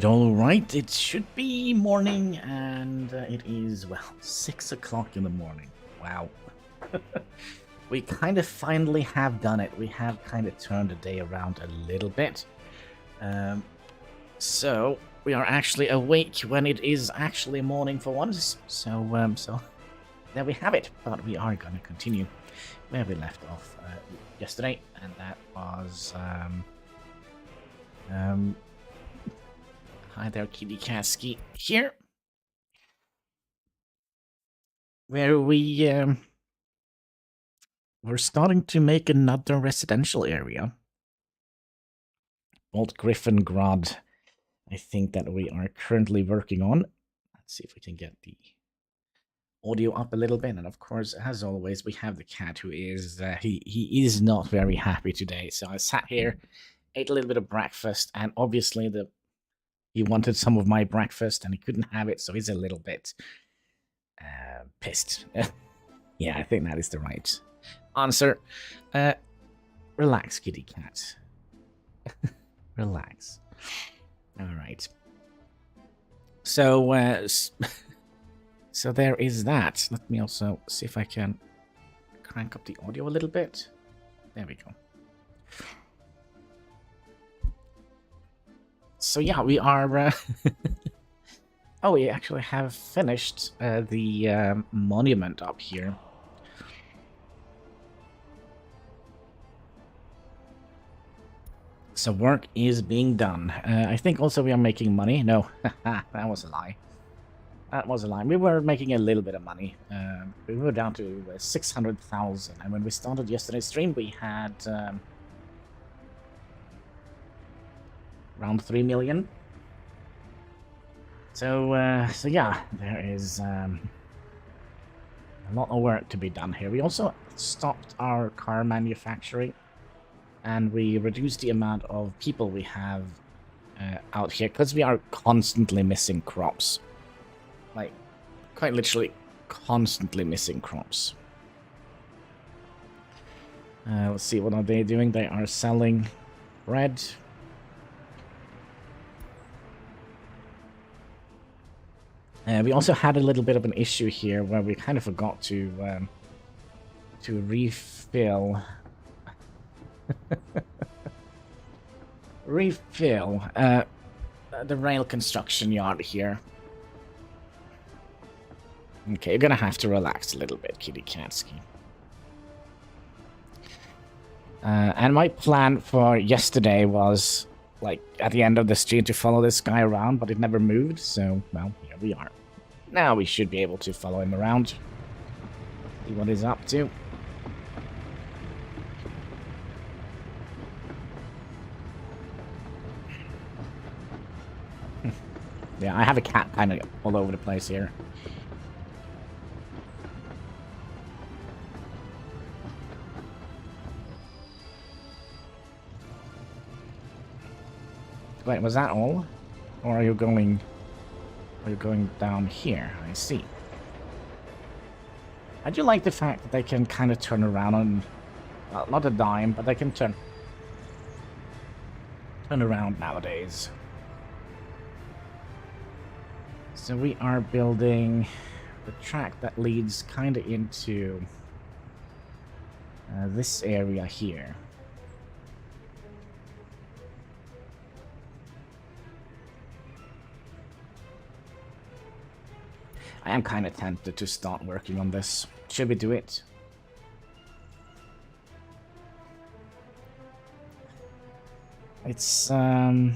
all right. It should be morning, and it is, well, 6 o'clock in the morning. Wow. We kind of finally have done it. We have kind of turned the day around a little bit. So we are actually awake when it is actually morning for once. So there we have it. But we are going to continue where we left off yesterday, and that was hi there, Kitty Kasky here, where we're starting to make another residential area. Old Griffingrad, I think that we are currently working on. Let's see if we can get the audio up a little bit. And of course, as always, we have the cat who is, he is not very happy today. So I sat here, ate a little bit of breakfast, and obviously he wanted some of my breakfast and he couldn't have it. So he's a little bit pissed. Yeah, I think that is the right answer. Relax, kitty cat. Relax. All right. So, so there is that. Let me also see if I can crank up the audio a little bit. There we go. So yeah, we are... oh, we actually have finished the monument up here. So work is being done. I think also we are making money. No, that was a lie. That was a lie. We were making a little bit of money. We were down to 600,000. And when we started yesterday's stream, we had around 3 million. So, so yeah, there is a lot of work to be done here. We also stopped our car manufacturing. And we reduced the amount of people we have out here, because we are constantly missing crops. Like, quite literally, constantly missing crops. Let's see, what are they doing? They are selling bread. We also had a little bit of an issue here where we kind of forgot to refill... refill the rail construction yard here. Okay, you're gonna have to relax a little bit, Kitty Katsky. And my plan for yesterday was, like, at the end of the stream to follow this guy around, but it never moved, so, well, here we are. Now we should be able to follow him around. See what he's up to. Yeah, I have a cat kind of all over the place here. Wait, was that all? Or are you going down here? I see. I do like the fact that they can kind of turn around on, well, not a dime, but they can turn around nowadays. So we are building the track that leads kind of into this area here. I am kind of tempted to start working on this. Should we do it? It's, no,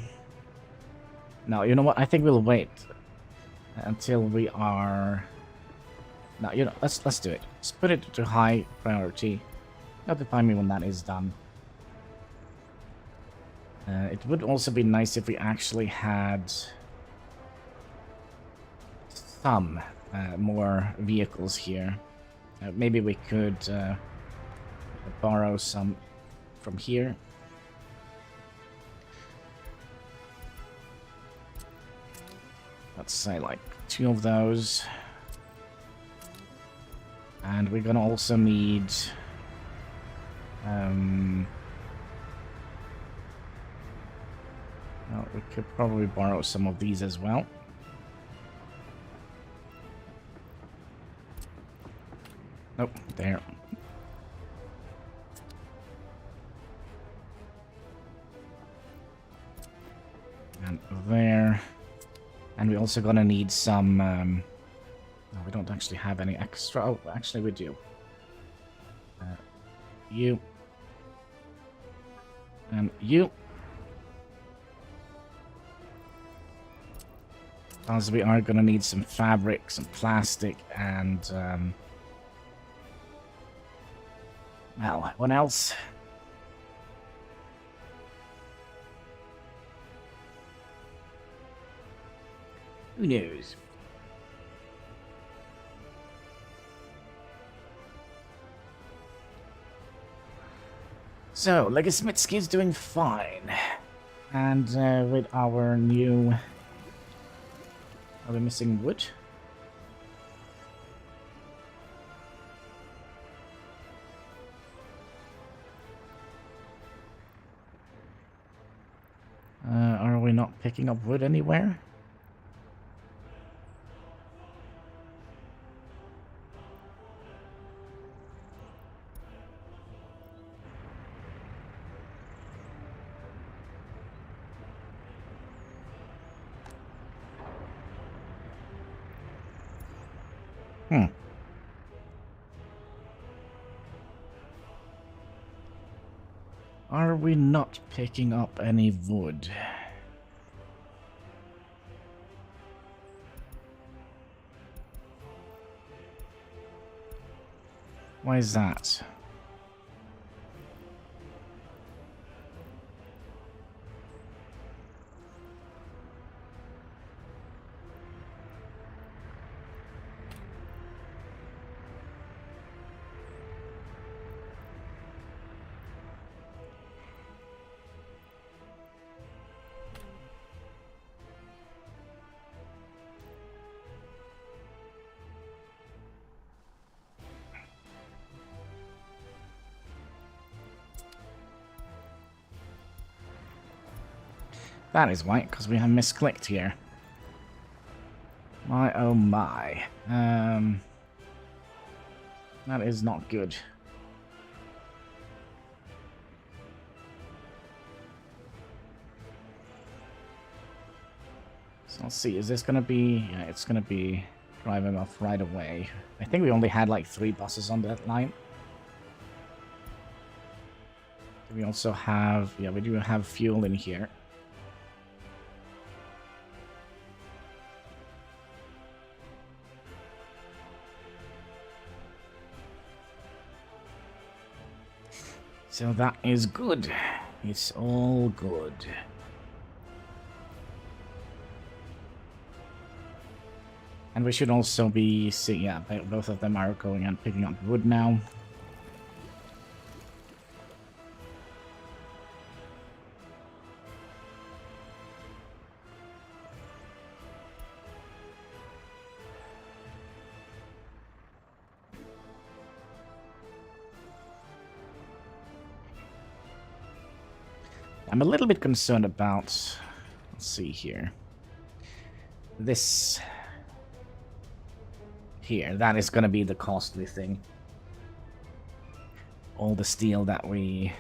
you know what? I think we'll wait until we are... No, you know, let's do it. Let's put it to high priority. Notify me when that is done. It would also be nice if we actually had some more vehicles here. Maybe we could borrow some from here. Let's say like 2 of those. And we're gonna also need well, We could probably borrow some of these as well. Nope, there. And there. And we're also gonna need some... no, we don't actually have any extra... Oh, actually we do. You. And you. As we are gonna need some fabric, some plastic, and... well, what else? Who knows? So, Legasmitsky is doing fine. And with our new... Are we missing wood? Are we not picking up wood anywhere? Are we not picking up any wood? Why is that? That is why, because we have misclicked here. My oh my. That is not good. So let's see, is this gonna be... Yeah, it's gonna be driving off right away. I think we only had like 3 buses on that line. We also have... Yeah, we do have fuel in here. So that is good. It's all good. And we should also be seeing, yeah, both of them are going and picking up wood now. I'm a little bit concerned about, let's see here, this here, that is going to be the costly thing. All the steel that we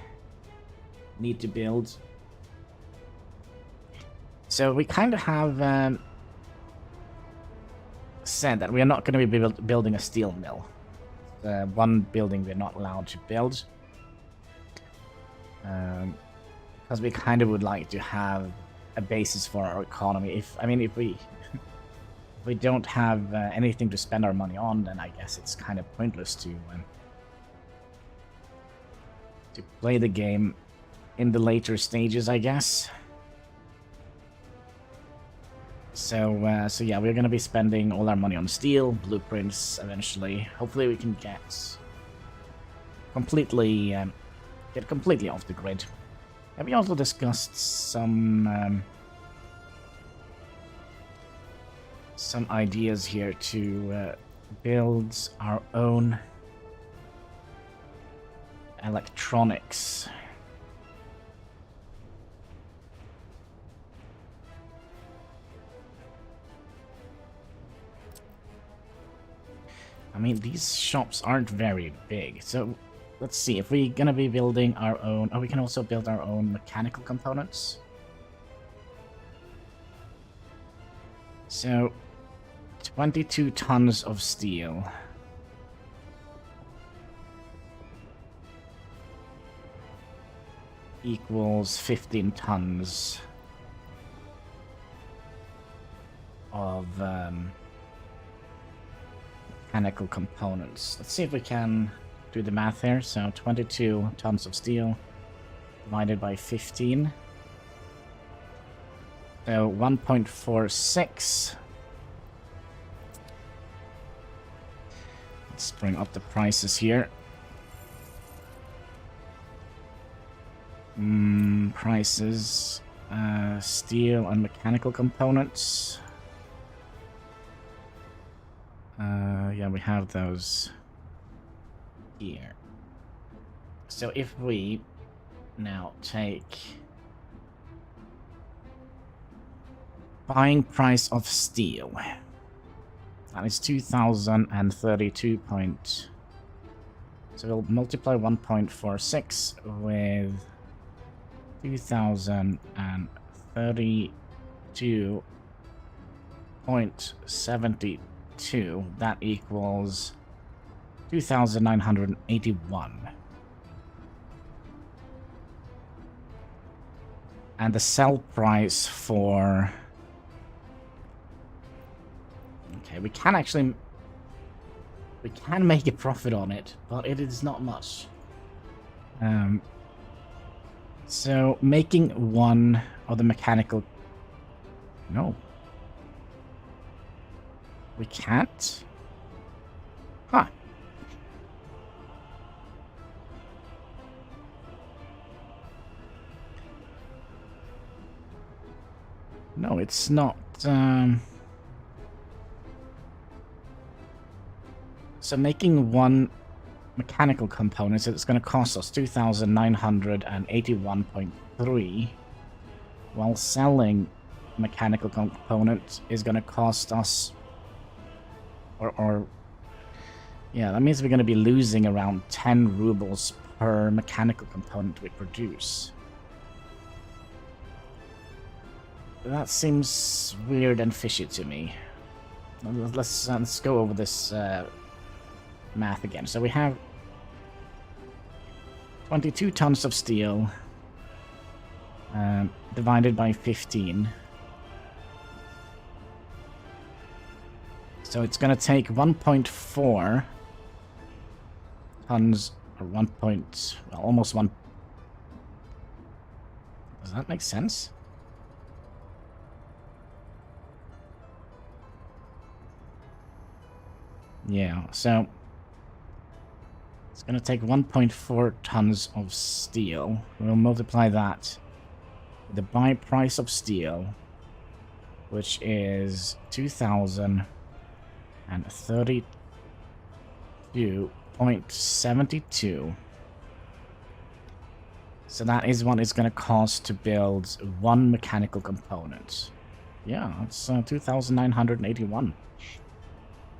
need to build. So we kind of have said that we are not going to be building a steel mill. One building we're not allowed to build. Because we kind of would like to have a basis for our economy. If we if we don't have anything to spend our money on, then I guess it's kind of pointless to play the game in the later stages, I guess. So so yeah, we're gonna be spending all our money on steel, blueprints eventually. Hopefully, we can get completely off the grid. And we also discussed some ideas here to build our own electronics. mean, these shops aren't very big, so let's see, if we're gonna be building our own... Oh, we can also build our own mechanical components. So, 22 tons of steel. Equals 15 tons of mechanical components. Let's see if we can do the math here. So 22 tons of steel divided by 15. So 1.46. Let's bring up the prices here. Prices. Steel and mechanical components. Yeah, we have those here. So if we now take buying price of steel, that is 2,032 point. So we'll multiply 1.46 with 2,032.72. That equals 2,981. And the sell price for... Okay, we can actually... We can make a profit on it, but it is not much. So, making one of the mechanical... No. We can't? Huh. No, it's not... So making one mechanical component, it's going to cost us 2,981.3, while selling mechanical component is going to cost us, yeah, that means we're going to be losing around 10 rubles per mechanical component we produce. That seems weird and fishy to me. Let's go over this math again. So we have 22 tons of steel divided by 15. So it's going to take 1.4 tons, or almost 1. Does that make sense? Yeah, so it's going to take 1.4 tons of steel. We'll multiply that with the buy price of steel, which is 2,032.72. So that is what it's going to cost to build one mechanical component. Yeah, that's 2,981.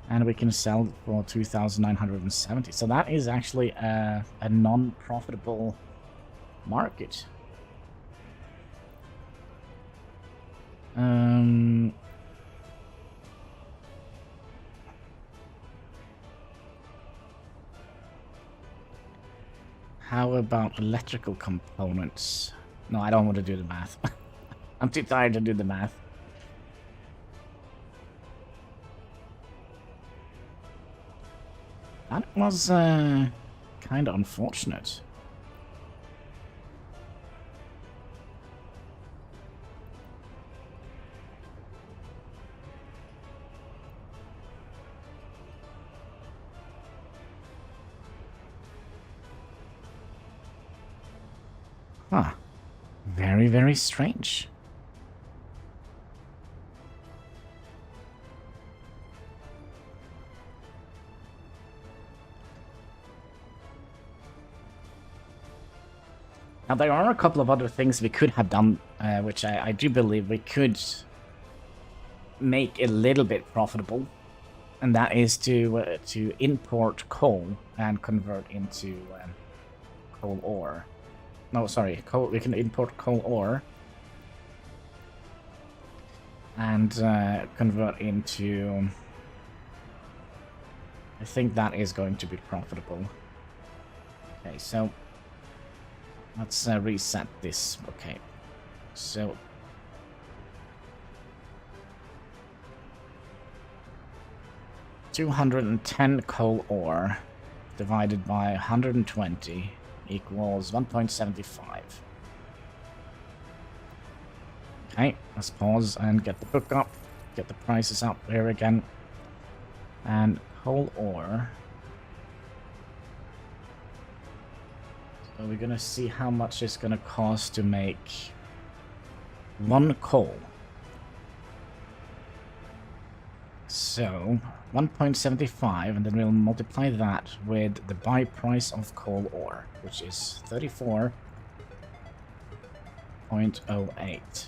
And we can sell for 2,970. So that is actually a non-profitable market. How about electrical components? No, I don't want to do the math. I'm too tired to do the math. That was kind of unfortunate. Huh. Very, very strange. Now, there are a couple of other things we could have done, which I do believe we could make a little bit profitable. and that is to import coal and convert into coal ore. No, sorry, coal. We can import coal ore and convert into. I think that is going to be profitable. Okay, so let's reset this. Okay, so. $210 coal ore divided by 120 equals 1.75. Okay, let's pause and get the book up, get the prices up there again. And coal ore. So we're gonna see how much it's gonna cost to make one coal. So 1.75, and then we'll multiply that with the buy price of coal ore, which is 34.08.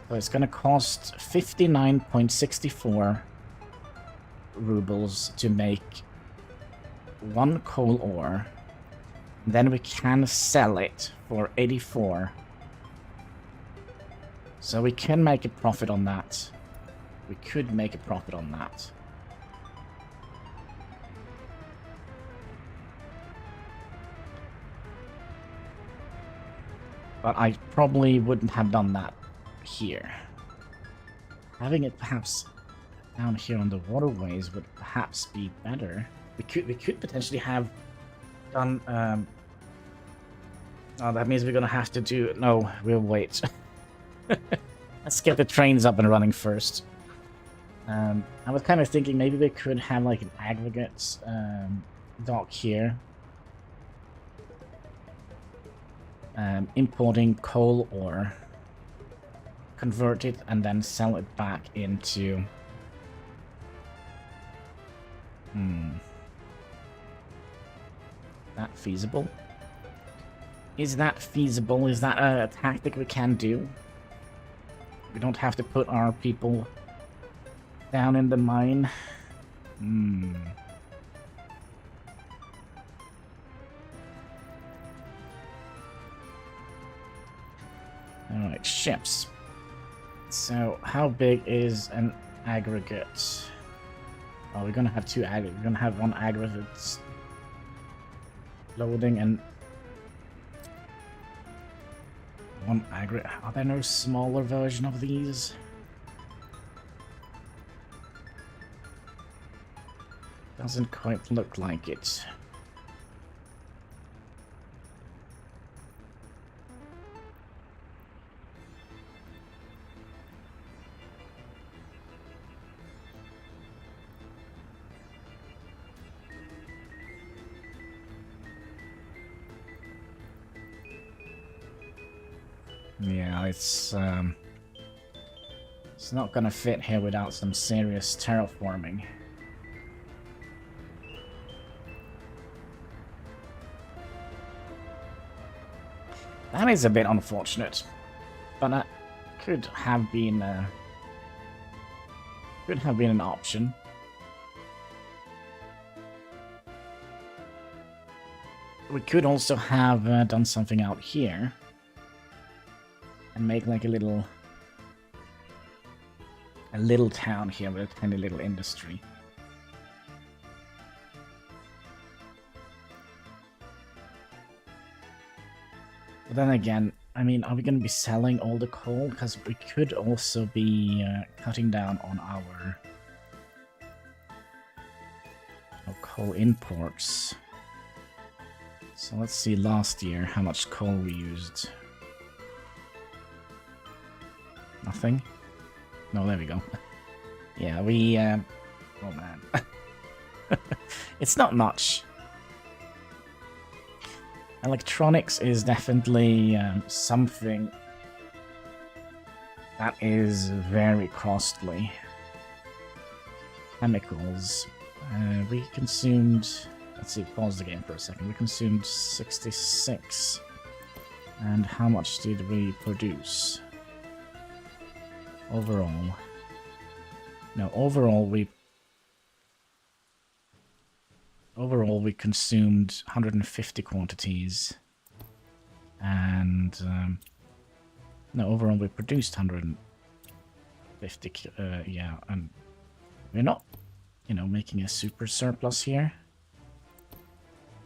So it's going to cost 59.64 rubles to make one coal ore. Then we can sell it for 84. So we can make a profit on that. We could make a profit on that. But I probably wouldn't have done that here. Having it perhaps down here on the waterways would perhaps be better. We could potentially have done oh, that means we're gonna have to do no, we'll wait. Let's get the trains up and running first. I was kind of thinking maybe we could have like an aggregate dock here. Importing coal ore, convert it, and then sell it back into... That feasible? Is that feasible? Is that a tactic we can do? We don't have to put our people down in the mine. Alright, ships. So, how big is an aggregate? Oh, we're gonna have two aggregates. We're gonna have one aggregate loading and one aggregate. Are there no smaller version of these? Doesn't quite look like it. Yeah, it's not gonna fit here without some serious terraforming. That is a bit unfortunate, but that could have been an option. We could also have done something out here and make like a little town here with a tiny little industry. But then again, I mean, are we going to be selling all the coal? Because we could also be cutting down on our coal imports. So let's see last year how much coal we used. Nothing? No, there we go. Yeah, we... oh man. It's not much. Electronics is definitely something that is very costly. Chemicals. We consumed... Let's see, pause the game for a second. We consumed 66. And how much did we produce? Overall. No, overall we consumed 150 quantities, and no, overall we produced 150. Yeah, and we're not, you know, making a super surplus here,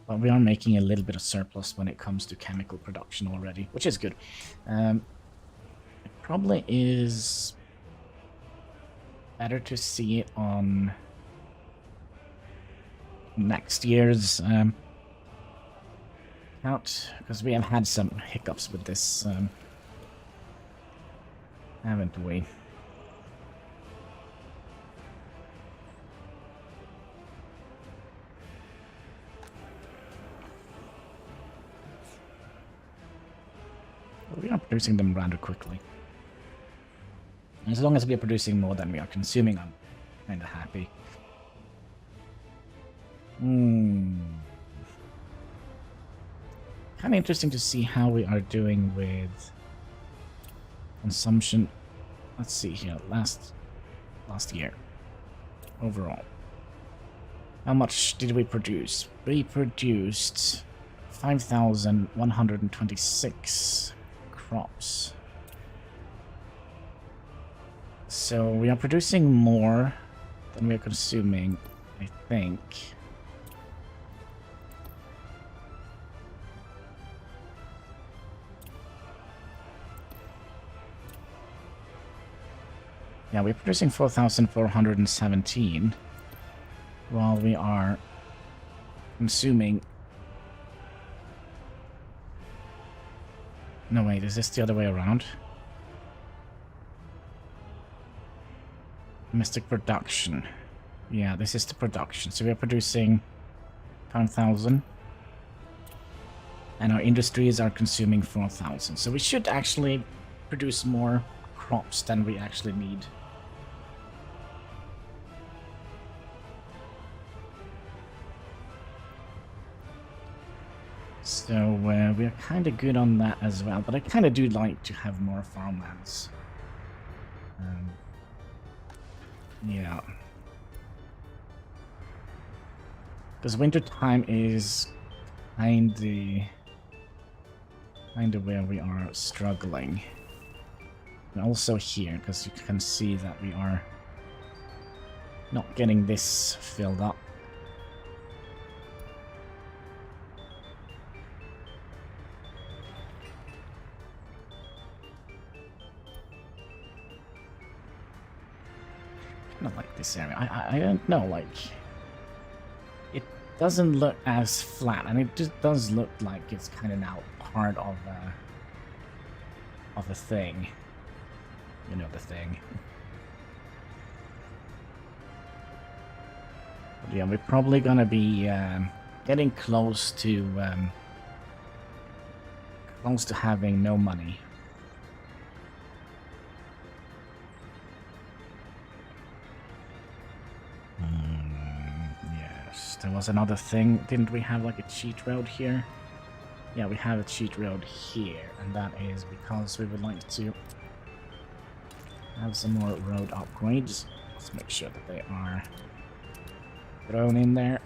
but we are making a little bit of surplus when it comes to chemical production already, which is good. It probably is better to see it on next year's account, because we have had some hiccups with this, haven't we? We are producing them rather quickly. And as long as we are producing more than we are consuming, I'm kind of happy. Kind of interesting to see how we are doing with consumption. Let's see here. Last year, overall, how much did we produce? We produced 5,126 crops. So we are producing more than we are consuming, I think. Yeah, we're producing 4,417, while we are consuming... No, wait, is this the other way around? Domestic production. Yeah, this is the production. So we are producing 5,000. And our industries are consuming 4,000. So we should actually produce more crops than we actually need. So we're kind of good on that as well, but I kind of do like to have more farmlands. Yeah. Because winter time is kind of where we are struggling. And also here, because you can see that we are not getting this filled up. Not like this area. I don't know, like, it doesn't look as flat, and it just does look like it's kind of now part of a thing. You know, the thing. But yeah, we're probably gonna be getting close to having no money. Yes, there was another thing. Didn't we have like a cheat road here? Yeah, we have a cheat road here, and that is because we would like to have some more road upgrades. Let's make sure that they are thrown in there.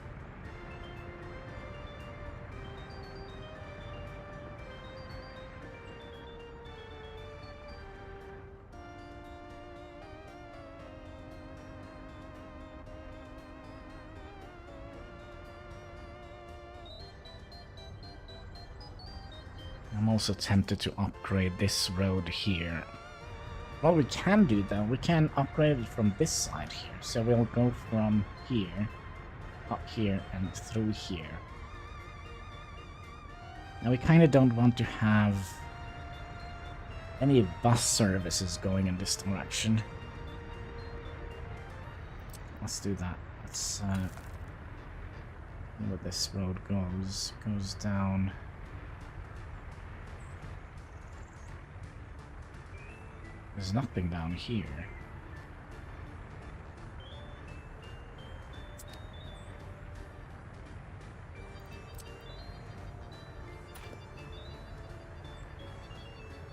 I'm also tempted to upgrade this road here. Well, we can do that. We can upgrade it from this side here. So we'll go from here, up here, and through here. Now we kind of don't want to have any bus services going in this direction. Let's do that. Let's see where this road goes. Goes down. There's nothing down here.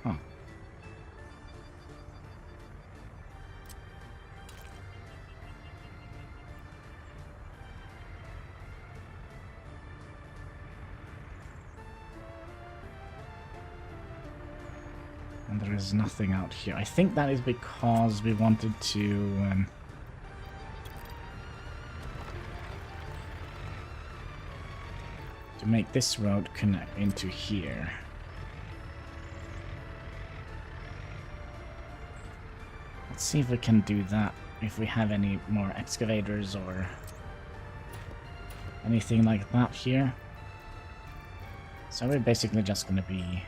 Huh. And there is nothing out here. I think that is because we wanted to make this road connect into here. Let's see if we can do that, if we have any more excavators or anything like that here. So we're basically just gonna be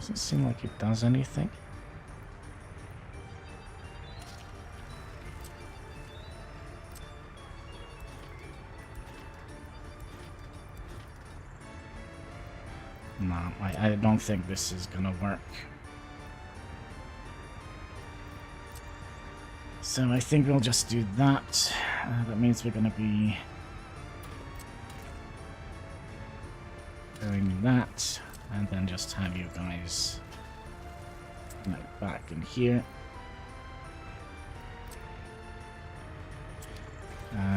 doesn't seem like it does anything. No, I don't think this is gonna work. So I think we'll just do that. That means we're gonna be doing that, and then just have you guys like back in here.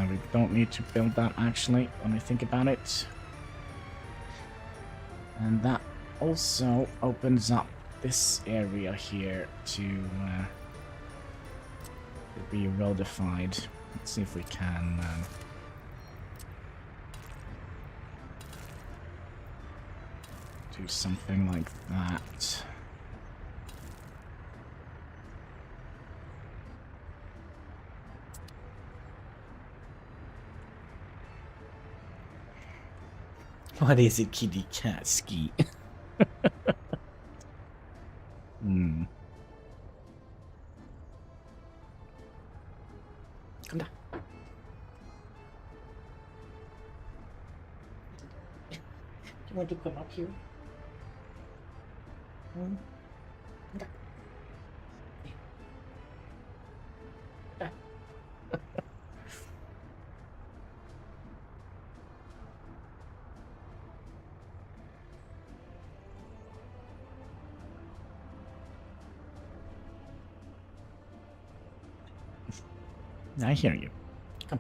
We don't need to build that actually, when I think about it. And that also opens up this area here to be roadified. Let's see if we can do something like that. What is it, kitty cat ski? Hmm. Come down. You want to come up here? Hmm? Come down. Down. I hear you. Come.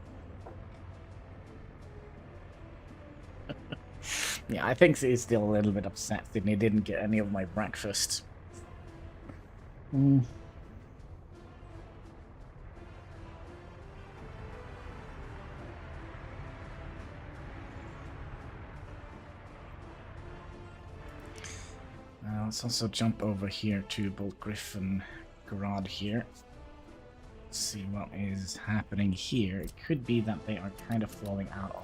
Yeah, I think he's still a little bit upset that he didn't get any of my breakfast. Mm. Let's also jump over here to Bolt Griffin Garage here. See what is happening here. It could be that they are kind of falling out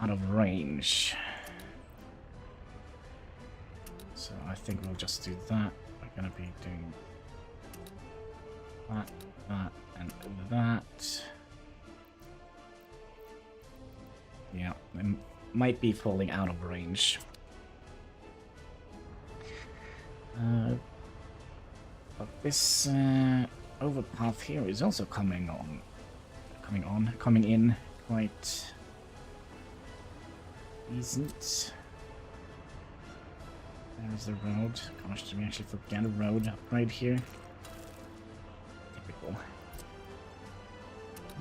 of range. So I think we'll just do that. We're gonna be doing that, that, and that. Yeah, they might be falling out of range. But this overpath here is also coming in quite decent. There's the road. Gosh, did we actually forget a road upgrade here? Typical.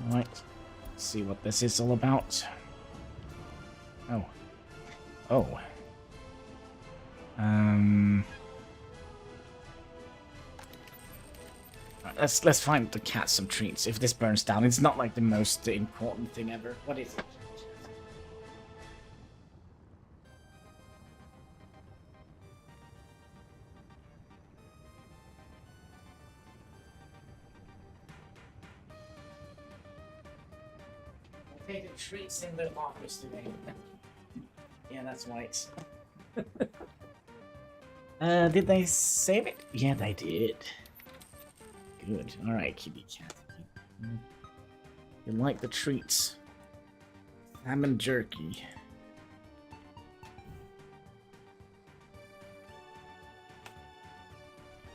Alright, let's see what this is all about. Oh. Oh. Let's find the cat some treats. If this burns down, it's not like the most important thing ever. What is it? We'll take the treats in the office today. Yeah, that's right. Did they save it? Yeah, they did. Good. Alright, kitty cat. You like the treats. Salmon jerky.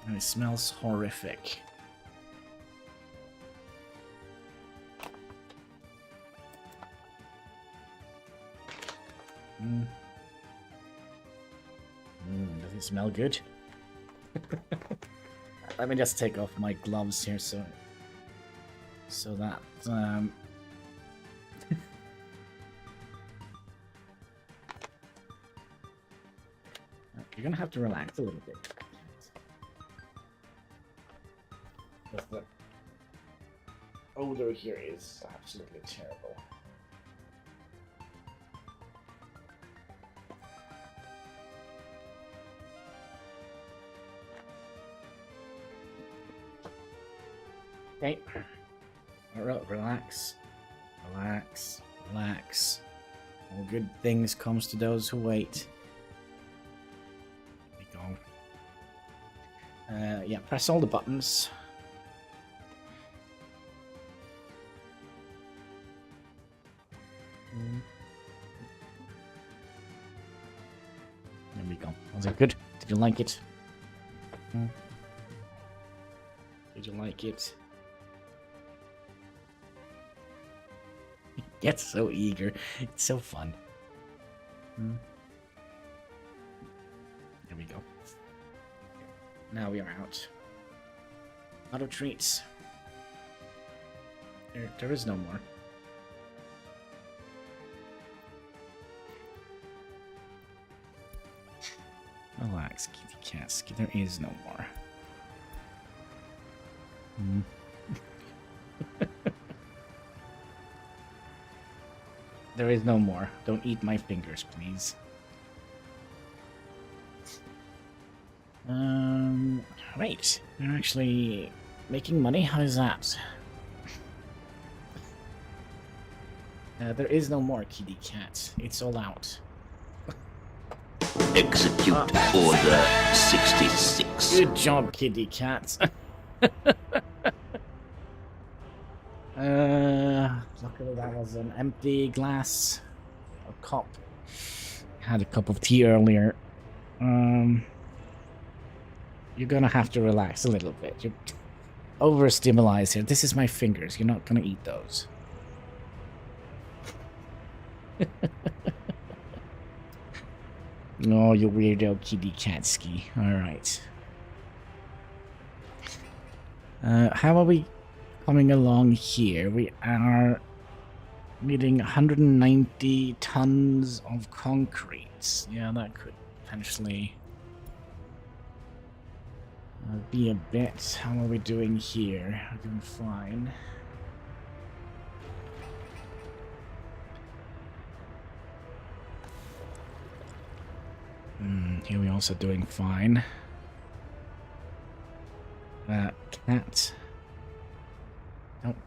And it smells horrific. Does it smell good? Let me just take off my gloves here so that you're gonna have to relax a little bit. Because the odor here is absolutely terrible. Okay. Relax. Relax. Relax. All good things comes to those who wait. There we go. Yeah, press all the buttons. There we go. Was it good? Did you like it? Did you like it? He gets so eager. It's so fun. There we go. Now we are out. Out of treats. There is no more. Relax, kitty cats. There is no more. There is no more. Don't eat my fingers, please. Right. We're actually making money. How is that? There is no more kitty cat. It's all out. Execute Order 66. Good job, kitty cat. Luckily that was an empty glass or cup. Had a cup of tea earlier. You're gonna have to relax a little bit. You're overstimulated here. This is my fingers. You're not gonna eat those. Oh, you weirdo kitty catski. Alright. How are we coming along here? We are needing 190 tons of concrete. Yeah, that could potentially be a bit. How are we doing here? We're doing fine. Here we're also doing fine. Cat. Don't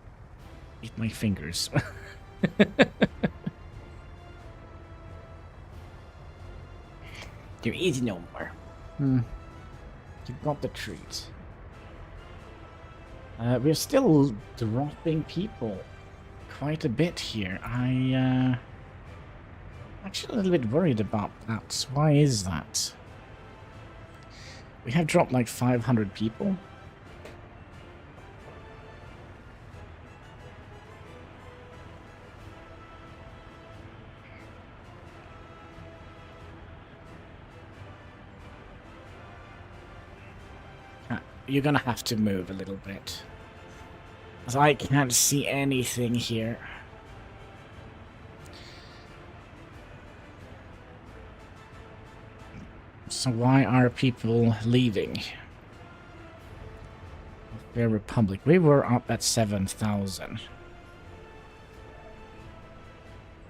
eat my fingers. You're eating no more. You got the treat. We're still dropping people quite a bit here. I'm actually a little bit worried about that. Why is that? We have dropped like 500 people. You're gonna have to move a little bit, as I can't see anything here. So why are people leaving? SovietRepublic. We were up at 7,000.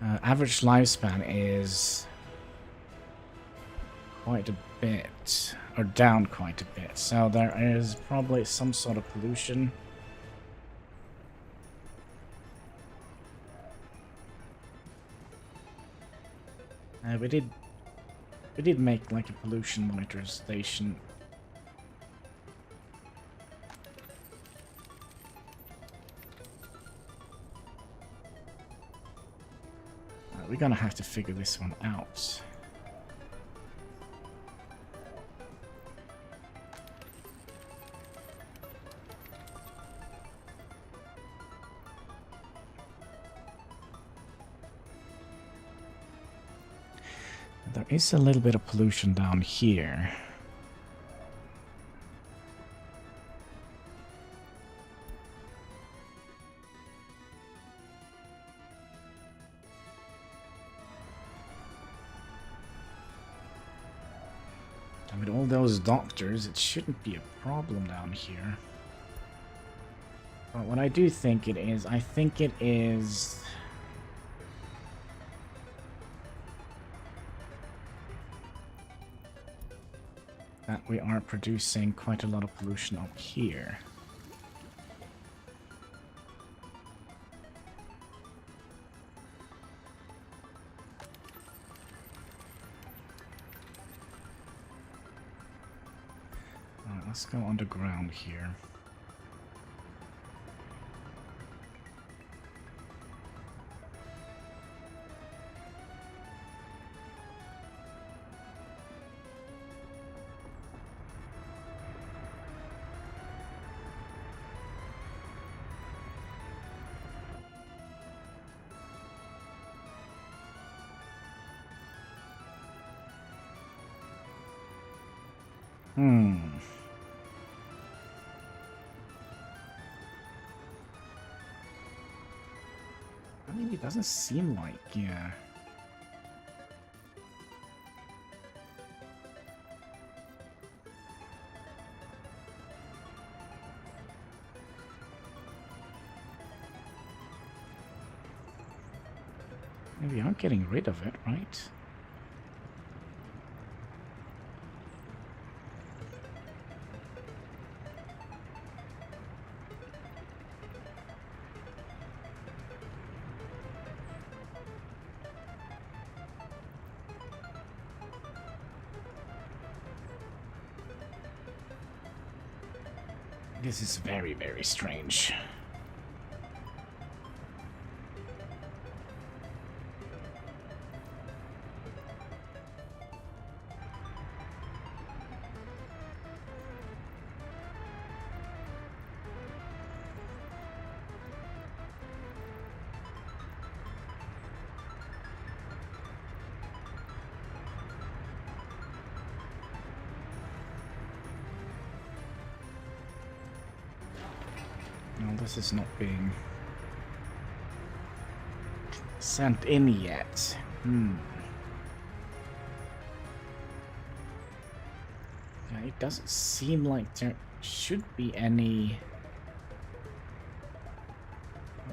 Average lifespan is quite a bit, or down quite a bit. So there is probably some sort of pollution. We did make like a pollution monitor station. We're gonna have to figure this one out. There is a little bit of pollution down here. And with all those doctors, it shouldn't be a problem down here. But what I do think it is, I think it is... that we are producing quite a lot of pollution up here. Alright, let's go underground here. I mean, it doesn't seem like, yeah. Maybe I'm getting rid of it, right? This is very, very strange. No, this is not being sent in yet. Yeah, it doesn't seem like there should be any...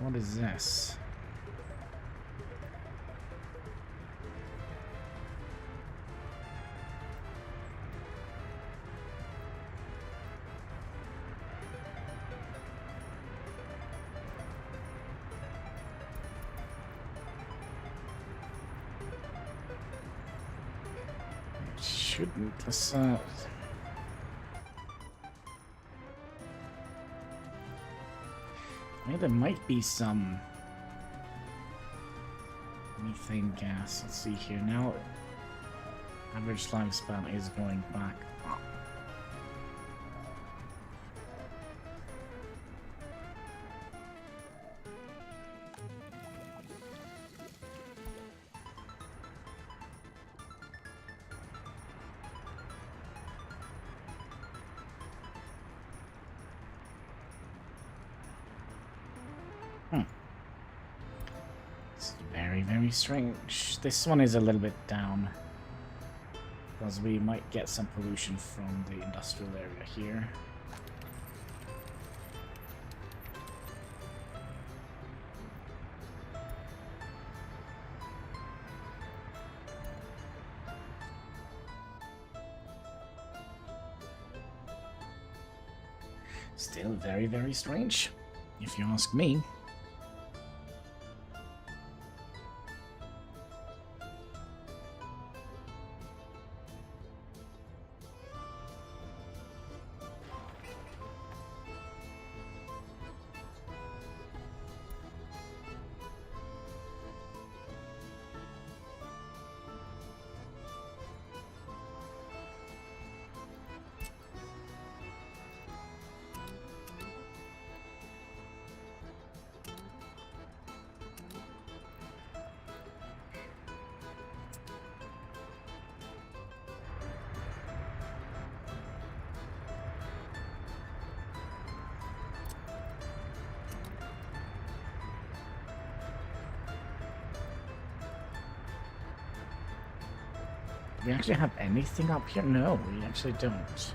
What is this? Shouldn't. Let's maybe there might be some methane gas. Let's see here now. Average lifespan is going back up. Very, very strange. This one is a little bit down because we might get some pollution from the industrial area here. Still very, very strange, if you ask me. Do we actually have anything up here? No, we actually don't. So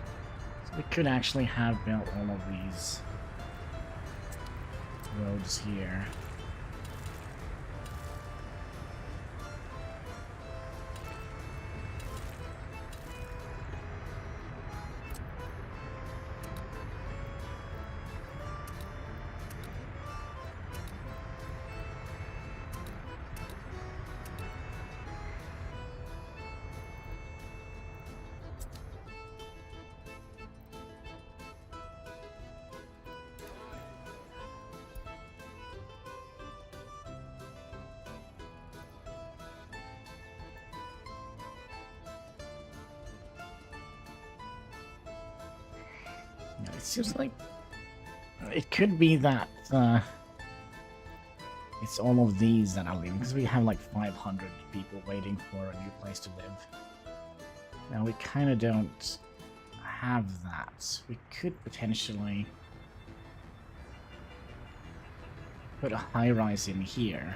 we could actually have built all of these roads here. It seems like it could be that it's all of these that are leaving, because we have like 500 people waiting for a new place to live. Now we kind of don't have that. We could potentially put a high-rise in here.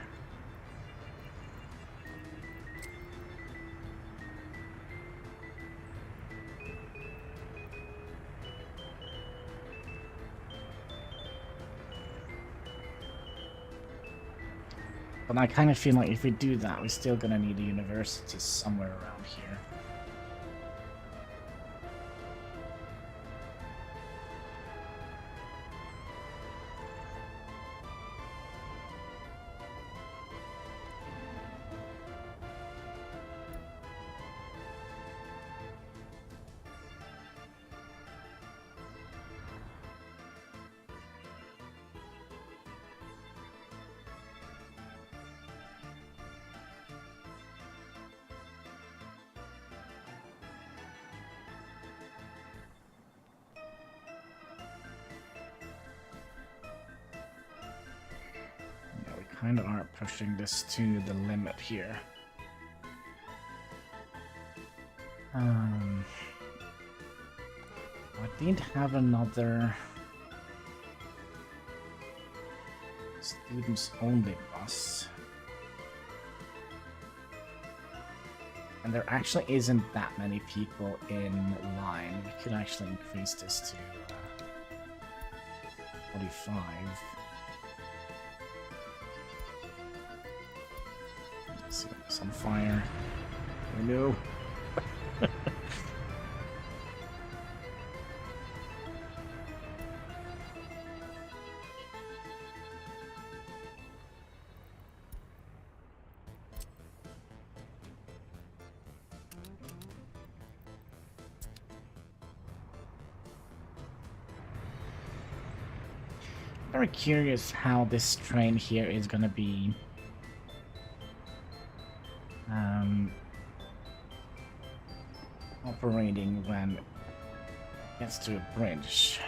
But I kind of feel like if we do that, we're still gonna need a university somewhere around here. Kind of are pushing this to the limit here. I did have another students only bus, and there actually isn't that many people in line. We could actually increase this to 45. See, it's on fire. Oh no. Very curious how this train here is gonna be operating when it gets to a bridge.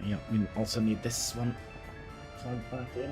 Yeah, we also need this one plugged back in.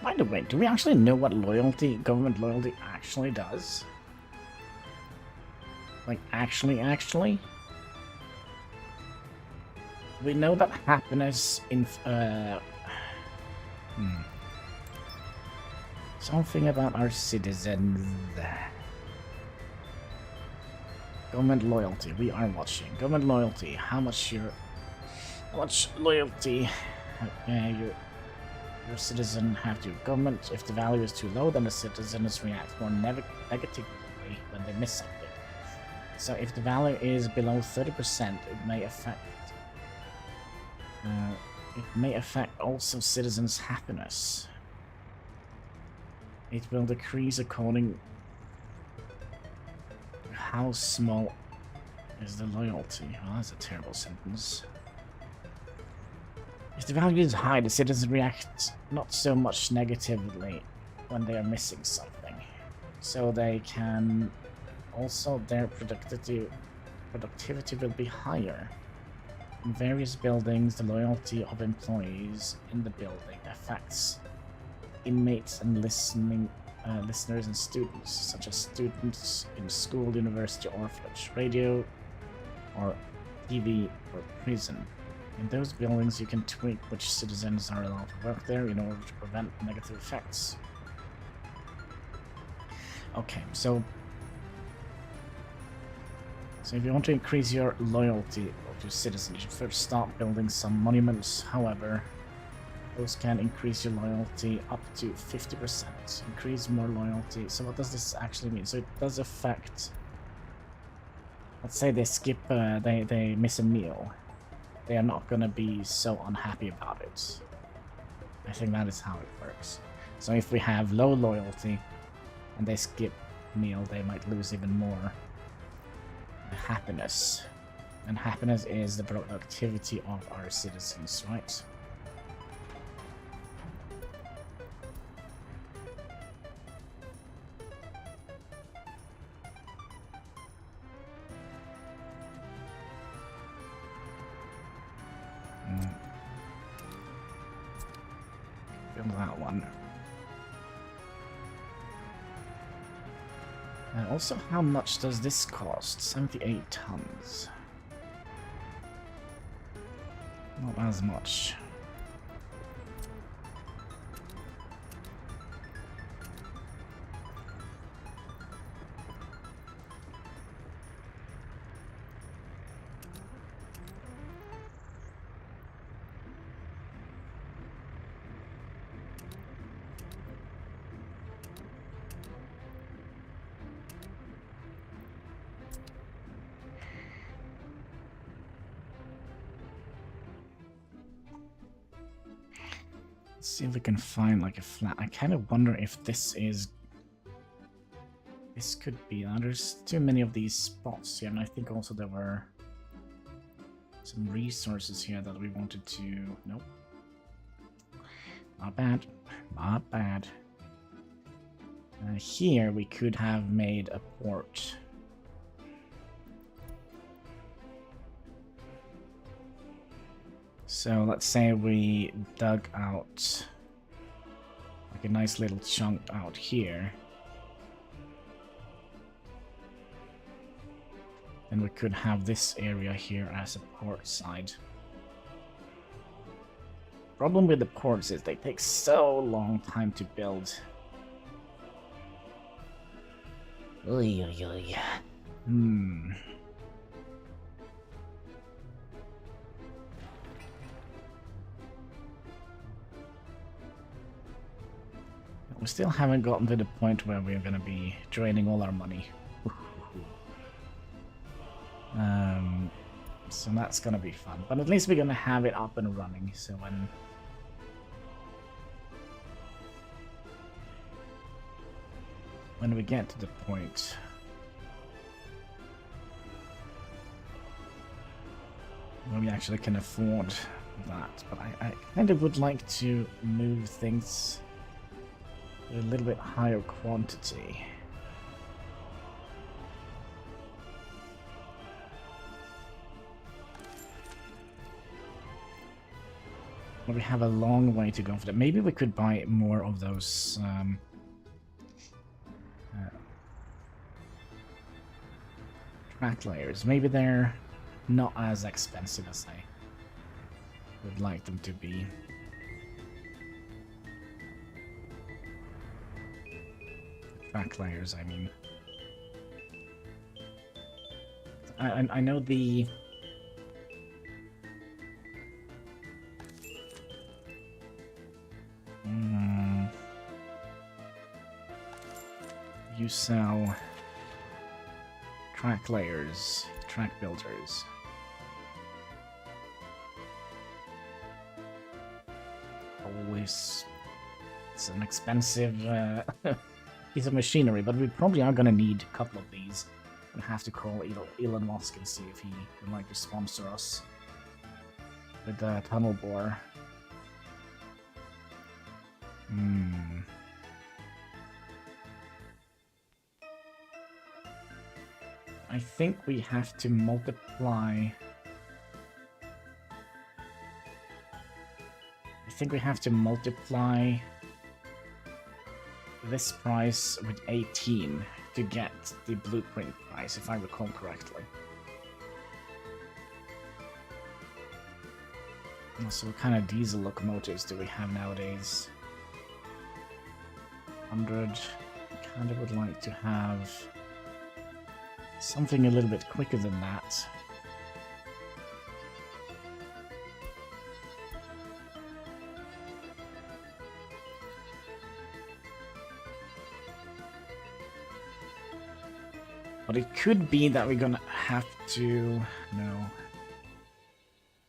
By the way, do we actually know what loyalty, government loyalty actually does? Like, actually? We know that happiness in, something about our citizens. Government loyalty, we are watching. Government loyalty, how much loyalty your citizen have to government. If the value is too low, then the citizens react more negatively when they miss something. So if the value is below 30%, it may affect also citizens' happiness. It will decrease according to how small is the loyalty. Well, that's a terrible sentence. If the value is high, the citizens react not so much negatively when they are missing something. So they can also, their productivity will be higher. In various buildings, the loyalty of employees in the building affects inmates and listeners and students, such as students in school, university, orphanage, radio, or TV, or prison. In those buildings, you can tweak which citizens are allowed to work there in order to prevent negative effects. Okay, so if you want to increase your loyalty to citizens, you first start building some monuments. However, those can increase your loyalty up to 50%. Increase more loyalty. So what does this actually mean? So it does affect... Let's say they skip, they miss a meal. They are not going to be so unhappy about it. I think that is how it works. So if we have low loyalty and they skip meal, they might lose even more happiness. And happiness is the productivity of our citizens, right? Build that one. Also, how much does this cost? 78 tons. Not as much. See if we can find like a flat. I kind of wonder if this could be. There's too many of these spots here, and I think also there were some resources here that we wanted to. Nope. Not bad. Not bad. Here we could have made a port. So let's say we dug out like a nice little chunk out here. And we could have this area here as a port side. Problem with the ports is they take so long time to build. Oy, oy, oy. We still haven't gotten to the point where we're going to be draining all our money. So that's going to be fun. But at least we're going to have it up and running. So when we get to the point where we actually can afford that. But I kind of would like to move things a little bit higher quantity. But we have a long way to go for that. Maybe we could buy more of those track layers. Maybe they're not as expensive as I would like them to be. Track layers, I mean. I know the... You sell track layers, track builders. Always, it's an expensive piece of machinery, but we probably are going to need a couple of these. I'm going to have to call Elon Musk and see if he would like to sponsor us with the tunnel bore. I think we have to multiply... this price with 18 to get the blueprint price, if I recall correctly. So what kind of diesel locomotives do we have nowadays? 100. I kind of would like to have something a little bit quicker than that. But it could be that we're gonna have to... No.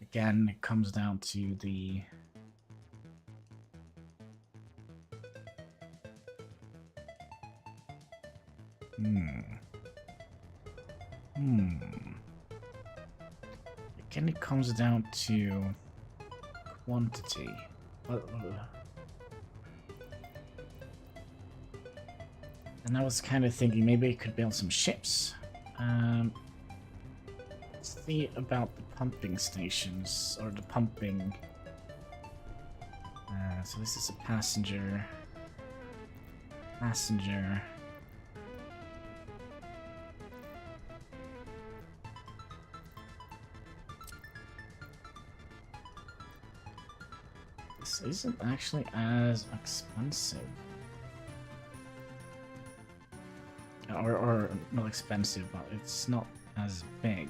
Again, it comes down to the... Again, it comes down to quantity. And I was kind of thinking maybe I could build some ships. Let's see about the pumping stations, or the pumping. So this is a passenger. This isn't actually as expensive. Or not expensive, but it's not as big.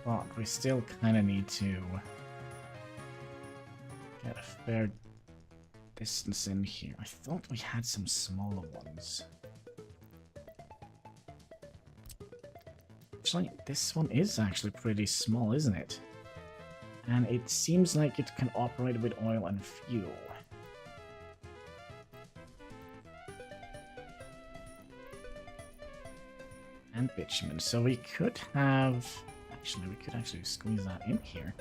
But we still kind of need to get a fair distance in here. I thought we had some smaller ones. Actually, this one is actually pretty small, isn't it? And it seems like it can operate with oil and fuel. And bitumen. So we could have... Actually, we could actually squeeze that in here.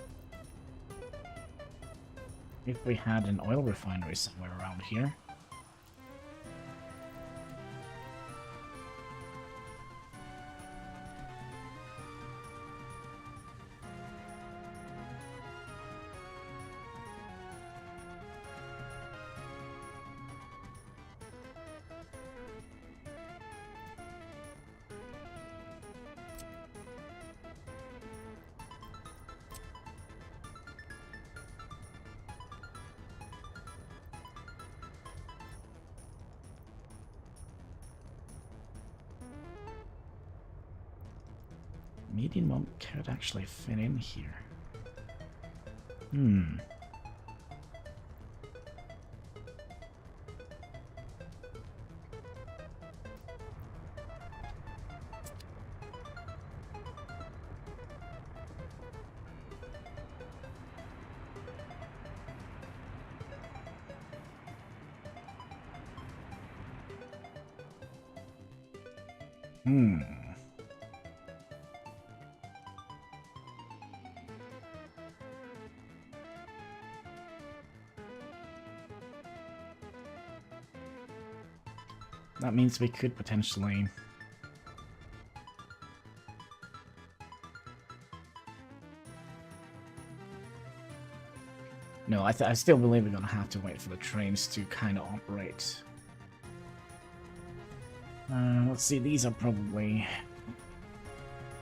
If we had an oil refinery somewhere around here. Medium one could actually fit in here. That means we could potentially... No, I still believe we're gonna have to wait for the trains to kind of operate. Let's see, these are probably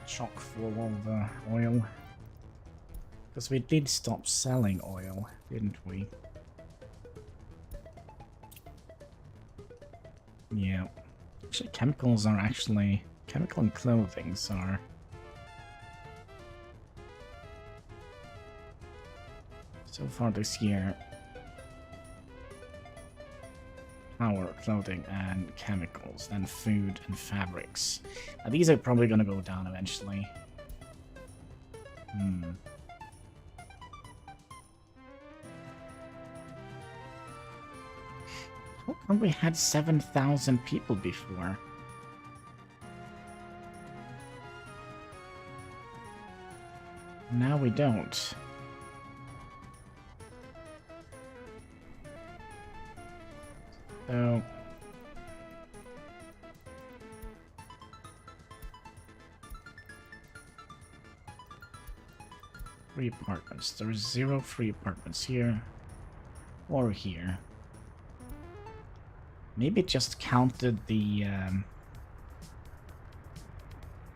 chock full of oil. Because we did stop selling oil, didn't we? Yeah. Actually, chemicals are actually... Chemical and clothing are... So far this year... Power, clothing, and chemicals. Then food and fabrics. Now, these are probably gonna go down eventually. How come we had 7,000 people before? Now we don't. So... 3 apartments. There's 0 free apartments here. Or here. Maybe it just counted the...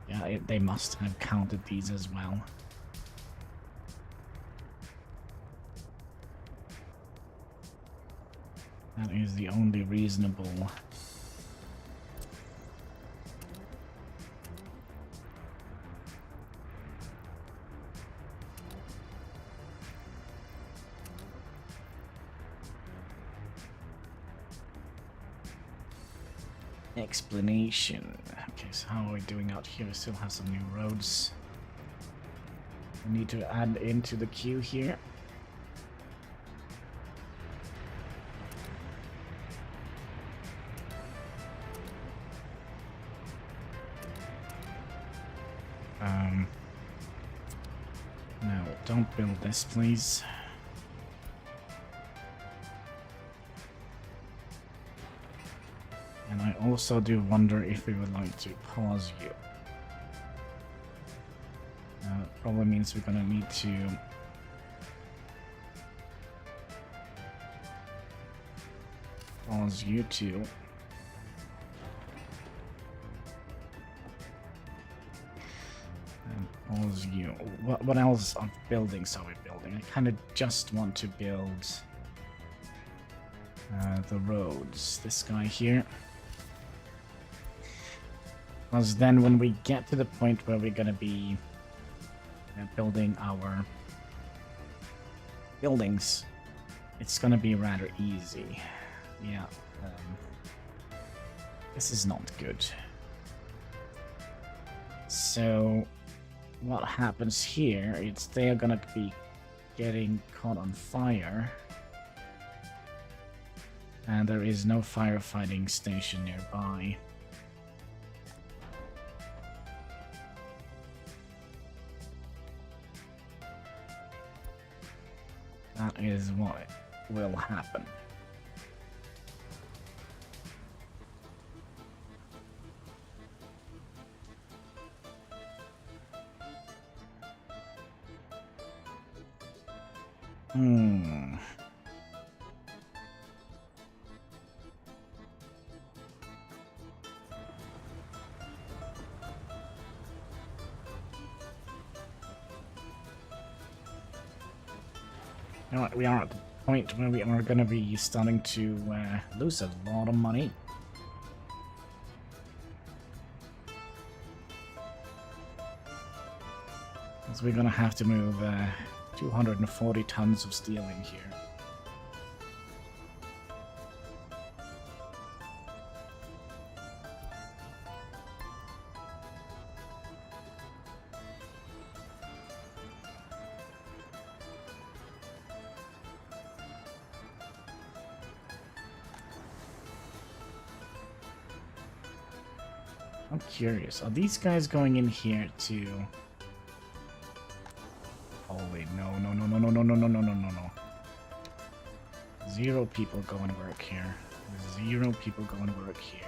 Yeah, they must have counted these as well. That is the only reasonable... explanation. Okay, so how are we doing out here? We still have some new roads. We need to add into the queue here. No, don't build this, please. And I also do wonder if we would like to pause you. Probably means we're gonna need to pause you too. And pause you. What else of buildings are we building? I kind of just want to build the roads. This guy here. Because then when we get to the point where we're gonna be building our buildings, it's gonna be rather easy. Yeah, this is not good. So what happens here is they are gonna be getting caught on fire, and there is no firefighting station nearby. That is what will happen. You know what, we are at the point where we are going to be starting to lose a lot of money. Because we're going to have to move 240 tons of steel in here. I'm curious, are these guys going in here to... Oh wait, no. 0 people go and work here. 0 people go and work here.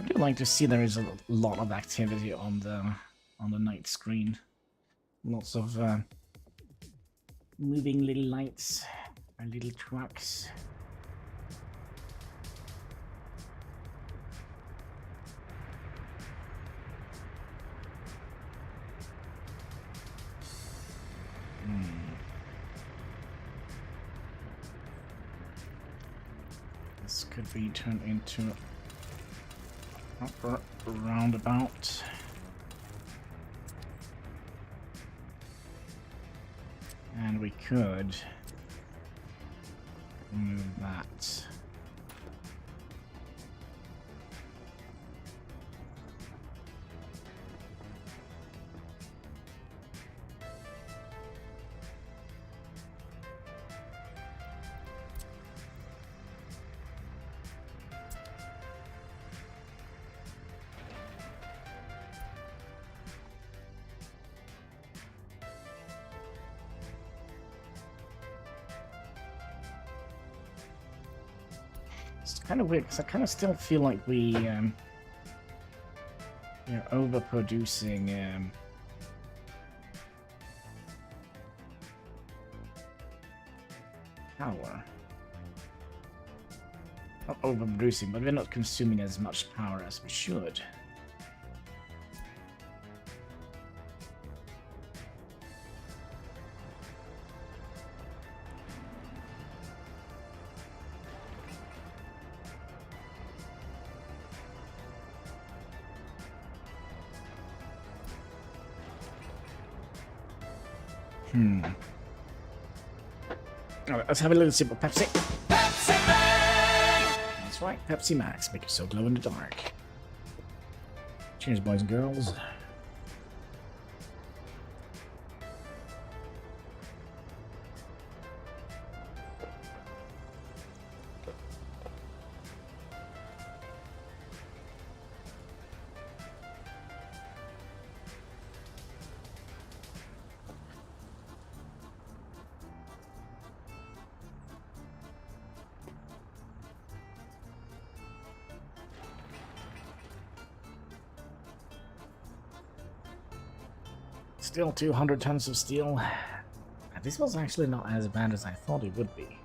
I do like to see there is a lot of activity on the night screen. Lots of moving little lights and little trucks. This could be turned into a proper roundabout. And we could move that. It's kind of weird because I kind of still feel like we're overproducing power. Not overproducing, but we're not consuming as much power as we should. Alright, let's have a little sip of Pepsi. Pepsi Max! That's right, Pepsi Max. Make it so glow in the dark. Cheers, boys and girls. Still 200 tons of steel. This was actually not as bad as I thought it would be.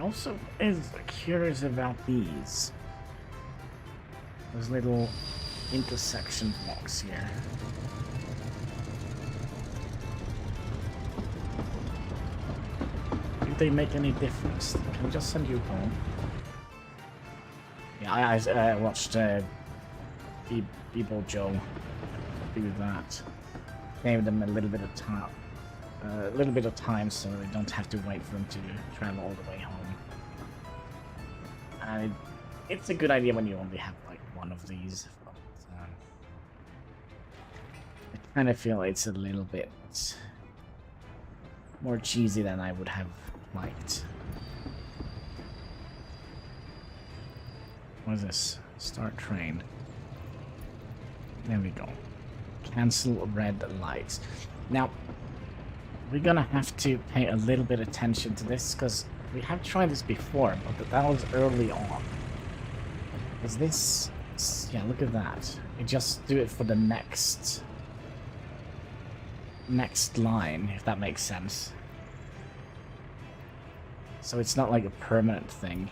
Also is curious about these little intersection blocks here. Do they make any difference? Can we just send you home? Yeah, I watched People Joe do that. Gave them a little bit of time, so they don't have to wait for them to travel all the way home. And it's a good idea when you only have like one of these. But, I kind of feel it's a little bit more cheesy than I would have liked. What is this? Start train. There we go. Cancel red lights. Now, we're gonna have to pay a little bit of attention to this because we have tried this before, but that was early on. Is this... yeah, look at that. You just do it for the next line, if that makes sense. So it's not like a permanent thing.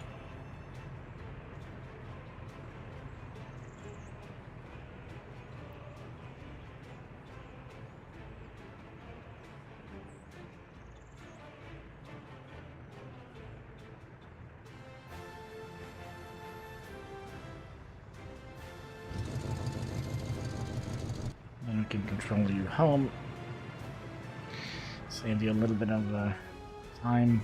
control you home. Save you a little bit of time.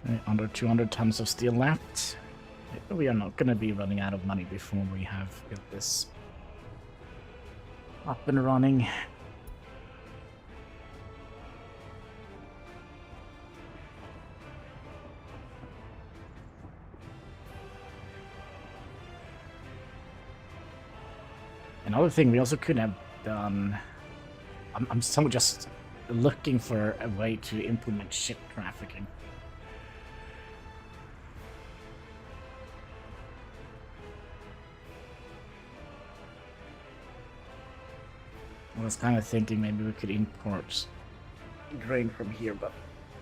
Okay, under 200 tons of steel left. We are not going to be running out of money before we have got this up and running. Another thing we also could have done, I'm so just looking for a way to implement ship trafficking. I was kind of thinking maybe we could import grain from here, but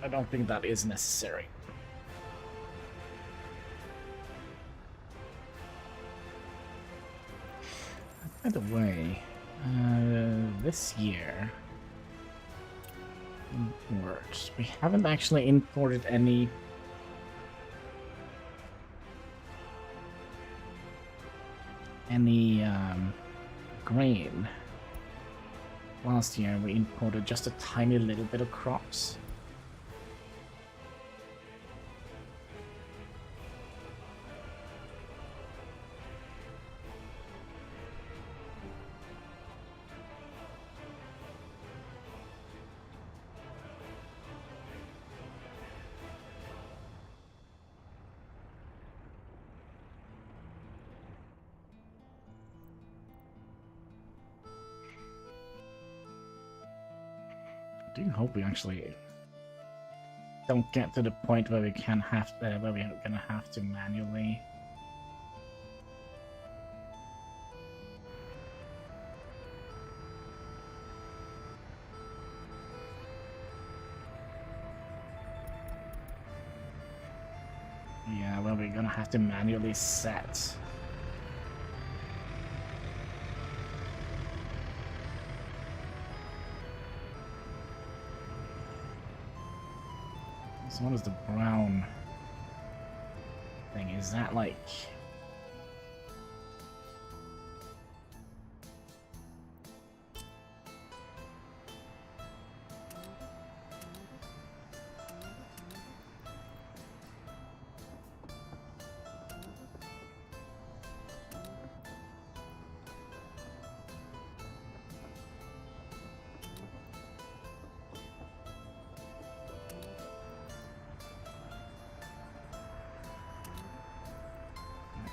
I don't think that is necessary. By the way, this year, imports. We haven't actually imported any grain. Last year we imported just a tiny little bit of crops. I do hope we actually don't get to the point where we can have to, where we're gonna have to manually where we're gonna have to manually set. So what is the brown thing? Is that like...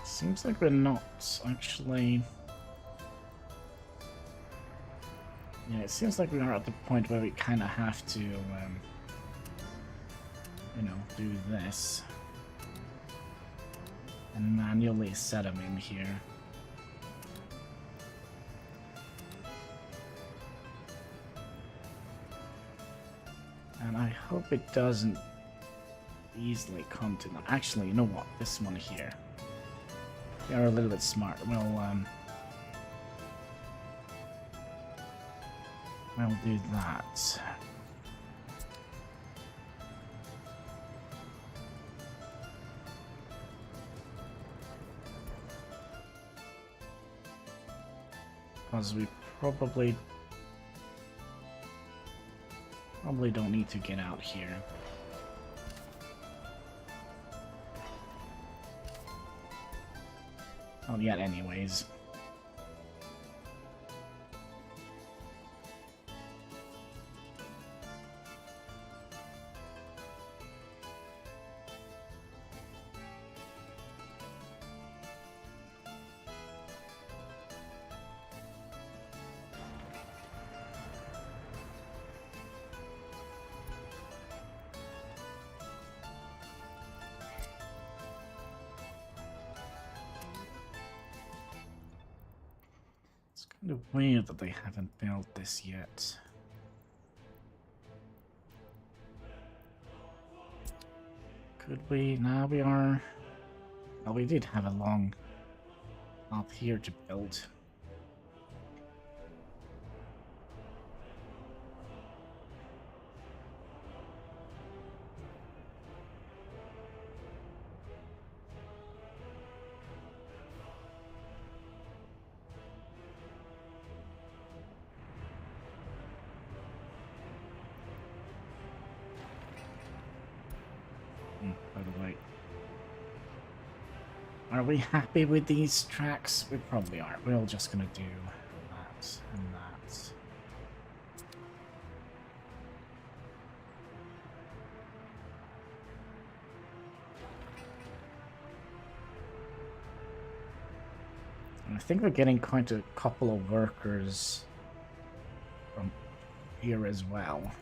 Seems like we're not actually... Yeah, it seems like we are at the point where we kind of have to, you know, do this. And manually set them in here. And I hope it doesn't easily come to them. Actually, you know what? This one here. They are a little bit smart. We'll do that. Because we probably don't need to get out here. Not yet, anyways. Kind of weird that they haven't built this yet. Could we? Now we are... Well, we did have a long path here to build. By the way. Are we happy with these tracks? We probably aren't. We're all just gonna do that and that. And I think we're getting quite a couple of workers from here as well.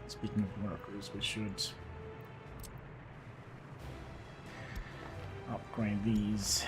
Speaking of workers, we should upgrade these.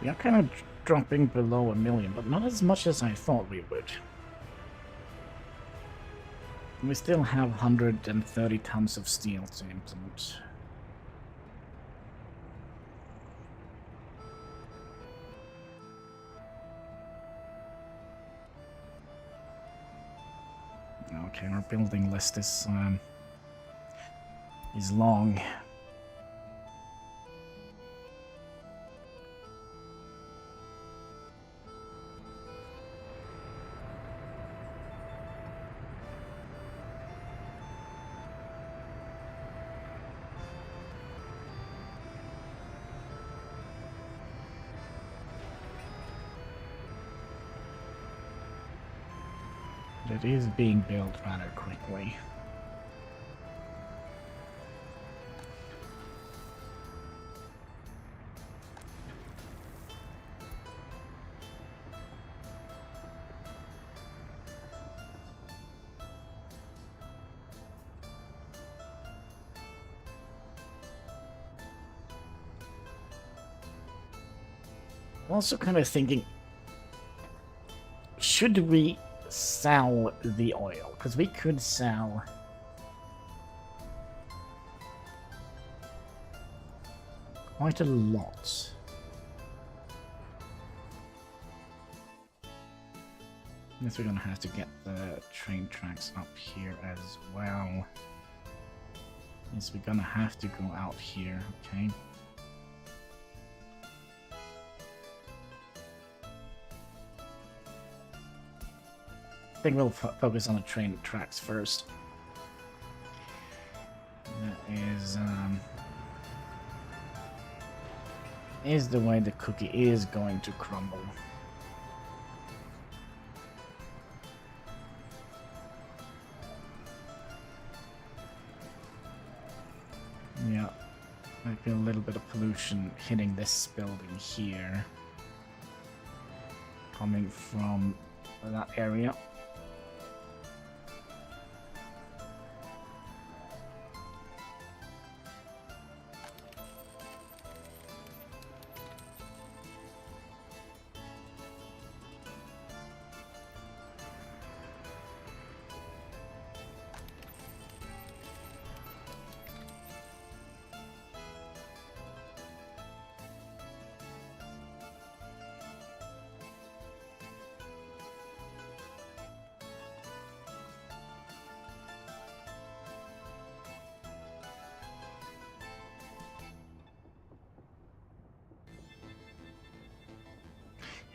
We are kind of dropping below 1 million, but not as much as I thought we would. We still have 130 tons of steel to implement. Okay, our building list is long. It is being built rather quickly. I'm also kind of thinking, should we sell the oil? Because we could sell quite a lot. I guess we're gonna have to get the train tracks up here as well. Yes, we're gonna have to go out here, okay? I think we'll focus on the train tracks first. That is the way the cookie is going to crumble. Yeah, might be a little bit of pollution hitting this building here, coming from that area.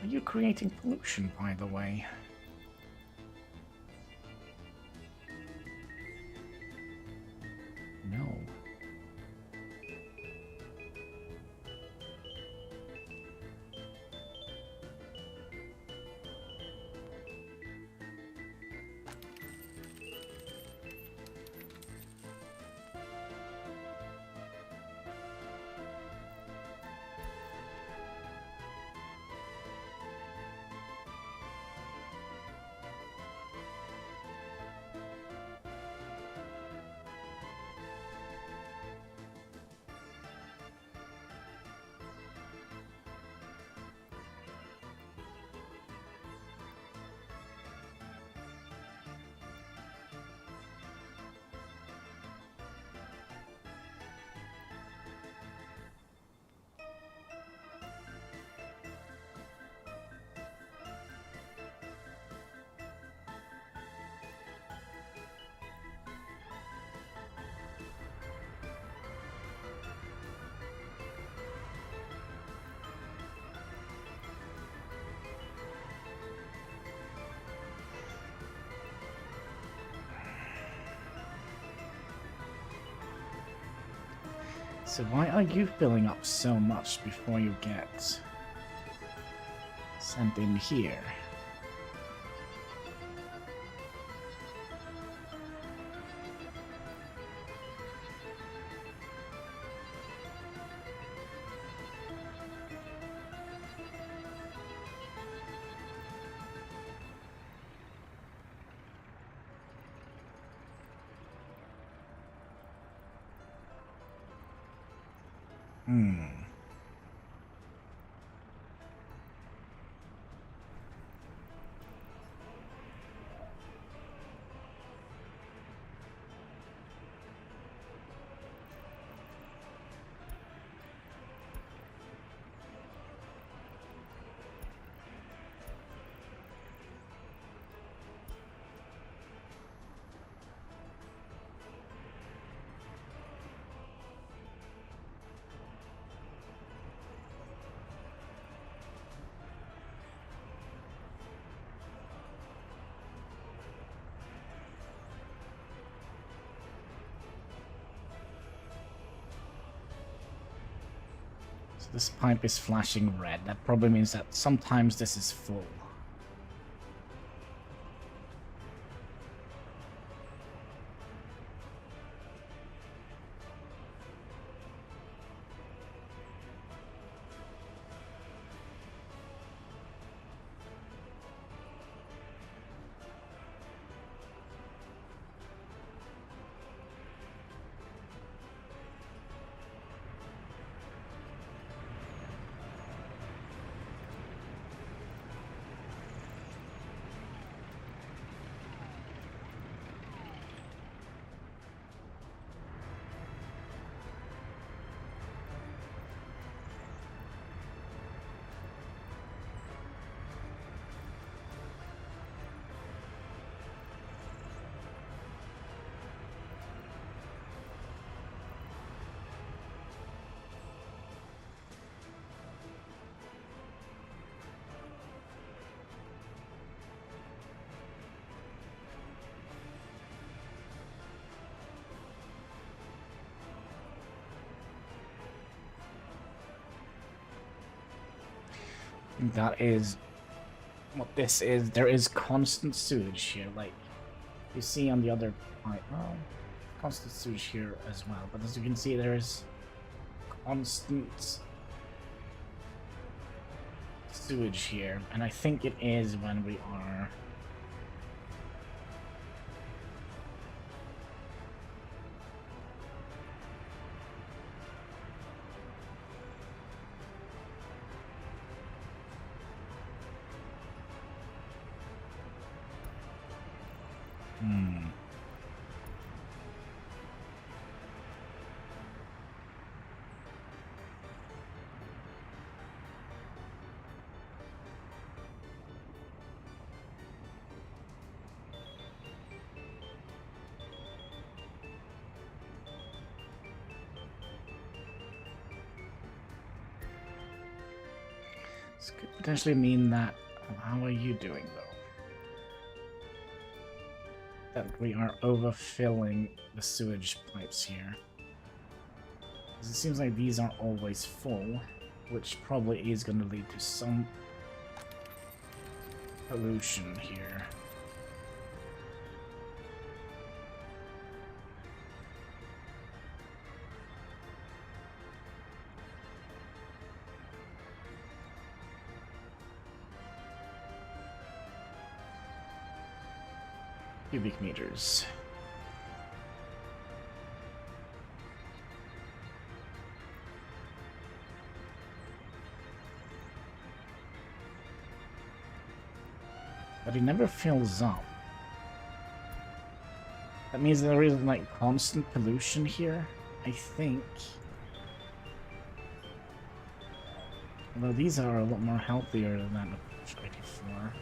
Are you creating pollution, by the way? No. So why are you filling up so much before you get sent in here? So this pipe is flashing red. That probably means that sometimes this is full. That is what this is. There is constant sewage here, like you see on the other pipe. Oh, constant sewage here as well. But as you can see, there is constant sewage here, and I think it is when we are this could potentially mean that. How are you doing though? That we are overfilling the sewage pipes here. Because it seems like these are always full, which probably is going to lead to some pollution here. Cubic meters. But it never fills up. That means there is like constant pollution here, I think. Although these are a lot more healthier than the 84.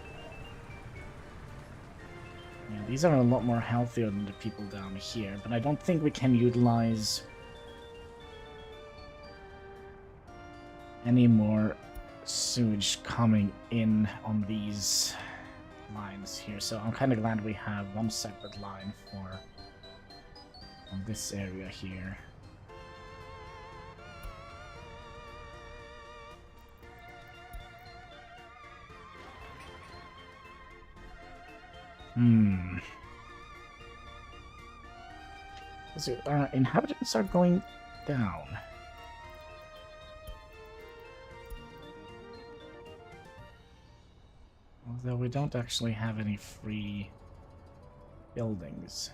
Yeah, these are a lot more healthier than the people down here, but I don't think we can utilize any more sewage coming in on these lines here. So I'm kind of glad we have one separate line for on this area here. Hmm. So, inhabitants are going down. Although we don't actually have any free buildings.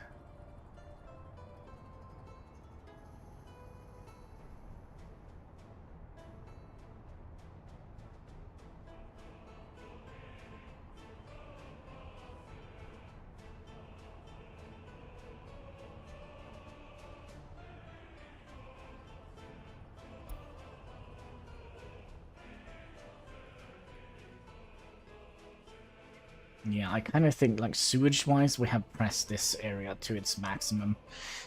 Yeah, I kind of think, like, sewage-wise, we have pressed this area to its maximum.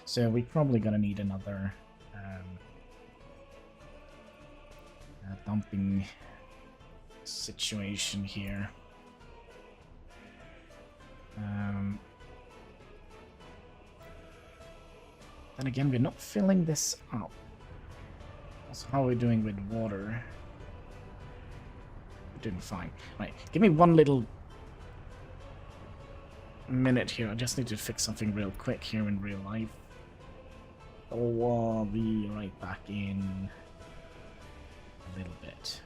So we're probably gonna need another dumping situation here. Then again, we're not filling this up. Also, how are we doing with water? We're doing fine. Right, give me one little minute here. I just need to fix something real quick here in real life. I'll be right back in a little bit.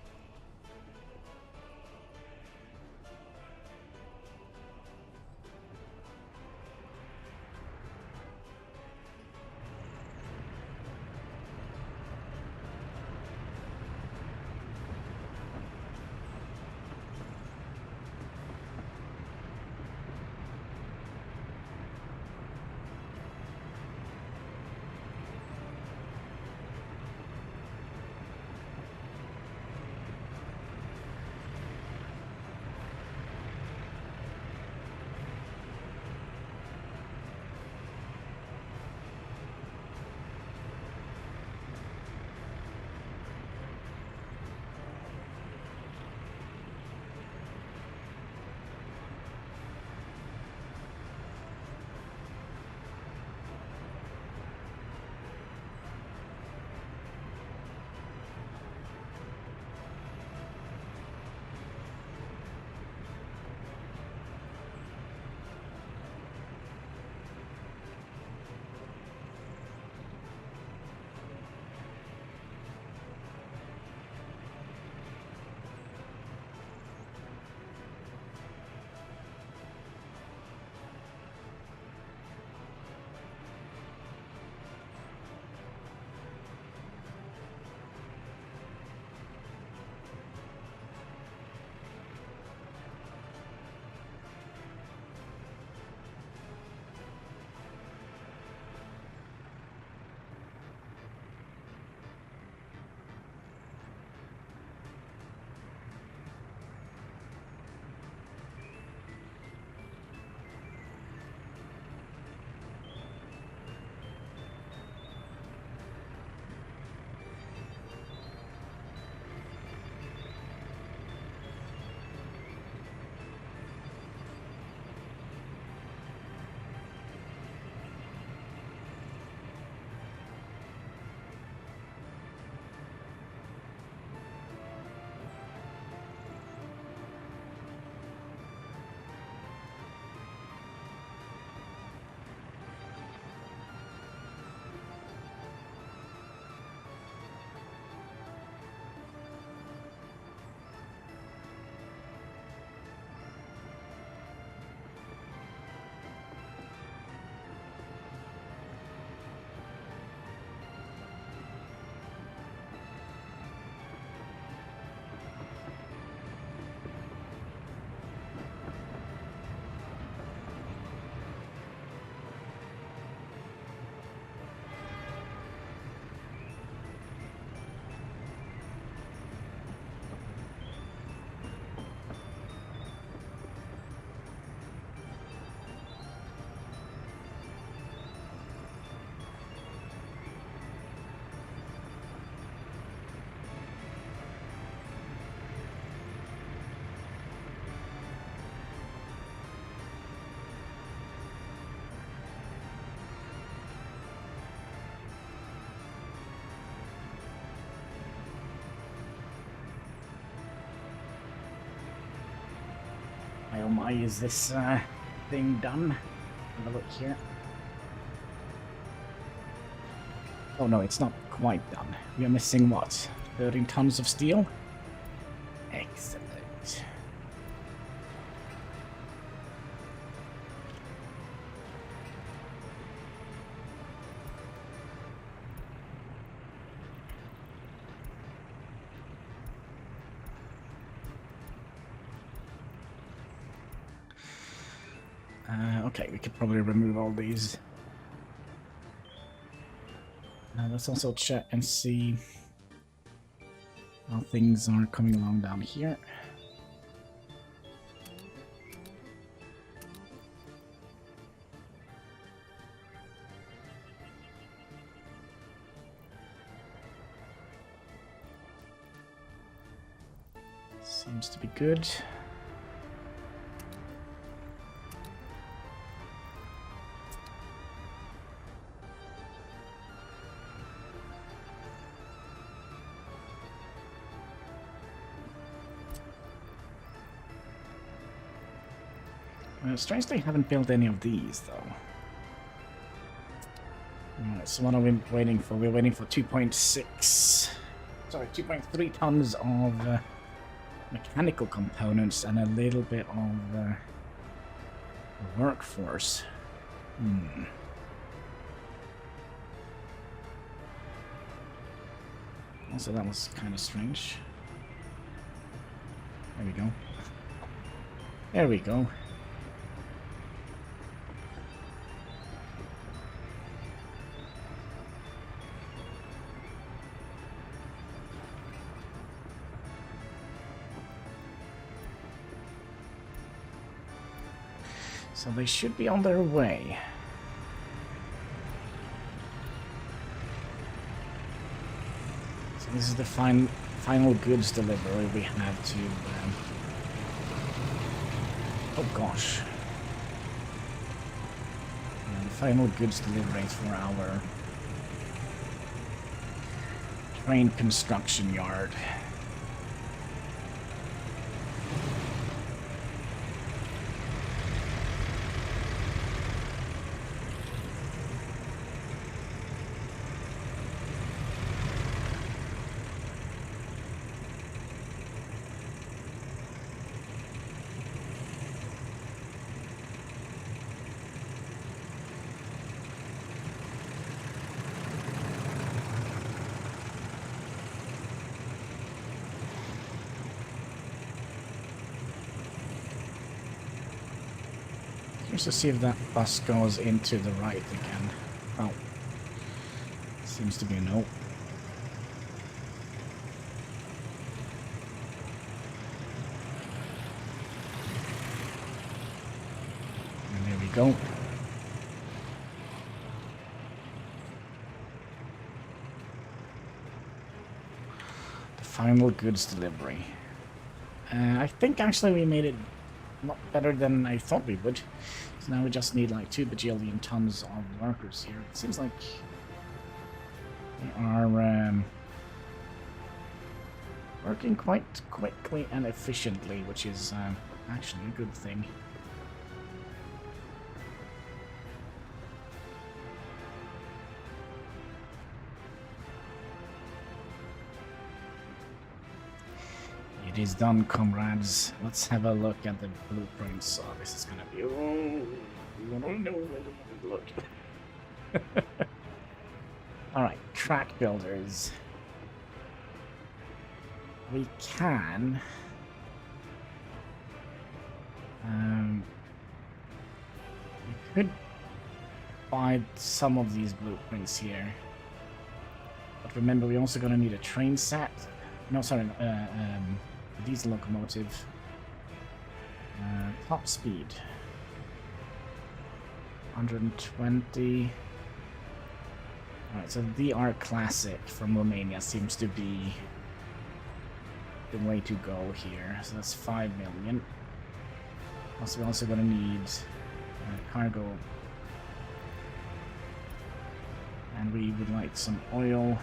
Oh my, is this thing done. Have a look here. Oh no, it's not quite done. We are missing what? 13 tons of steel? Excellent. Okay, we could probably remove all these. Let's also check and see how things are coming along down here. Seems to be good. Strangely, I haven't built any of these, though. Alright, so what are we waiting for? We're waiting for 2.3 tons of mechanical components and a little bit of workforce. Also, that was kind of strange. There we go. There we go. So they should be on their way. So this is the final goods delivery we have to... oh gosh. The final goods deliveries for our train construction yard. Just to see if that bus goes into the right again. Oh. Seems to be a no. And there we go. The final goods delivery. I think actually we made it a lot better than I thought we would. So now we just need like 2 bajillion tons of workers here. It seems like they are working quite quickly and efficiently, which is actually a good thing. It is done, comrades. Let's have a look at the blueprints. Oh, this is gonna be... oh, I don't know where to look. Alright, track builders. We can... we could buy some of these blueprints here. But remember, we're also gonna need a train set. No, sorry, a diesel locomotive. Top speed. 120. Alright, so the DR Classic from Romania seems to be the way to go here. So that's 5 million. Also, we're also going to need cargo. And we would like some oil.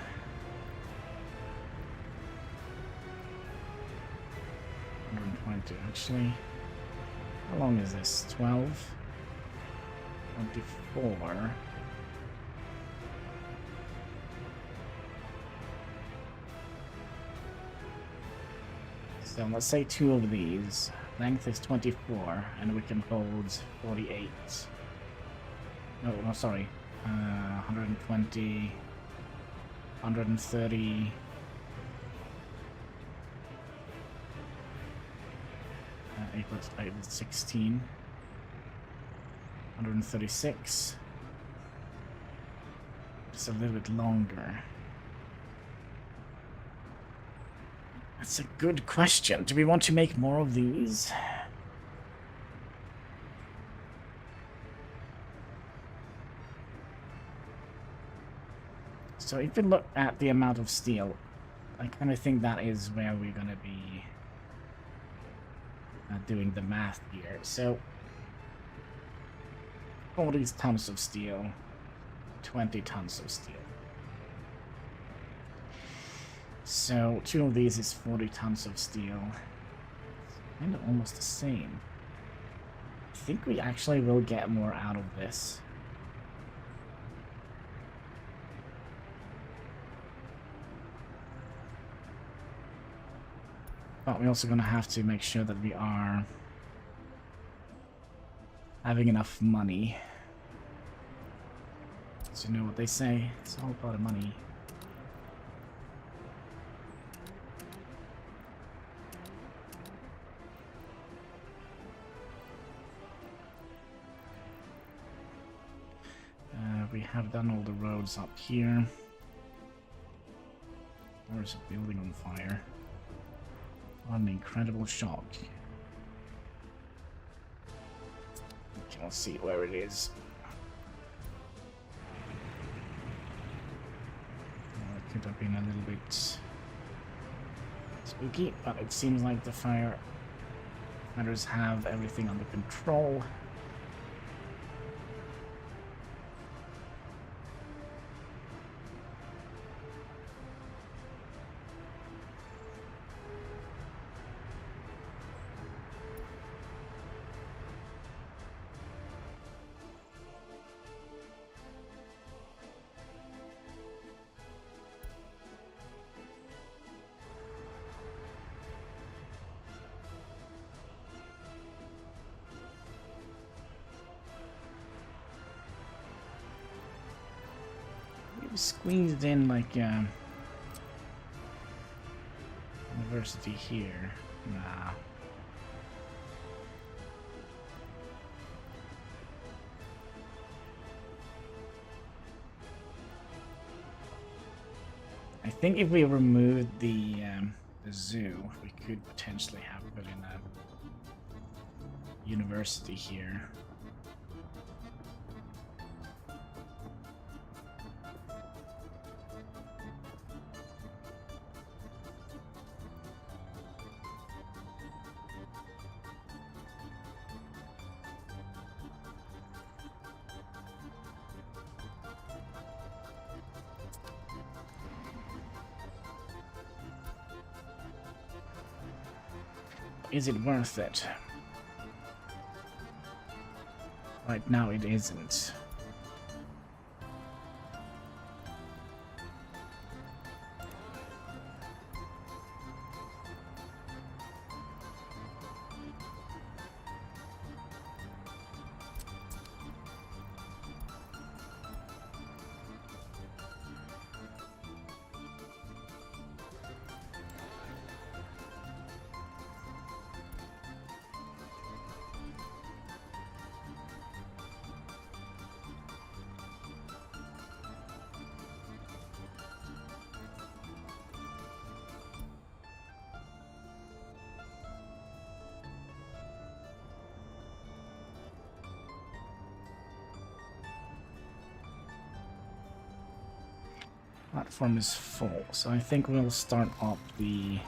Actually. How long is this? 12? 24. So let's say 2 of these. Length is 24, and we can hold 48. No, sorry. 120, 130. Eight plus 8 is 16. 136. Just a little bit longer. That's a good question. Do we want to make more of these? So if we look at the amount of steel, I kind of think that is where we're going to be doing the math here. So 40 tons of steel, 20 tons of steel. So 2 of these is 40 tons of steel. Kind of almost the same. I think we actually will get more out of this. But we're also going to have to make sure that we are having enough money. So you know what they say, it's all about money. We have done all the roads up here. Or is a building on fire? What an incredible shock. Okay, let's see where it is. It could have been a little bit spooky, but it seems like the firefighters have everything under control. Squeezed in like university here. Nah. I think if we removed the zoo, we could potentially have put in a university here. Is it worth it? Right now it isn't. Platform is full, so I think we'll start up the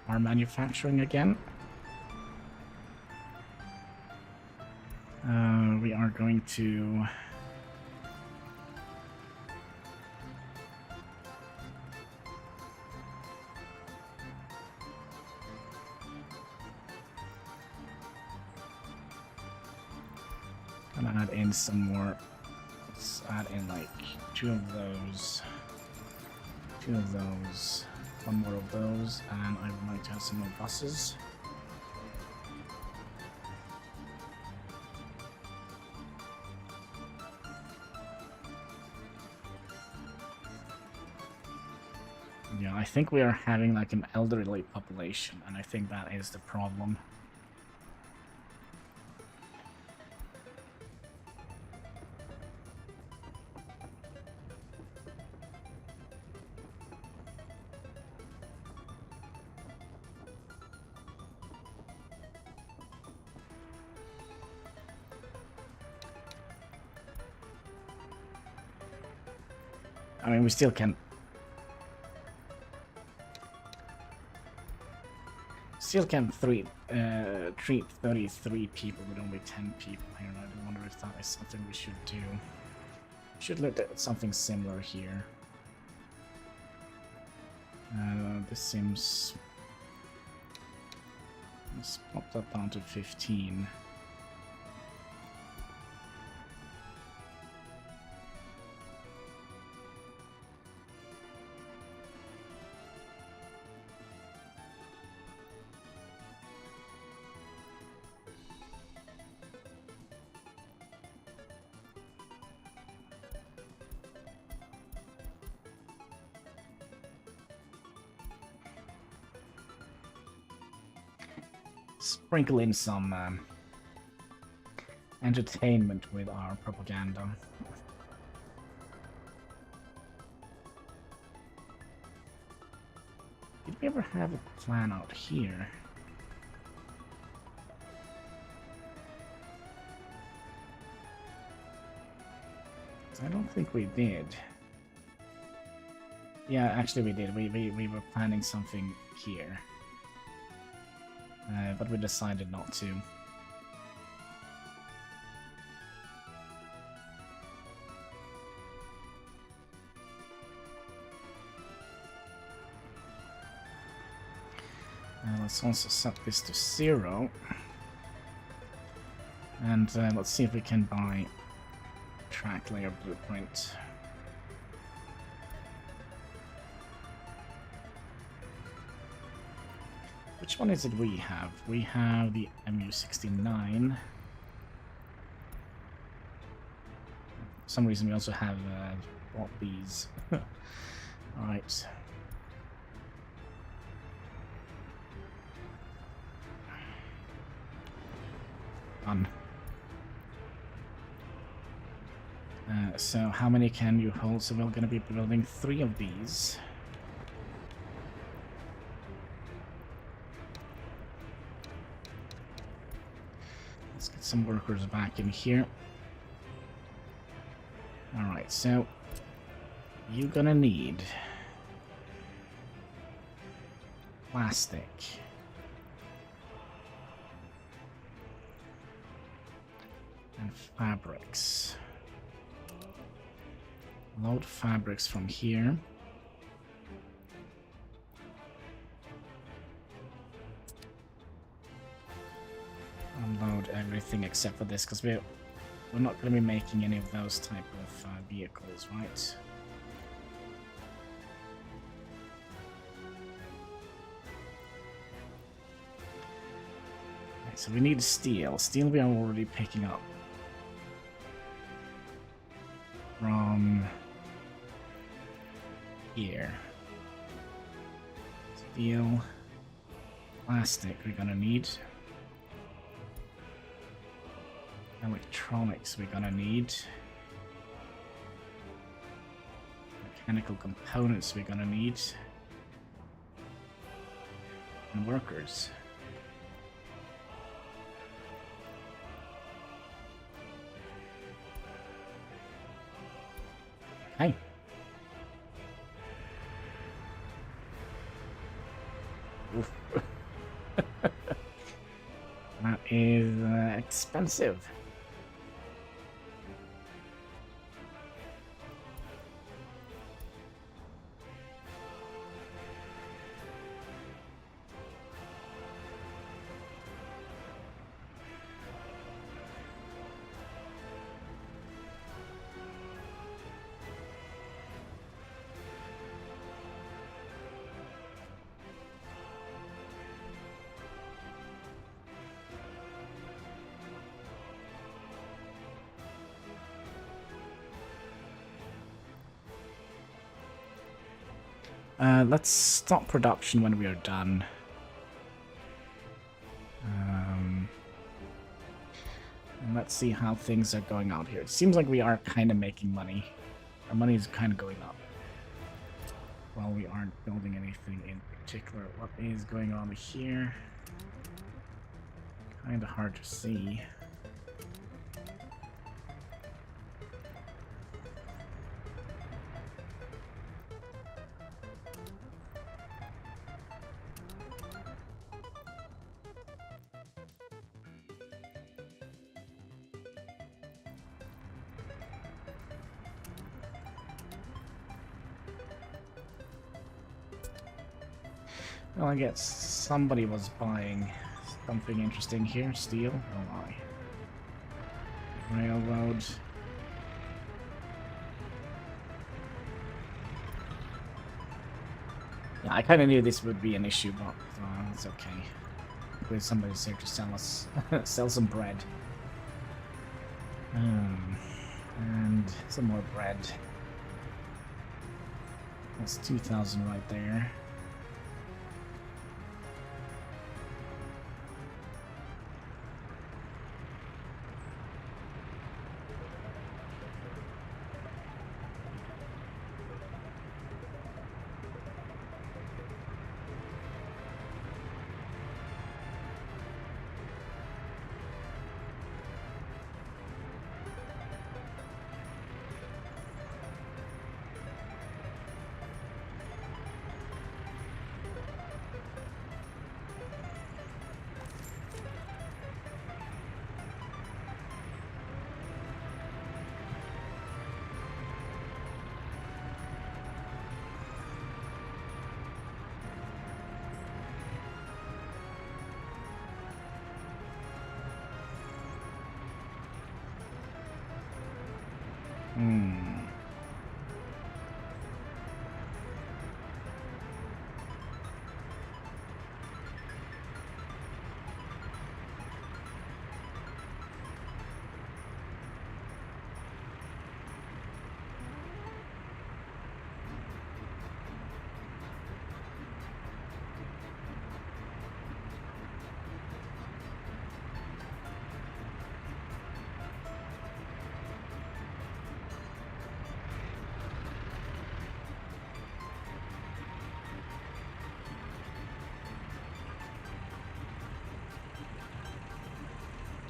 car manufacturing again. We are going to gonna add in some more. Let's add in like 2 of those, 2 of those, 1 more of those, and I would like to have some more buses. Yeah, I think we are having like an elderly population, and I think that is the problem. I mean, we still can treat 33 people with only 10 people here. I wonder if that is something we should do. Should look at something similar here. This seems... Let's pop that down to 15. Sprinkle in some entertainment with our propaganda. Did we ever have a plan out here? I don't think we did. Yeah, actually we did. We were planning something here. But we decided not to. Let's also set this to 0. And let's see if we can buy track layer blueprint. Which one is it we have? We have the MU69. For some reason we also have bought these. Alright. Done. So how many can you hold? So we're going to be building 3 of these. Let's get some workers back in here. Alright, so you're gonna need plastic. And fabrics. Load fabrics from here. Unload everything except for this, because we're not going to be making any of those type of vehicles, right? Okay, so we need steel. Steel we are already picking up from here. Steel, plastic we're gonna need. Electronics we're gonna need. Mechanical components we're gonna need. And workers. Okay. Oof. That is expensive. Let's stop production when we are done. And let's see how things are going out here. It seems like we are kind of making money. Our money is kind of going up. While we aren't building anything in particular. What is going on here? Kind of hard to see. Well, I guess somebody was buying something interesting here. Steel? Oh my. Railroad. Yeah, I kind of knew this would be an issue, but it's okay. There's somebody's here to sell us, sell some bread. And some more bread. That's 2,000 right there.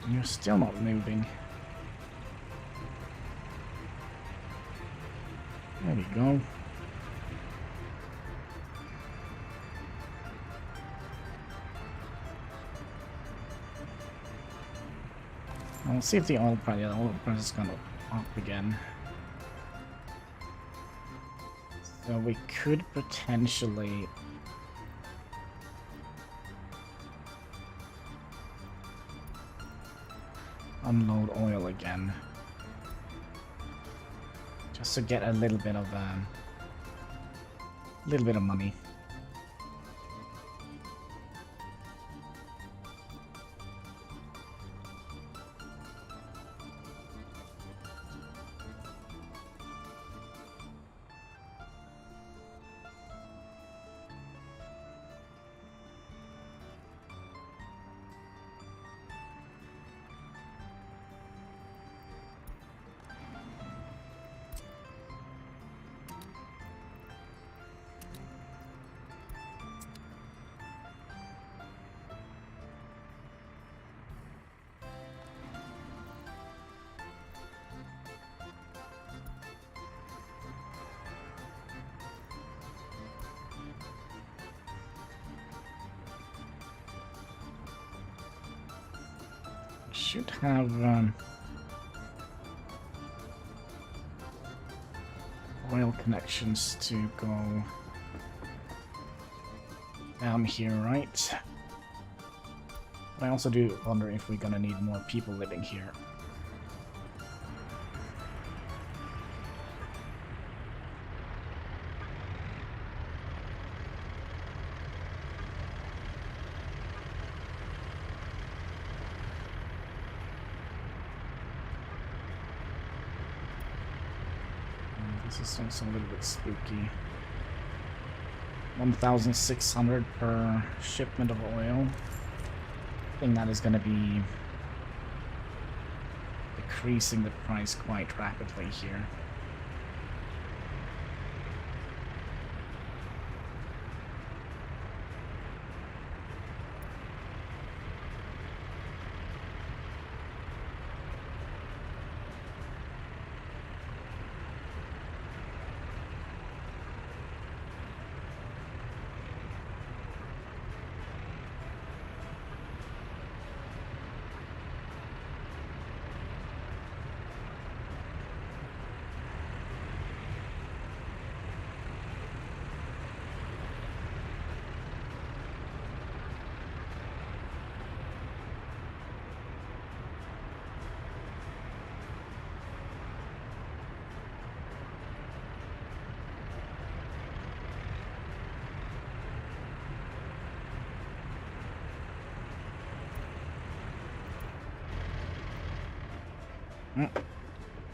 You're still not moving. There we go. I'll see if the oil price, is going to up again. So we could potentially unload oil again, just to get a little bit of money. Should have oil connections to go down here, right? But I also do wonder if we're gonna need more people living here. This is also a little bit spooky. 1,600 per shipment of oil. I think that is going to be decreasing the price quite rapidly here.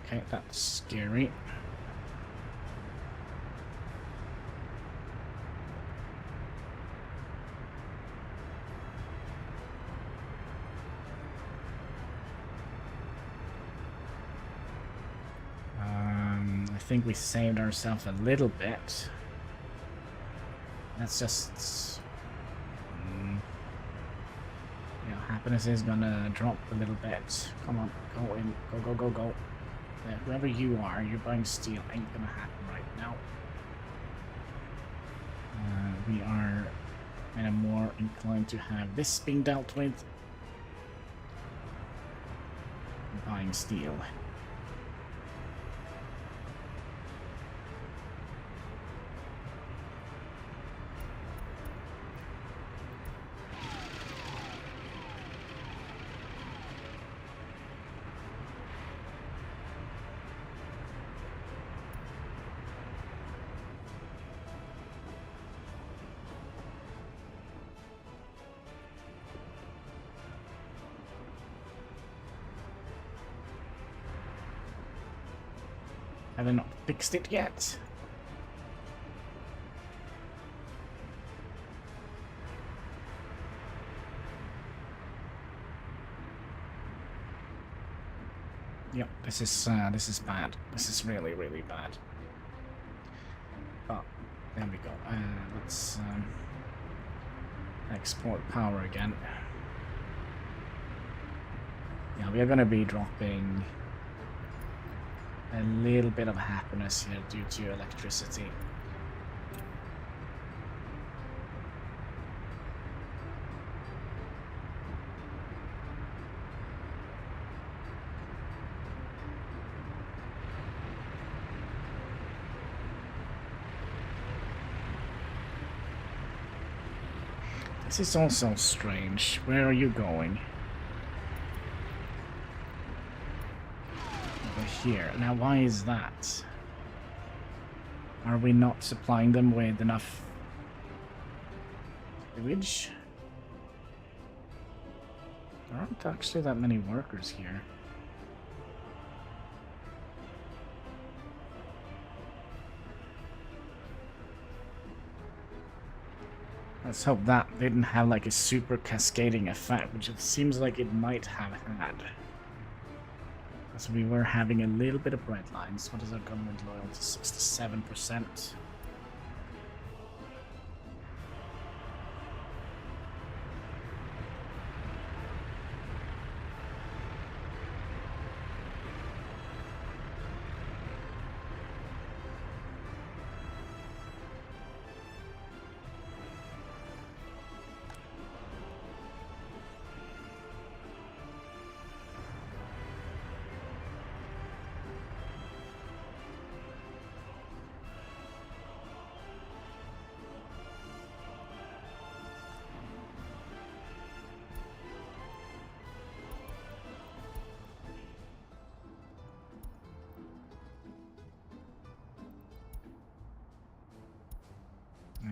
Okay, that's scary. I think we saved ourselves a little bit. Let's just... yeah, happiness is gonna drop a little bit. Come on, go in. Go, go, go, go. Yeah, whoever you are, you're buying steel. Ain't gonna happen right now. We are kind of more inclined to have this being dealt with. Buying steel. Have they not fixed it yet? Yep, this is bad. This is really, really bad. Oh, there we go. Let's export power again. Yeah, we are gonna be dropping a little bit of happiness here due to electricity. This is also strange. Where are you going? Here. Now, why is that? Are we not supplying them with enough village? There aren't actually that many workers here. Let's hope that didn't have like a super cascading effect, which it seems like it might have had. So we were having a little bit of red lines. What is our government loyalty? 67%.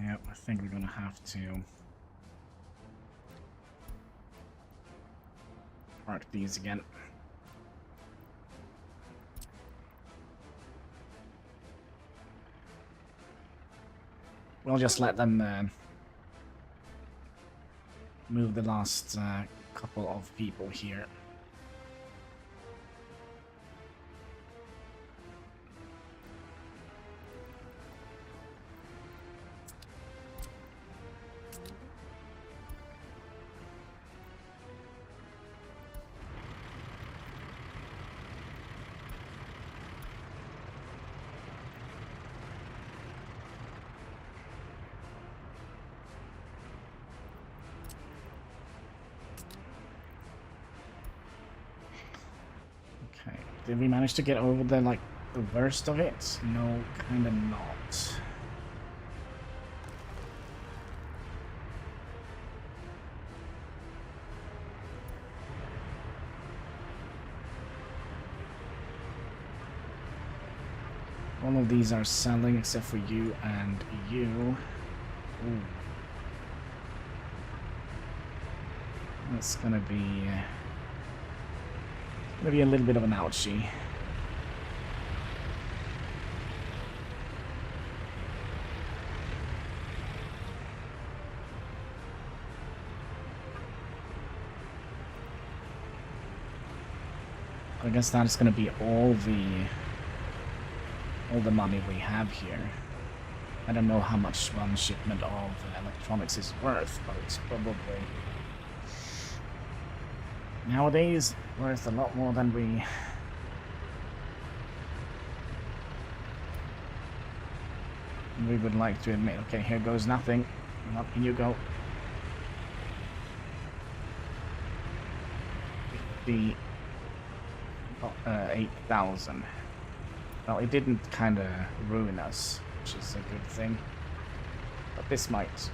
Yep, I think we're gonna have to park these again. we'll just let them move the last couple of people here. Okay, did we manage to get over the worst of it? No, kinda not. All of these are selling except for you and you. Ooh. That's gonna be a little bit of an ouchie. I guess that is gonna be all the money we have here. I don't know how much one shipment of electronics is worth, but it's probably nowadays worth a lot more than we would like to admit. Okay, here goes nothing. Up you go. 58,000. Well, it didn't kind of ruin us, which is a good thing. But this might.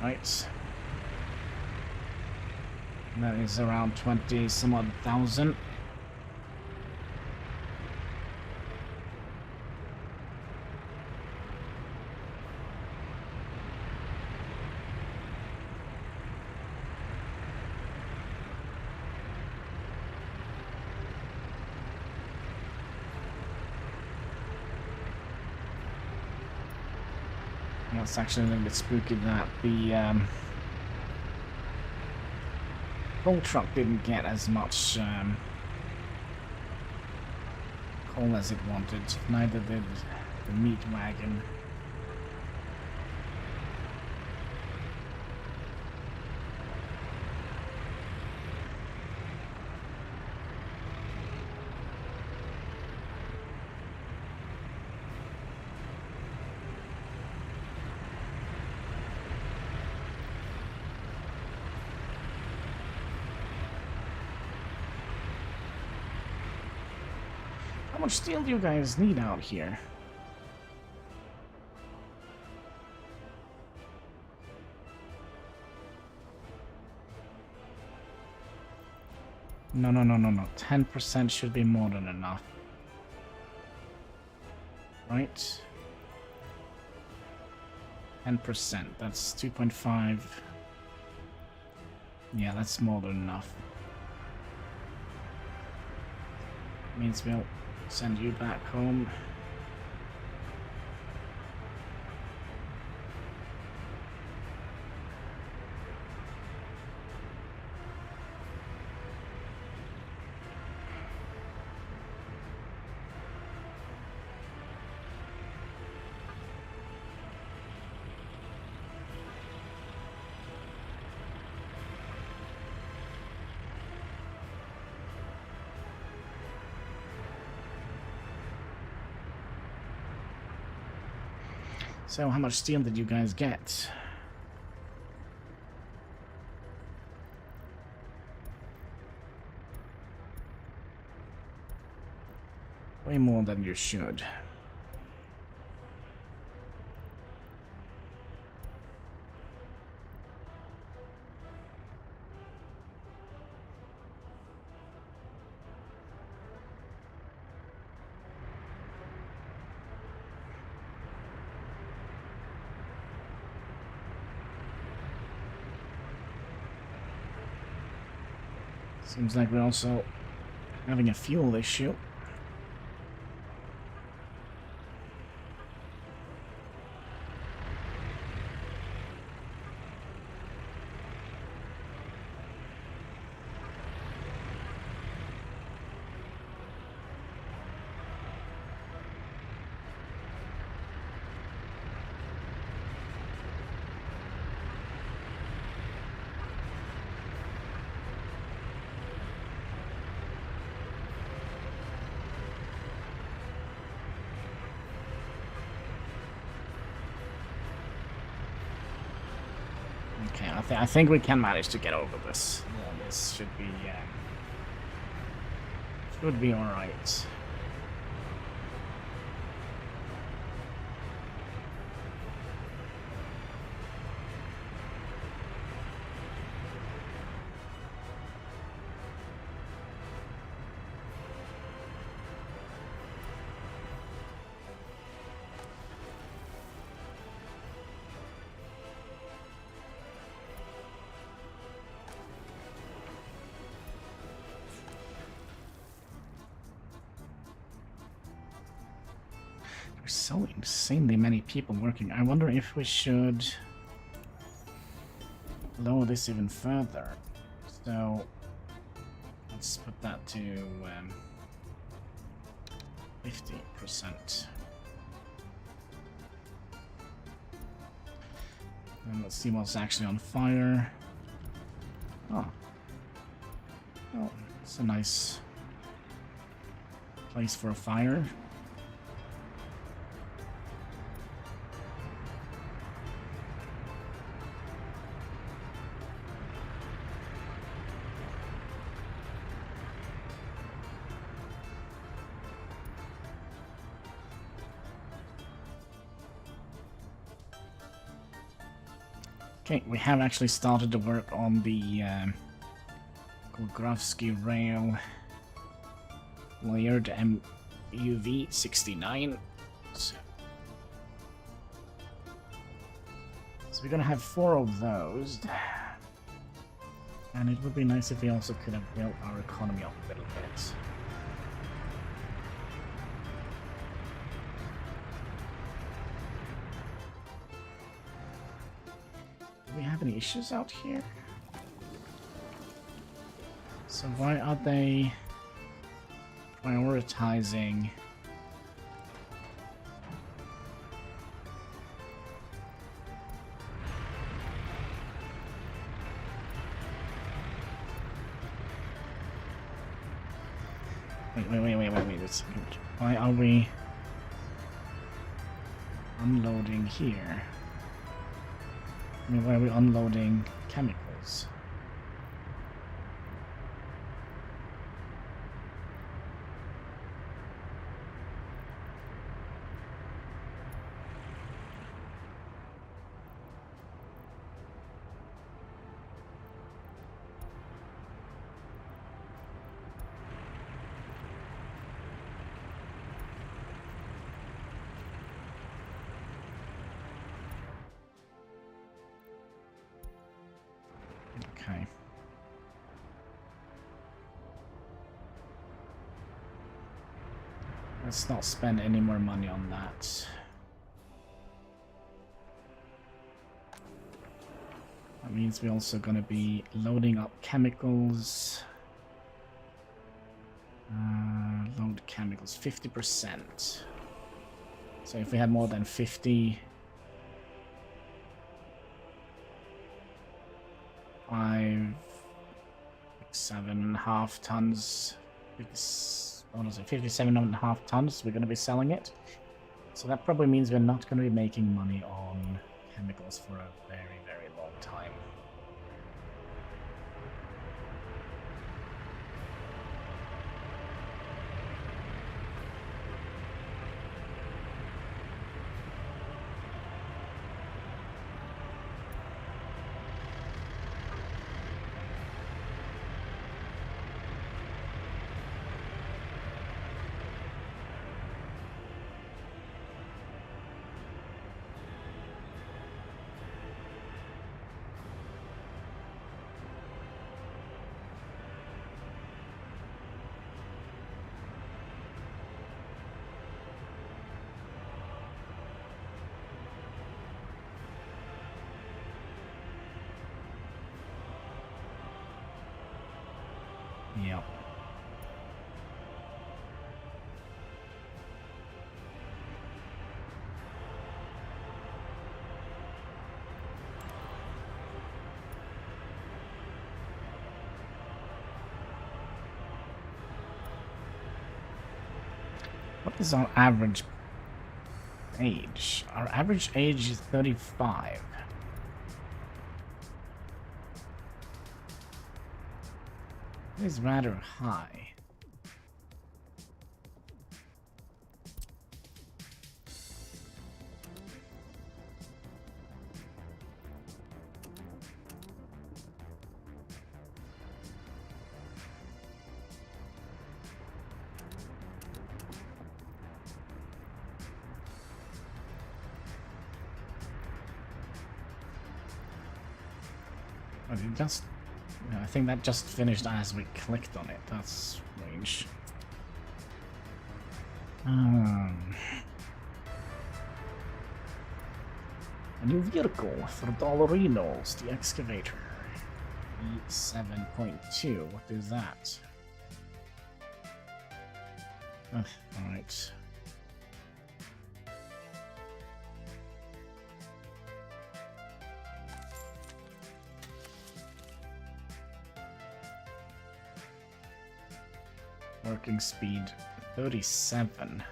Right. That is around 20 some odd thousand. It's actually a little bit spooky that the coal truck didn't get as much coal as it wanted. Neither did the meat wagon. How much steel do you guys need out here? No. 10% should be more than enough. Right? 10%. That's 2.5. Yeah, that's more than enough. Means we'll send you back home. So, how much steel did you guys get? Way more than you should. Seems like we're also having a fuel issue. Okay, I think we can manage to get over this. Yeah, this should be all right. There's so insanely many people working. I wonder if we should lower this even further. So let's put that to 50%. And let's see what's actually on fire. Oh, it's a nice place for a fire. Okay, we have actually started to work on the Gorgrovsky rail layered MUV 69. So we're gonna have 4 of those. And it would be nice if we also could have built our economy up a little bit. Do we have any issues out here? So why are they prioritizing wait a second. Why are we unloading here? I mean, why are we unloading chemicals? Okay. Let's not spend any more money on that. That means we're also going to be loading up chemicals. Load chemicals, 50%. So if we had more than 50... 7.5 tons, 57.5 tons, we're going to be selling it. So that probably means we're not going to be making money on chemicals for a very, very long time. Yep. What is our average age? Our average age is 35. It is rather high. But it just... I think that just finished as we clicked on it. That's strange. A new vehicle for Dollarinos, the excavator. E7.2. What is that? Alright. Working speed 37.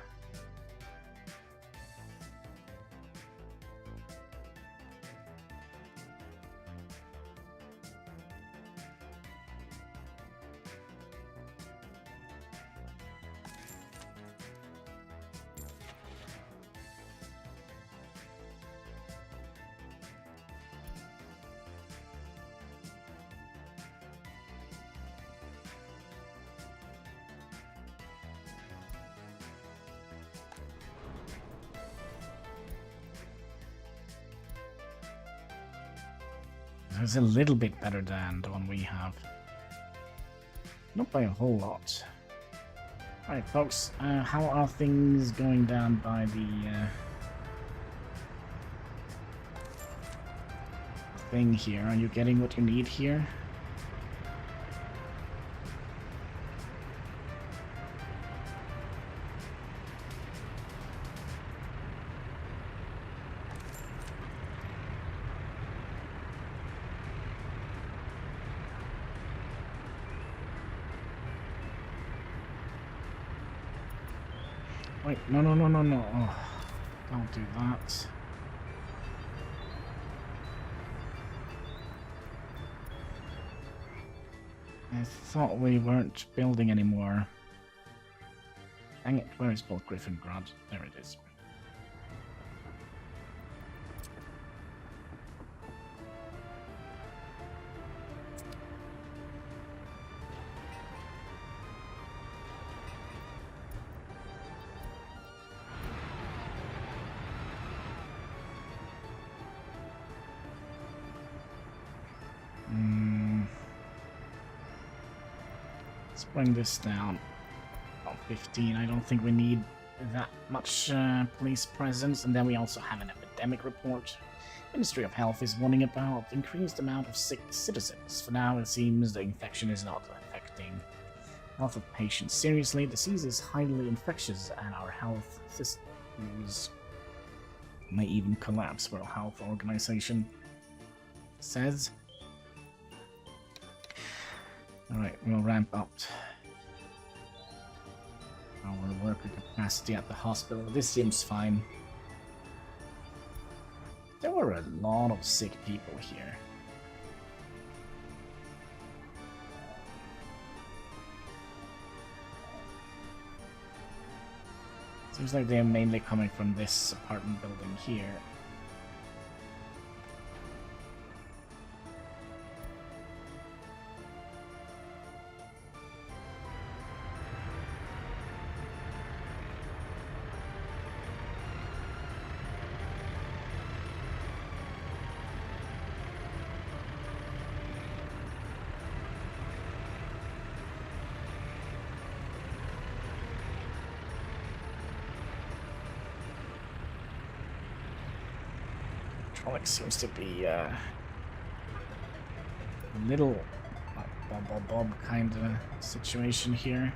It's a little bit better than the one we have. Not by a whole lot. Alright, folks, how are things going down by the thing here? Are you getting what you need here? Wait, no. Oh, don't do that. I thought we weren't building anymore. Dang it, where is Bolt Griffin Grad? There it is. Let's bring this down. About 15. I don't think we need that much police presence. And then we also have an epidemic report. Ministry of Health is warning about increased amount of sick citizens. For now, it seems the infection is not affecting health of patients seriously. Disease is highly infectious, and our health systems may even collapse. World Health Organization says. Alright, we'll ramp up our worker capacity at the hospital. This seems fine. There were a lot of sick people here. Seems like they're mainly coming from this apartment building here. Seems to be a little Bob kind of situation here.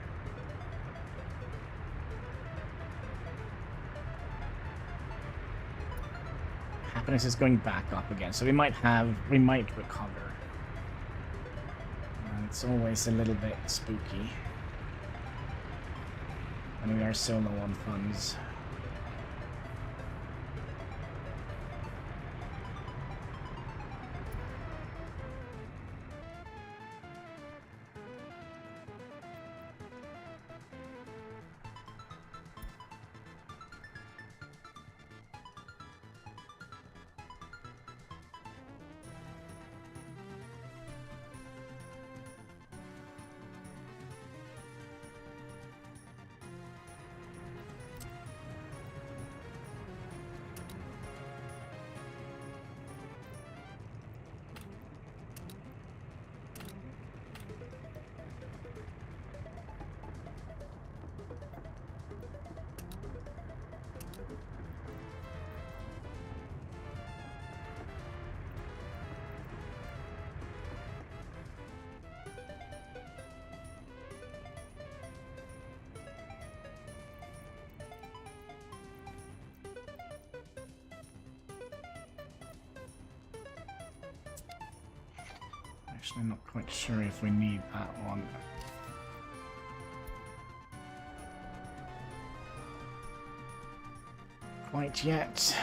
Happiness is going back up again, so we might recover. It's always a little bit spooky when we are so low on funds. Actually, I'm not quite sure if we need that one. Quite yet.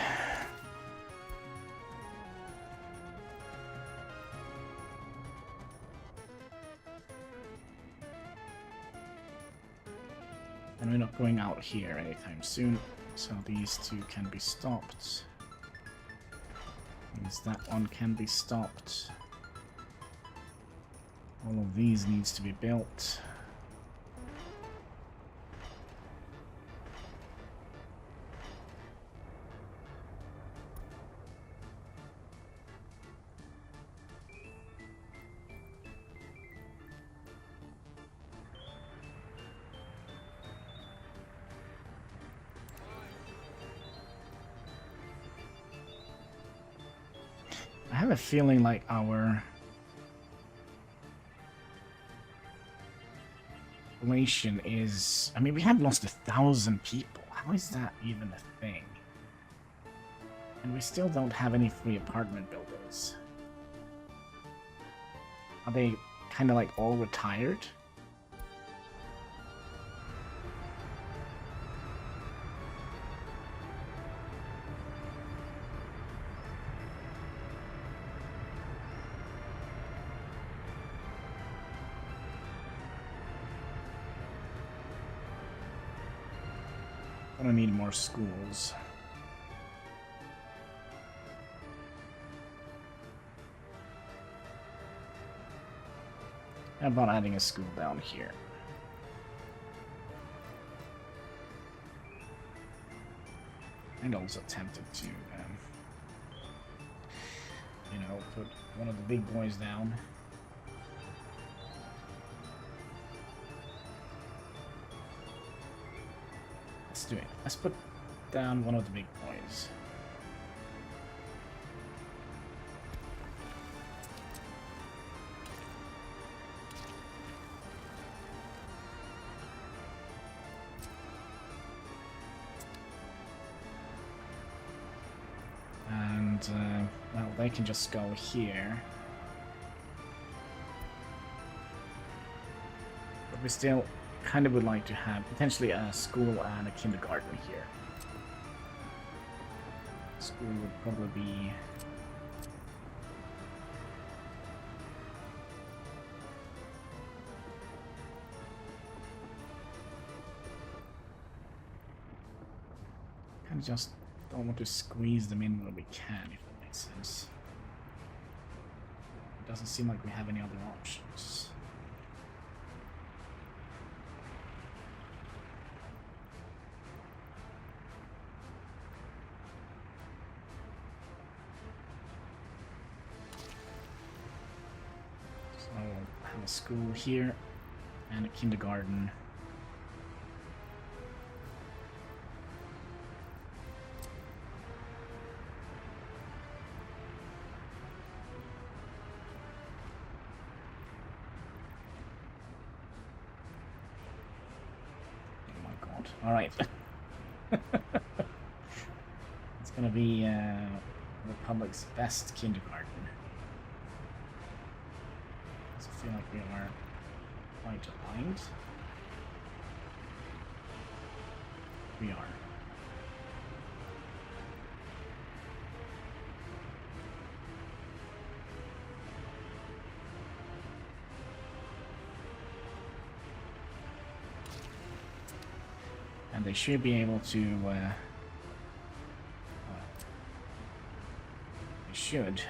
And we're not going out here anytime soon, so these two can be stopped. Means that one can be stopped. All of these needs to be built. I have a feeling like our population is... I mean, we have lost 1,000 people. How is that even a thing? And we still don't have any free apartment buildings. Are they kind of like all retired? I need more schools. How about adding a school down here? And also tempted to, you know, put one of the big boys down. Let's do it. Let's put down one of the big boys. And, well, they can just go here. But we still kind of would like to have potentially a school and a kindergarten here. School would probably be... kind of just don't want to squeeze them in where we can, if that makes sense. It doesn't seem like we have any other options. Have a school here and a kindergarten. out. Alright. It's gonna be Republic's best kindergarten. So I feel like we are quite aligned. We are. And they should be able to, they should,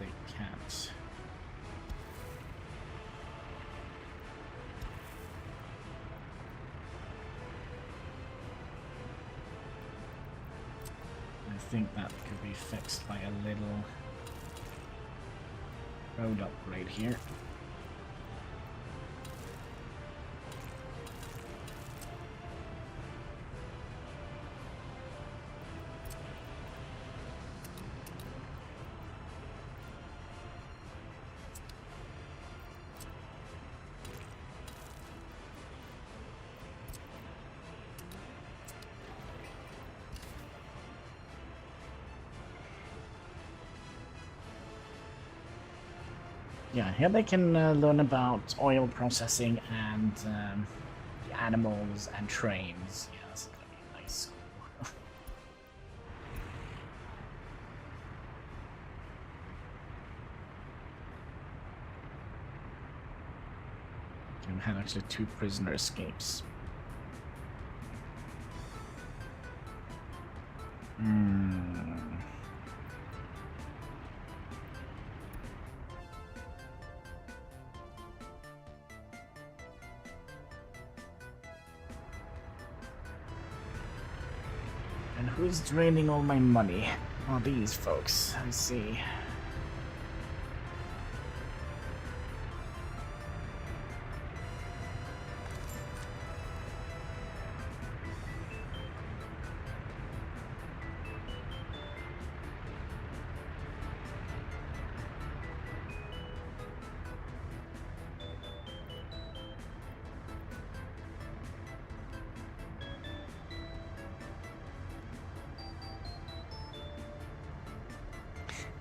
they can't. I think that could be fixed by a little road upgrade here. Yeah, here they can learn about oil processing and the animals and trains. Yeah, that's gonna be a nice school. We had actually 2 prisoner escapes. And who's draining all my money? Oh, these folks. I see.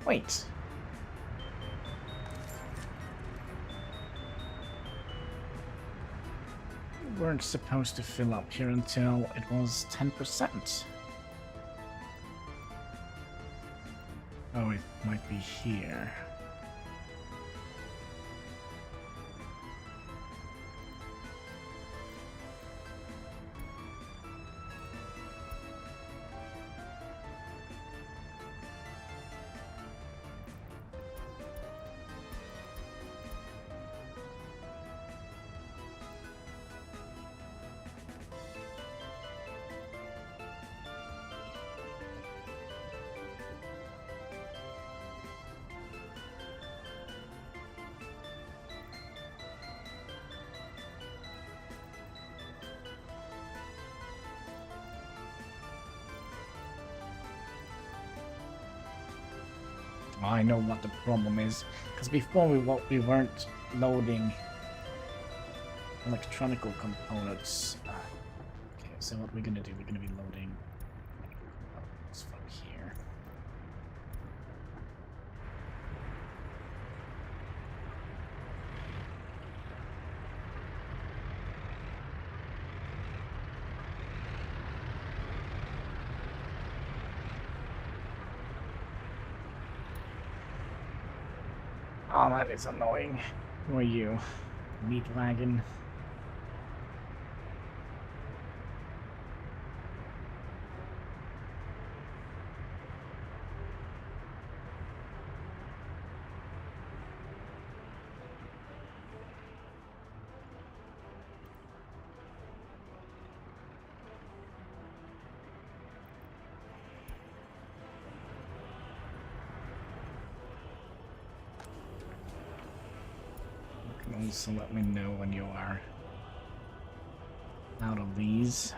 Wait. We weren't supposed to fill up here until it was 10%. Oh, it might be here. I know what the problem is, because before we weren't loading electronical components. Okay, so what we're gonna do? We're gonna be loading components from here. Oh, that is annoying. Who are you? Meat wagon? Also let me know when you are out of these.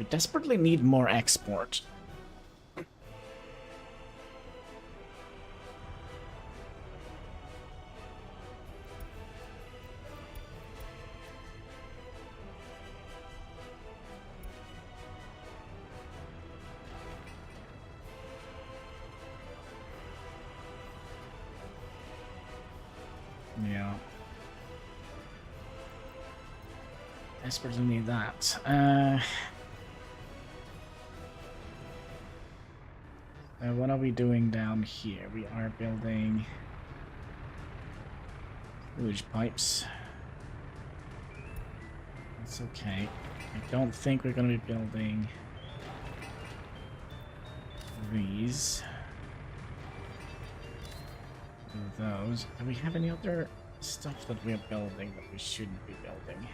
We desperately need more export. Yeah. Desperately need that. What are we doing down here? We are building sewage pipes. That's okay. I don't think we're going to be building these. Those. Do we have any other stuff that we're building that we shouldn't be building?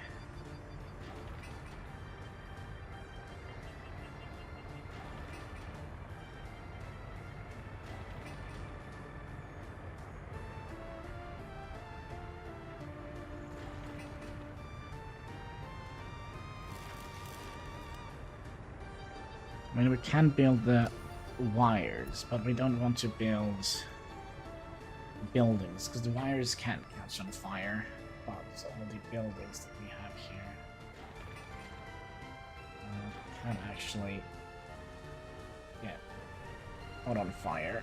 I mean, we can build the wires, but we don't want to build buildings, because the wires can't catch on fire, but all the buildings that we have here can actually get caught on fire.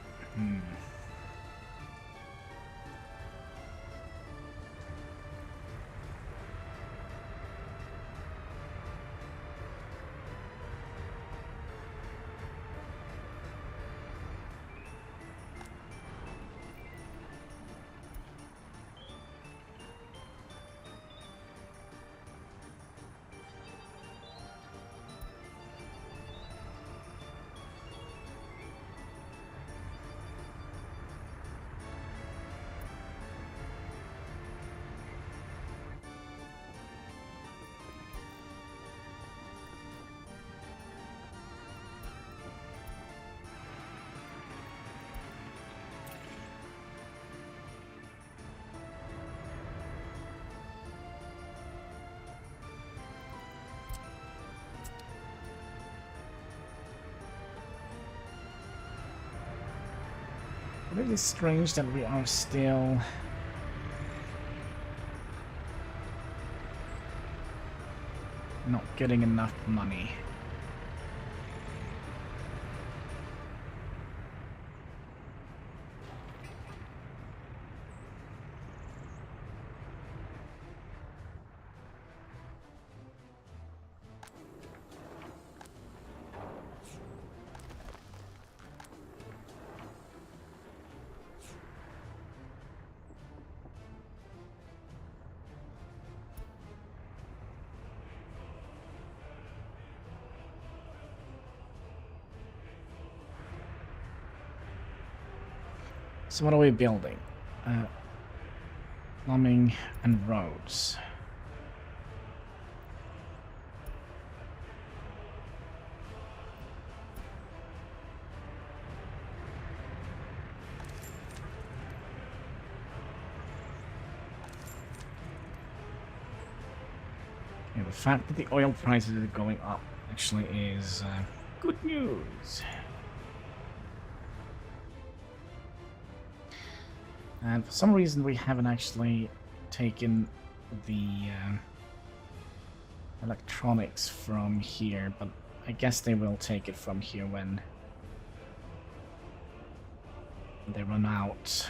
Really strange that we are still not getting enough money. So what are we building? Plumbing and roads. Yeah, the fact that the oil prices are going up actually is good news. And for some reason we haven't actually taken the electronics from here, but I guess they will take it from here when they run out.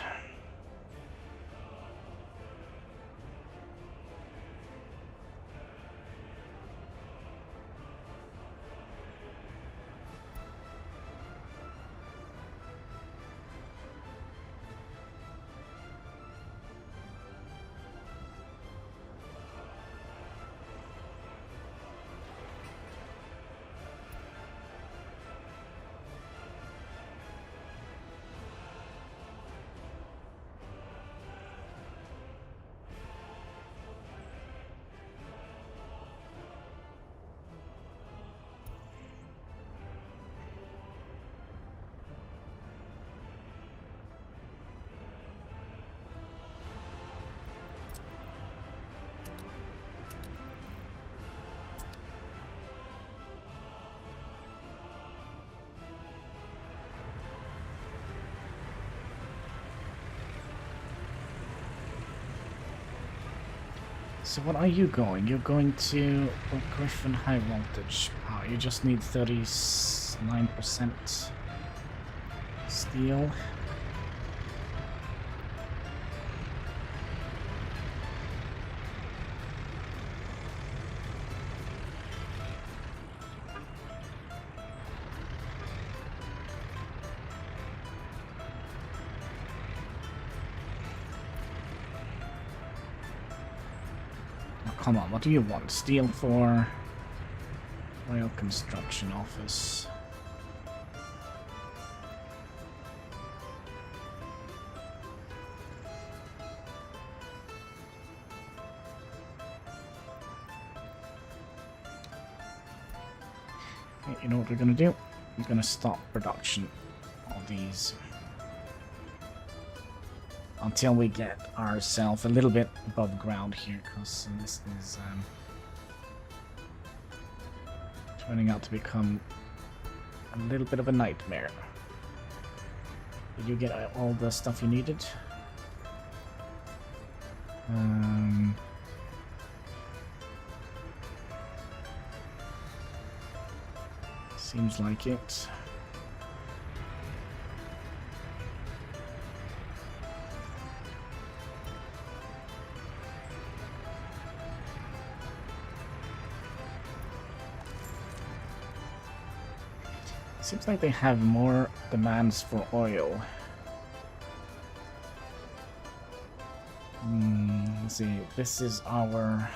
So what are you going? You're going to Griffin High Voltage Power. You just need 39% steel. Come on, what do you want? Steel for Royal Construction Office. Okay, you know what we're gonna do? We're gonna stop production of these until we get ourselves a little bit above ground here, because this is turning out to become a little bit of a nightmare. Did you get all the stuff you needed? Seems like it. Seems like they have more demands for oil. Let's see, this is our...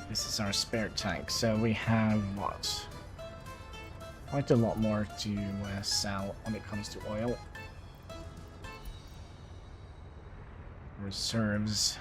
This is our spare tank, so we have, what? Quite a lot more to sell when it comes to oil. Reserves.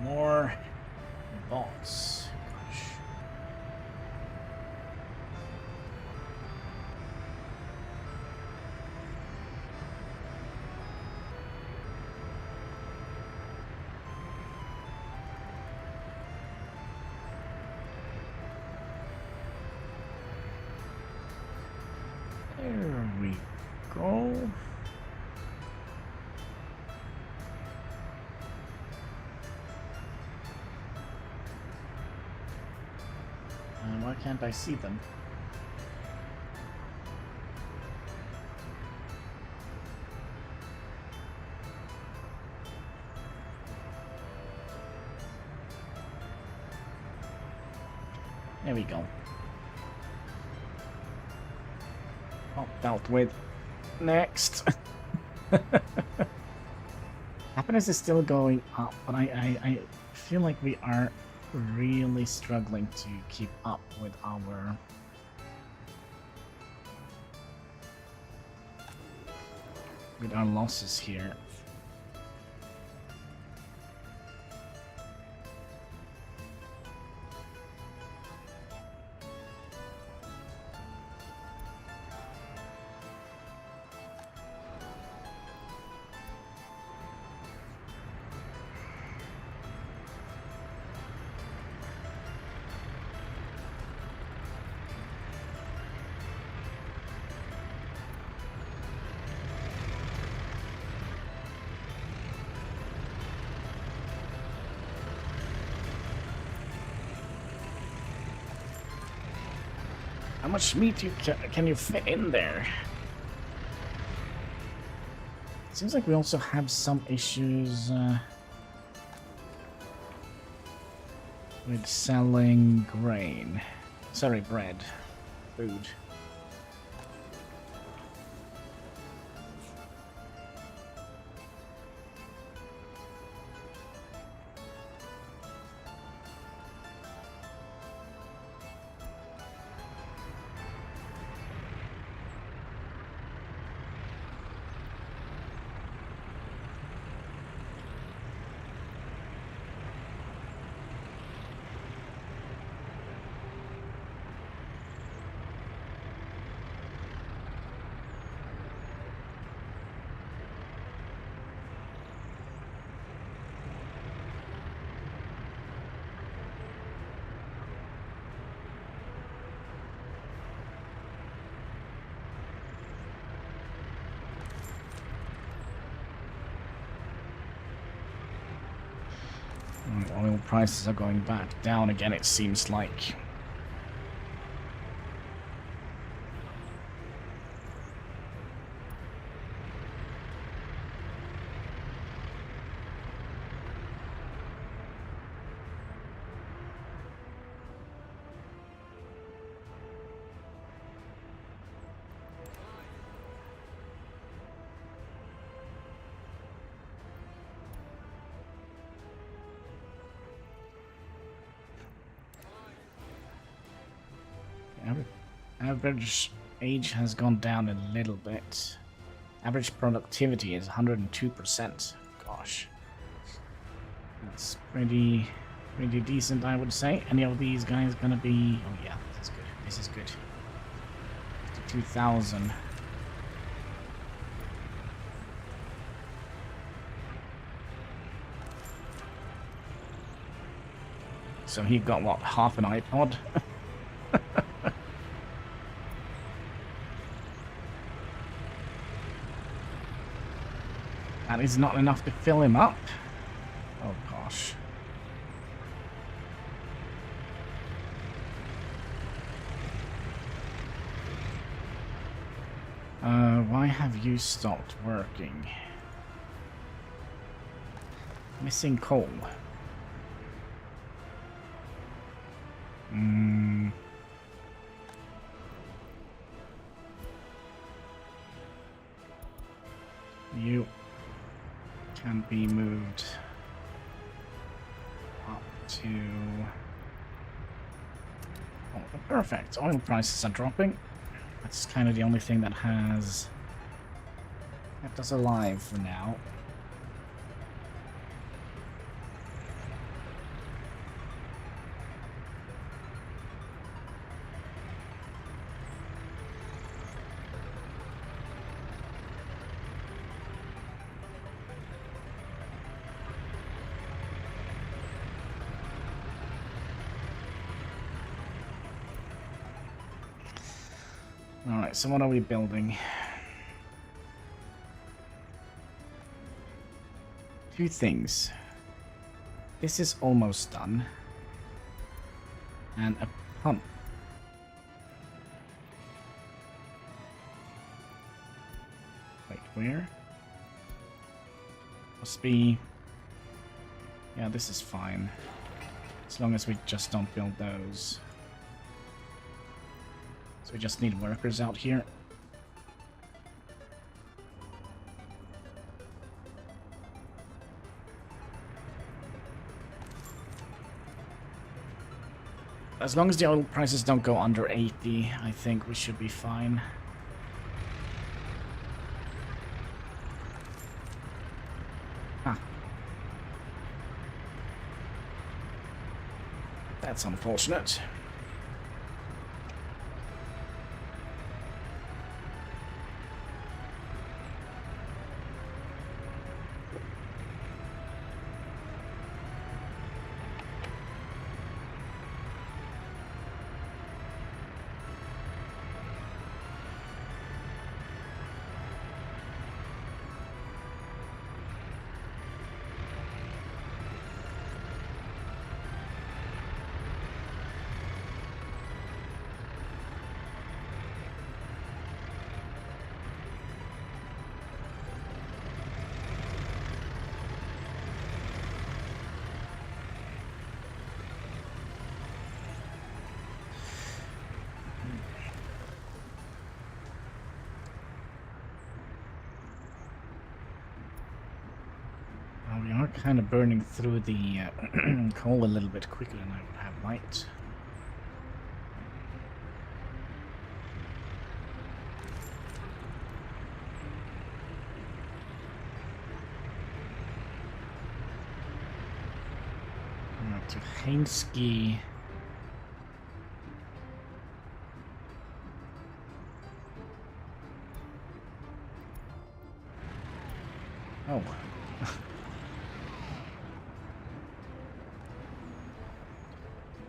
More bots. Gosh. There we go. Why can't I see them? There we go. Oh, dealt with. Next. Happiness is still going up, but I feel like we are really struggling to keep up with our losses here. How much meat can you fit in there? Seems like we also have some issues with selling grain. Sorry, bread. Food. oil prices are going back down again, it seems like. Average age has gone down a little bit. Average productivity is 102%. Gosh. That's pretty decent, I would say. Any of these guys gonna be... Oh yeah, this is good. This is good. 52,000. So he got, what, half an iPod? That is not enough to fill him up. Oh gosh. Why have you stopped working? Missing coal. You can be moved up to... Oh, perfect. Oil prices are dropping. That's kind of the only thing that has kept us alive for now. Alright, so what are we building? 2 things. This is almost done. And a pump. Wait, where? Must be... Yeah, this is fine. As long as we just don't build those. So we just need workers out here. As long as the oil prices don't go under 80, I think we should be fine. Ah. That's unfortunate. We are kind of burning through the coal a little bit quicker than I would have liked. To Hainsky. Oh.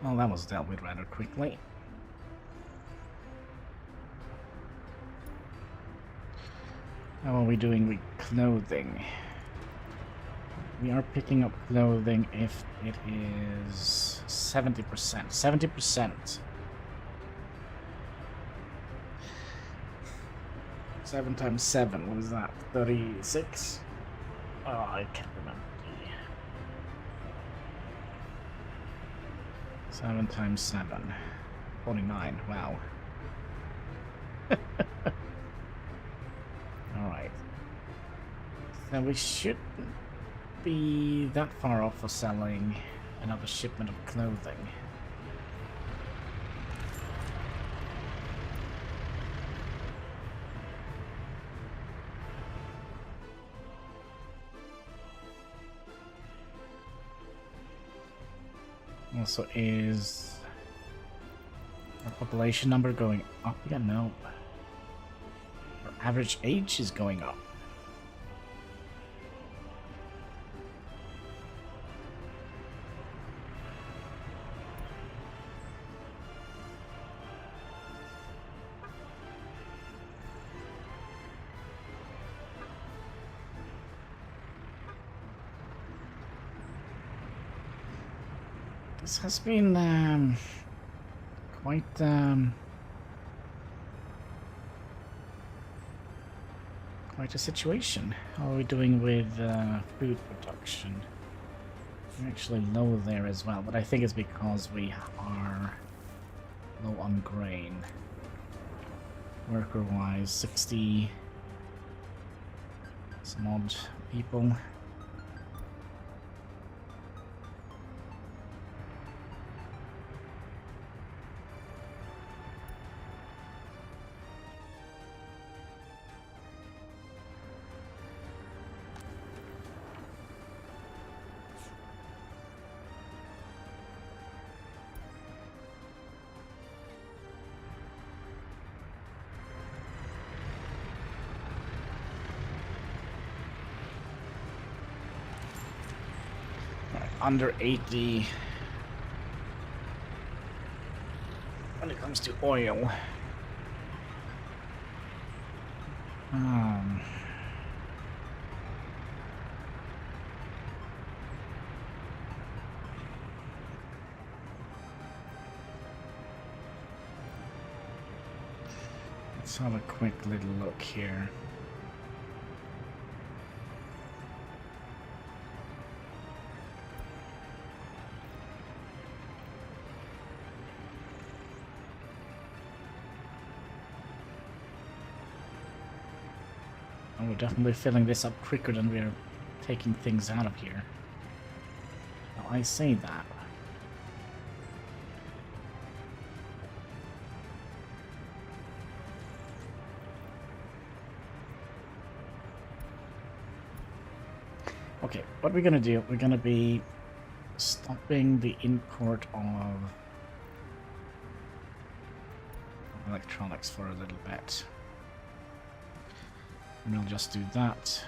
Well, that was dealt with rather quickly. How are we doing with clothing? We are picking up clothing if it is 70%. 70%. 7 times 7, what is that? 36? Oh, I can't remember. 7 times 7. 49, wow. Alright. So we shouldn't be that far off for selling another shipment of clothing. Also, is our population number going up again? No. Our average age is going up. This has been quite quite a situation. How are we doing with food production? We're actually low there as well, but I think it's because we are low on grain. Worker-wise, 60 some odd people. Under 80 when it comes to oil. Let's have a quick little look here. We're definitely filling this up quicker than we're taking things out of here. Now, I say that. Okay, what we're gonna do, we're gonna be stopping the import of electronics for a little bit. And we'll just do that.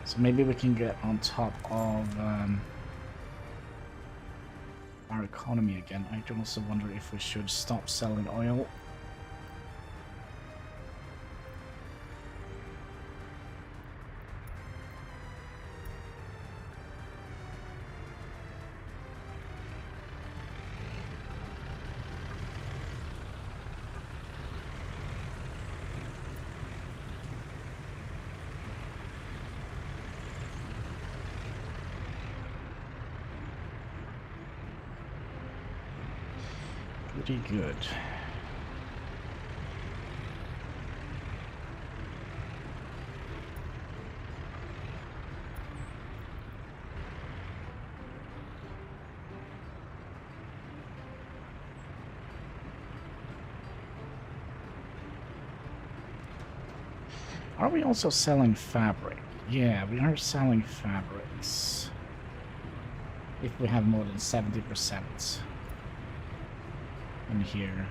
So maybe we can get on top of our economy again. I do also wonder if we should stop selling oil. Pretty good. Are we also selling fabric? Yeah, we are selling fabrics. If we have more than 70% in here.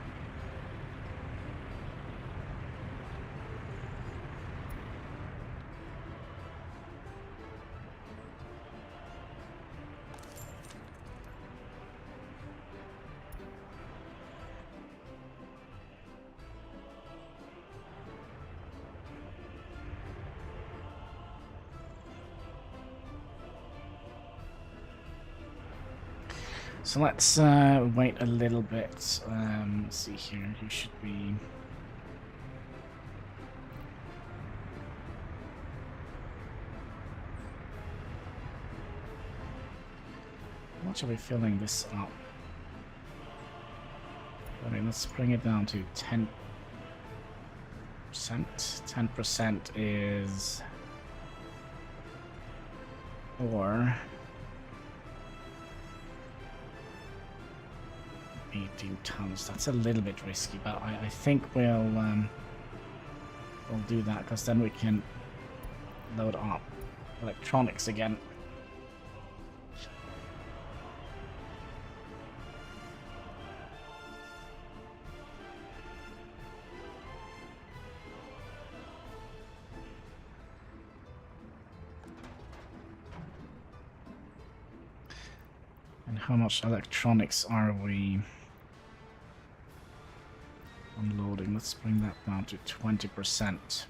So let's wait a little bit. Let's see here. You should be. How much are we filling this up? Okay, let's bring it down to 10%. 10% is 4. 18 tons. That's a little bit risky, but I think we'll do that because then we can load up electronics again. And how much electronics are we unloading? Let's bring that down to 20%.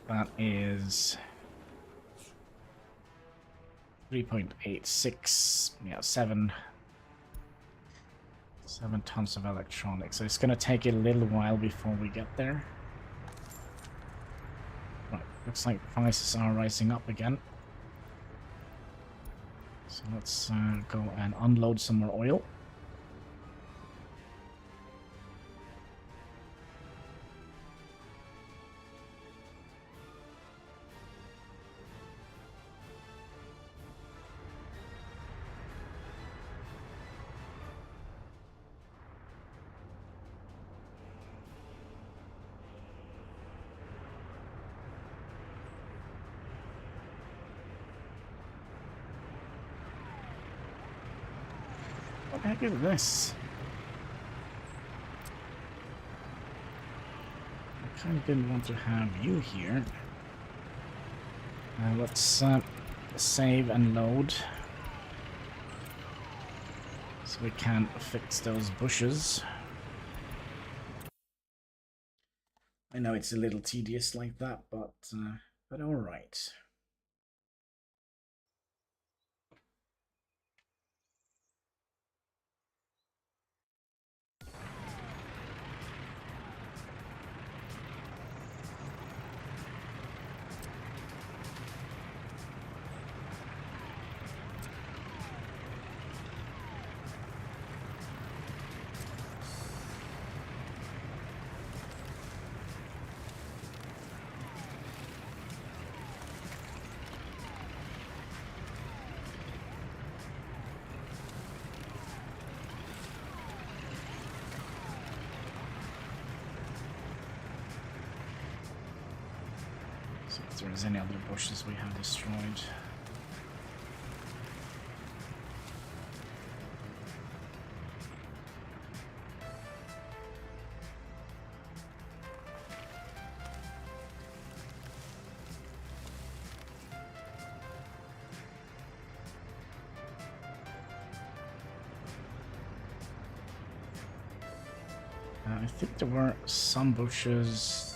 That is 3.86, yeah, 7 tons of electronics. So it's gonna take a little while before we get there. Right, looks like prices are rising up again. So let's go and unload some more oil. What the heck is this? I kind of didn't want to have you here. Let's save and load so we can fix those bushes. I know it's a little tedious like that, but all right. See if there's any other bushes we have destroyed. I think there were some bushes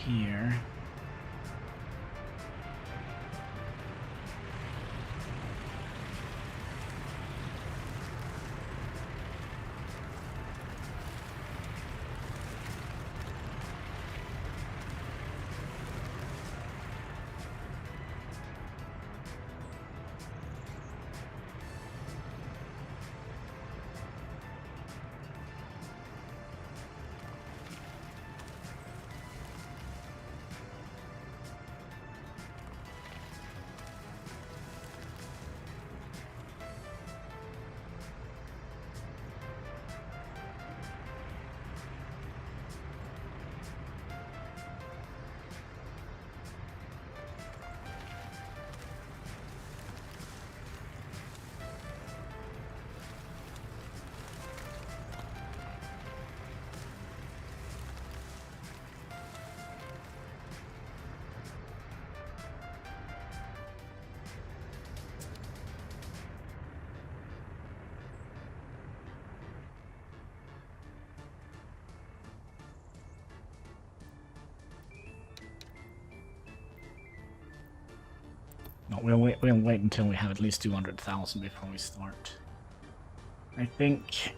here. No, we'll wait until we have at least 200,000 before we start. I think.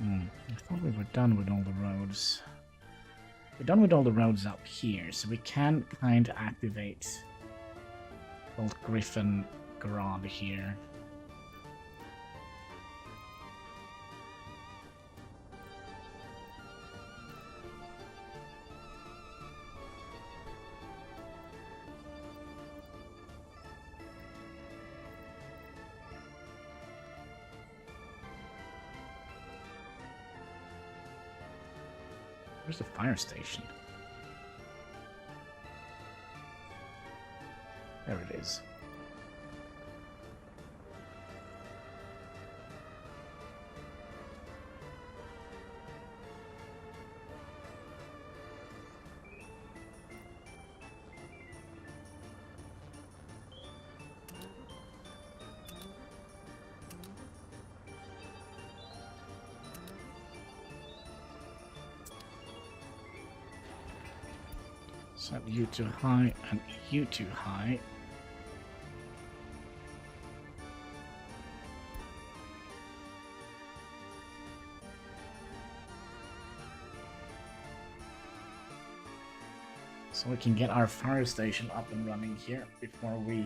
I thought we were done with all the roads. We're done with all the roads up here, so we can kind of activate Bolt Griffin Garage here. Where's the fire station? There it is. Set you to high and you to high. So we can get our fire station up and running here before we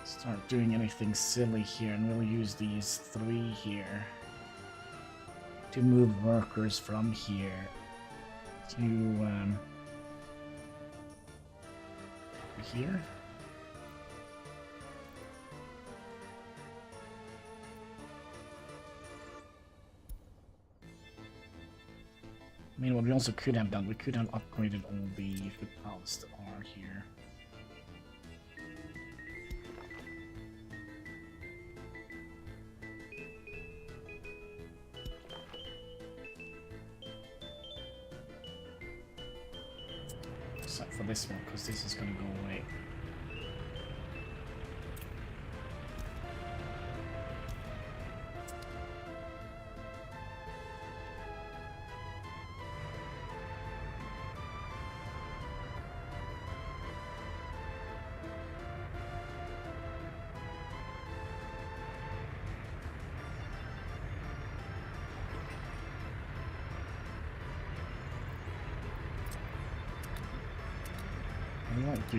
start doing anything silly here, and we'll use these 3 here to move workers from here to here. I mean, what we also could have done, we could have upgraded all the footpaths that are here. Except for this one, because this is going to go away. I might do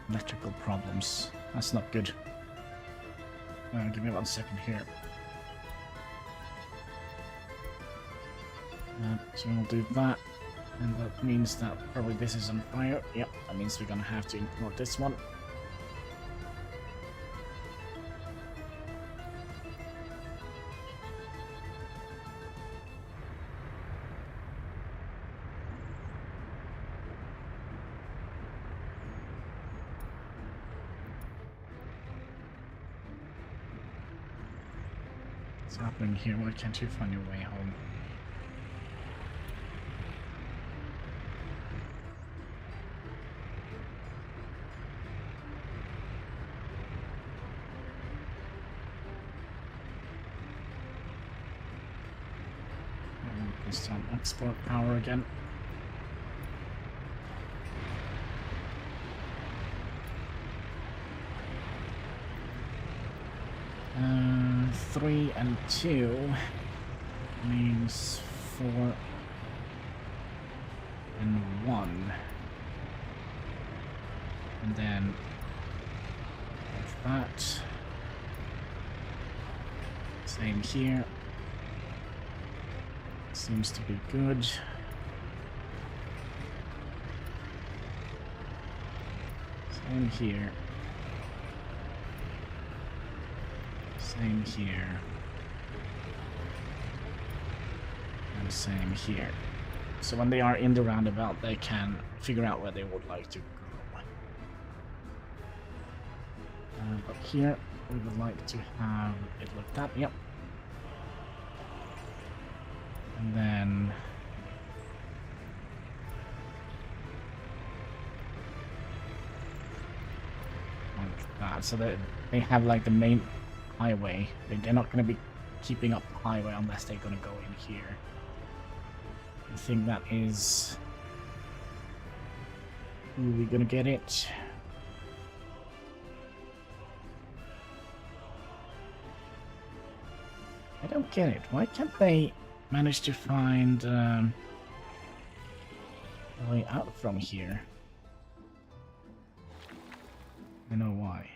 electrical problems. That's not good. Give me 1 second here. So we'll do that, and that means that probably this is on fire. Yep, that means we're gonna have to import this one. What's happening here? Why can't you find your way home? This time export power again. Uh, 3 and 2 means 4 and 1. And then like that. Same here. Seems to be good. Same here. Same here. And same here. So when they are in the roundabout, they can figure out where they would like to go. But here, we would like to have it like that. Yep. And then... like that. So that they have like the main highway. They're not going to be keeping up the highway unless they're going to go in here. I think that is... Ooh, we gonna get it? I don't get it. Why can't they manage to find a way out from here? I know why.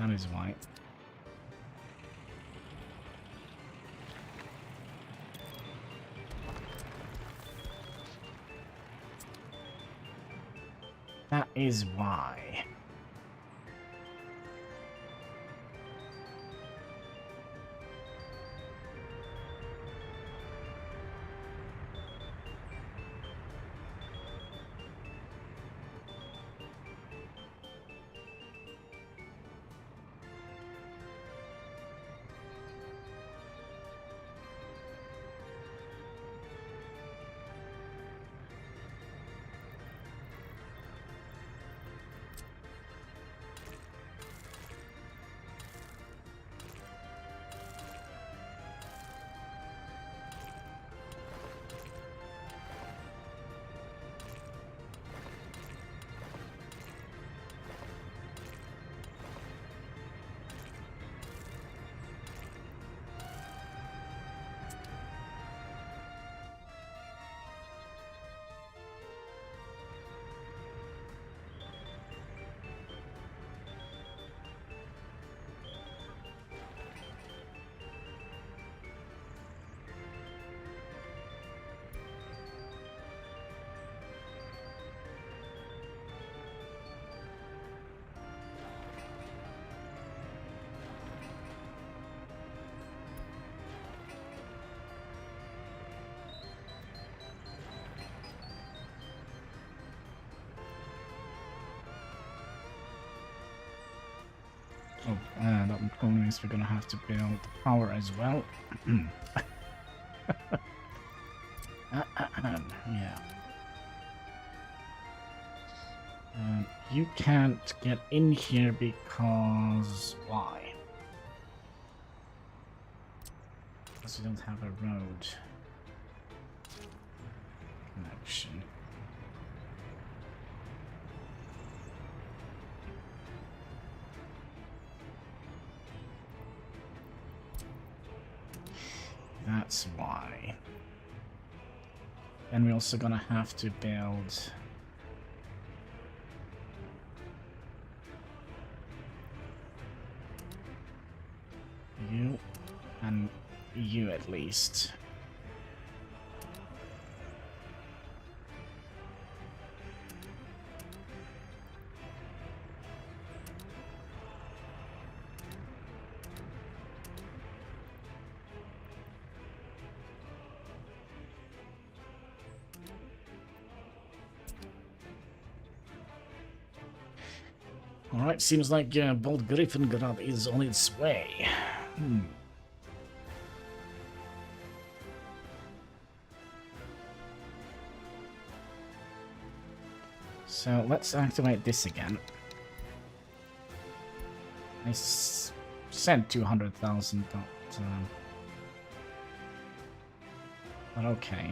That is why. That is why. Oh, that means we're gonna have to build the power as well. Yeah. You can't get in here because... why? Because we don't have a road connection. That's why. And we're also gonna have to build you and you at least. Alright, seems like Bold Griffengrad is on its way. So let's activate this again. I said 200,000, but okay.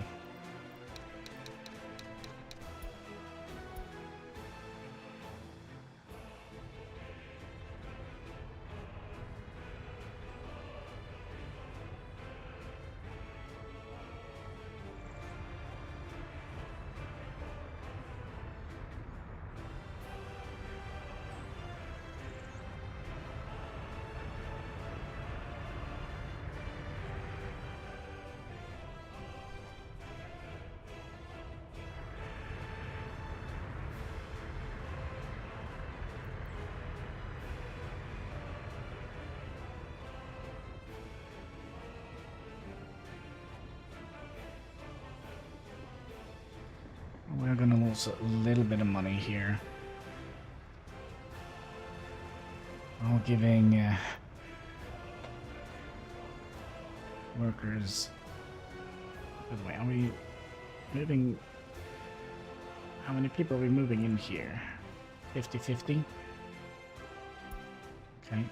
ourselves a little bit of money here. While giving workers... By the way, are we moving... How many people are we moving in here? 50-50? Okay.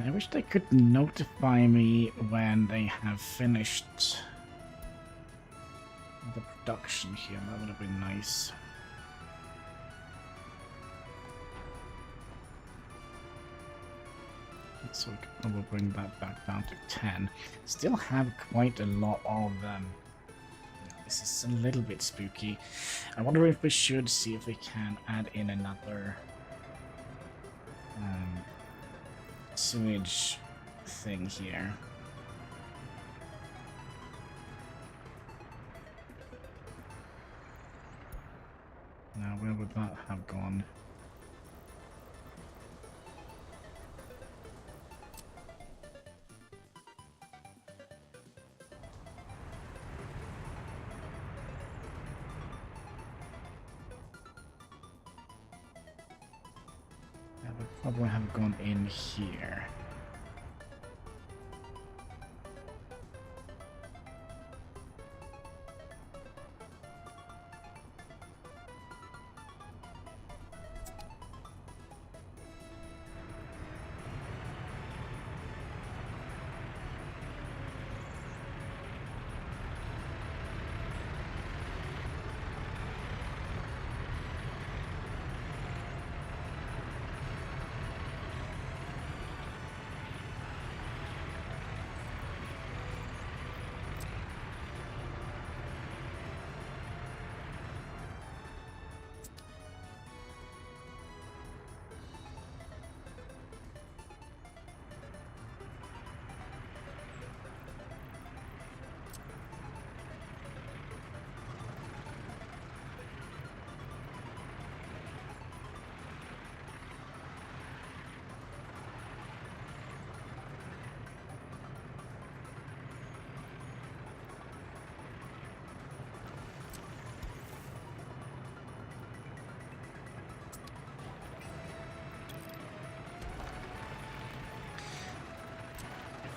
I wish they could notify me when they have finished the production here. That would have been nice. So we could probably bring that back down to 10. Still have quite a lot of this is a little bit spooky. I wonder if we should see if we can add in another sewage thing here. Now, where would that have gone? That would probably have gone in here.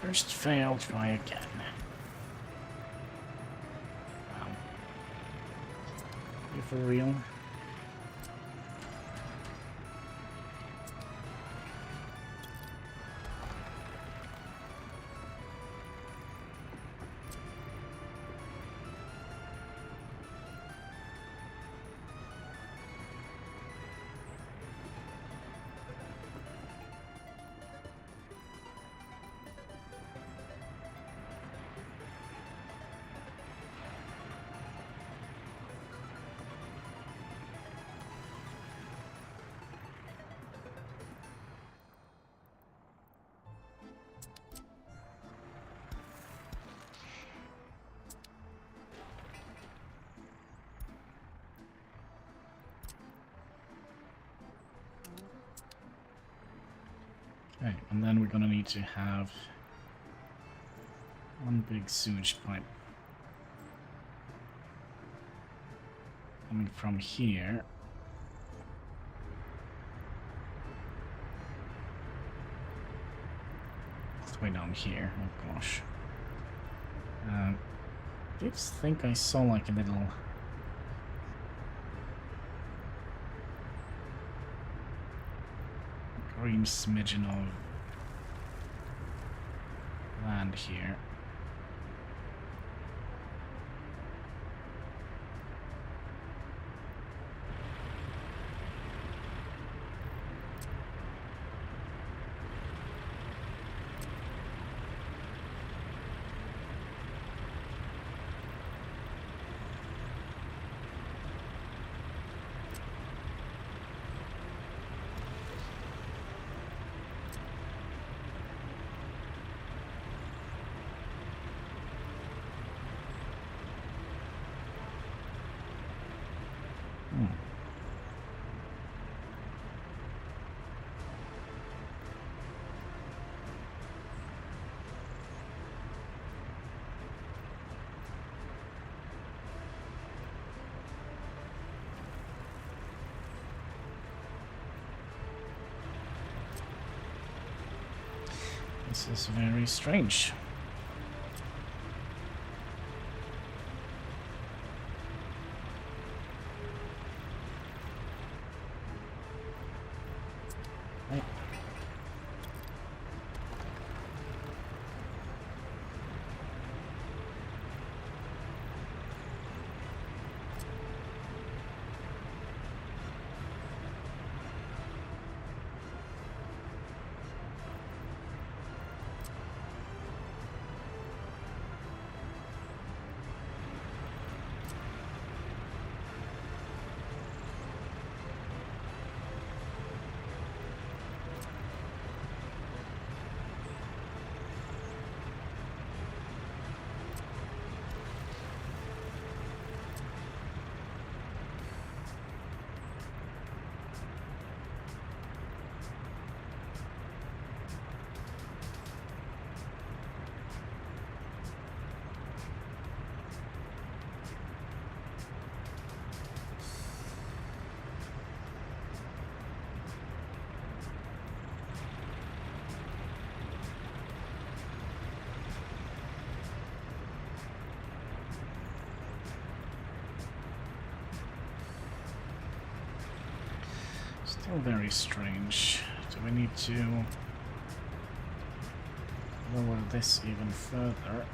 First fail, try again. Wow. You for real? Okay, and then we're gonna need to have one big sewage pipe coming from here. All the way down here. Oh gosh. I just think I saw like a little green smidgen of land here. This is very strange. Right. Still very strange. Do we need to lower this even further?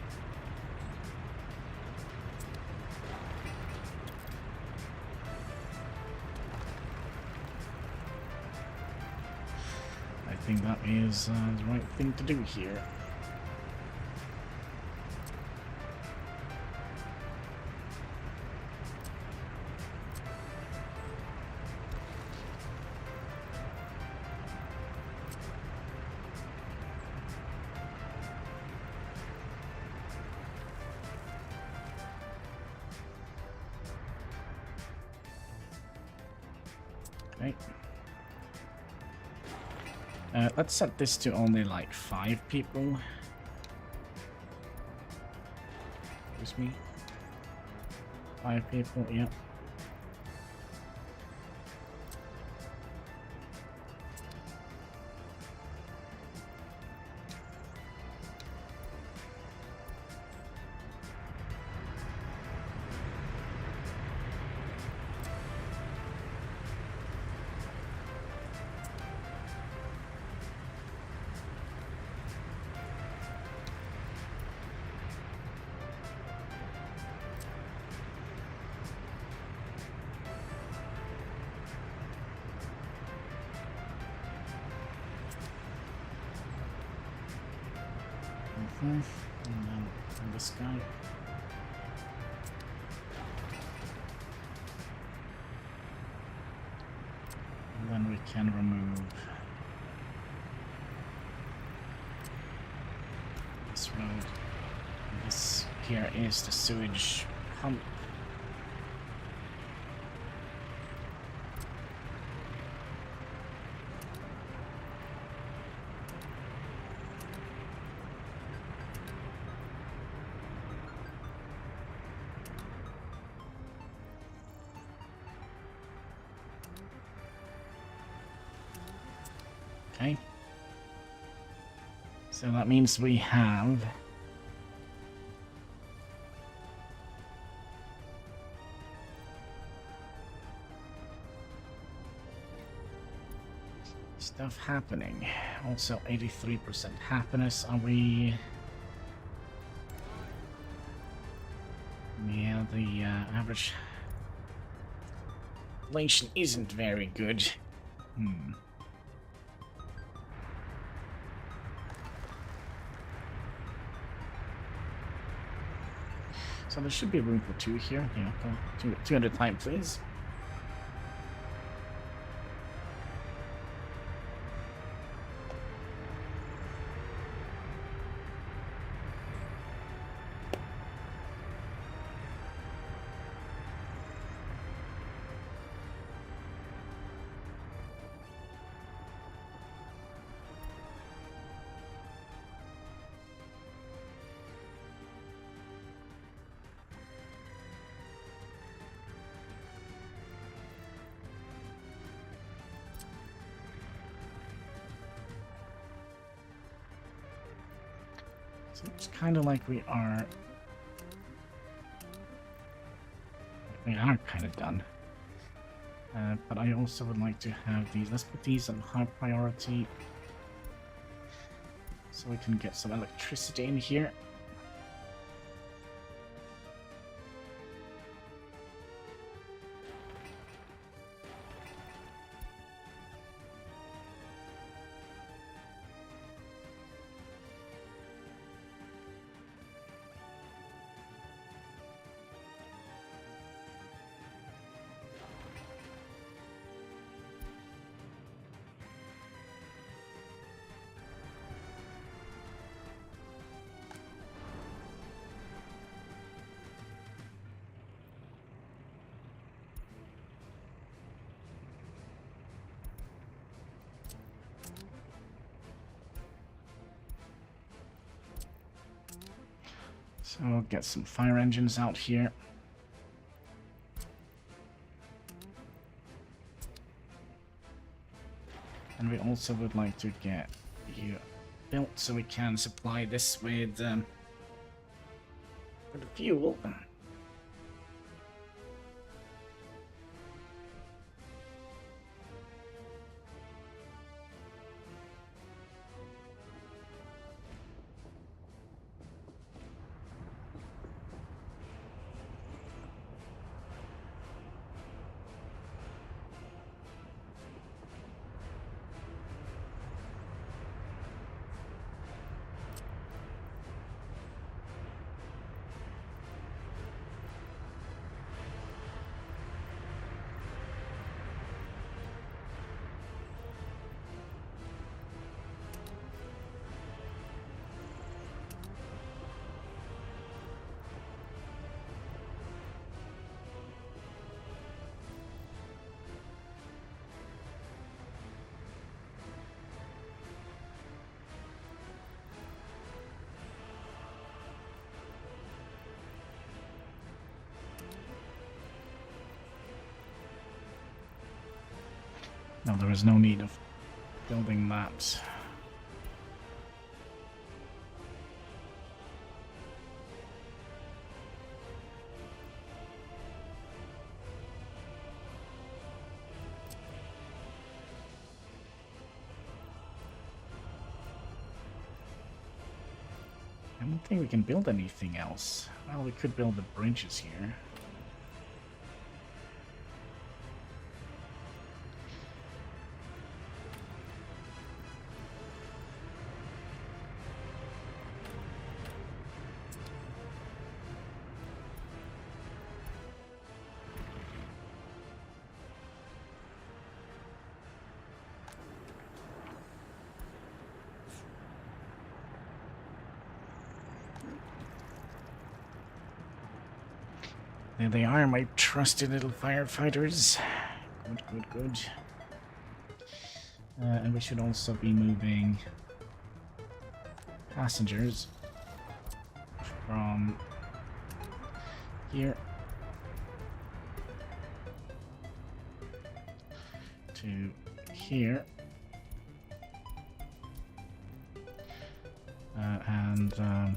I think that is the right thing to do here. Okay. Let's set this to only like 5 people. Excuse me. 5 people, yeah. And then this guy. And then we can remove this road. And this here is the sewage pump. Okay. So that means we have stuff happening. Also 83% happiness. Are we... Yeah, the average inflation isn't very good. So there should be room for 2 here. Yeah, go 200 time, please. So it's kind of like we are kind of done. But I also would like to have these. Let's put these on high priority so we can get some electricity in here. So I'll get some fire engines out here. And we also would like to get you built so we can supply this with the fuel. No, there is no need of building that. I don't think we can build anything else. Well, we could build the bridges here. There they are, my trusted little firefighters. Good, good, good. And we should also be moving passengers from here to here. and I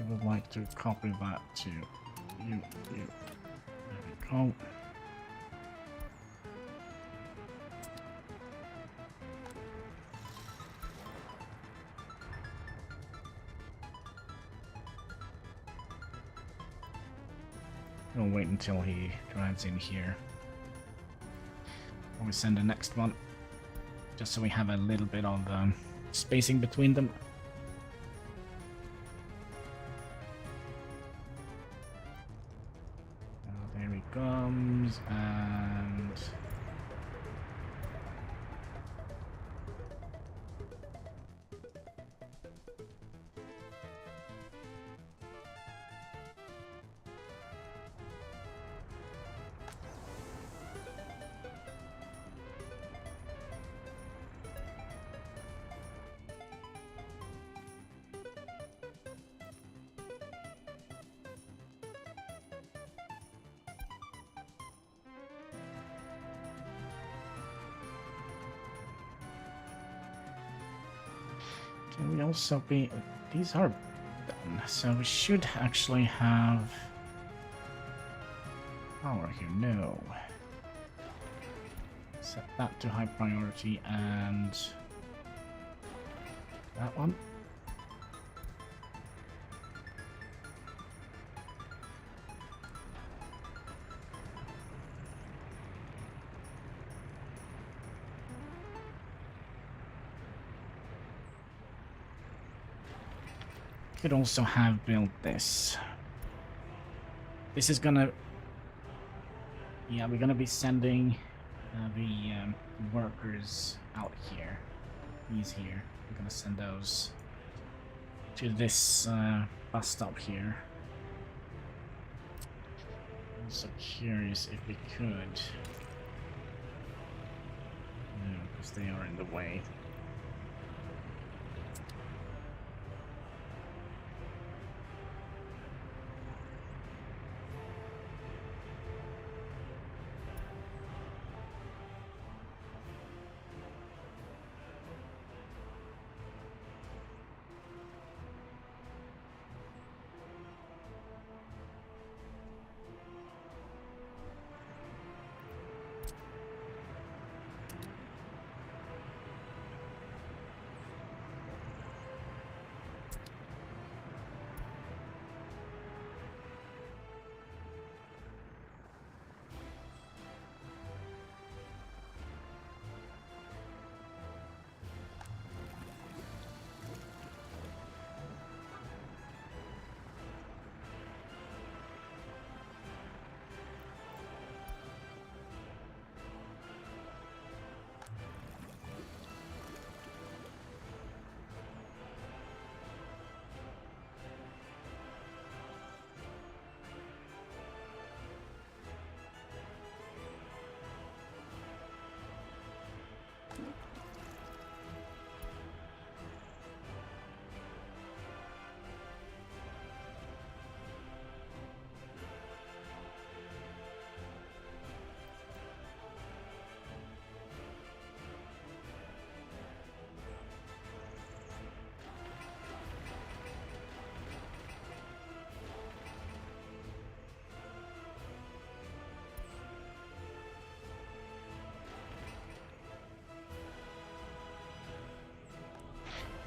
would like to copy that to you. There we go. We'll wait until he drives in here. Or we send the next one, just so we have a little bit of spacing between them. There he comes, and can we also be... These are done, so we should actually have power here. No. Set that to high priority, and that one. Could also have built this. This is gonna... Yeah, we're gonna be sending the workers out here. These here. We're gonna send those to this bus stop here. I'm also curious if we could... No, because they are in the way.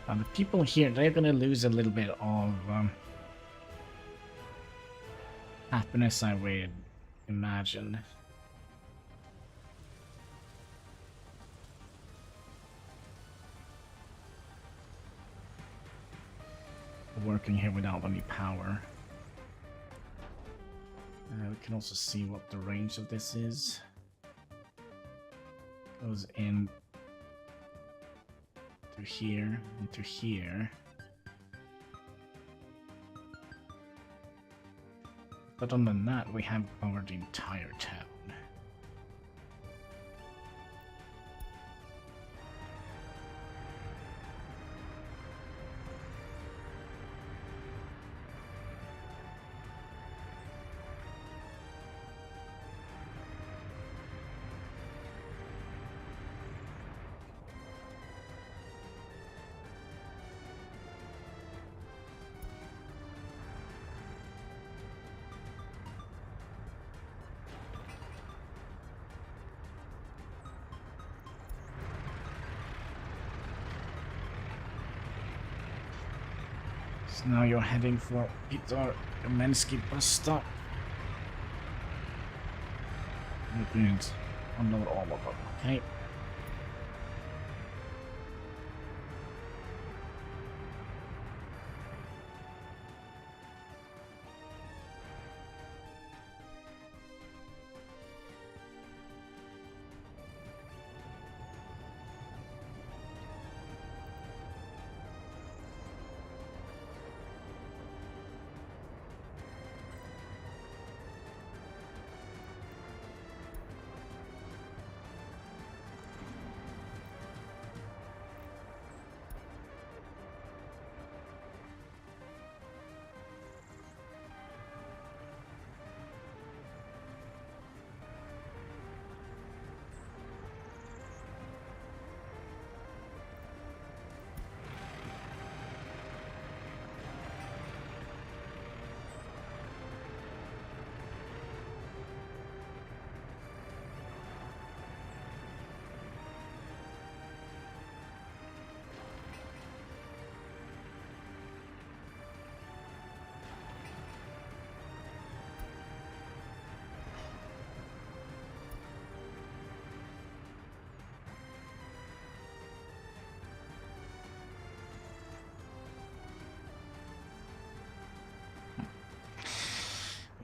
The people here, they're gonna lose a little bit of happiness, I would imagine. Working here without any power. We can also see what the range of this is. Goes in to here and to here. But other than that, we have covered the entire town. So now you're heading for Peter Kamensky bus stop. Good. Unload all of them, okay?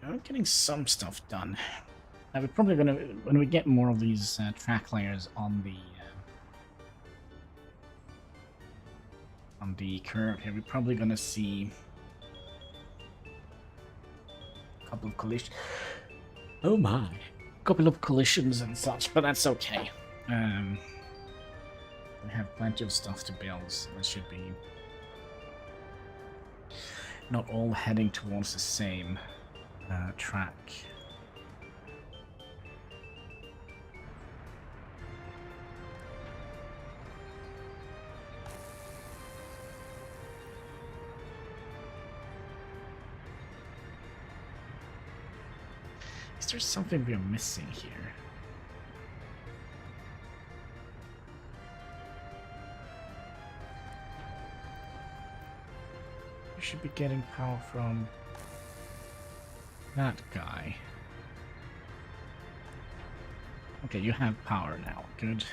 I'm getting some stuff done. We're probably gonna, when we get more of these track layers on the curve here, we're probably gonna see a couple of collisions. Oh my! A couple of collisions and such, but that's okay. We have plenty of stuff to build, so it should be not all heading towards the same track. Is there something we are missing here? We should be getting power from that guy. Okay, you have power now. Good.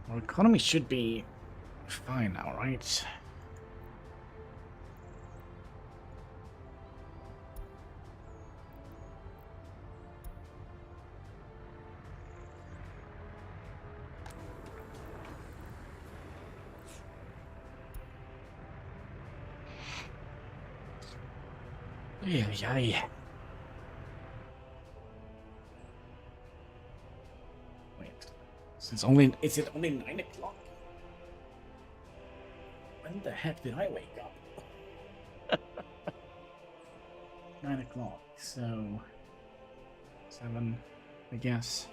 Our economy should be fine now, right? Yeah. Wait, is it only 9 o'clock? When the heck did I wake up? 9 o'clock, so 7, I guess.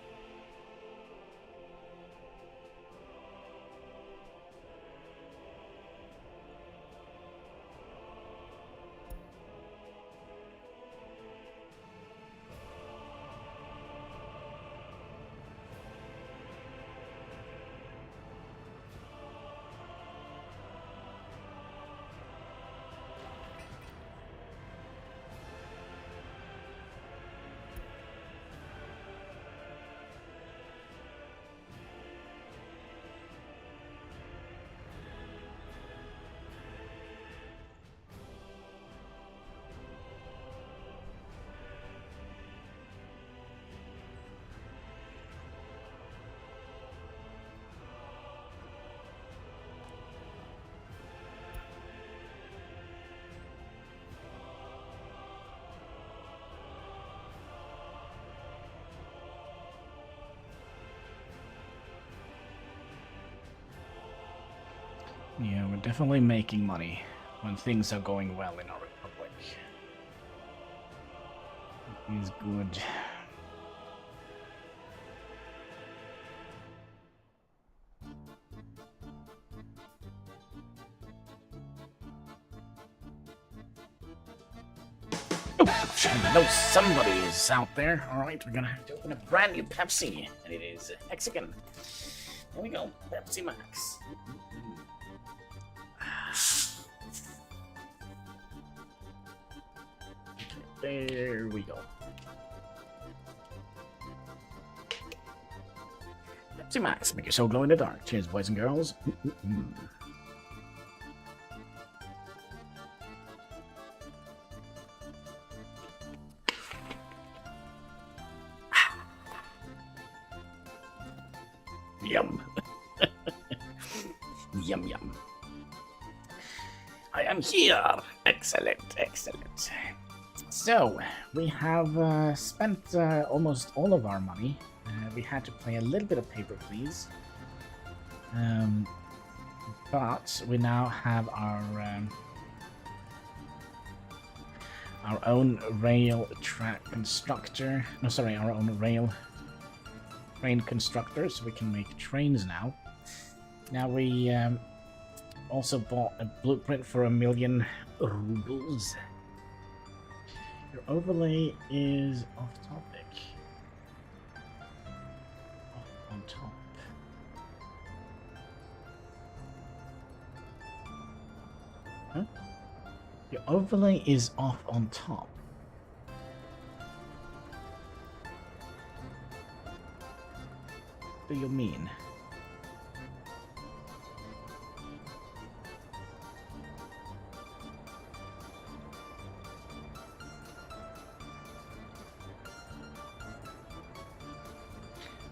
Yeah, we're definitely making money when things are going well in our republic. It is good. I know somebody is out there. Alright, we're gonna have to open a brand new Pepsi. And it is Mexican. There we go. Pepsi Max. Okay, there we go. Pepsi Max. Make yourself glow in the dark. Cheers, boys and girls. Yum. Yum, yum. I am here. Excellent, excellent. So, we have spent almost all of our money. We had to play a little bit of paper, please. But we now have our own rail track constructor. No, sorry, our own rail train constructor, so we can make trains now. Now we also bought a blueprint for 1,000,000 rubles. Your overlay is off topic. Off on top. Huh? Your overlay is off on top. What do you mean?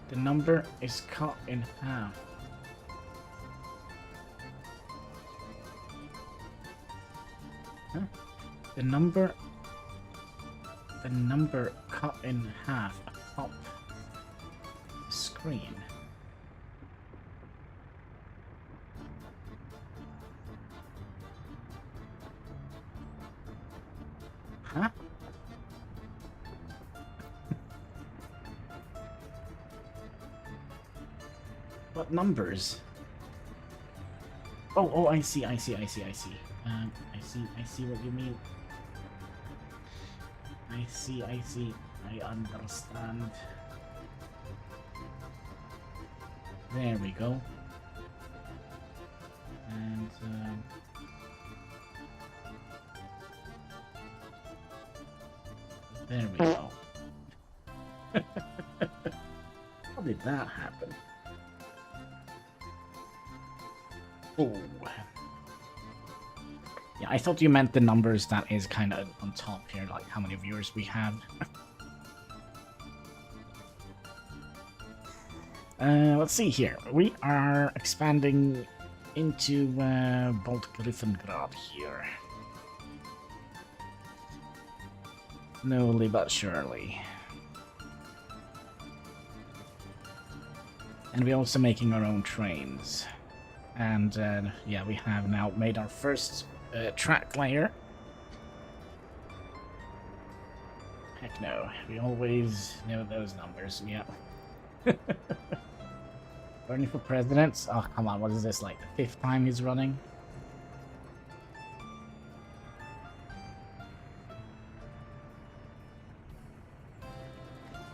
The number is cut in half. Huh? The number cut in half atop the screen. Huh? What numbers? Oh, I see. I see what you mean. I see. I understand. There we go. And, there we go. How did that happen? Oh. Yeah, I thought you meant the numbers that is kind of on top here, like how many viewers we have. Let's see here. We are expanding into Bolt Griffingrad here. Slowly but surely. And we're also making our own trains. And yeah, we have now made our first track layer. Heck no, we always know those numbers, yeah. Running for president? Oh, come on, what is this, like the 5th time he's running?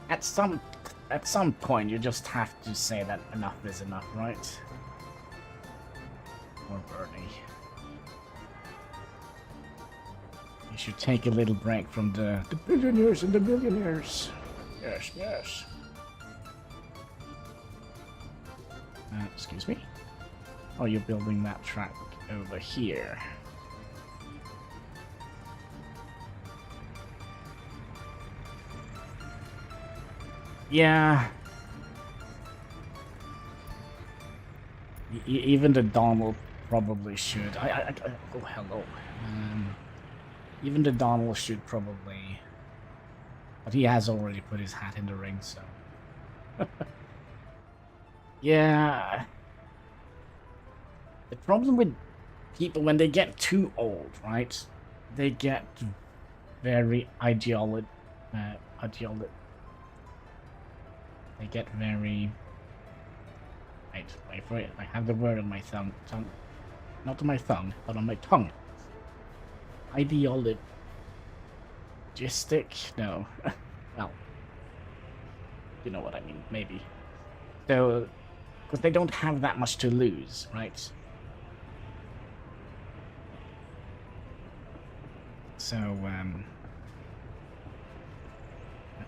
At some point, you just have to say that enough is enough, right? Or Bernie. You should take a little break from the billionaires and the millionaires. Yes, yes. Excuse me? Oh, you're building that track over here. Yeah. Even the Donald probably should. Oh, hello. Even the Donald should probably. But he has already put his hat in the ring, so. Yeah. The problem with people when they get too old, right? They get very ideological. They get very. Wait for it. I have the word on my tongue. Not on my thumb, but on my tongue. Ideologistic? No. Well, you know what I mean, maybe. So, because they don't have that much to lose, right? So, I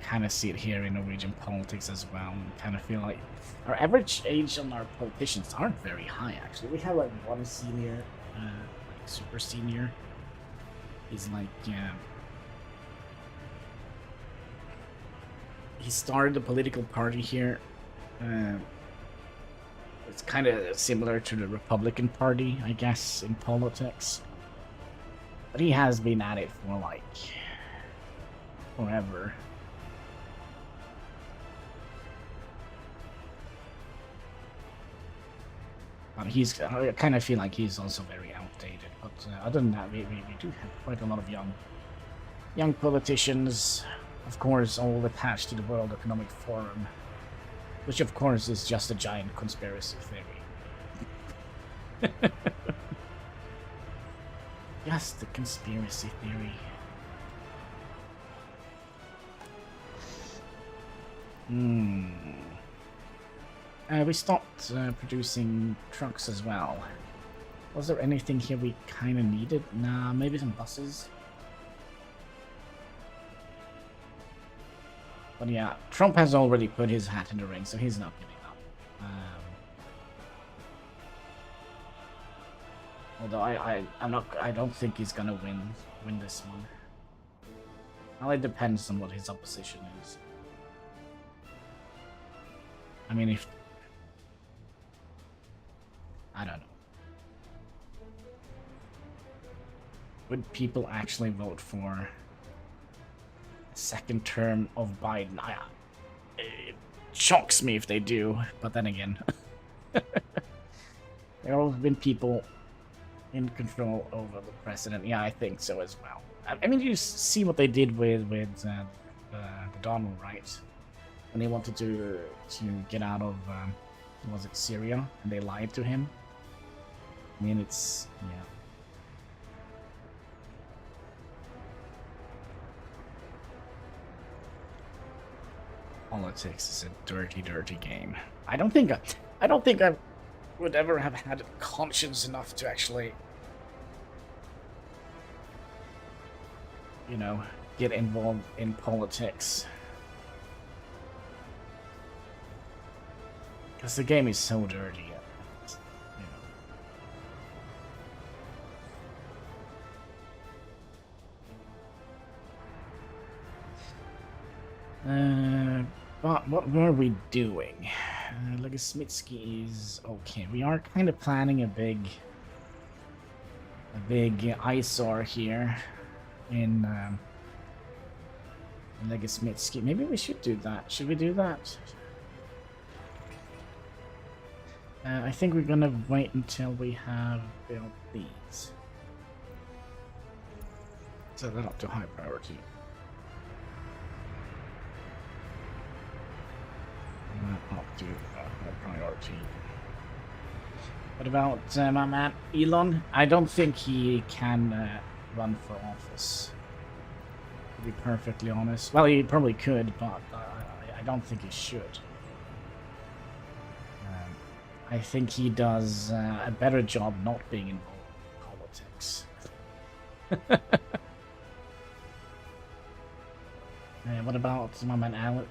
kind of see it here in Norwegian politics as well. I kind of feel like our average age on our politicians aren't very high, actually. We have like one senior, like super senior. He's like, he started a political party here. It's kind of similar to the Republican Party, I guess, in politics. But he has been at it for like forever. But I kind of feel like he's also very outdated. But other than that, we do have quite a lot of young politicians. Of course, all attached to the World Economic Forum, which of course is just a giant conspiracy theory. Just the conspiracy theory. We stopped producing trucks as well. Was there anything here we kind of needed? Nah, maybe some buses. But yeah, Trump has already put his hat in the ring, so he's not giving up. Although I don't think he's gonna win this one. Well, it depends on what his opposition is. I mean, if I don't know, would people actually vote for a second term of Biden? It shocks me if they do, but then again, there have always been people in control over the president. Yeah, I think so as well. I mean, you see what they did with Donald, right? When he wanted to get out of was it Syria, and they lied to him. I mean, it's yeah. Politics is a dirty, dirty game. I don't think I would ever have had conscience enough to actually, you know, get involved in politics. Because the game is so dirty. But what were we doing? Legasmitsky is okay. We are kind of planning a big eyesore here in Legasmitsky. Maybe we should do that. Should we do that? I think we're gonna wait until we have built these. So they're up to high priority. Not to high priority. What about my man Elon? I don't think he can run for office, to be perfectly honest. Well, he probably could, but I don't think he should. I think he does a better job not being involved in politics. What about my man Alan?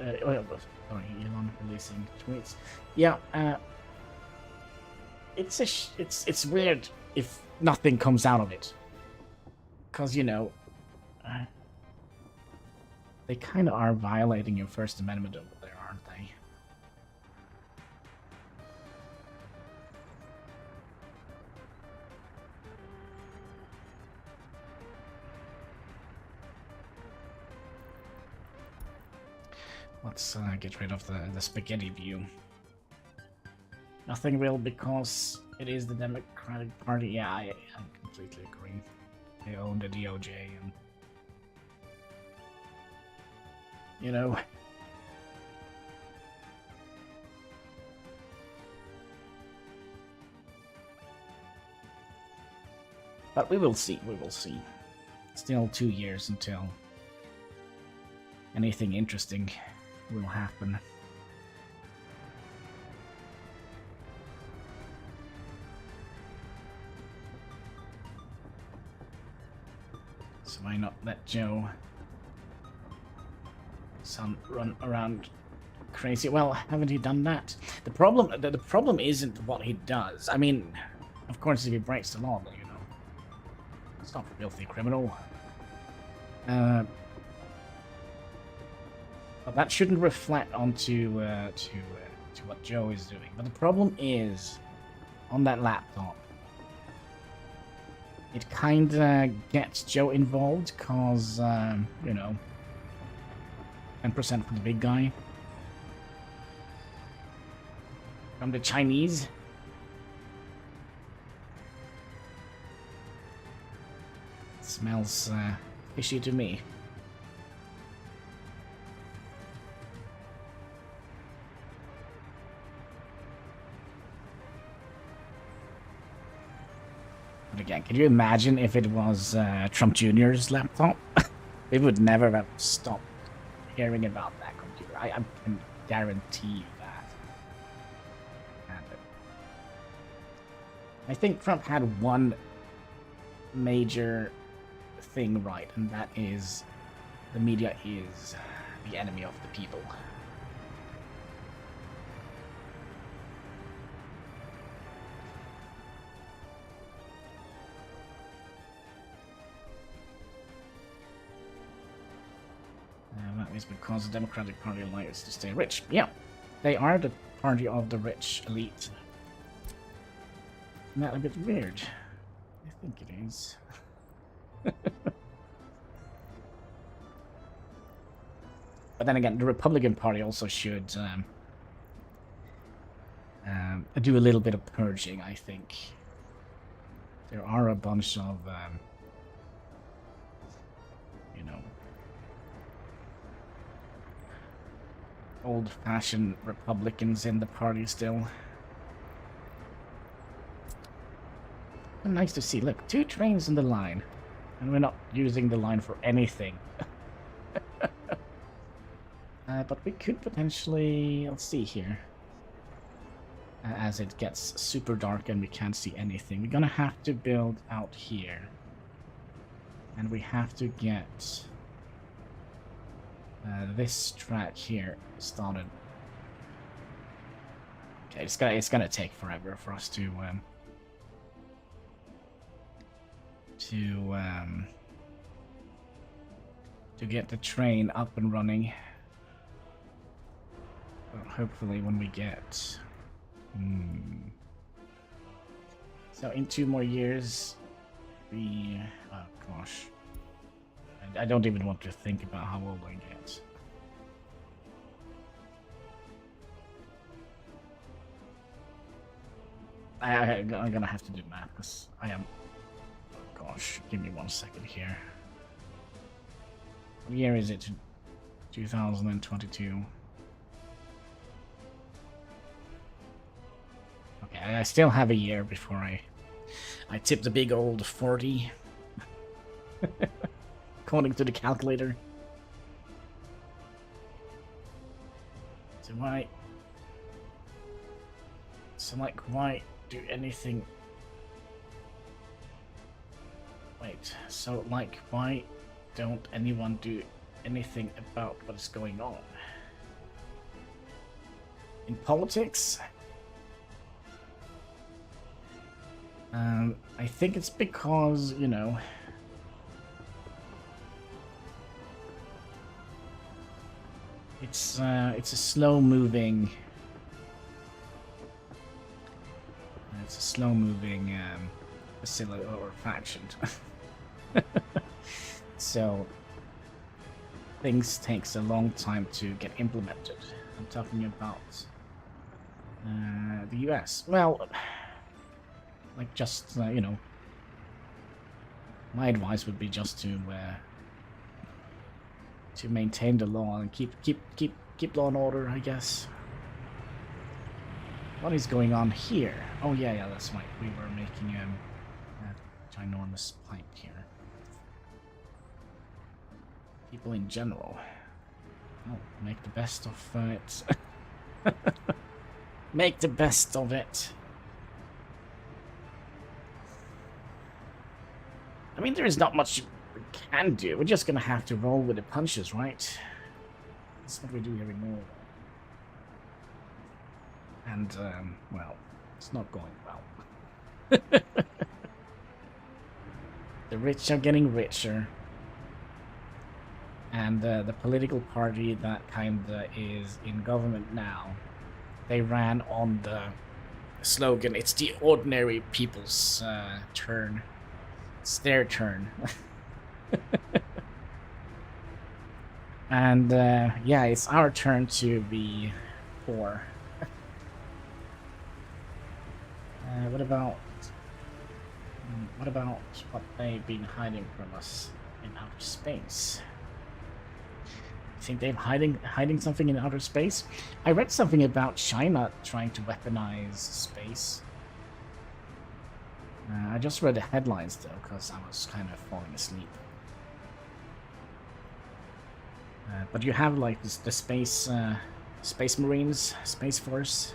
Sorry, Elon releasing tweets. Yeah, it's weird if nothing comes out of it, cause you know they kind of are violating your First Amendment over there, aren't they? Let's get rid of the spaghetti view. Nothing real, because It is the Democratic Party. Yeah, I completely agree. They own the DOJ and... You know... But we will see, we will see. Still 2 years until anything interesting will happen. So why not let Joe son run around crazy? Well, haven't he done that? The problem isn't what he does. I mean, of course, if he breaks the law, you know, it's not a filthy criminal. But that shouldn't reflect onto to what Joe is doing. But the problem is on that laptop. It kinda gets Joe involved, cause, you know, 10% for the big guy. From the Chinese. It smells, fishy to me. Again, can you imagine if it was Trump Jr.'s laptop? We would never have stopped hearing about that computer. I can guarantee you that. And I think Trump had one major thing right, and that is the media is the enemy of the people. That is because the Democratic Party likes to stay rich. Yeah, they are the party of the rich elite. Isn't that a bit weird? I think it is. But then again, the Republican Party also should do a little bit of purging, I think. There are a bunch of, you know, old-fashioned Republicans in the party still. Nice to see. Look, 2 trains in the line. And we're not using the line for anything. But we could potentially... Let's see here. As it gets super dark and we can't see anything. We're gonna have to build out here. And we have to get... this track here started. Okay, it's gonna take forever for us to get the train up and running. But hopefully, when we get so in 2 more years, we oh gosh. I don't even want to think about how old I get. I'm gonna have to do math because I am... Oh gosh, give me 1 second here. What year is it? 2022. Okay, I still have a year before I tip the big old 40. According to the calculator. So why... So like, why do anything... Wait, so like, why don't anyone do anything about what's going on? In politics? I think it's because, you know... It's a slow-moving... It's a slow-moving facility or faction. So things takes a long time to get implemented. I'm talking about the US. Well, Like, just, you know, my advice would be just to maintain the law and keep law and order, I guess. What is going on here? Oh yeah, that's right. We were making a ginormous pipe here. People in general. Oh, make the best of it. Make the best of it. I mean, there is not much we can do. We're just gonna have to roll with the punches, right? That's what we do every morning. And, well, it's not going well. The rich are getting richer. And the political party that kinda is in government now, they ran on the slogan, "It's the ordinary people's turn." It's their turn. And yeah, it's our turn to be poor. What about what they've been hiding from us in outer space? You think they're hiding something in outer space? I read something about China trying to weaponize space. I just read the headlines though, because I was kind of falling asleep. But you have like the space Marines, Space Force.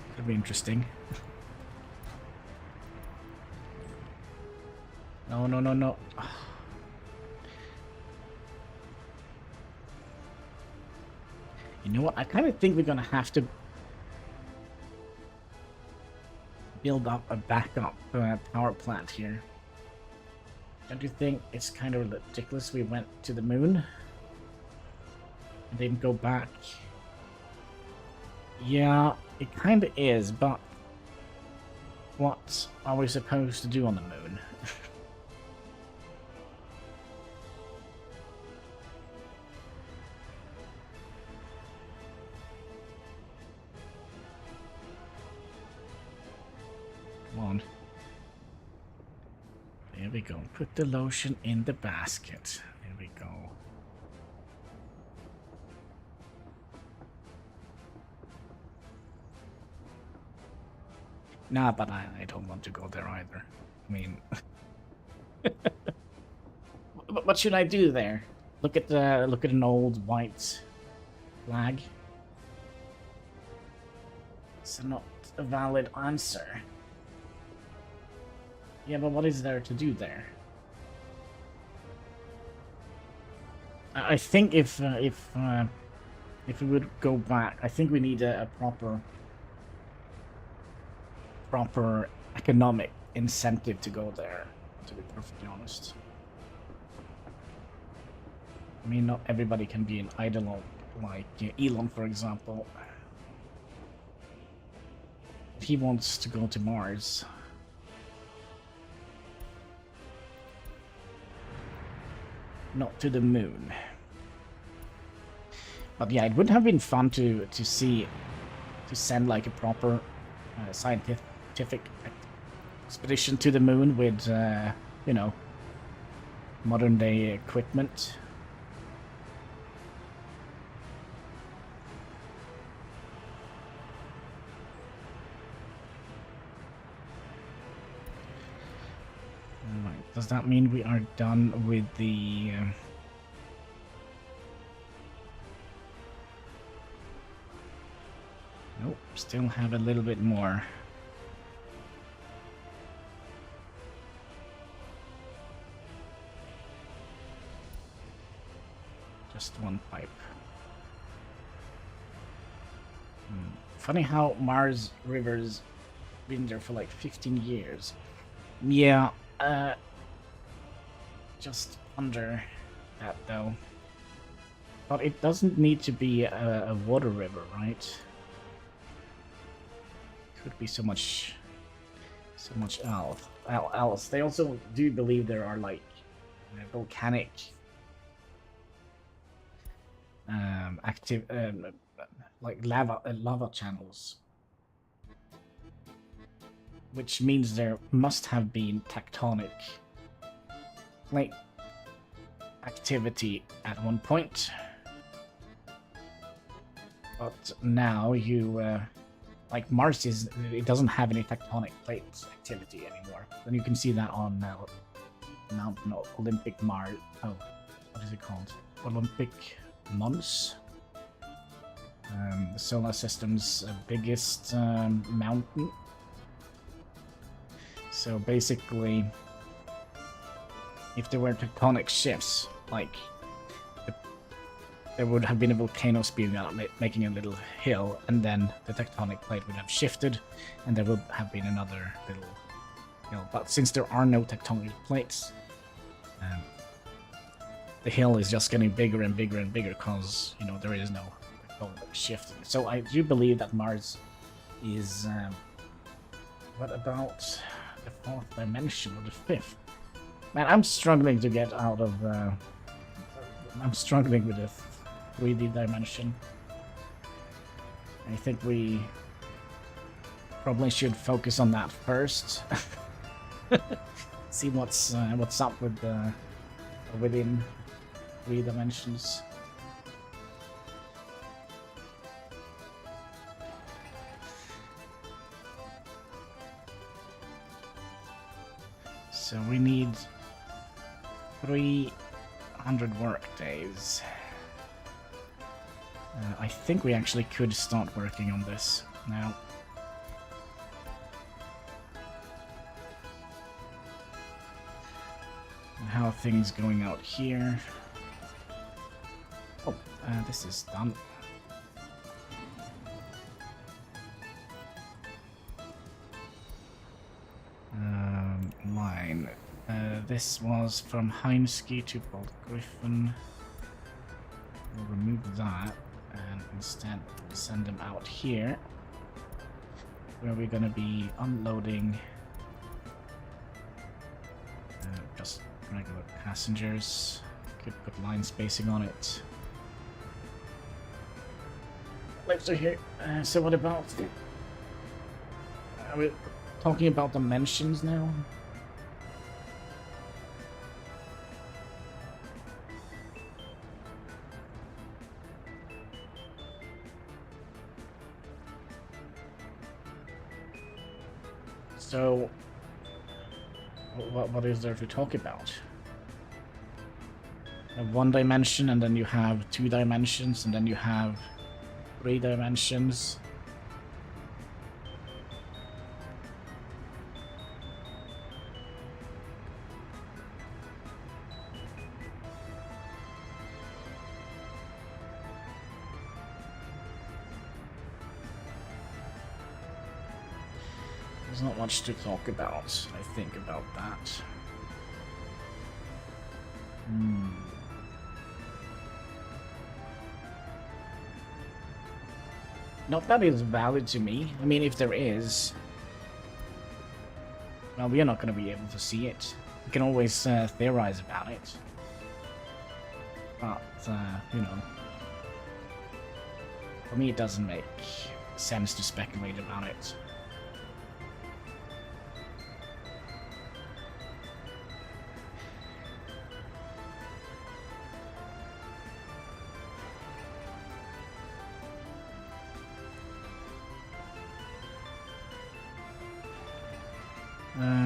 That'd be interesting. No. You know what? I kind of think we're gonna have to build up a backup power plant here. Don't you think it's kind of ridiculous we went to the moon and didn't go back? Yeah, it kind of is, but what are we supposed to do on the moon? Come on. There we go. Put the lotion in the basket. There we go. Nah, but I don't want to go there either. I mean, what should I do there? Look at an old white flag. It's not a valid answer. Yeah, but what is there to do there? I think if we would go back, I think we need a proper economic incentive to go there, to be perfectly honest. I mean, not everybody can be an idol like Elon, for example. If he wants to go to Mars, not to the moon. But yeah, it would have been fun to send like a proper scientific expedition to the moon with you know, modern day equipment. Alright, does that mean we are done with the nope, still have a little bit more. Just one pipe. Funny how Mars River's been there for like 15 years. Yeah, just under that though. But it doesn't need to be a water river, right? Could be so much else. They also do believe there are like volcanic active like lava channels which means there must have been tectonic plate activity at one point. But now like Mars it doesn't have any tectonic plate activity anymore. And you can see that on Mountain Olympic Mars. Oh, what is it called? Olympic Mons. The solar system's biggest mountain. So basically, if there were tectonic shifts, like there would have been a volcano spewing out, making a little hill, and then the tectonic plate would have shifted, and there would have been another little hill. But since there are no tectonic plates, the hill is just getting bigger and bigger and bigger because, you know, there is no tectonic shift. So I do believe that Mars is... what about the fourth dimension or the fifth? Man, I'm struggling to get out of... I'm struggling with the 3D dimension. I think we probably should focus on that first. See what's up with within 3 dimensions. So we need 300 work days. I think we actually could start working on this now. And how are things going out here? Oh, this is done. Line. This was from Heinsky to Bolt Griffin. We'll remove that and instead send them out here, where we're gonna be unloading just regular passengers. Could put line spacing on it. Let's do here. So what about... Are we talking about dimensions now? So, what is there to talk about? You have 1 dimension, and then you have 2 dimensions, and then you have 3 dimensions. There's not much to talk about, I think, about that. Not that it's valid to me. I mean, if there is, well, we are not going to be able to see it. We can always theorize about it. But, you know, for me it doesn't make sense to speculate about it.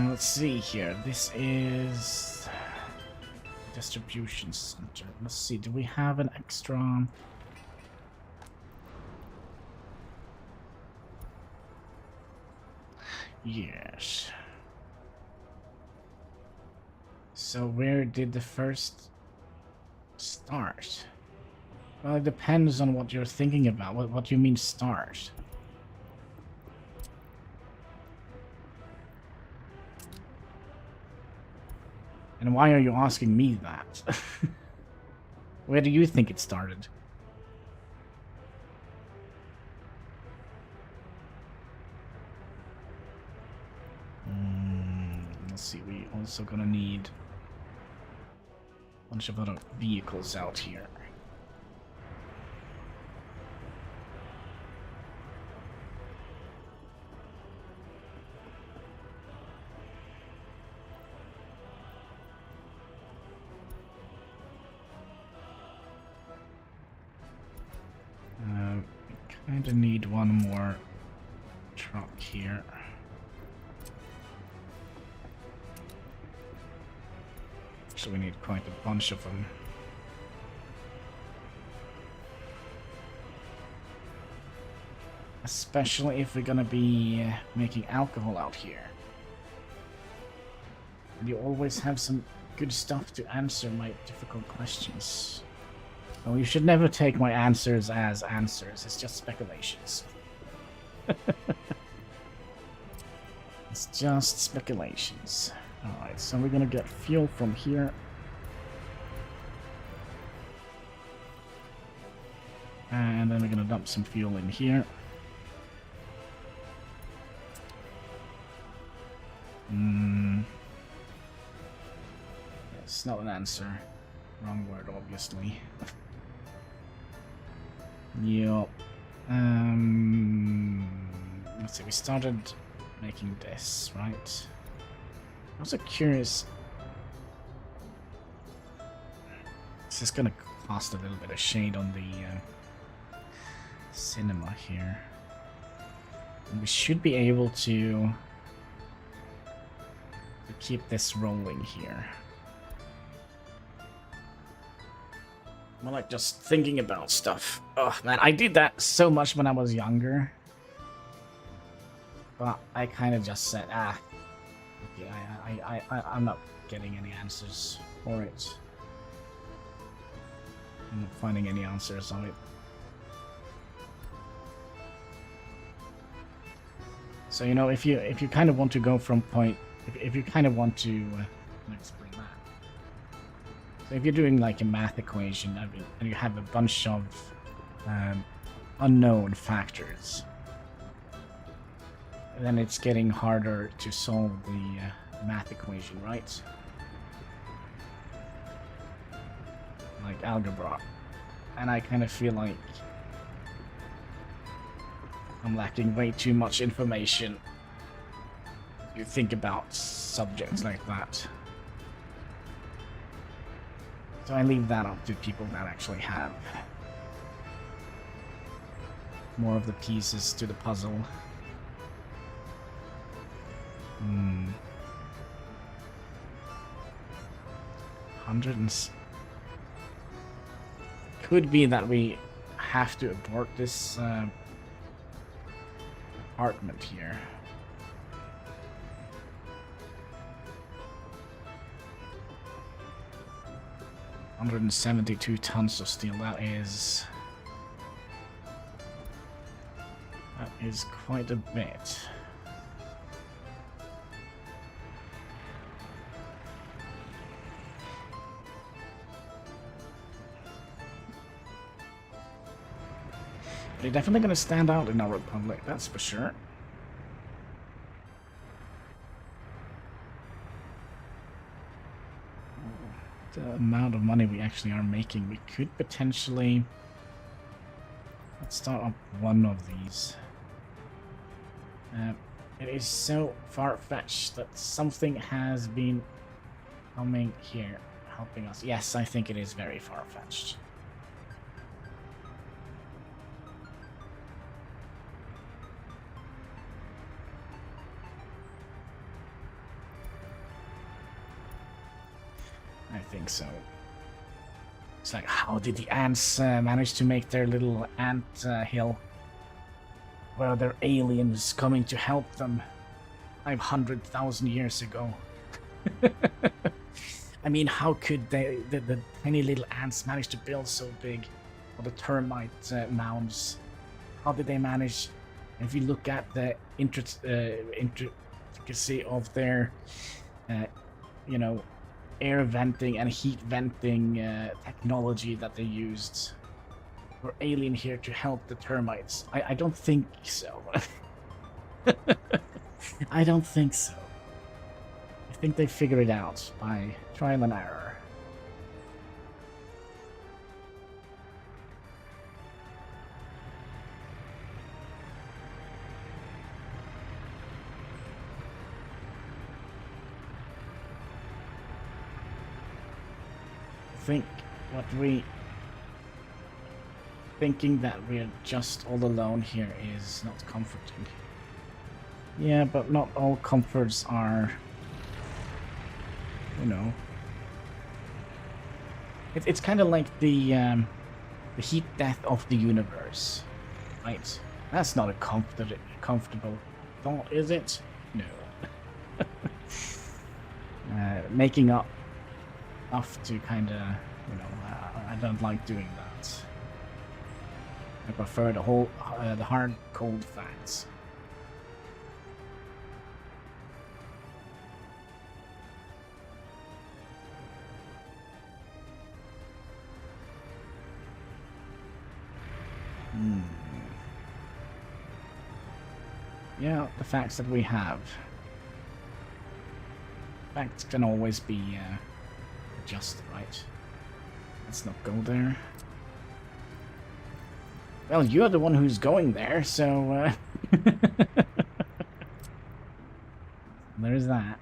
Let's see here. This is distribution center. Let's see. Do we have an extra? Yes. So where did the first start? Well, it depends on what you're thinking about. What do you mean start? And why are you asking me that? Where do you think it started? Let's see, we also gonna need a bunch of other vehicles out here. Kind of need one more truck here. So we need quite a bunch of them. Especially if we're gonna be making alcohol out here. And you always have some good stuff to answer my difficult questions. Oh, you should never take my answers as answers. It's just speculations. It's just speculations. Alright, so we're gonna get fuel from here. And then we're gonna dump some fuel in here. It's not an answer. Wrong word, obviously. Yup. Let's see, we started making this, right? I'm also curious. This is gonna cost a little bit of shade on the cinema here. And we should be able to keep this rolling here. More like just thinking about stuff. Oh man, I did that so much when I was younger. But I kind of just said, okay, I'm not getting any answers for it. I'm not finding any answers on it. So, you know, if you kind of want to go from point, if you kind of want to explain that. So if you're doing like a math equation and you have a bunch of unknown factors, then it's getting harder to solve the math equation, right? Like algebra. And I kind of feel like I'm lacking way too much information. You think about subjects like that. So I leave that up to people that actually have more of the pieces to the puzzle. Could be that we have to abort this apartment here. $172 tons of steel. That is quite a bit. They're definitely going to stand out in our republic, that's for sure. The amount of money we actually are making, we could potentially... Let's start up one of these. It is so far-fetched that something has been coming here, helping us. Yes, I think it is very far-fetched. I think so. It's like, how did the ants manage to make their little ant hill? Well, they're aliens coming to help them 500,000 years ago. I mean, how could the tiny little ants manage to build so big? Or the termite mounds? How did they manage? If you look at the intricacy of their, you know, air venting and heat venting technology that they used. We're alien here to help the termites. I don't think so. I don't think so. I think they figured it out by trial and error. I think what we thinking that we're just all alone here is not comforting. Yeah, but not all comforts are, you know. It's kind of like the heat death of the universe, right? That's not a comfortable thought, is it? No. Making up enough to kind of, you know, I don't like doing that. I prefer the hard, cold facts. Yeah, the facts that we have. Facts can always be adjusted, right? Let's not go there. Well, you're the one who's going there, so there's that.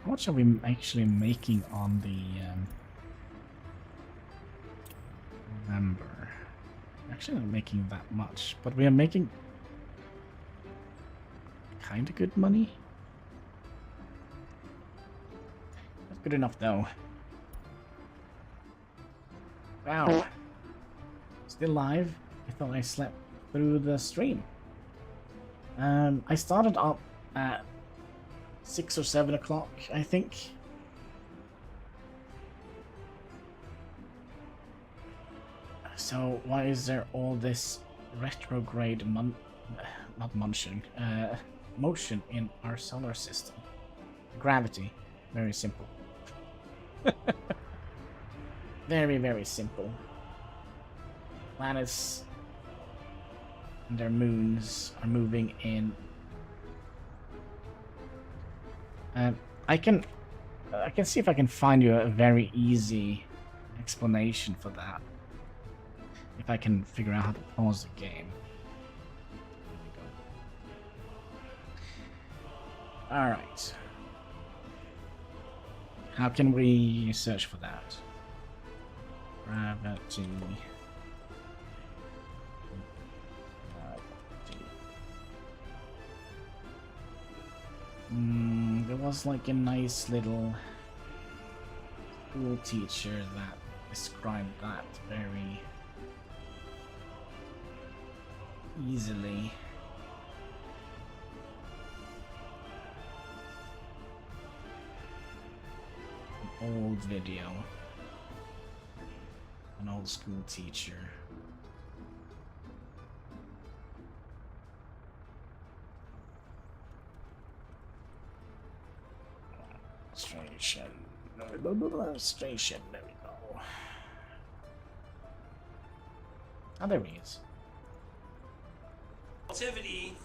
How much are we actually making on the November? Actually not making that much, but we are making kind of good money. Not good enough though. Wow. Still live? I thought I slept through the stream. I started up at 6 or 7 o'clock, I think. So why is there all this retrograde motion in our solar system? Gravity. Very simple. Very, very simple. Planets and their moons are moving in. I can see if I can find you a very easy explanation for that. If I can figure out how to pause the game. There we go. Alright. How can we search for that? Gravity. There was like a nice little school teacher that described that very easily. An old video. An old school teacher. Illustration. There we go. Oh, there he is. Activity.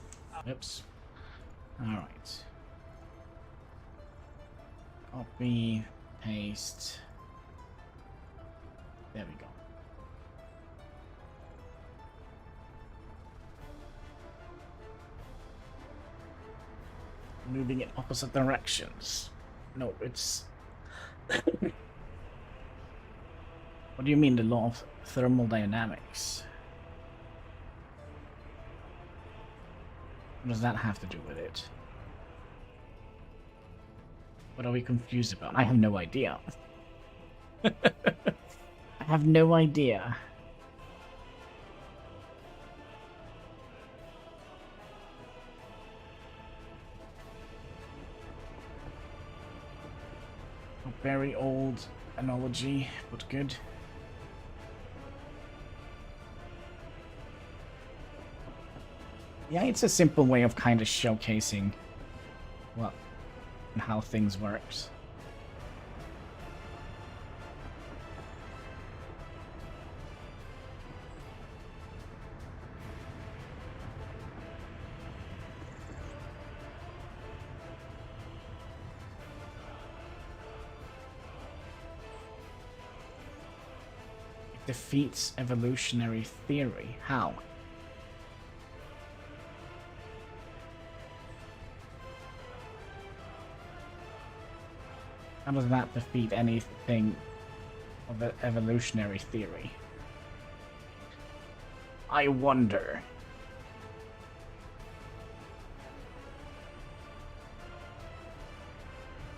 Oops. Alright. Copy, paste. There we go. Moving in opposite directions. No, it's... What do you mean, the law of thermodynamics? What does that have to do with it? What are we confused about? I have no idea. I have no idea. A very old analogy, but good. Yeah, it's a simple way of kind of showcasing what and how things works. It defeats evolutionary theory. How? How does that defeat anything of an evolutionary theory? I wonder.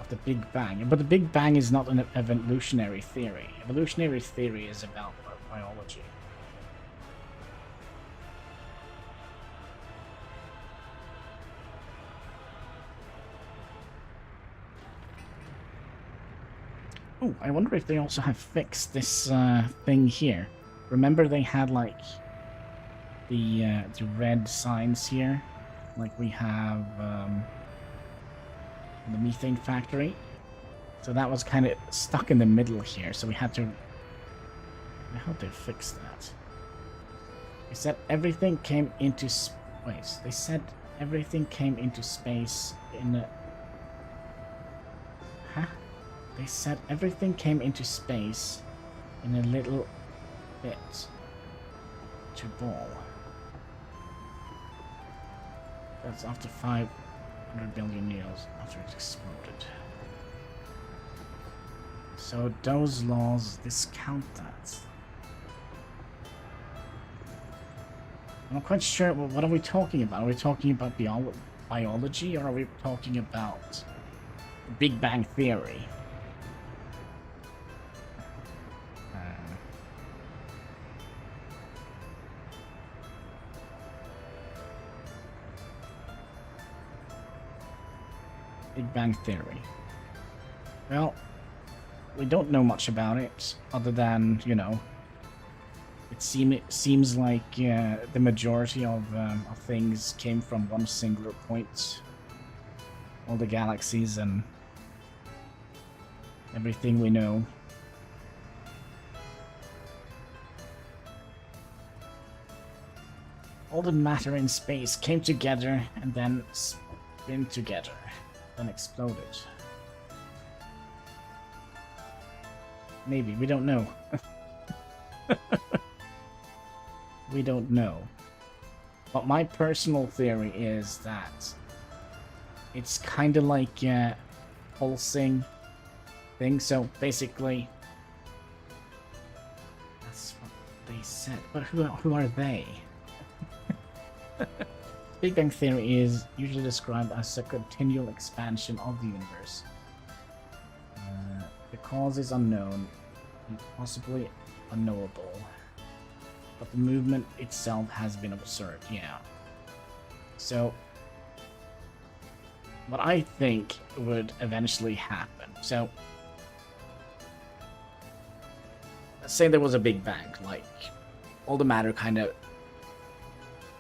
Of the Big Bang. But the Big Bang is not an evolutionary theory. Evolutionary theory is about biology. Oh, I wonder if they also have fixed this thing here. Remember they had like the red signs here, like we have in the methane factory. So that was kind of stuck in the middle here. So we had to. How did they fix that? They said everything came into space. They said everything came into space in a. Huh? They said everything came into space in a little bit to ball. That's after 500 billion years after it exploded. So those laws discount that. I'm not quite sure. What are we talking about? Are we talking about biology, or are we talking about Big Bang Theory? Big Bang Theory. Well, we don't know much about it, other than, you know, it seems like the majority of things came from one singular point. All the galaxies and everything we know. All the matter in space came together and then spin together. Then exploded. Maybe, we don't know. We don't know. But my personal theory is that it's kind of like a pulsing thing. So basically, that's what they said. But who are they? Big Bang Theory is usually described as a continual expansion of the universe. The cause is unknown and possibly unknowable, but the movement itself has been observed, yeah. So, what I think would eventually happen, so, let's say there was a Big Bang, like, all the matter kind of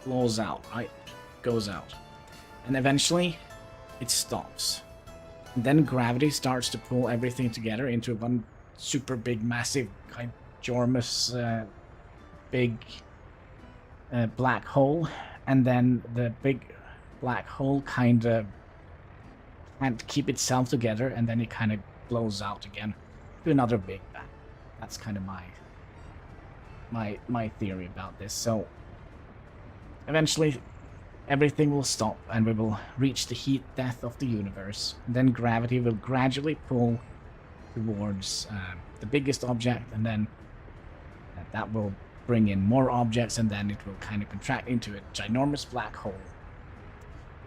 blows out, right? Goes out. And eventually, it stops. And then gravity starts to pull everything together into one super big, massive, ginormous, big black hole. And then the big black hole kind of can't keep itself together, and then it kind of blows out again to another Big Bang. That's kind of my theory about this. So eventually everything will stop and we will reach the heat death of the universe. And then gravity will gradually pull towards the biggest object, and then that will bring in more objects, and then it will kind of contract into a ginormous black hole.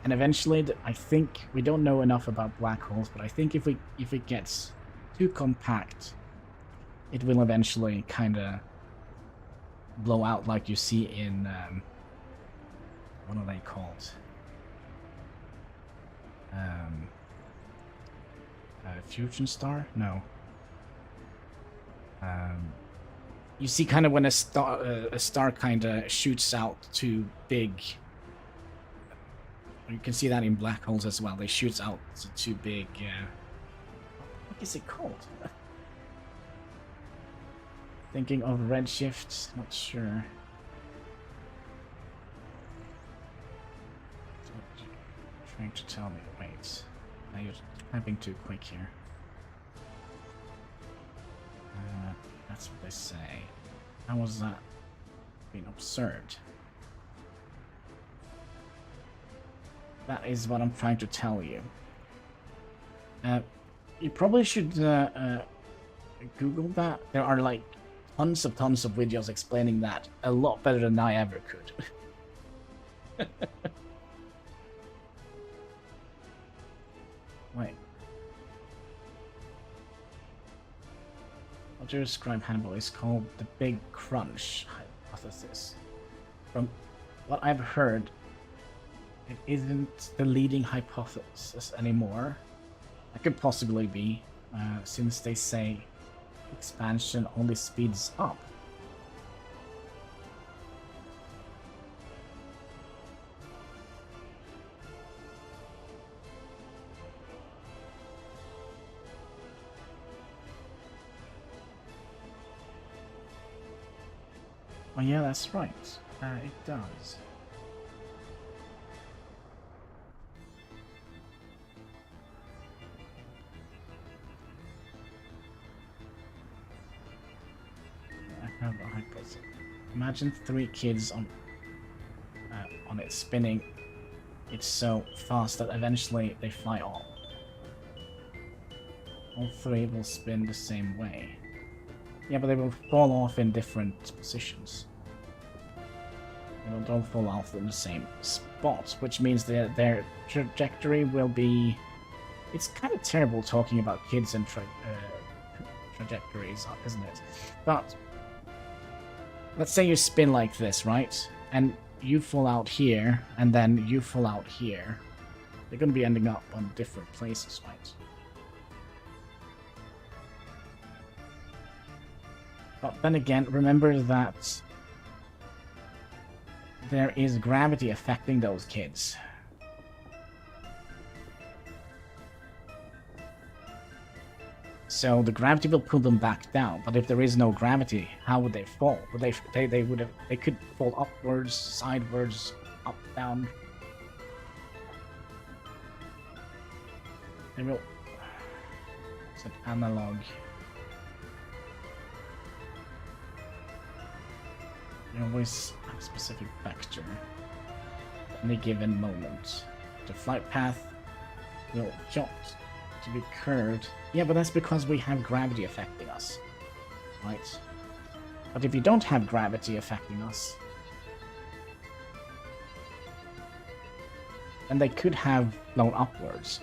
And eventually, I think, we don't know enough about black holes, but I think if it gets too compact, it will eventually kind of blow out, like you see in what are they called? Fusion star? No. You see, kind of when a star kind of shoots out too big. You can see that in black holes as well. They shoot out too big. What is it called? Thinking of redshift. Not sure. Trying to tell me. Wait. Now you're typing too quick here. That's what they say. How was that being observed? That is what I'm trying to tell you. You probably should Google that. There are like tons of videos explaining that a lot better than I ever could. Wait. How to describe Hannibal is called the Big Crunch hypothesis. From what I've heard, it isn't the leading hypothesis anymore. That could possibly be, since they say expansion only speeds up. Oh yeah, that's right. It does. I have a hypothesis. Imagine 3 kids on it spinning. It's so fast that eventually they fly off. All 3 will spin the same way. Yeah, but they will fall off in different positions. They don't fall off in the same spot, which means that their trajectory will be... It's kind of terrible talking about kids and trajectories, isn't it? But let's say you spin like this, right? And you fall out here, and then you fall out here. They're going to be ending up on different places, right? But then again, remember that there is gravity affecting those kids. So the gravity will pull them back down. But if there is no gravity, how would they fall? Would they could fall upwards, sideways, up, down. They will. It's an analog. You always have a specific vector at any given moment. The flight path will jump to be curved. Yeah, but that's because we have gravity affecting us, right? But if you don't have gravity affecting us, then they could have flown upwards.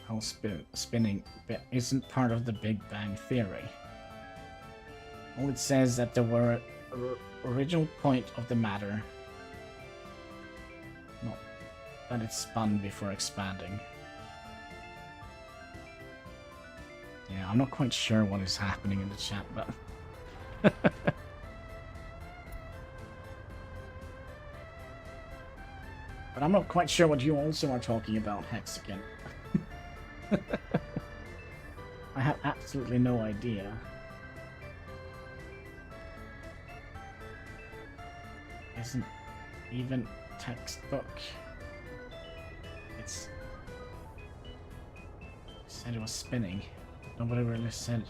How spinning isn't part of the Big Bang Theory. All it says that there were original point of the matter, not that it spun before expanding. Yeah, I'm not quite sure what is happening in the chat, but but I'm not quite sure what you also are talking about, Hexagon. I have absolutely no idea. Isn't even textbook. It said it was spinning. Nobody really said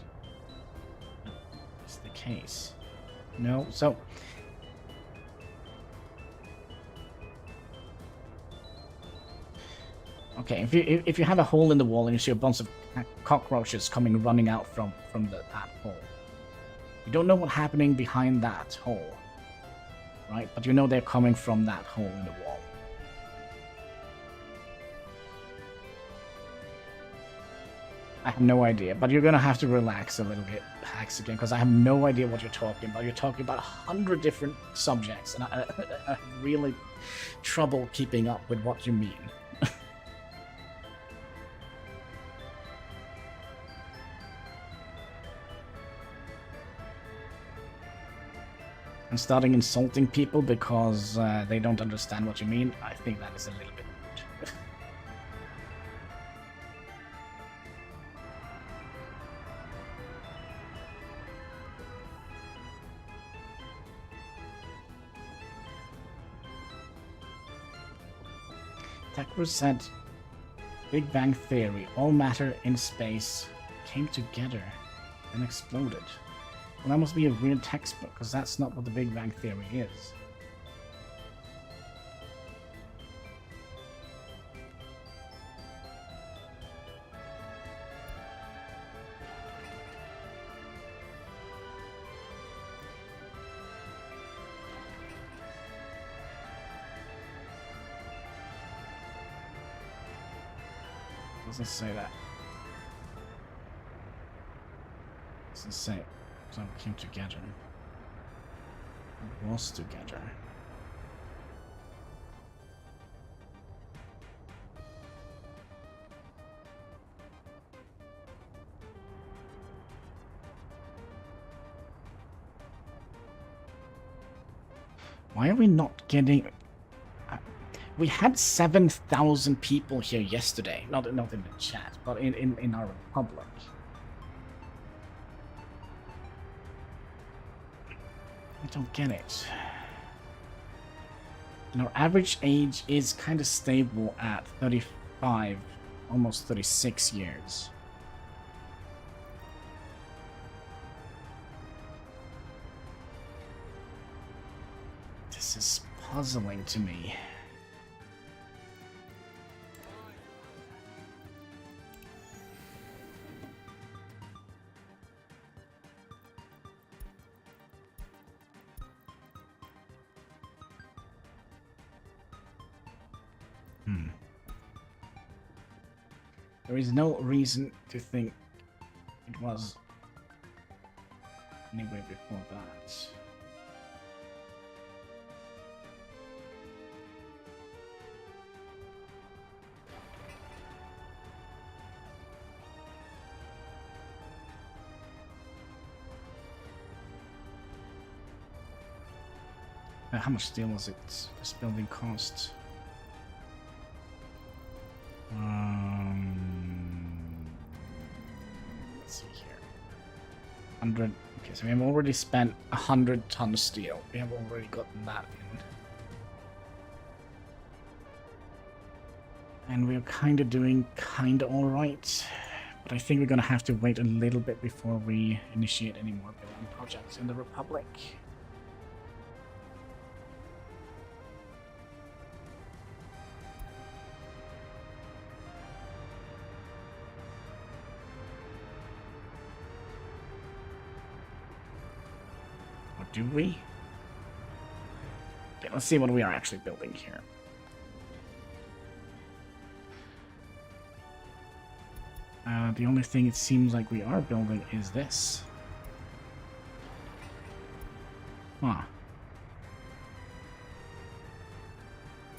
that's the case. No, so okay, if you have a hole in the wall and you see a bunch of cockroaches running out from that hole, you don't know what's happening behind that hole, right? But you know they're coming from that hole in the wall. I have no idea, but you're gonna have to relax a little bit, Hacks, again, because I have no idea what you're talking about. You're talking about 100 different subjects, and I have really trouble keeping up with what you mean. And starting insulting people because they don't understand what you mean, I think that is a little bit rude. That crew said, Big Bang Theory, all matter in space came together and exploded. Well, that must be a weird textbook, because that's not what the Big Bang Theory is. Doesn't say that. Doesn't say some came together. It was together. Why are we not getting... We had 7,000 people here yesterday. Not in the chat, but in our Republic. I don't get it. And our average age is kind of stable at 35, almost 36 years. This is puzzling to me. There is no reason to think it was anyway before that. How much steel was it? This building cost? Let's see here. 100. Okay, so we have already spent 100 tons of steel. We have already gotten that in. And we're kind of doing kind of alright. But I think we're going to have to wait a little bit before we initiate any more building projects in the Republic. Do we? Okay, let's see what we are actually building here. The only thing it seems like we are building is this. Huh.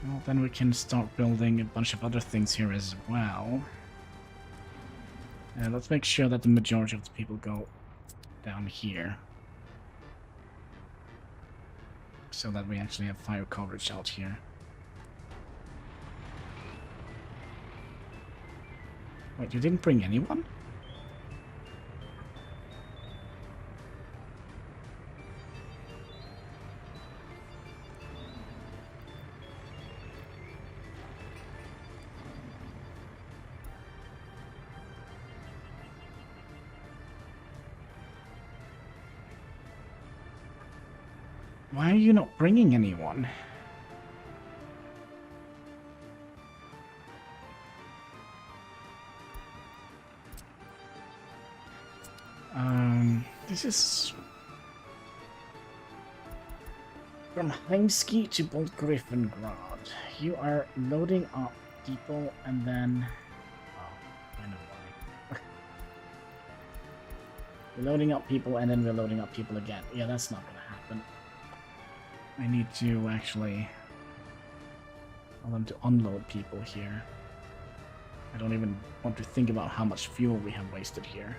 Well, then we can start building a bunch of other things here as well. Let's make sure that the majority of the people go down here, so that we actually have fire coverage out here. Wait, you didn't bring anyone? Why are you not bringing anyone? This is from Heimski to Bolt Griffingrad. You are loading up people and then... Oh, I know why. We're loading up people and then we're loading up people again. Yeah, that's not gonna happen. I need to actually tell them to unload people here. I don't even want to think about how much fuel we have wasted here.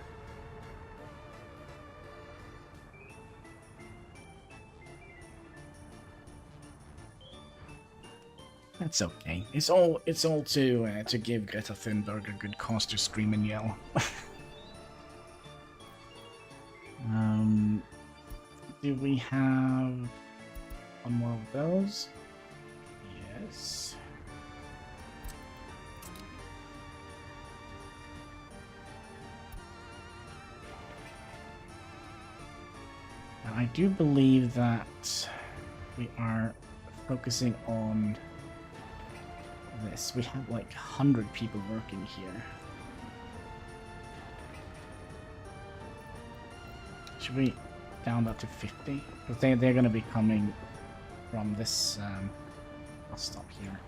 That's okay. It's all to give Greta Thunberg a good cause to scream and yell. Do we have one more of those? Yes. I do believe that we are focusing on this. We have like 100 people working here. Should we down that to 50? Because they're going to be coming from this. I'll stop here.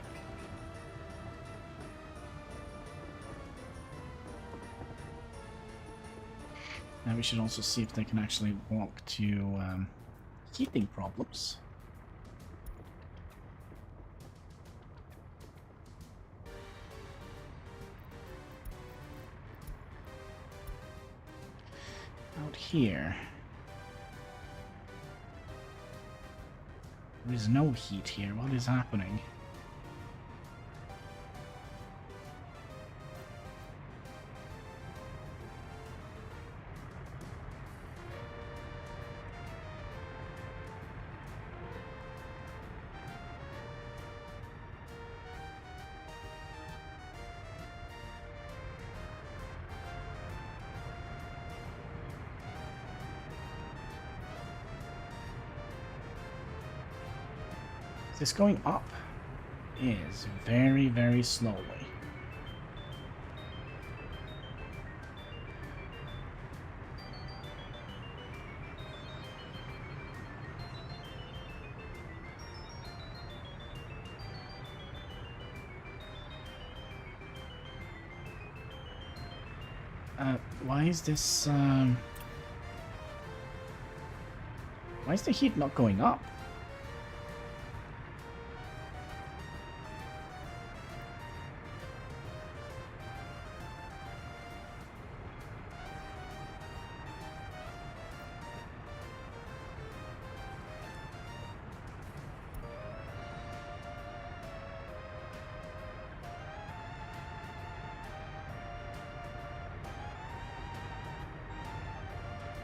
Now we should also see if they can actually walk to heating problems. Out here. There is no heat here. What is happening? This going up is very, very slowly. Why is this, why is the heat not going up?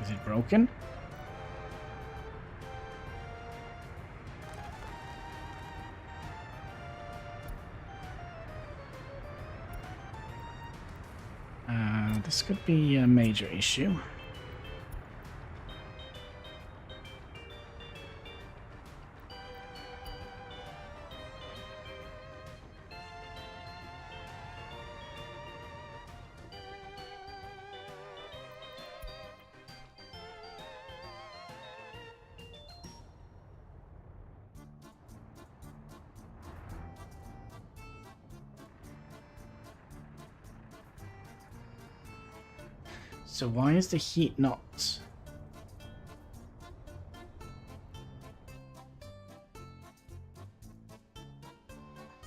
Is it broken? This could be a major issue. So why is the heat not...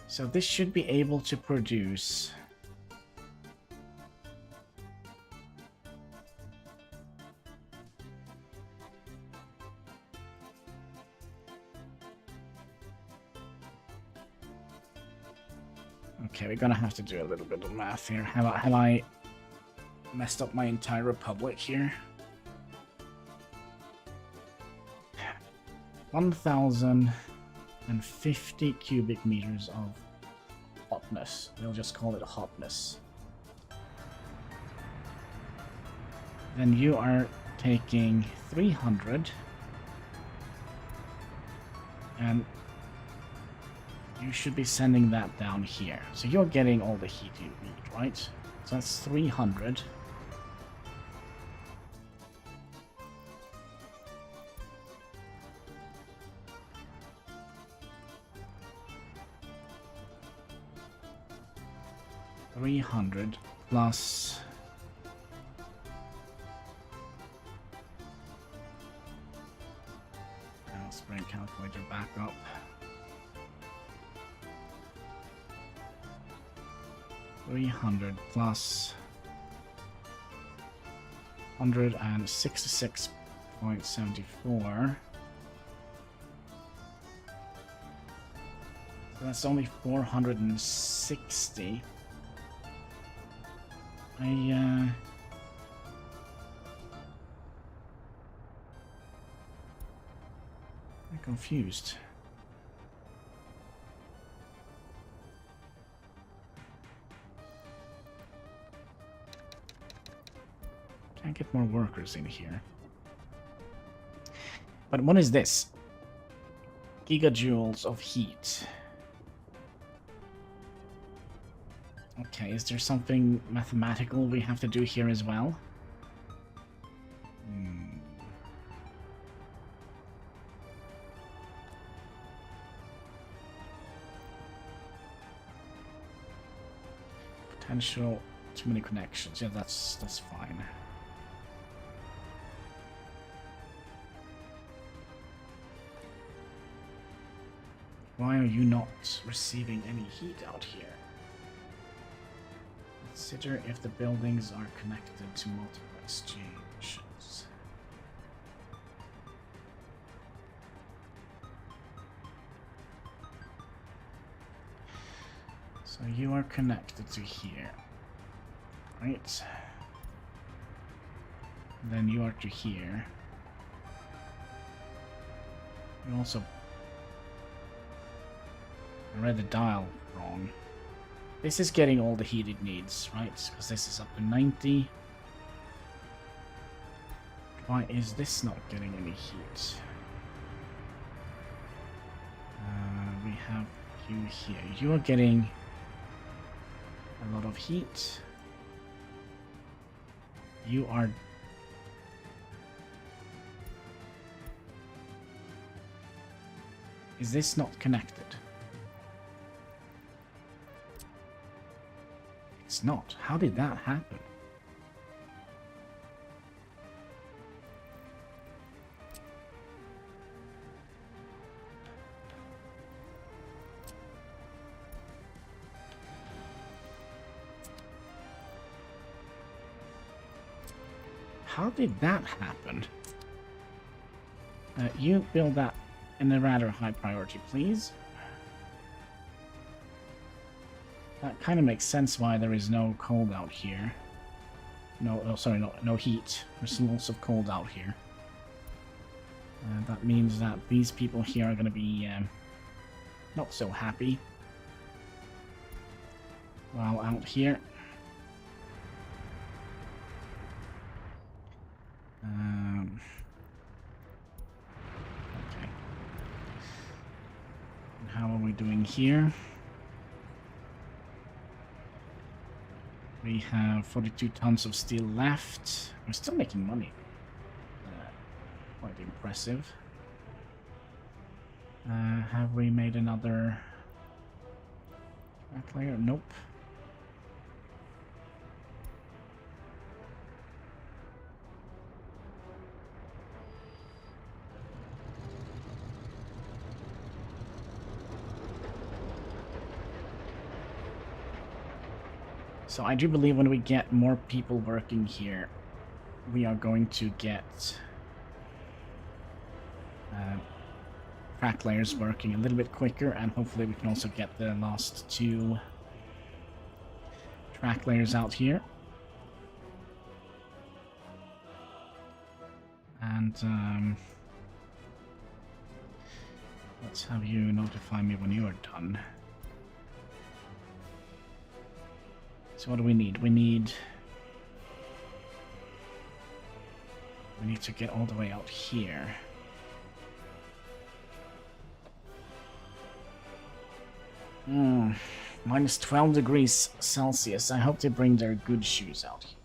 So this should be able to produce... Okay, we're gonna have to do a little bit of math here. Have I messed up my entire republic here? 1,050 cubic meters of hotness. We'll just call it hotness. Then you are taking 300 and you should be sending that down here. So you're getting all the heat you need, right? So that's 300. Plus now let's bring calculator back up. $300 plus 166.74. So that's only 460. I'm confused. Can't get more workers in here. But what is this? Gigajoules of heat. Okay, is there something mathematical we have to do here as well? Potential, too many connections. Yeah, that's fine. Why are you not receiving any heat out here? Consider if the buildings are connected to multiple exchanges. So you are connected to here, right? Then you are to here. You also... I read the dial wrong. This is getting all the heat it needs, right? Because this is up to 90. Why is this not getting any heat? We have you here. You are getting a lot of heat. You are... Is this not connected? It's not. How did that happen? How did that happen? You build that in a rather high priority, please. That kind of makes sense why there is no cold out here. No heat. There's lots of cold out here. That means that these people here are going to be not so happy. While out here. Okay. And how are we doing here? We have 42 tons of steel left. We're still making money. Quite impressive. Have we made another track layer? Nope. So I do believe when we get more people working here, we are going to get track layers working a little bit quicker, and hopefully we can also get the last 2 track layers out here. And let's have you notify me when you are done. So what do we need? We need to get all the way out here. Minus 12 degrees Celsius. I hope they bring their good shoes out here.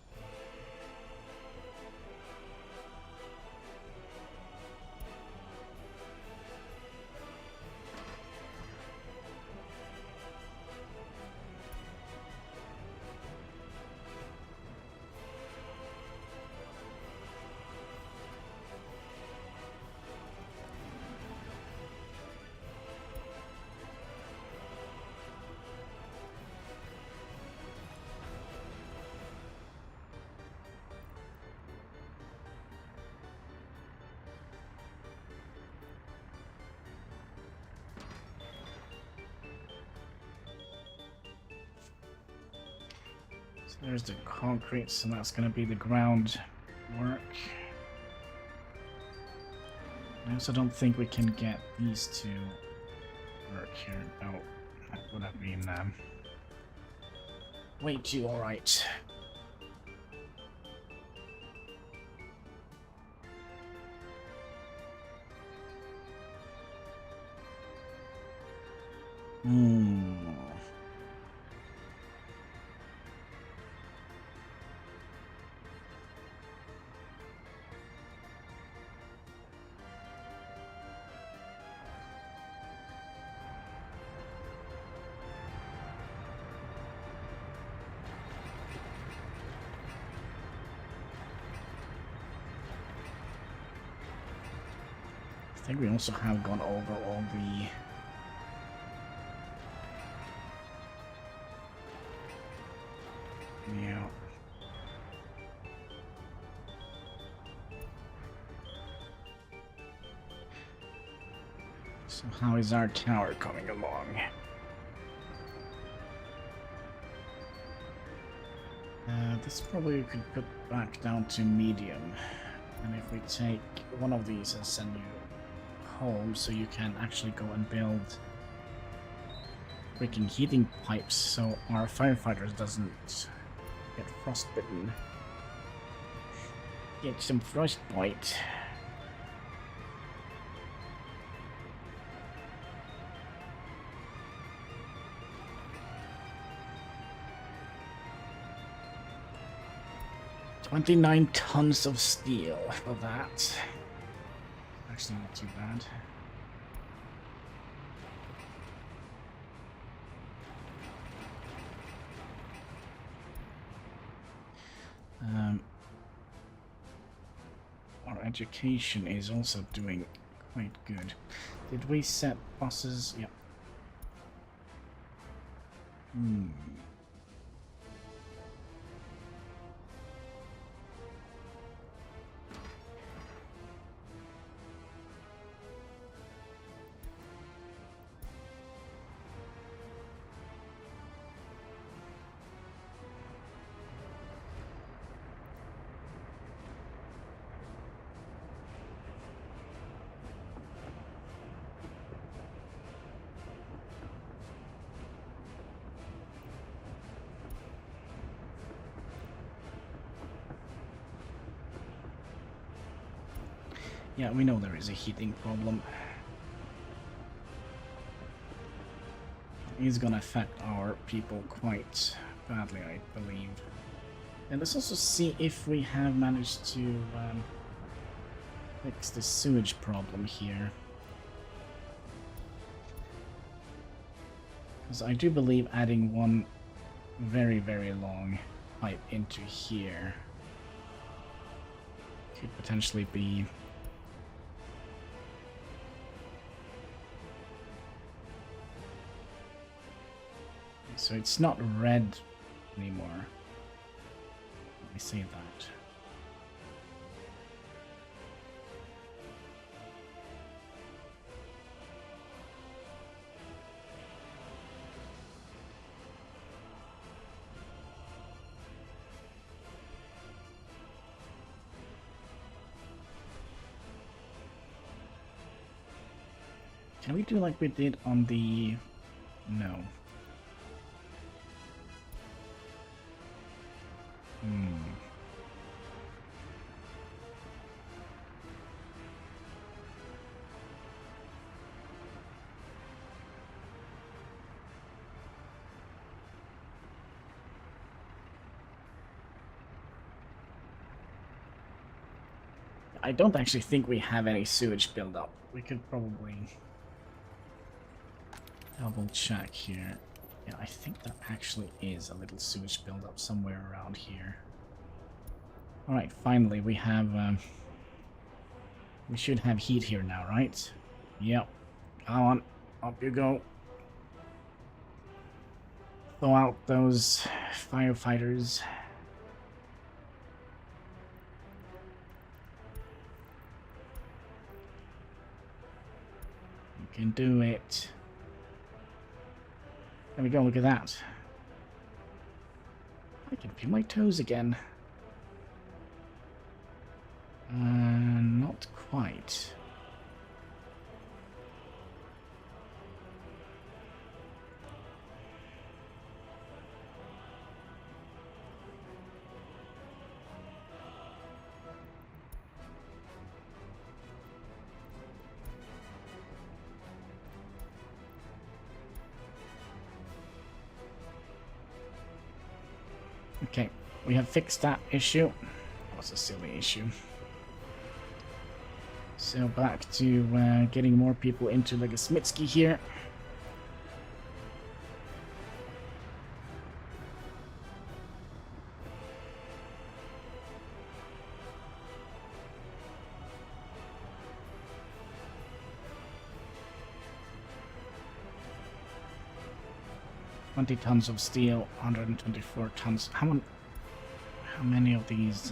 There's the concrete, so that's going to be the ground work. I also don't think we can get these to work here. No, that would have been way too alright. Hmm. I think we also have gone over all the yeah. So how is our tower coming along? This probably we could put back down to medium. And if we take one of these and send you home so you can actually go and build freaking heating pipes so our firefighters doesn't get frostbitten. Get some frostbite. $29 tons of steel for that. Actually not too bad. Our education is also doing quite good. Did we set buses? Yeah. Yeah, we know there is a heating problem. It's gonna affect our people quite badly, I believe. And let's also see if we have managed to fix the sewage problem here. Because I do believe adding one very, very long pipe into here could potentially be so it's not red anymore. Let me say that. Can we do like we did on the... No. I don't actually think we have any sewage buildup. We could probably double check here. Yeah, I think there actually is a little sewage buildup somewhere around here. Alright, finally we have... we should have heat here now, right? Yep. Come on, up you go. Throw out those firefighters. You can do it. There we go, look at that. I can feel my toes again. Not quite. Okay, we have fixed that issue. That was a silly issue. So back to getting more people into Legasmitsky here. Tons of steel, 124 tons. How many of these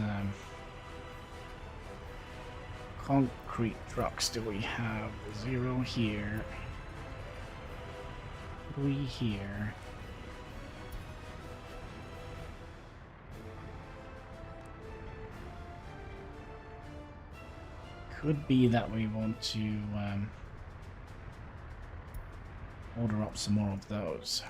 concrete trucks do we have? 0 here. 3 here. Could be that we want to order up some more of those.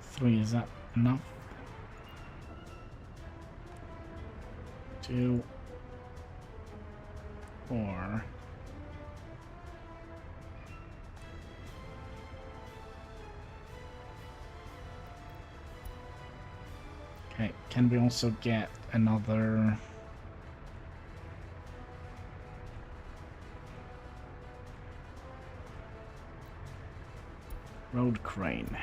Three, is that enough? 2, 4. Okay, can we also get another road crane?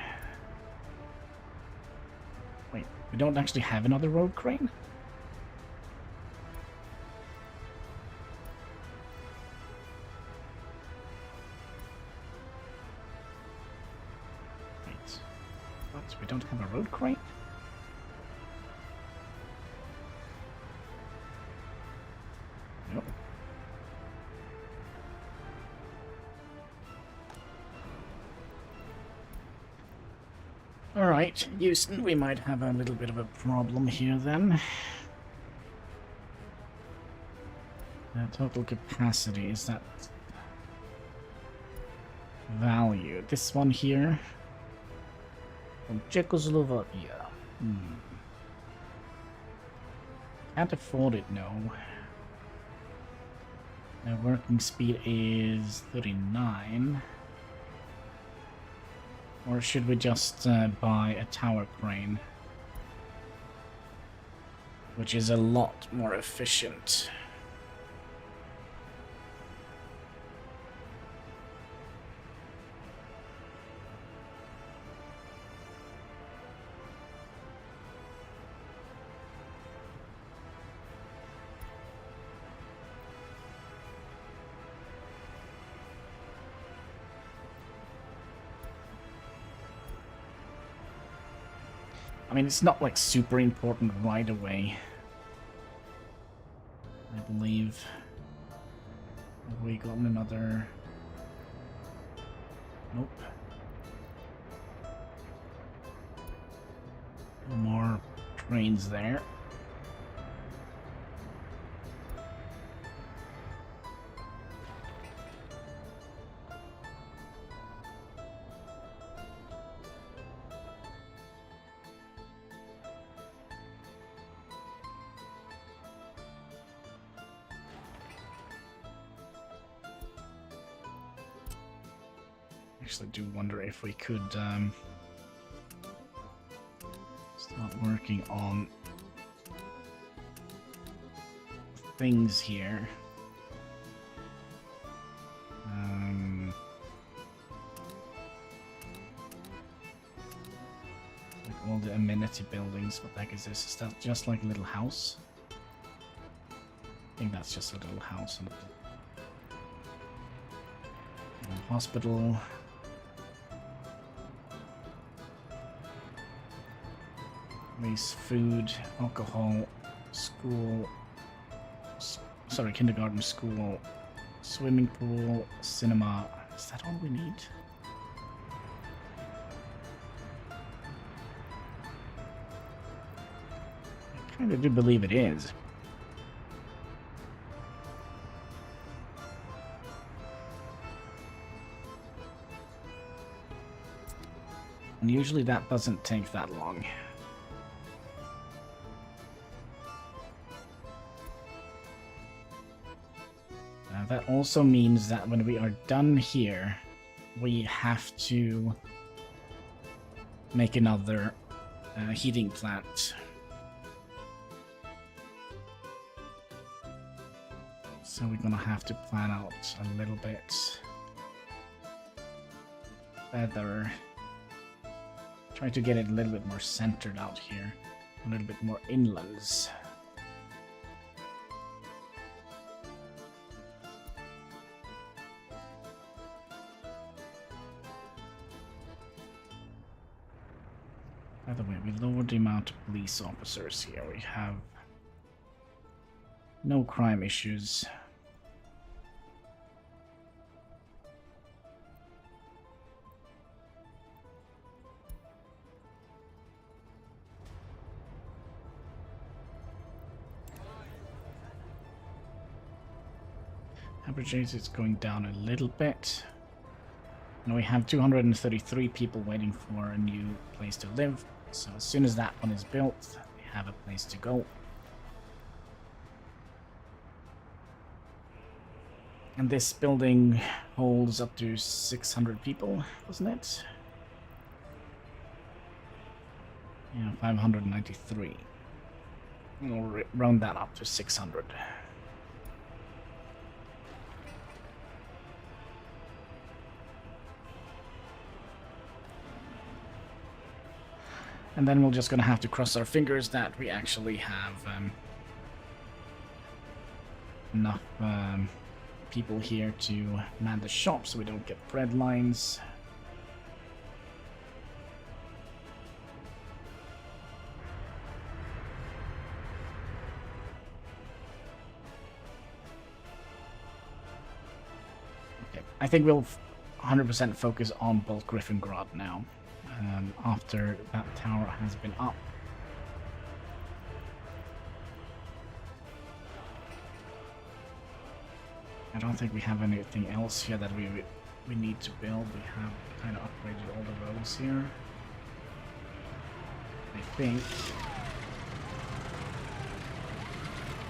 Wait, we don't actually have another road crane? Wait, what? We don't have a road crane? Nope. Alright, Houston, we might have a little bit of a problem here then. Total capacity, is that value? This one here from Czechoslovakia. Can't afford it, no. Working speed is 39. Or should we just buy a tower crane? Which is a lot more efficient. I mean, it's not like super important right away. I believe. Have we gotten another? Nope. No more trains there. Actually, do wonder if we could start working on things here. Like all the amenity buildings. What the heck is this? Is that just like a little house? I think that's just a little house. Hospital. Waste food, alcohol, school, sorry, kindergarten, school, swimming pool, cinema. Is that all we need? I kind of do believe it is. And usually that doesn't take that long. That also means that when we are done here, we have to make another heating plant. So we're gonna have to plan out a little bit better. Try to get it a little bit more centered out here, a little bit more inlands. By the way, we lowered the amount of police officers here. We have no crime issues. Average age is going down a little bit. And we have 233 people waiting for a new place to live. So as soon as that one is built, we have a place to go. And this building holds up to 600 people, doesn't it? Yeah, 593. We'll round that up to 600. And then we're just gonna have to cross our fingers that we actually have enough people here to man the shop so we don't get bread lines. Okay, I think we'll 100% focus on bulk Griffingrad now. After that tower has been up. I don't think we have anything else here that we need to build. We have kind of upgraded all the roads here, I think.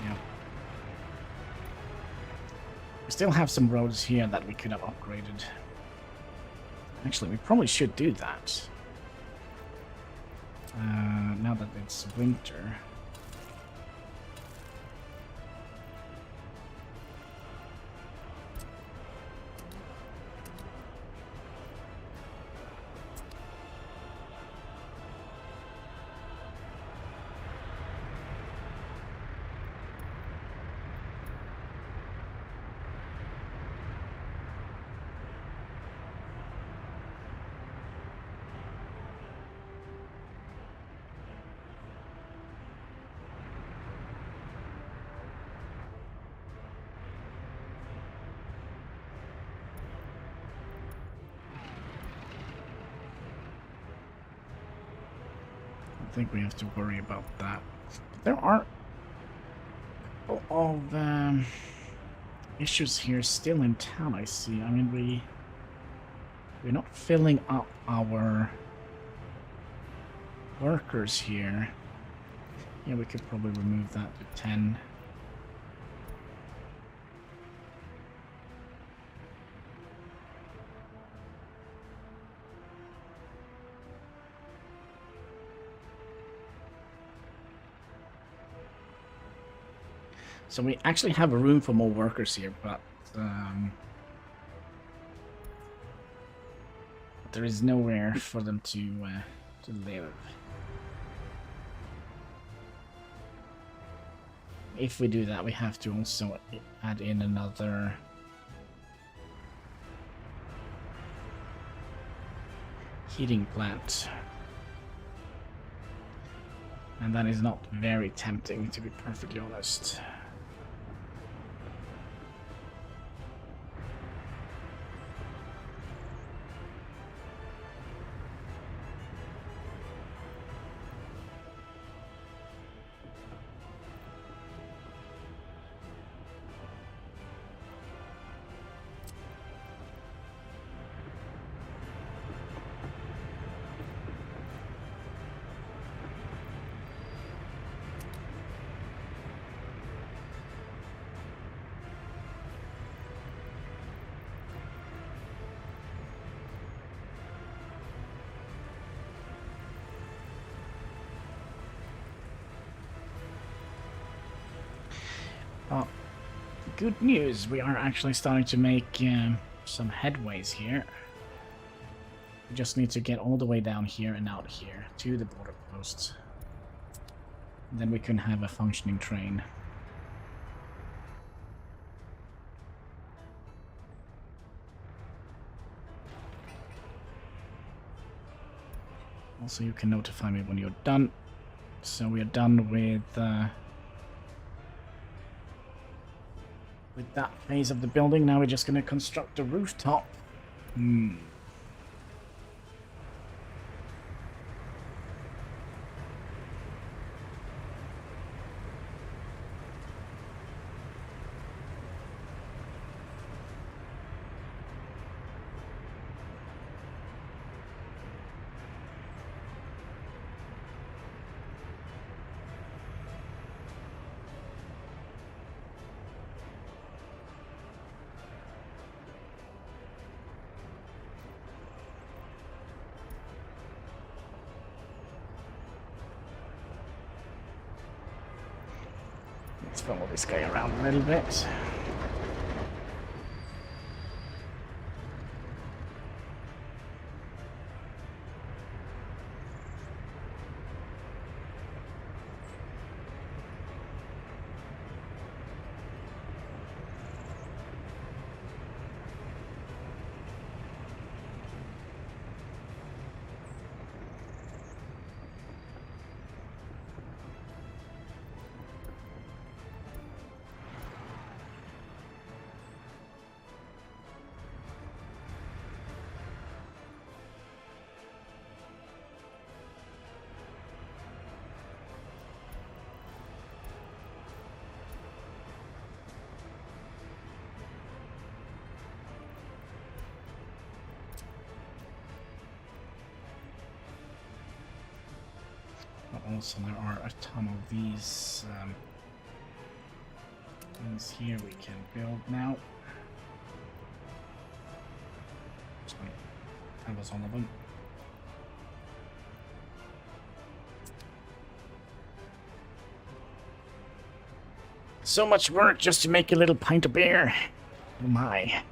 Yeah. We still have some roads here that we could have upgraded. Actually, we probably should do that. Now that it's winter. I think we have to worry about that. But there are a couple of issues here still in town, I see. I mean, we're not filling up our workers here. Yeah, we could probably remove that to 10. So we actually have a room for more workers here, but there is nowhere for them to live. If we do that, we have to also add in another heating plant. And that is not very tempting, to be perfectly honest. Well, good news. We are actually starting to make some headways here. We just need to get all the way down here and out here to the border posts. Then we can have a functioning train. Also, you can notify me when you're done. So we are done with that phase of the building. Now we're just going to construct a rooftop. Let's follow this guy around a little bit. But also there are a ton of these things here we can build now. Sorry, that was all of them. So much work just to make a little pint of beer. Oh my.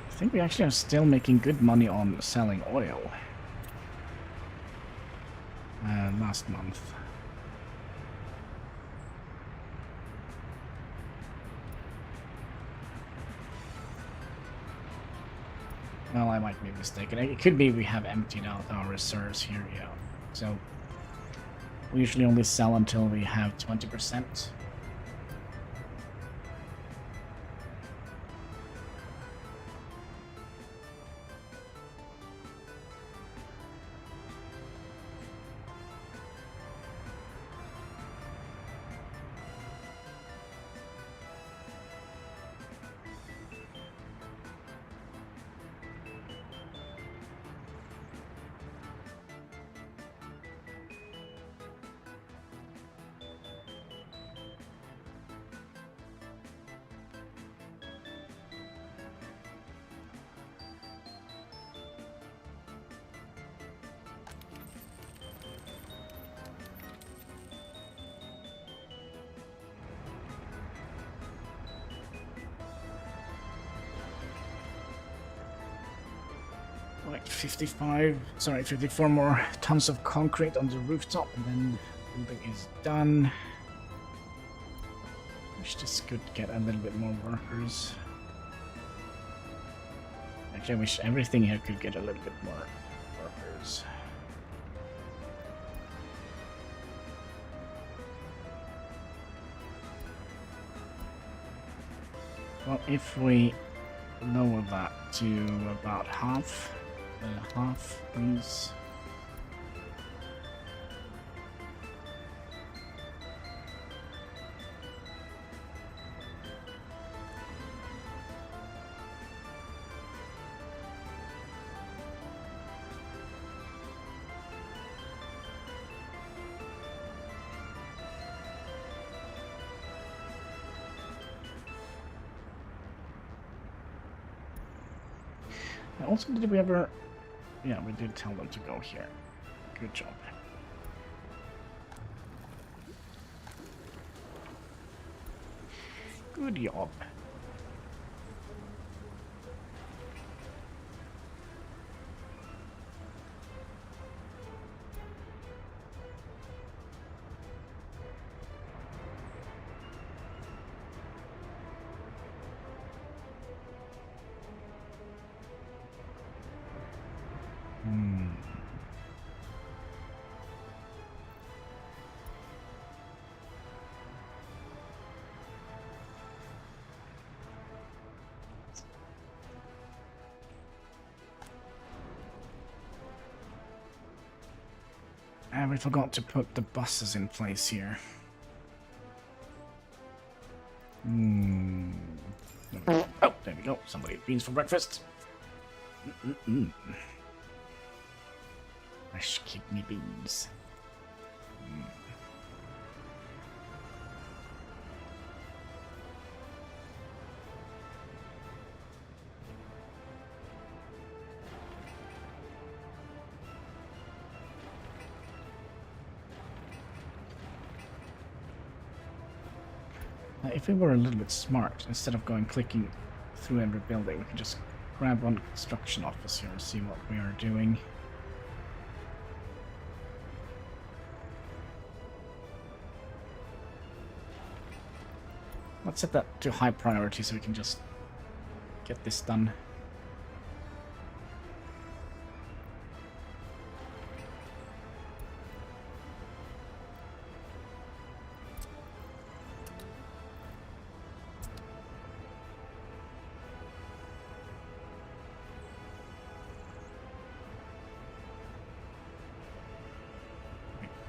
I think we actually are still making good money on selling oil. Last month. Well, I might be mistaken. It could be we have emptied out our reserves here, yeah. So, we usually only sell until we have 20%. Like 54 more tons of concrete on the rooftop, and then the building is done. Wish this could get a little bit more workers. Actually, I wish everything here could get a little bit more workers. Well, if we lower that to about half, please. And also, did we ever... Yeah, we did tell them to go here. Good job. Good job. And we forgot to put the buses in place here. Oh, there we go. Somebody had beans for breakfast. Fresh kidney beans. If we were a little bit smart, instead of clicking through every building, we could just grab one construction office here and see what we are doing. Let's set that to high priority so we can just get this done.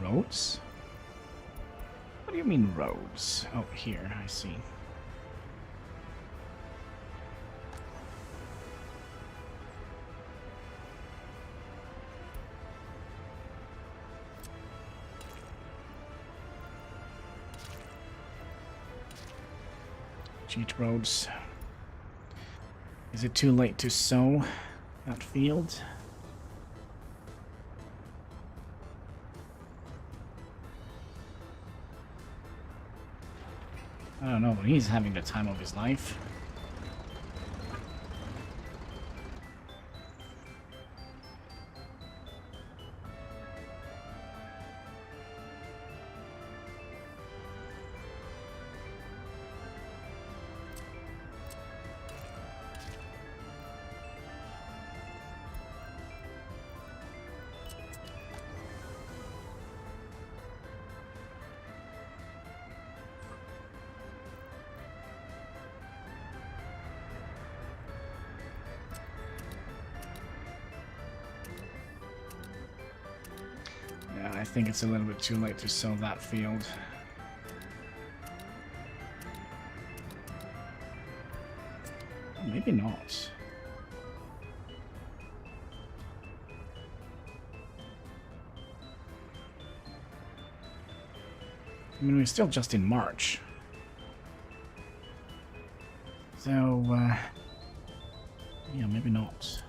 Roads? What do you mean roads? Oh, here, I see. Cheat roads. Is it too late to sow that field? I don't know, but he's having the time of his life. I think it's a little bit too late to sow that field. Maybe not. I mean, we're still just in March. So, yeah, maybe not.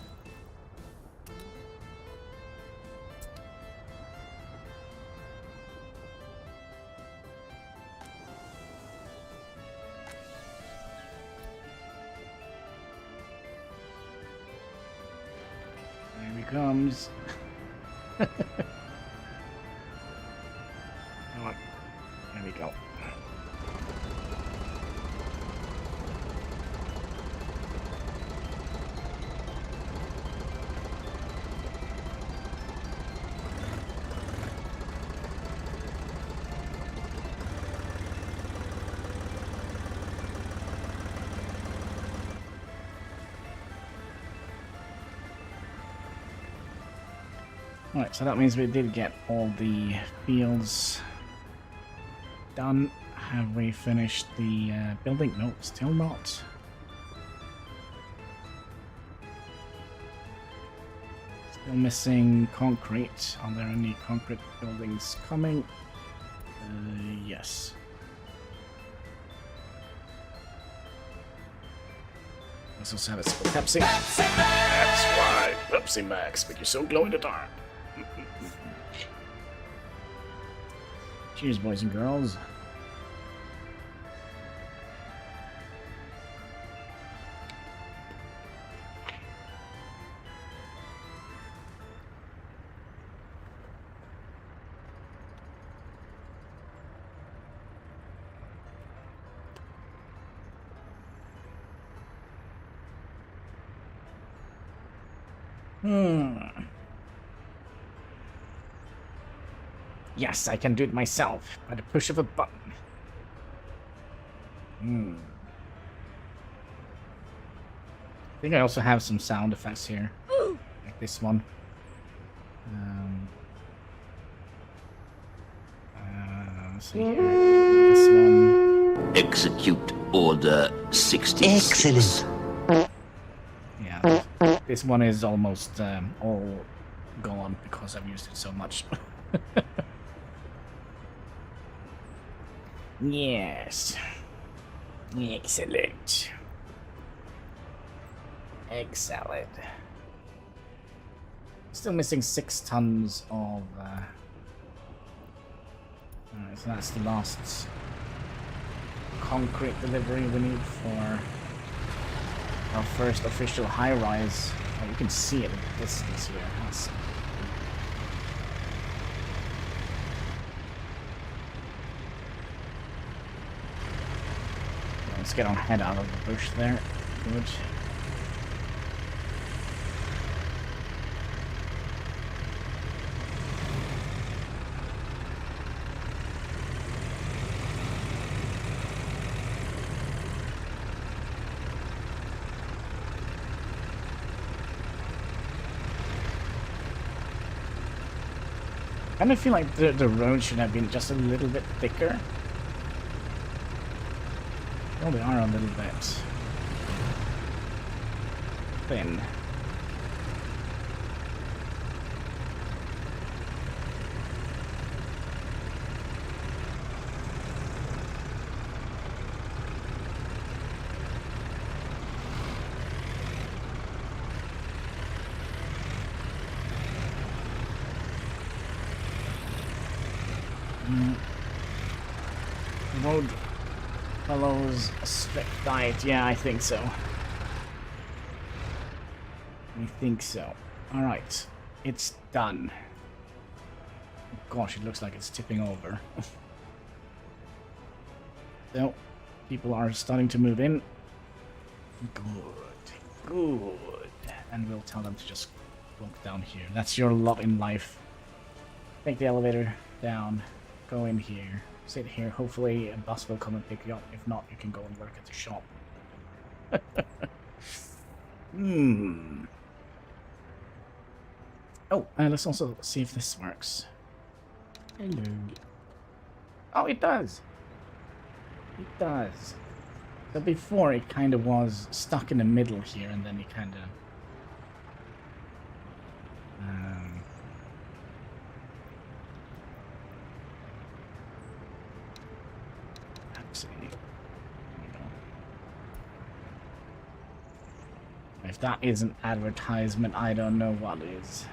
Comes. Come on. There we go. Alright, so that means we did get all the fields done. Have we finished the building? No, still not. Still missing concrete. Are there any concrete buildings coming? Yes. Let's also have a sip of Pepsi. That's right, Pepsi Max, make you so glow in the dark. Cheers, boys and girls. Yes, I can do it myself by the push of a button. I think I also have some sound effects here, like this one. So here, this one. Execute Order 66. Excellent. Yeah, this one is almost all gone because I've used it so much. Yes. Excellent. Excellent. Still missing 6 tons of... Alright, so that's the last concrete delivery we need for our first official high-rise. Oh, you can see it in the distance here. That's... Let's get our head out of the bush there. Good. I kind of feel like the road should have been just a little bit thicker. Well, they are a little bit thin. Road follows a strict diet. Yeah, I think so. I think so. Alright. It's done. Gosh, it looks like it's tipping over. So, people are starting to move in. Good. Good. And we'll tell them to just walk down here. That's your lot in life. Take the elevator down. Go in here. Sit here. Hopefully a bus will come and pick you up. If not, you can go and work at the shop. Oh, let's also see if this works. Hello. Oh, it does. It does. So before it kind of was stuck in the middle here, and then it kind of... If that isn't advertisement, I don't know what is.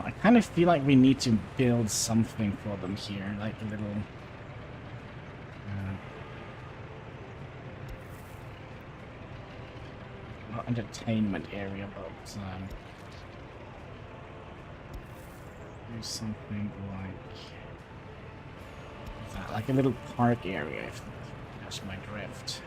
I kind of feel like we need to build something for them here, like a little... not entertainment area, but do something like that, like a little park area, if that's my drift.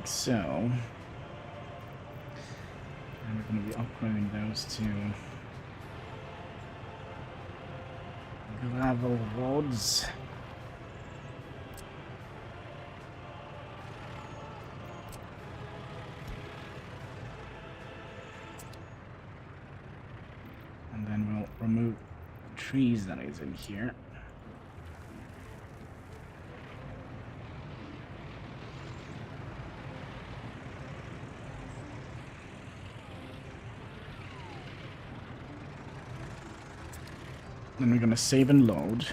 like so. And we're going to be upgrading those to gravel rods. And then we'll remove the trees that is in here. Then we're going to save and load.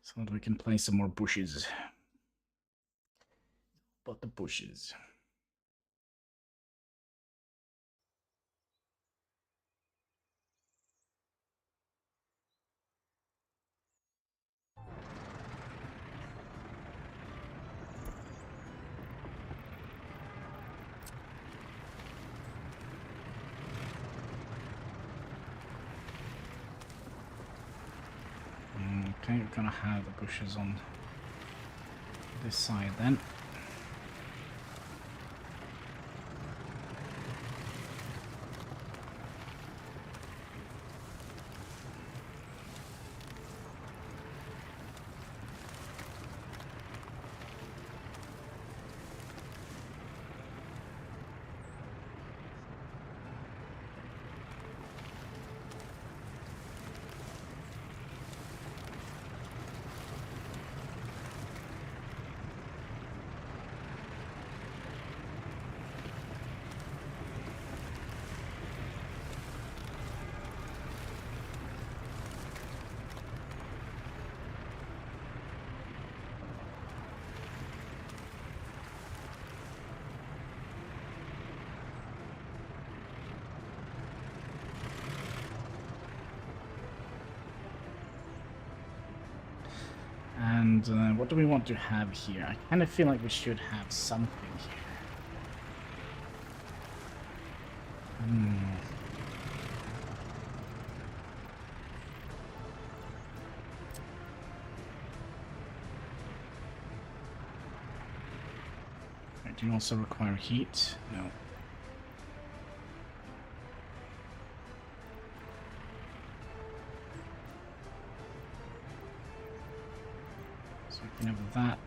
So that we can place some more bushes. But the bushes. Okay, we're gonna have the bushes on this side then. And what do we want to have here? I kind of feel like we should have something here. Do you also require heat? No. So we can have that.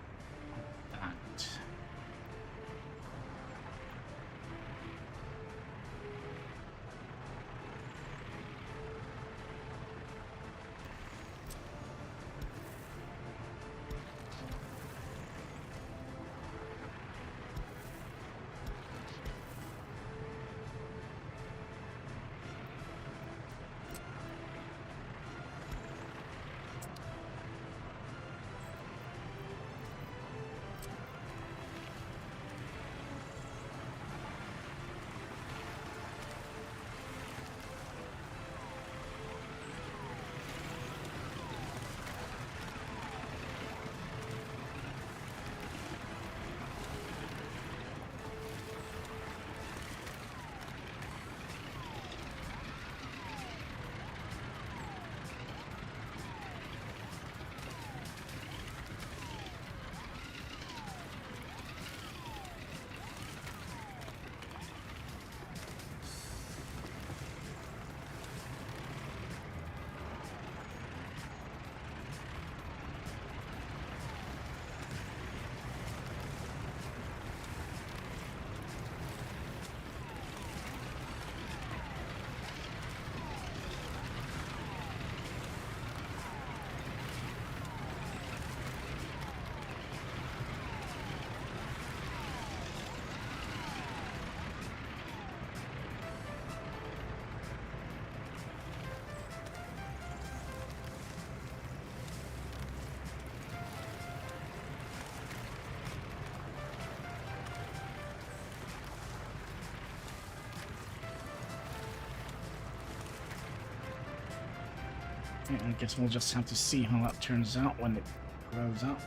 Yeah, I guess we'll just have to see how that turns out when it grows up.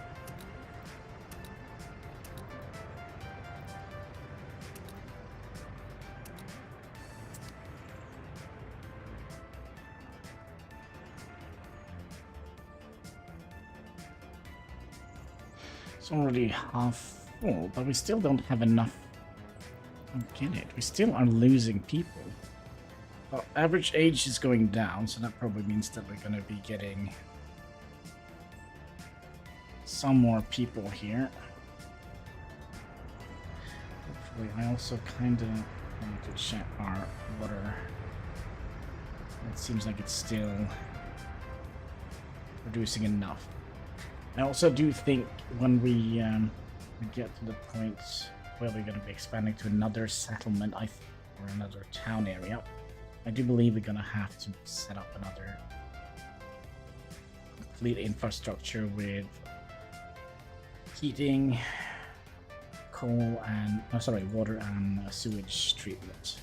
It's already half full, but we still don't have enough. I don't get it. We still are losing people. Well, average age is going down, so that probably means that we're going to be getting some more people here. Hopefully, I also kind of want to check our water. It seems like it's still producing enough. I also do think when we get to the point where we're going to be expanding to another settlement, or another town area, I do believe we're going to have to set up another complete infrastructure with heating, coal, and water and sewage treatment.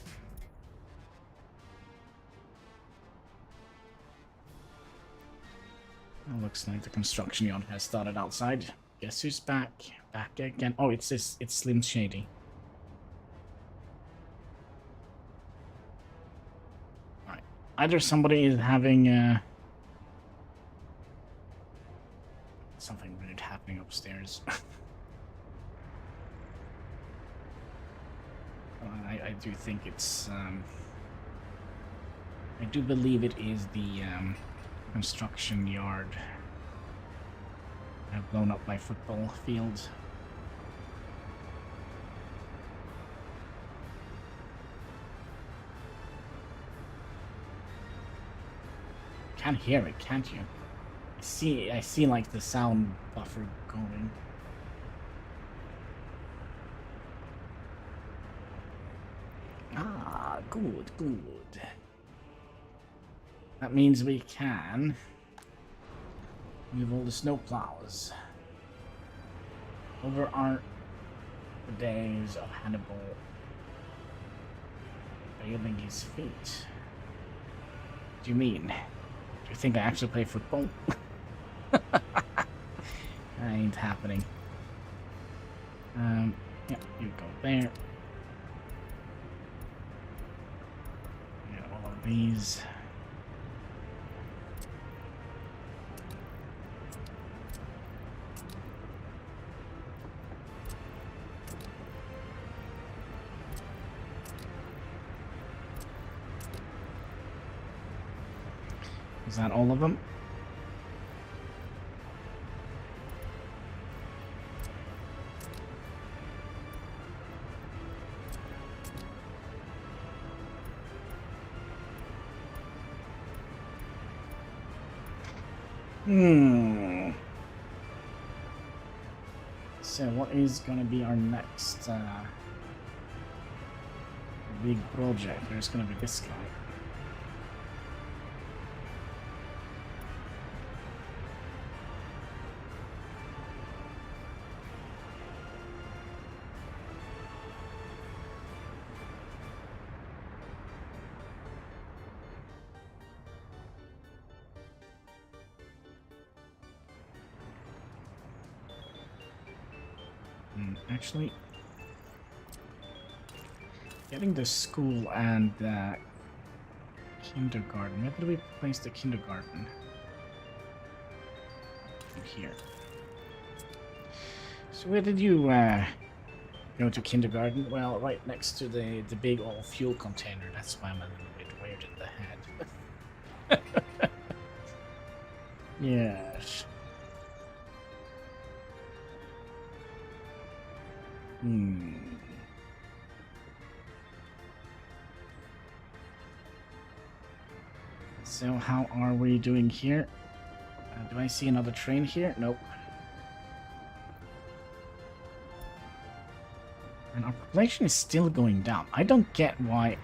It looks like the construction yard has started outside. Guess who's back? Back again. Oh, it's Slim Shady. Alright. Either somebody is having something weird happening upstairs. I do think it's I do believe it is the construction yard blown up my football field. Can't hear it, can't you? I see like the sound buffer going. Ah, good, good. That means we can move all the snow plows over the days of Hannibal bailing his feet. What do you mean? Do you think I actually play football? That ain't happening. Yeah, you go there. Get all of these. Is that all of them? So what is gonna be our next big project? There's gonna be this guy. Actually, getting the school and kindergarten. Where did we place the kindergarten? Here. So where did you go to kindergarten? Well, right next to the big old fuel container. That's why I'm a little bit weird in the head. Yes. So how are we doing here? Do I see another train here? Nope. And our population is still going down. I don't get why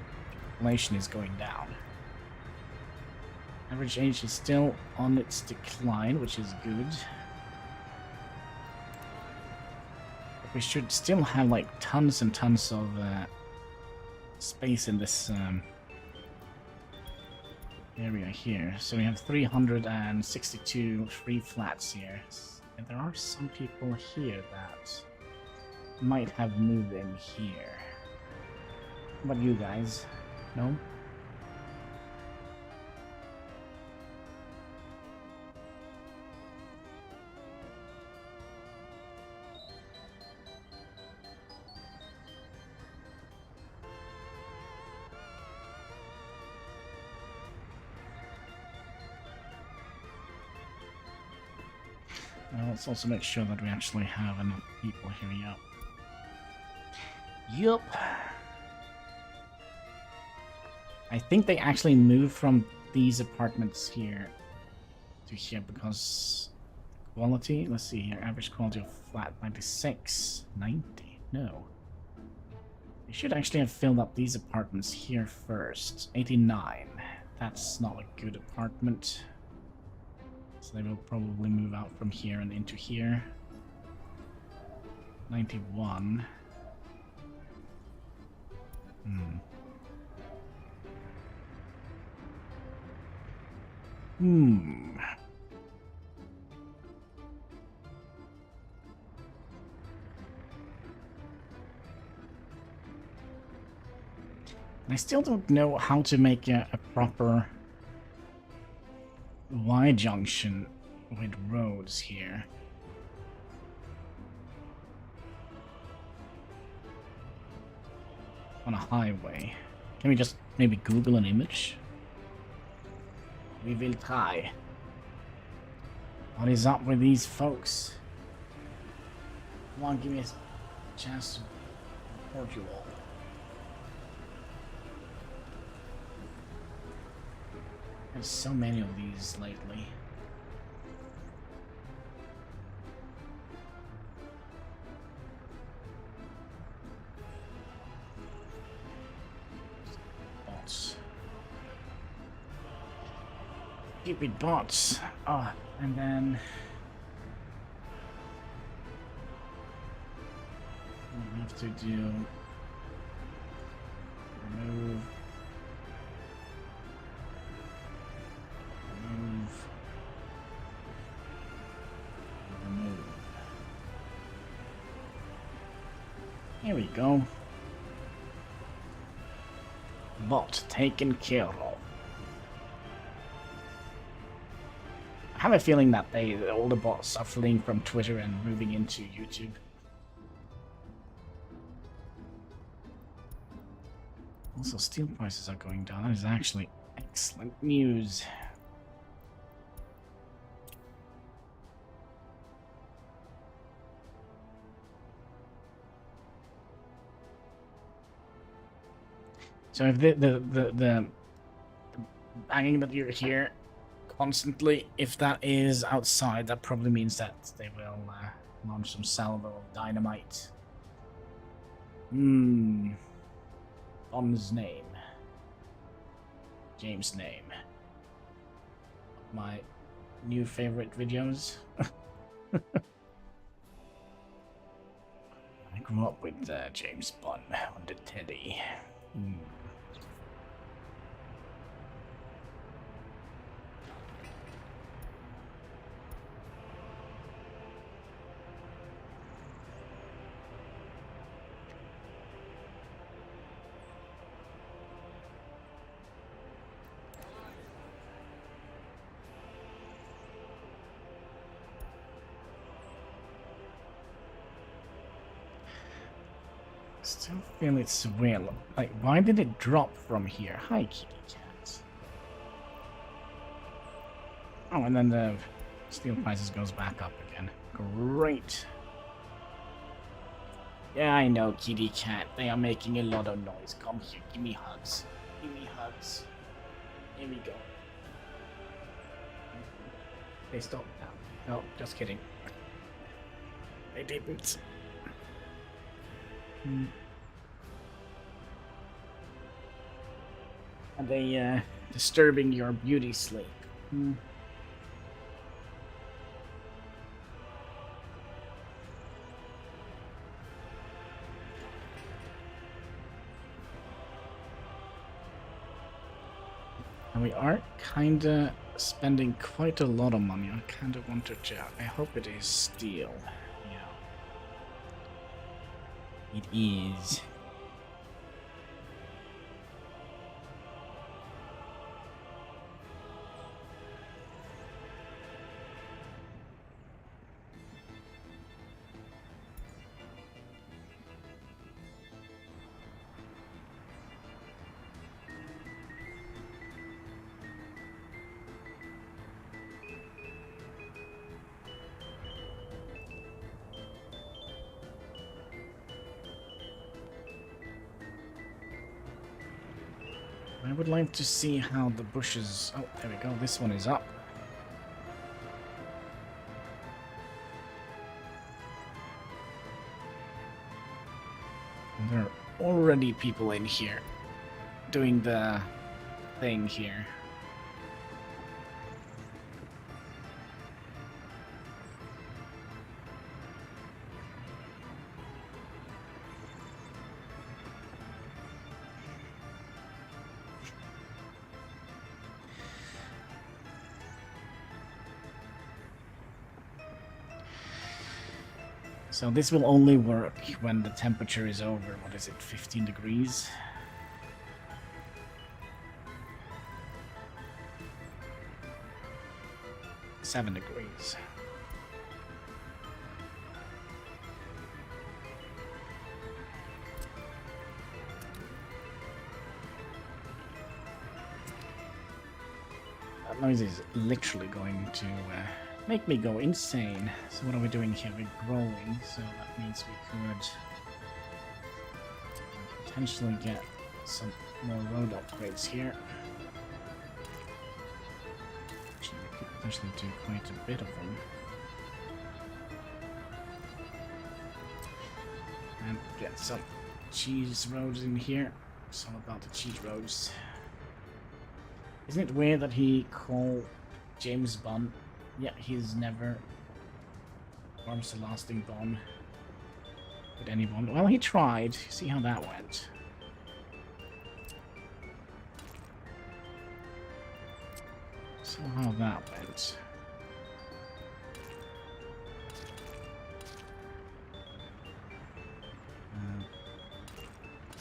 population is going down. Average age is still on its decline, which is good. We should still have like tons and tons of space in this area here. So we have 362 free flats here. And there are some people here that might have moved in here. What about you guys? No? Now let's also make sure that we actually have enough people here. Yep. Yup. I think they actually moved from these apartments here to here because quality, let's see here, average quality of flat 96, 90, no. They should actually have filled up these apartments here first. 89, that's not a good apartment. So they will probably move out from here and into here. 91. I still don't know how to make a proper Y junction with roads here. On a highway. Can we just maybe Google an image? We will try. What is up with these folks? Come on, give me a chance to report you all. There's so many of these lately. Bots. Stupid bots. Ah, and then we have to do remove. Here we go. Bot taken care of. I have a feeling that all the bots are fleeing from Twitter and moving into YouTube. Also, steel prices are going down. That is actually excellent news. So if the banging that you hear constantly, if that is outside, that probably means that they will launch some salvo of dynamite. Bond's name. James' name. My new favorite videos. I grew up with James Bond on the telly. Still feel it's weird. Like, why did it drop from here? Hi, kitty cat. Oh, and then the steel prices goes back up again. Great. Yeah, I know, kitty cat. They are making a lot of noise. Come here, give me hugs. Give me hugs. Here we go. They stopped now. No, just kidding. They didn't. Are they disturbing your beauty sleep? And we are kinda spending quite a lot of money. I kinda want to check. I hope it is steel. Yeah. It is. I would like to see how the bushes... Oh, there we go. This one is up. And there are already people in here doing the thing here. So this will only work when the temperature is over, what is it, 15 degrees? $7 degrees. That noise is literally going to make me go insane. So what are we doing here? We're growing, so that means we could potentially get some more road upgrades here. Actually, we could potentially do quite a bit of them. And get some cheese roads in here. It's all about the cheese roads. Isn't it weird that he called James Bond? Yeah, he's never forms a lasting bond with anyone. Well, he tried. See how that went. So how that went.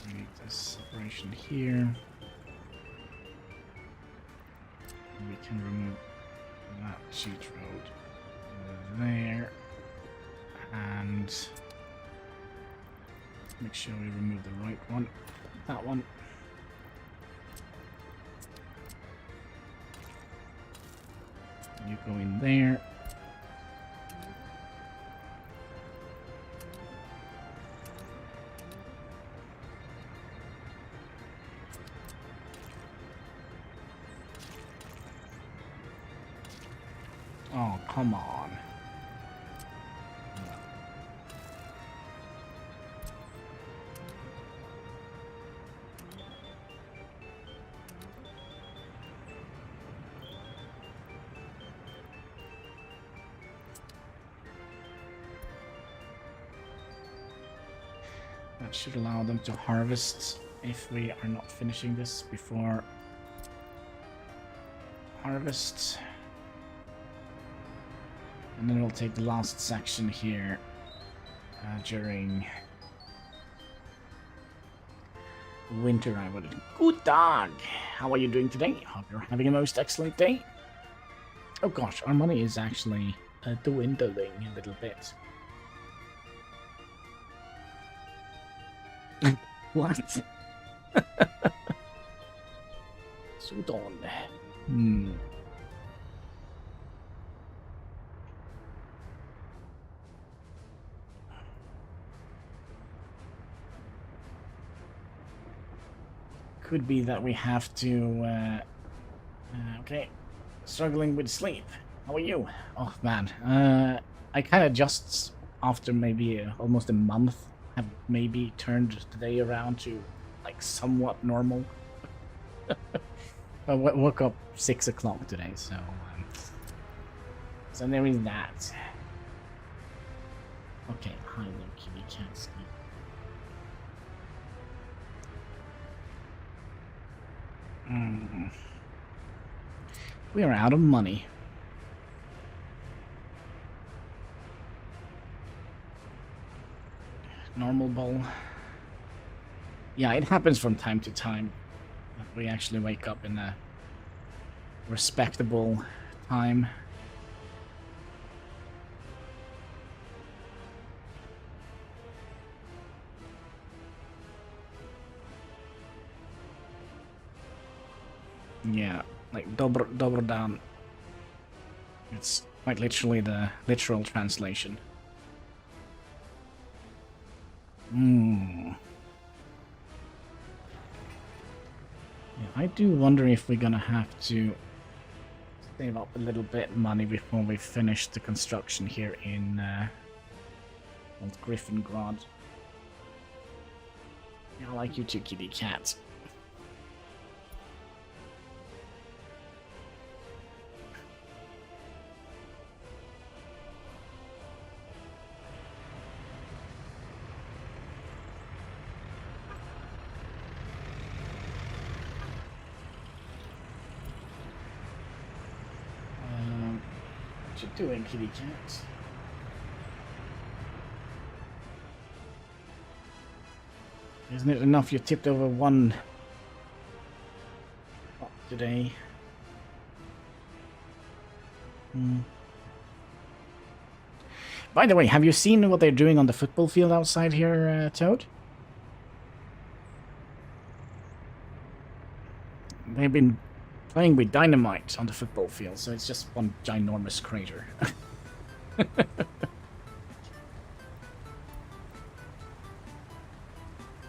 Make this separation here. We can remove that cheat road there, and make sure we remove the right one, that one. You go in there. Oh, come on. That should allow them to harvest if we are not finishing this before harvest. And then we'll take the last section here during winter, I would. Good dog! How are you doing today? Hope you're having a most excellent day. Oh gosh, our money is actually dwindling a little bit. What? Sudan. Could be that we have to... okay. Struggling with sleep. How are you? Oh, man. I kind of just, after maybe almost a month, have maybe turned the day around to, like, somewhat normal. I woke up 6 o'clock today, so... so there is that. Okay, hi there, kitty cat sleep. We are out of money. Normal bowl. Yeah, it happens from time to time that we actually wake up in a respectable time. Yeah, like double down. It's quite literally the literal translation. Yeah, I do wonder if we're gonna have to save up a little bit money before we finish the construction here in Old Griffingrad. Yeah, I like you too, kitty cat. What you doing, kitty cat? Isn't it enough you tipped over one up today? By the way, have you seen what they're doing on the football field outside here, Toad? They've been playing with dynamite on the football field, so it's just one ginormous crater.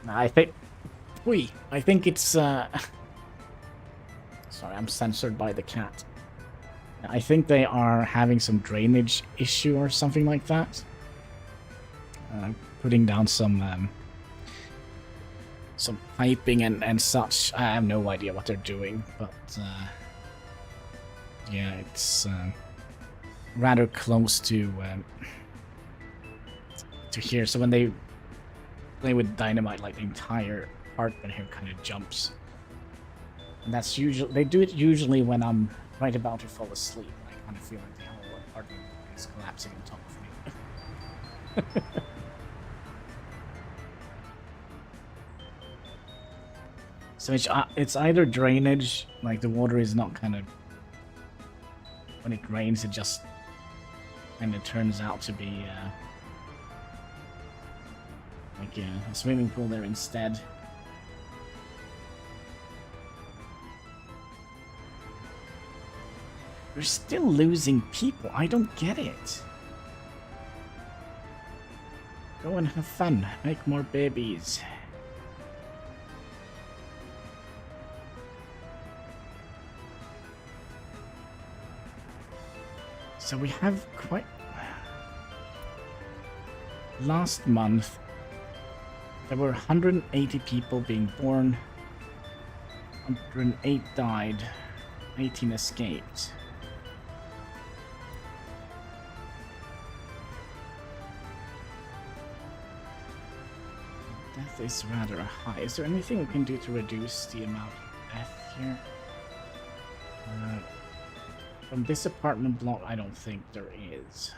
I think it's sorry, I'm censored by the cat. I think they are having some drainage issue or something like that. Putting down some piping and such. I have no idea what they're doing, but yeah, it's rather close to here. So when they play with dynamite, like the entire apartment here kind of jumps, and that's usually they do it usually when I'm right about to fall asleep. I kind of feel like the whole apartment is collapsing on top of me. So it's either drainage, like the water is not kind of, when it rains it just kind of turns out to be like a swimming pool there instead. We're still losing people, I don't get it. Go and have fun, make more babies. So we have quite... Last month, there were 180 people being born, 108 died, 18 escaped. Death is rather high. Is there anything we can do to reduce the amount of death here? From this apartment block, I don't think there is.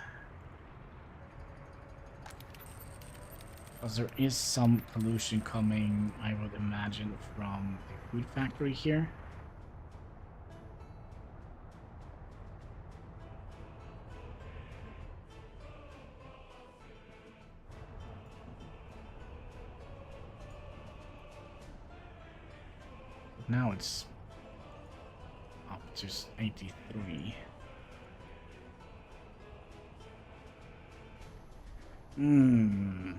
Because there is some pollution coming, I would imagine, from the food factory here. Now it's up to 83. Hmm.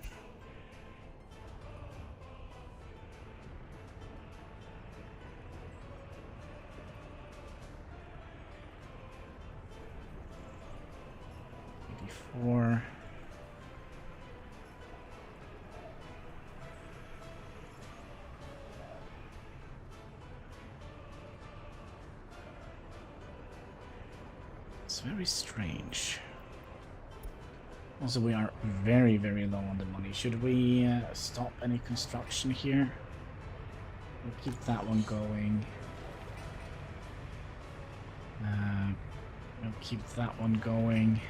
Four. It's very strange. Also, we are very, very low on the money. Should we stop any construction here? We'll keep that one going. We'll keep that one going.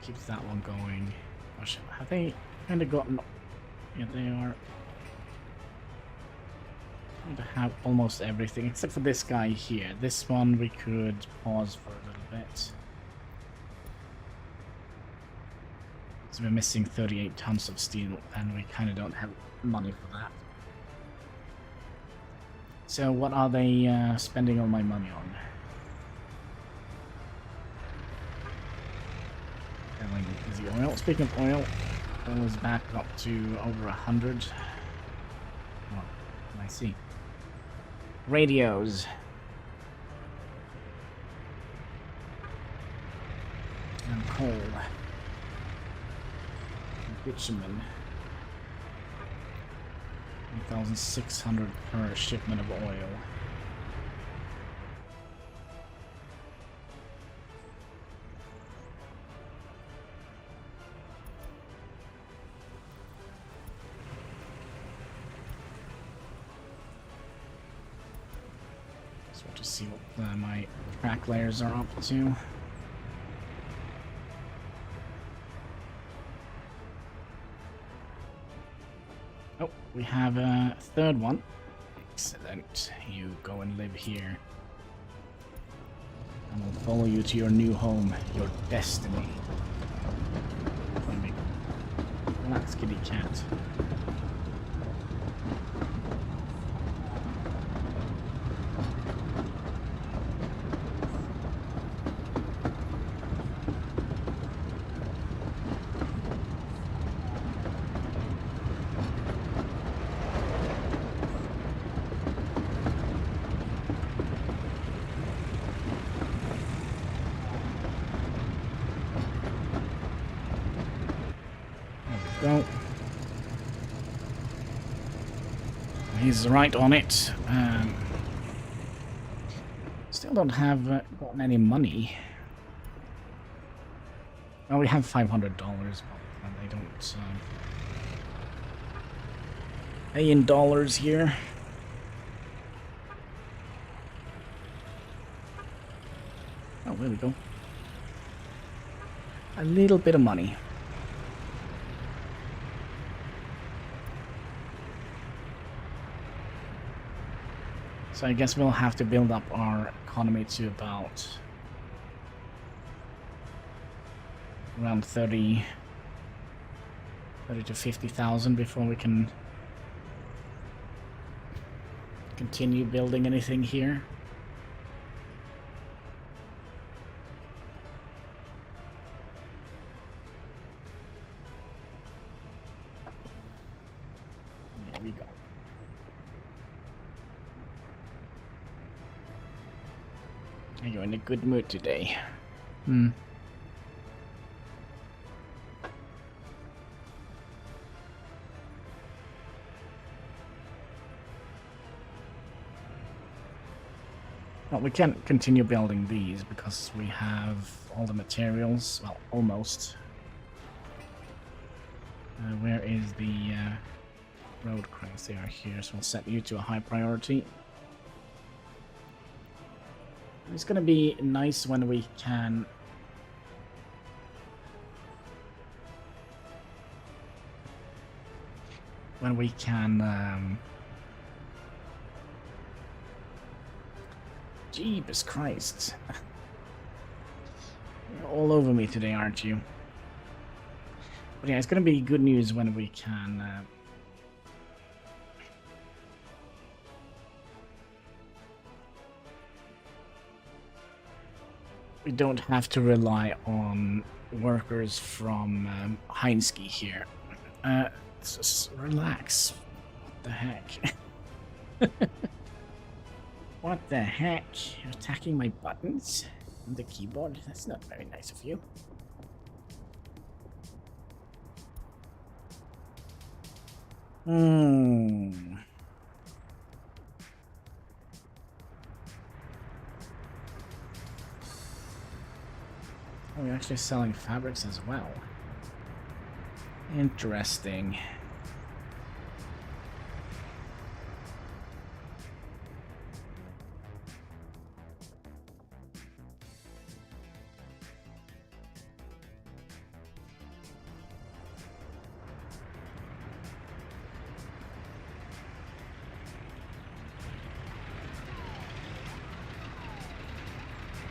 Keep that one going. Gosh, have they kind of gotten... Yeah, they are... Trying to have almost everything, except for this guy here. This one we could pause for a little bit. So we're missing 38 tons of steel, and we kind of don't have money for that. So what are they spending all my money on? Is the oil? Speaking of oil, oil is back up to over 100. Oh, I see. Radios. And coal. And bitumen. 1,600 per shipment of oil. Just want to see what my track layers are up to. Oh, we have a third one. Excellent. You go and live here. And we'll follow you to your new home, your destiny. Relax, kitty cat. Go. He's right on it. Still don't have gotten any money. Well, we have $500, but they don't pay in dollars here. Oh, there we go. A little bit of money. So I guess we'll have to build up our economy to about around 30 to 50,000 before we can continue building anything here. There we go. You're in a good mood today. Well, we can't continue building these because we have all the materials. Well, almost. Where is the road cranes? They are here, so we'll set you to a high priority. It's gonna be nice when we can Jeebus Christ. You're all over me today, aren't you? But yeah, it's gonna be good news when we can we don't have to rely on workers from Heinski here. Just relax. What the heck? What the heck? You're attacking my buttons on the keyboard? That's not very nice of you. Oh, we're actually selling fabrics as well. Interesting.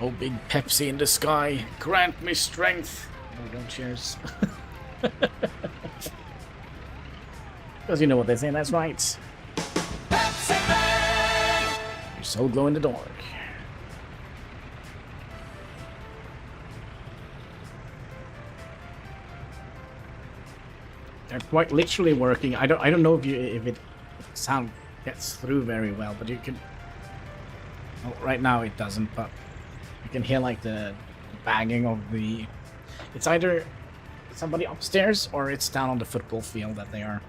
Oh, big Pepsi in the sky, grant me strength. No, don't cheers. Because you know what they say, that's right. Pepsi Man! Your soul glow in the dark. They're quite literally working. I don't know if it sound gets through very well, but you can Well, right now it doesn't, but you can hear like the banging of the... It's either somebody upstairs or it's down on the football field that they are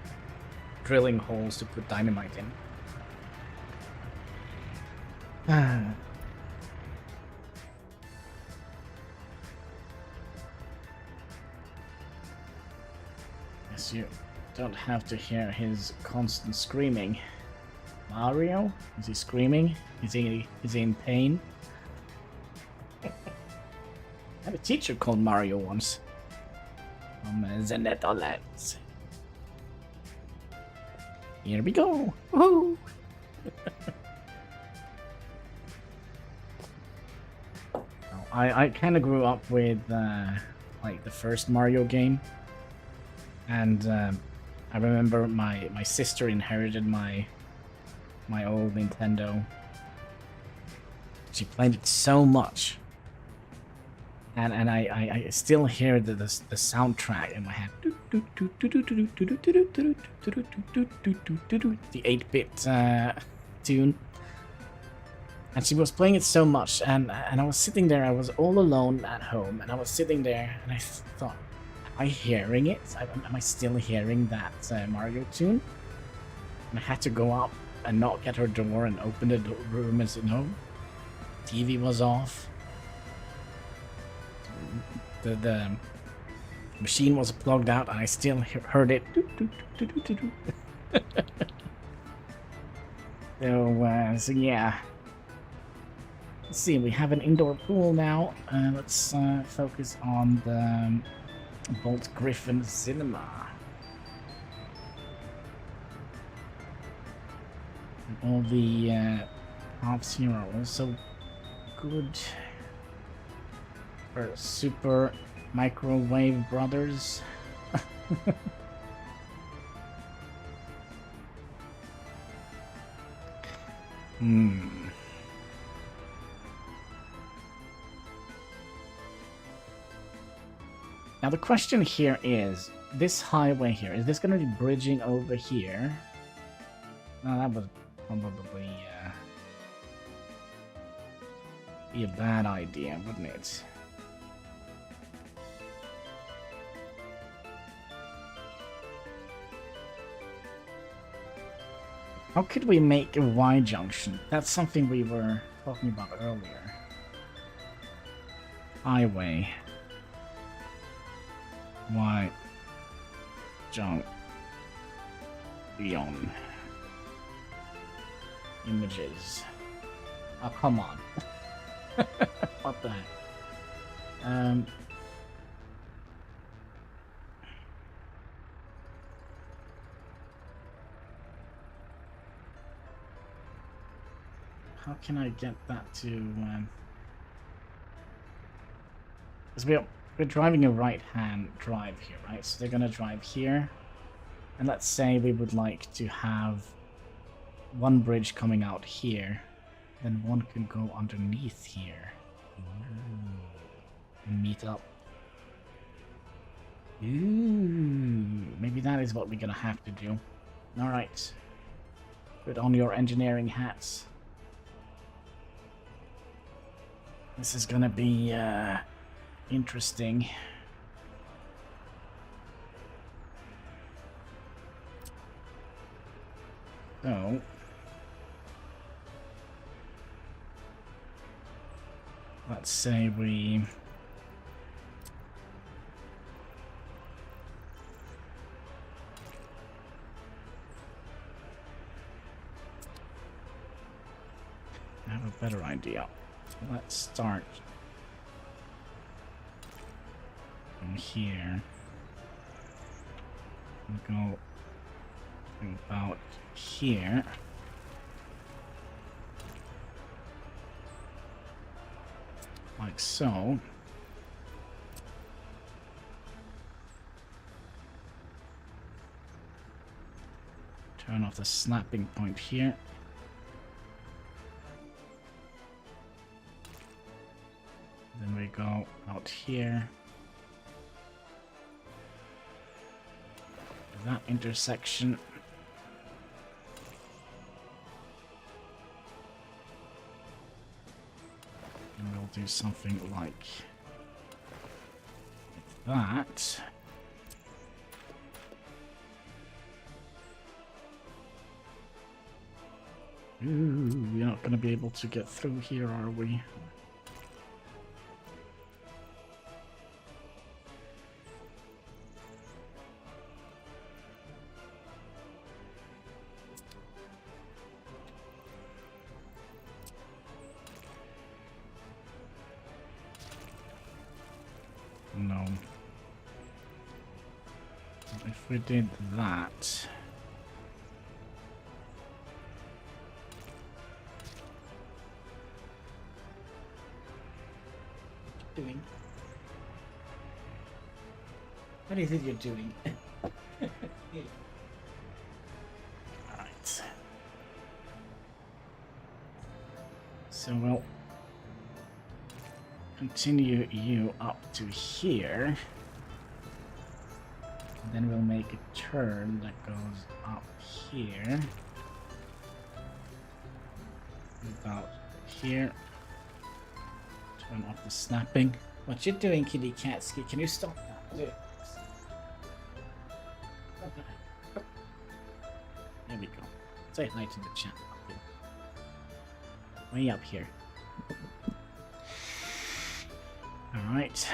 drilling holes to put dynamite in. Guess you don't have to hear his constant screaming. Mario? Is he screaming? Is he in pain? I had a teacher called Mario once. From the Netherlands. Here we go! Woohoo! I kind of grew up with like the first Mario game, and I remember my sister inherited my old Nintendo. She played it so much, and I still hear the soundtrack in my head. The 8-bit tune. And she was playing it so much, and I was sitting there, I was all alone at home, and I was sitting there, and I thought, am I hearing it? Am I still hearing that Mario tune? And I had to go up and knock at her door and open the room and say, no, TV was off. The machine was plugged out, and I still heard it. So yeah. Let's see, we have an indoor pool now. Let's focus on the Bolt Griffin Cinema. And all the props here are also good. For Super Microwave Brothers. Now the question here is, this highway here, is this going to be bridging over here? No, that would probably be a bad idea, wouldn't it? How could we make a Y junction? That's something we were talking about earlier. Highway. Y junction. Images. Oh, come on. What the heck? How can I get that to... Because we're driving a right-hand drive here, right? So they're going to drive here. And let's say we would like to have one bridge coming out here. Then one can go underneath here. And meet up. Ooh, maybe that is what we're going to have to do. Alright. Put on your engineering hats. This is gonna be interesting. So let's say we have a better idea. Let's start from here and go about here. Like so. Turn off the snapping point here. Then we go out here. That intersection. do something like that. Ooh, we're not going to be able to get through here, are we? No. If we did that... Doing? What is it you're doing? Alright. So we'll continue you up to here. And then we'll make a turn that goes up here. About here. Turn off the snapping. What you doing, kitty Catsky? Can you stop that? There we go. Say hi to the chat up here. Way up here. Alright.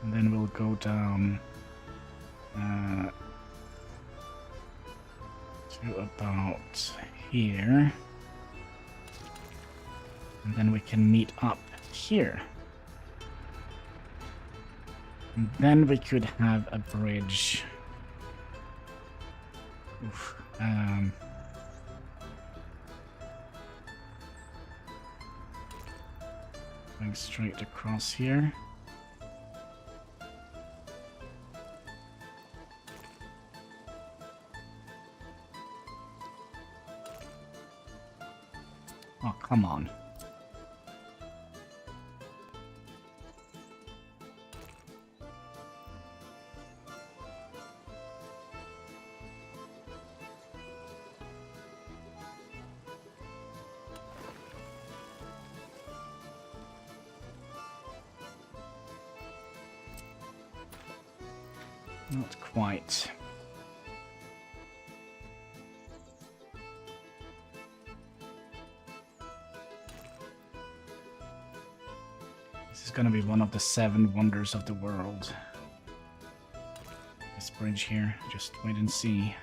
And then we'll go down to about here. And then we can meet up here. And then we could have a bridge. Oof. Going straight across here. Oh, come on. Not quite. This is going to be one of the 7 wonders of the world. This bridge here, just wait and see.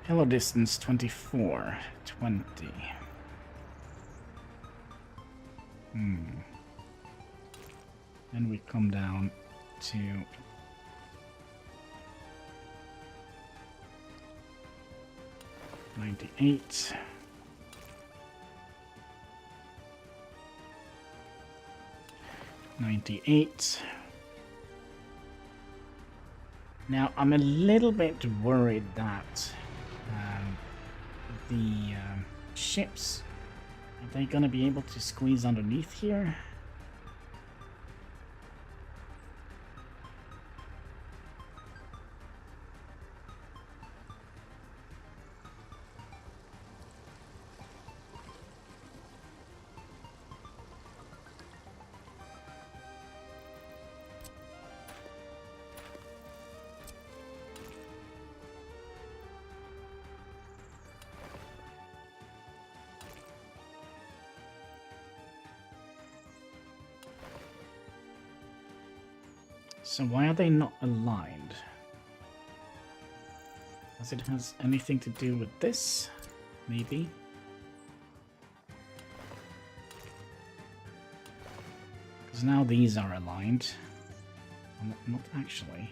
Hello distance 24, 20. Then we come down to 98. Now I'm a little bit worried that the ships, are they gonna be able to squeeze underneath here? So why are they not aligned? Does it has anything to do with this? Maybe. Because now these are aligned. Not actually.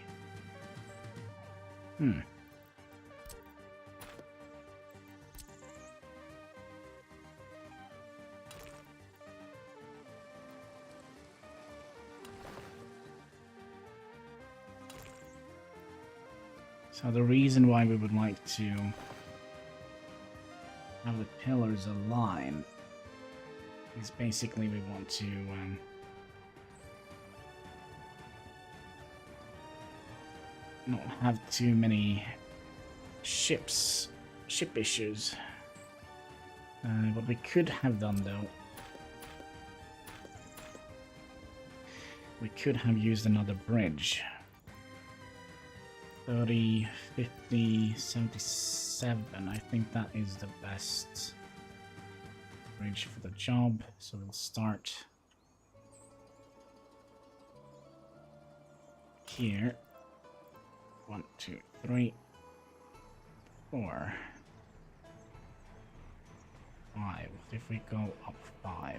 So the reason why we would like to have the pillars align is basically we want to not have too many ship issues. What we could have done though, we could have used another bridge. 30, 50, 77. I think that is the best bridge for the job. So we'll start here. 1, 2, 3, 4, 5. If we go up 5.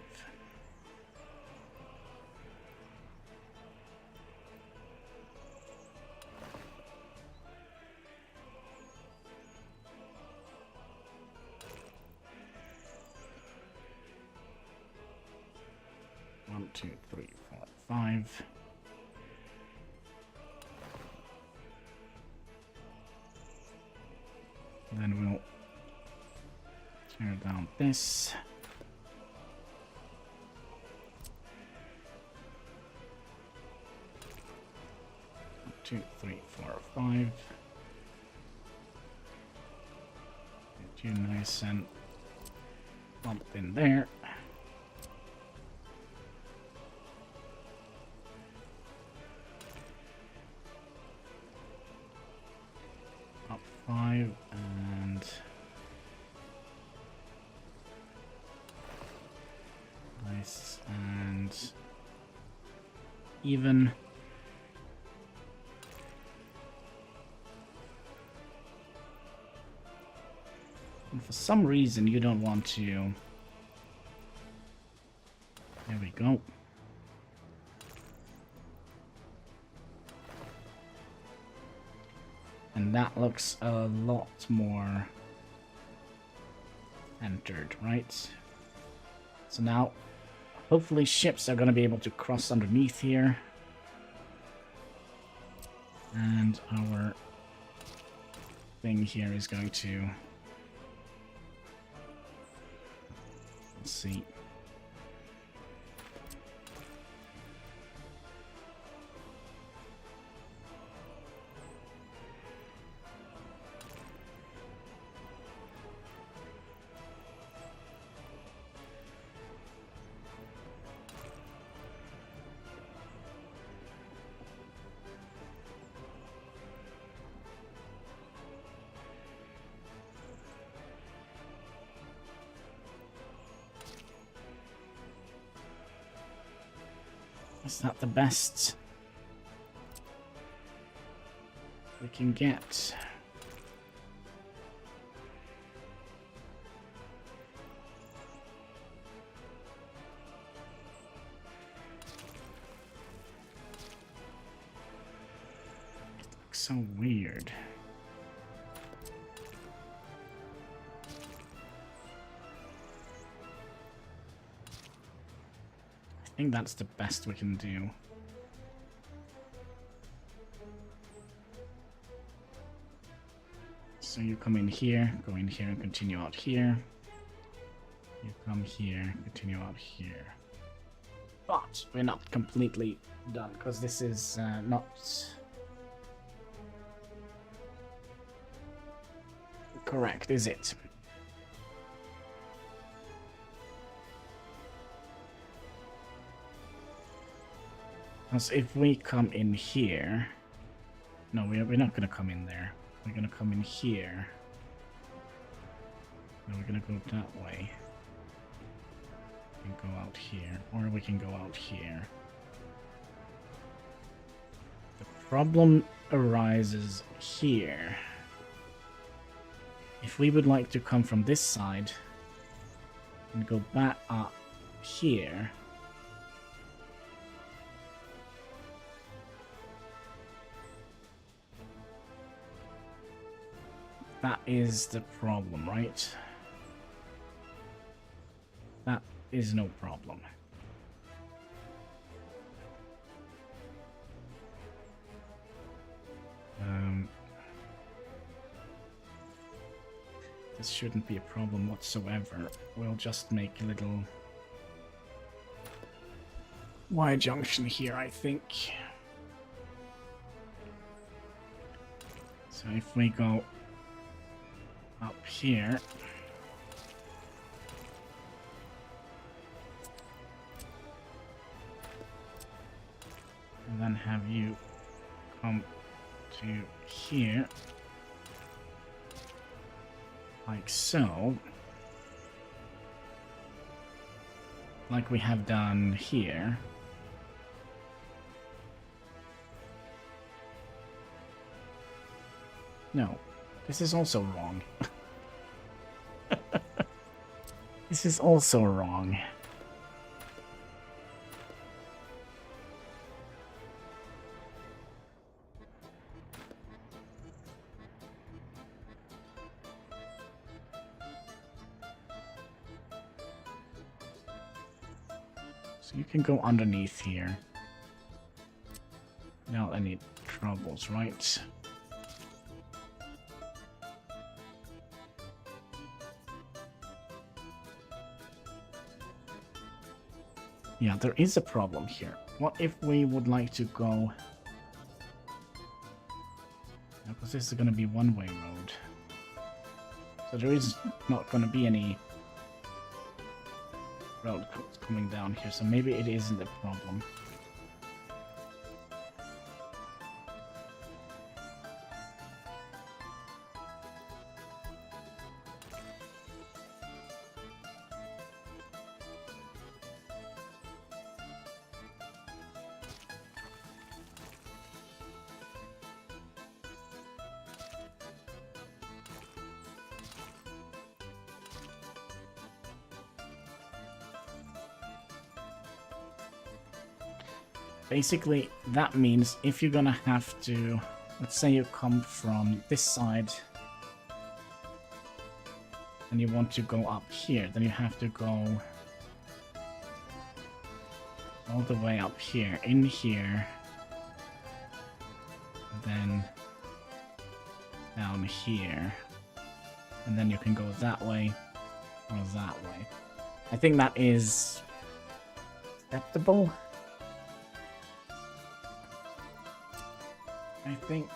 One, 2, 3, 4, 5. Then we'll tear down this. One, 2, 3, 4, 5. Get you nice and bumped in there. Up 5 and nice and even. And for some reason you don't want to. There we go. And that looks a lot more entered, right? So now, hopefully ships are going to be able to cross underneath here. And our thing here is going to... Let's see. Is that the best we can get? It looks so weird. I think that's the best we can do. So you come in here, go in here and continue out here. You come here, continue out here. But we're not completely done because this is not correct, is it? Because if we come in here... No, we're not going to come in there. We're going to come in here. No, we're going to go that way. We can go out here. Or we can go out here. The problem arises here. if we would like to come from this side and go back up here, that is the problem, right? That is no problem. This shouldn't be a problem whatsoever. We'll just make a little Y junction here, I think. So if we go up here, and then have you come to here, like so, like we have done here. No, this is also wrong. This is also wrong. So you can go underneath here without any troubles, right? Yeah, there is a problem here. What if we would like to go... Because this is going to be one-way road. So there is not going to be any road coming down here, so maybe it isn't a problem. Basically, that means if you're gonna have to, let's say you come from this side and you want to go up here, then you have to go all the way up here, in here, and then down here, and then you can go that way or that way. I think that is acceptable. I think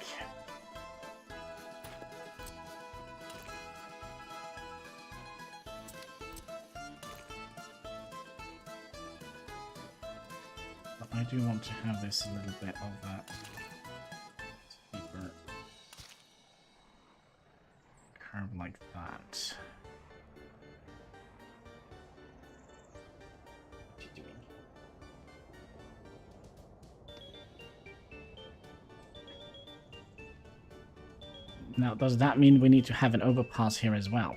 but I do want to have this a little bit of that steeper curve like that. What are you doing? Now, does that mean we need to have an overpass here as well?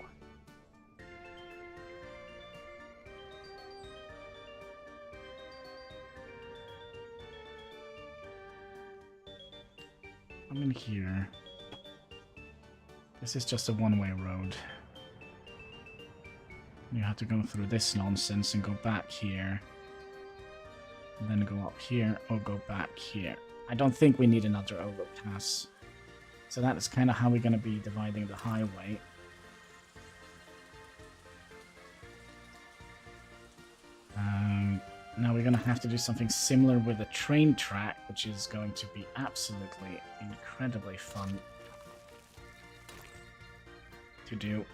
I'm in here. This is just a one-way road. You have to go through this nonsense and go back here. And then go up here or go back here. I don't think we need another overpass. So that is kind of how we're going to be dividing the highway. Now we're going to have to do something similar with the train track, which is going to be absolutely incredibly fun to do.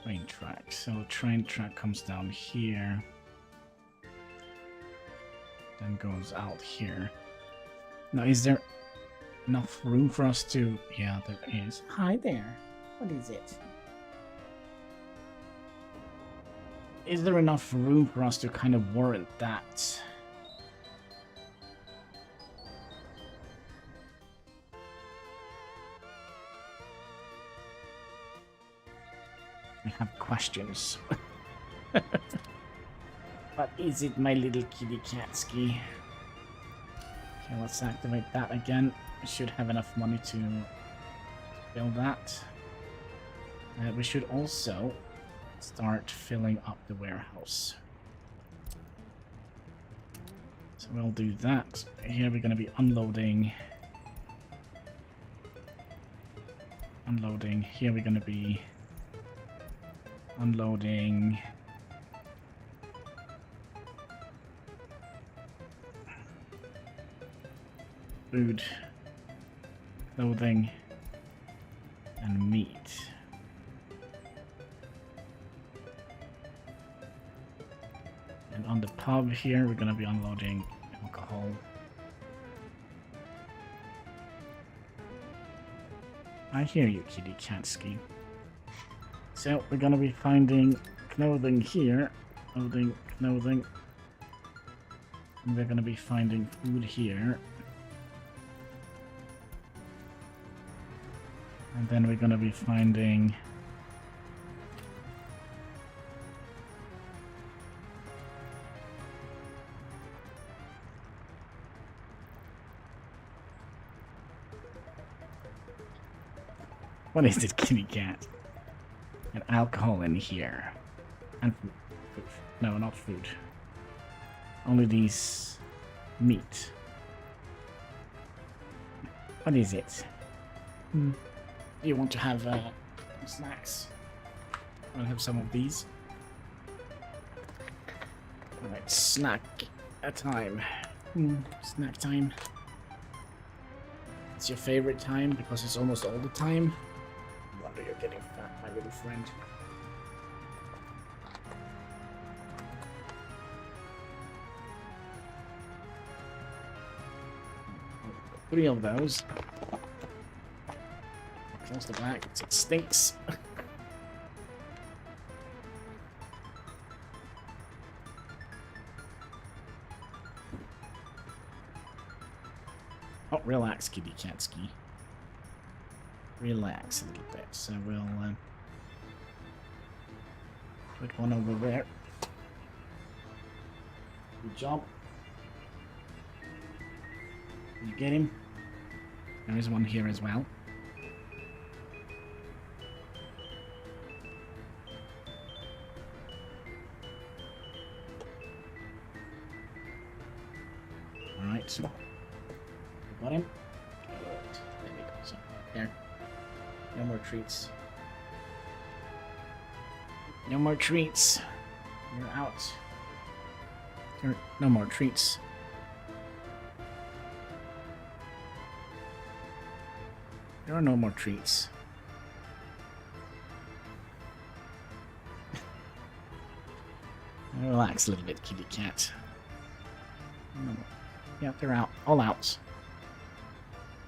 Train track. So train track comes down here, then goes out here. Now, is there enough room for us to... Yeah, there is. Hi there. What is it? Is there enough room for us to kind of warrant that? I have questions. What is it, my little kitty catski? Okay, let's activate that again. We should have enough money to build that. We should also start filling up the warehouse. So we'll do that. Here we're going to be unloading. Unloading. Here we're going to be unloading. Food, clothing, and meat. And on the pub here, we're going to be unloading alcohol. I hear you, kitty catski. So we're going to be finding clothing here, clothing. And we're going to be finding food here. And then we're going to be finding what is it, kitty cat? And alcohol in here. And food. No, not food. Only these meat. What is it? You want to have snacks? I'll have some of these. Alright, snack time. Snack time. It's your favorite time because it's almost all the time. No wonder you're getting fat, my little friend. 3 of those. Close the back, it stinks. Oh, relax, kitty catski. Relax a little bit. So we'll put one over there. Good job. You get him? There is one here as well. Alright, so got him. Good. There we go. So there. No more treats. No more treats. You're out. No more treats. There are no more treats. Relax a little bit, kitty cat. No. Yeah, they're out. All out.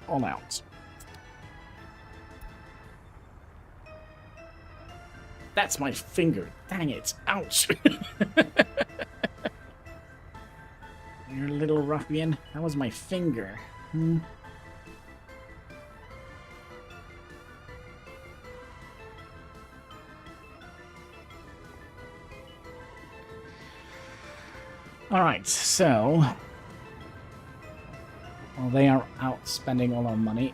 All out. That's my finger. Dang it. Ouch. You're a little ruffian. That was my finger. Alright, so... Well, they are out spending all our money.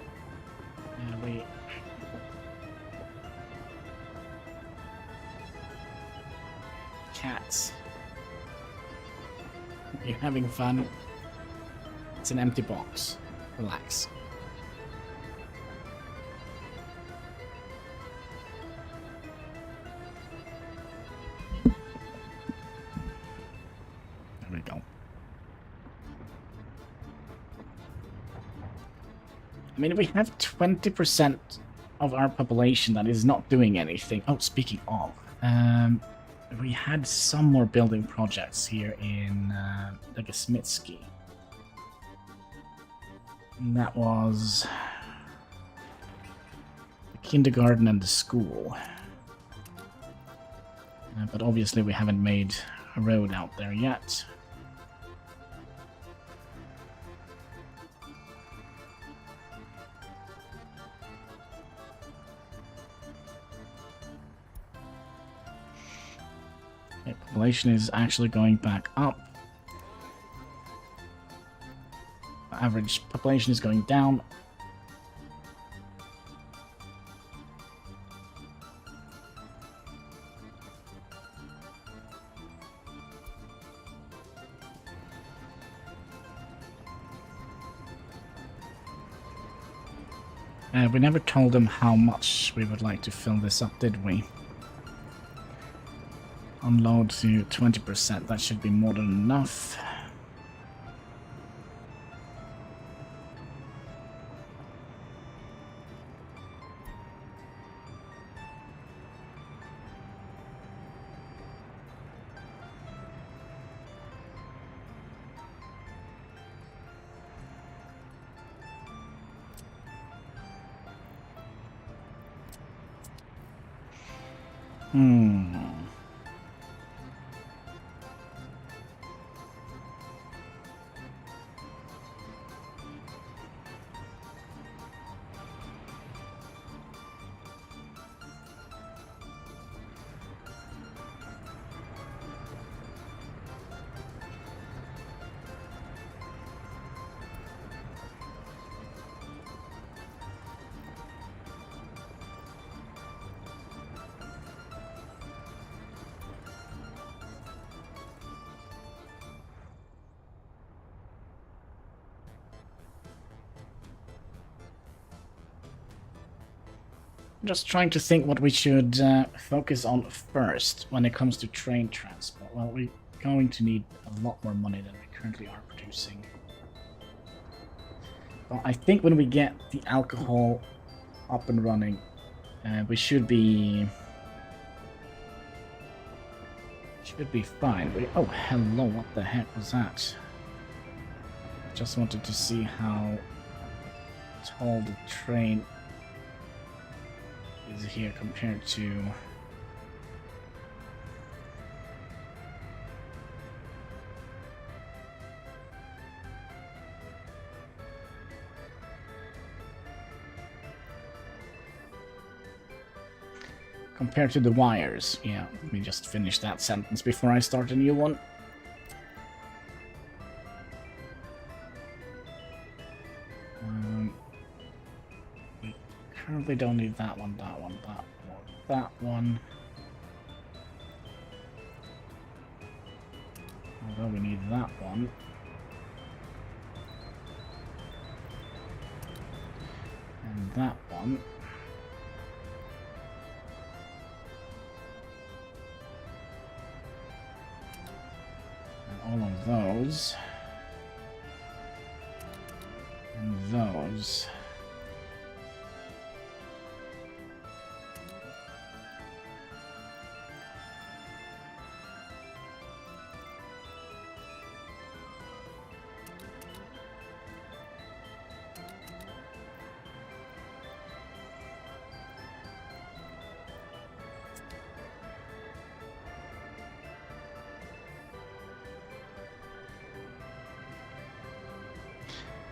Cats. Are you having fun? It's an empty box. Relax. There we go. I mean, we have 20% of our population that is not doing anything. Oh, speaking of, we had some more building projects here in Legasmitsky. And that was the kindergarten and the school. But obviously we haven't made a road out there yet. Okay, population is actually going back up. Average population is going down. We never told them how much we would like to fill this up, did we? Unload to 20%, that should be more than enough. Just trying to think what we should focus on first when it comes to train transport. Well, we're going to need a lot more money than we currently are producing. But I think when we get the alcohol up and running, we should be fine. Oh, hello! What the heck was that? Just wanted to see how tall the train is here compared to the wires. Yeah, let me just finish that sentence before I start a new one. Currently don't need that one, that one, that one, that one. Although we need that one. And that one. And all of those. And those.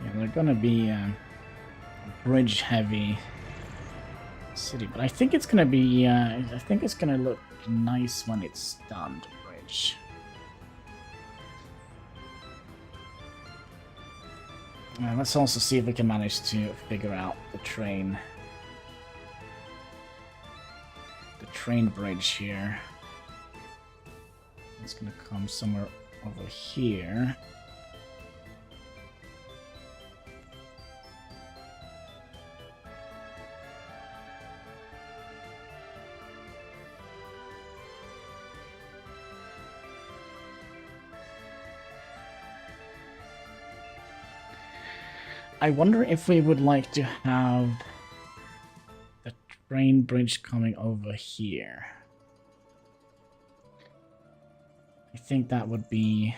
Yeah, they're gonna be a bridge-heavy city, but I think it's gonna be. I think it's gonna look nice when it's done. The bridge. Let's also see if we can manage to figure out the train. The train bridge here. It's gonna come somewhere over here. I wonder if we would like to have the train bridge coming over here. I think that would be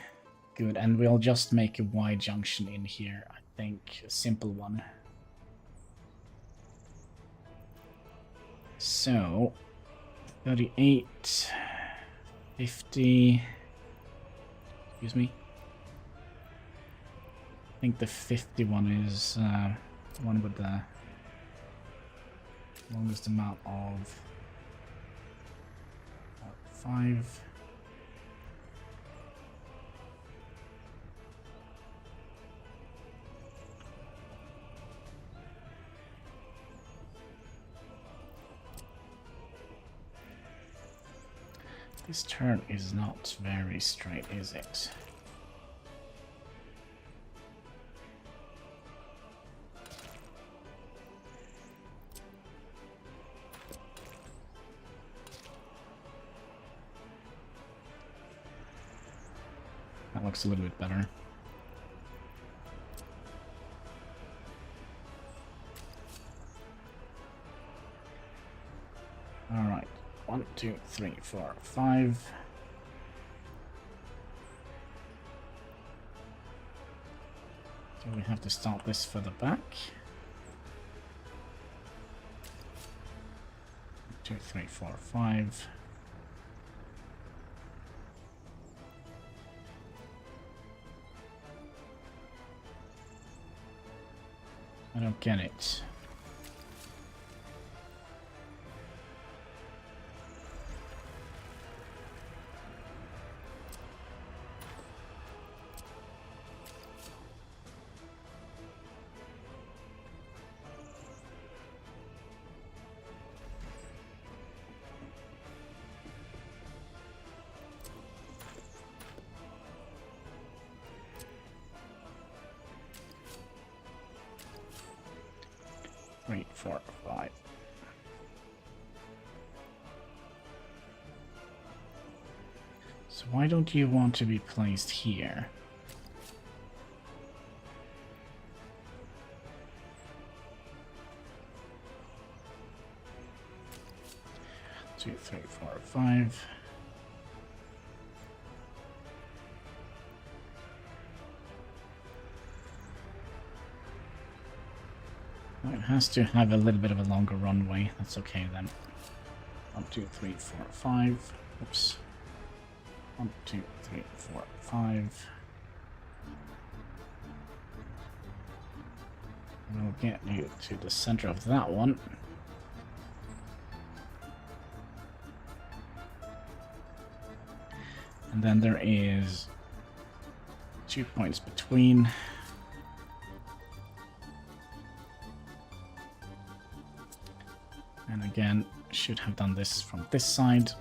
good, and we'll just make a Y junction in here. I think. A simple one. So, 38, 50, excuse me. I think the 51 is one with the longest amount of 5. This turn is not very straight, is it? That looks a little bit better. All right. 1, 2, 3, 4, 5. So we have to start this further back. 2, 3, 4, 5. I don't get it. Three, 4, 5. So why don't you want to be placed here? Two, 3, 4, 5. It has to have a little bit of a longer runway. That's okay then. 1, 2, 3, 4, 5. Oops. 1, 2, 3, 4, 5. And we'll get you to the center of that one. And then there is 2 points between. And again, should have done this from this side.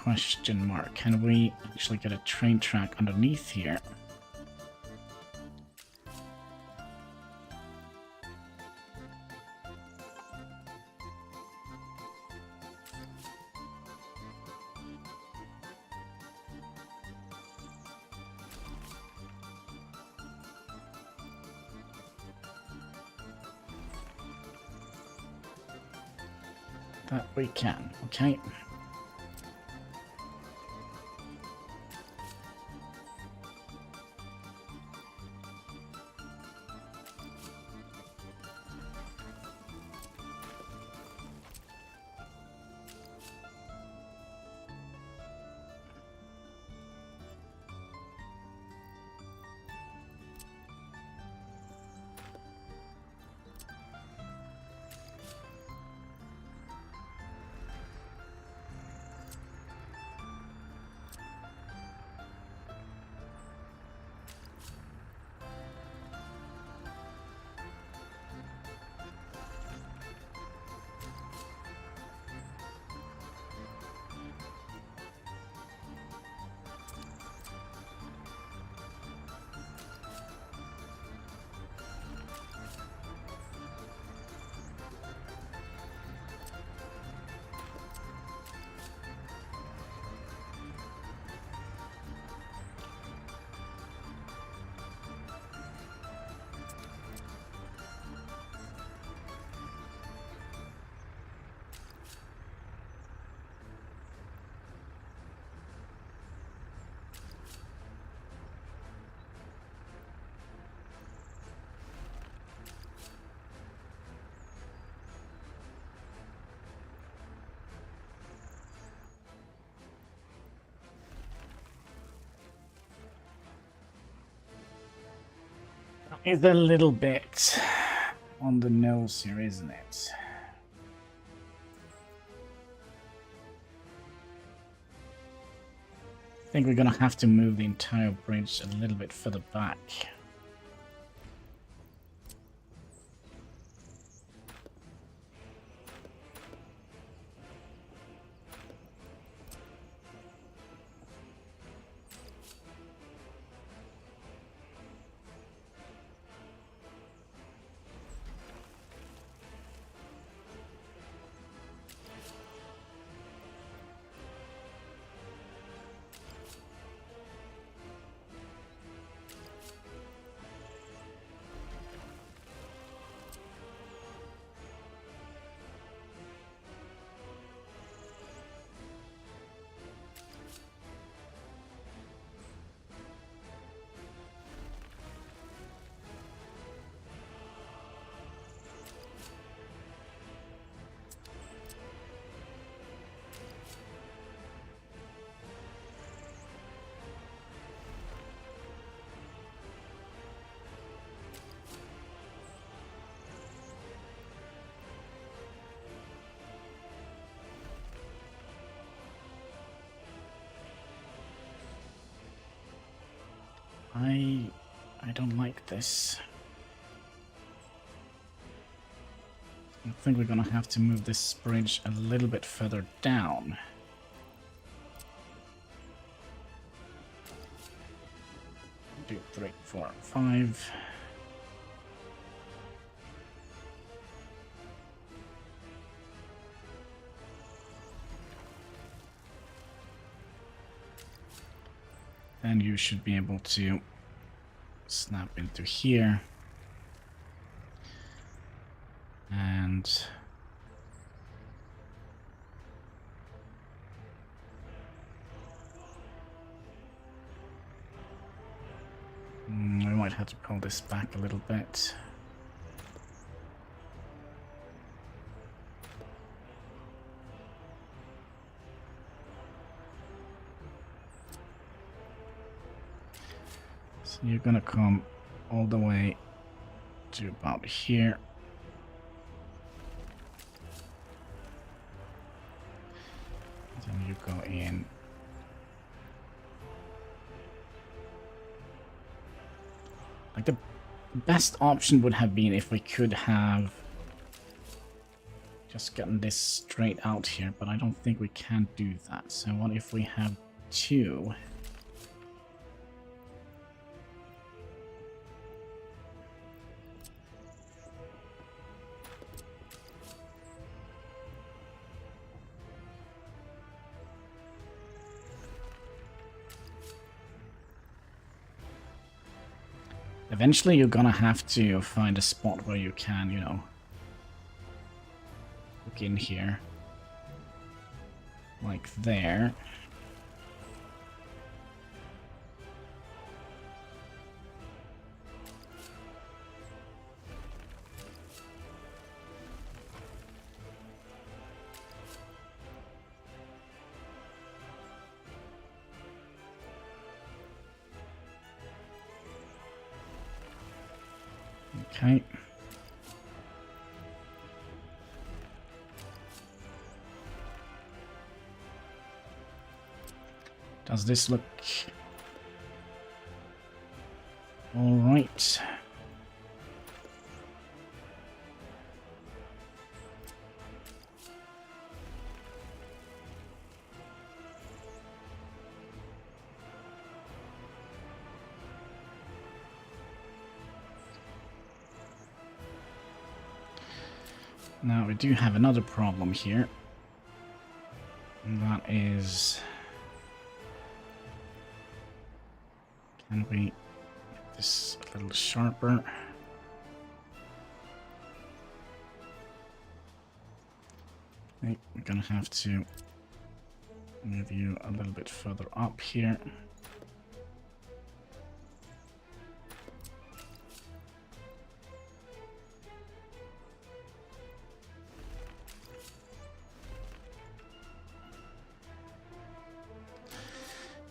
Question mark. Can we actually get a train track underneath here? That we can, okay. is a little bit on the nose here, isn't it? I think we're gonna have to move the entire bridge a little bit further back. I don't like this. I think we're gonna have to move this bridge a little bit further down. Two, three, four, five. And you should be able to snap into here. And we might have to pull this back a little bit. So you're gonna come all the way to about here. Then you go in. Like the best option would have been if we could have just gotten this straight out here, but I don't think we can do that. So what if we have two? Eventually you're gonna have to find a spot where you can, you know, look in here. Like there. Okay. Does this look all right? Now we do have another problem here, and that is, can we make this a little sharper? Okay, we're gonna have to move you a little bit further up here.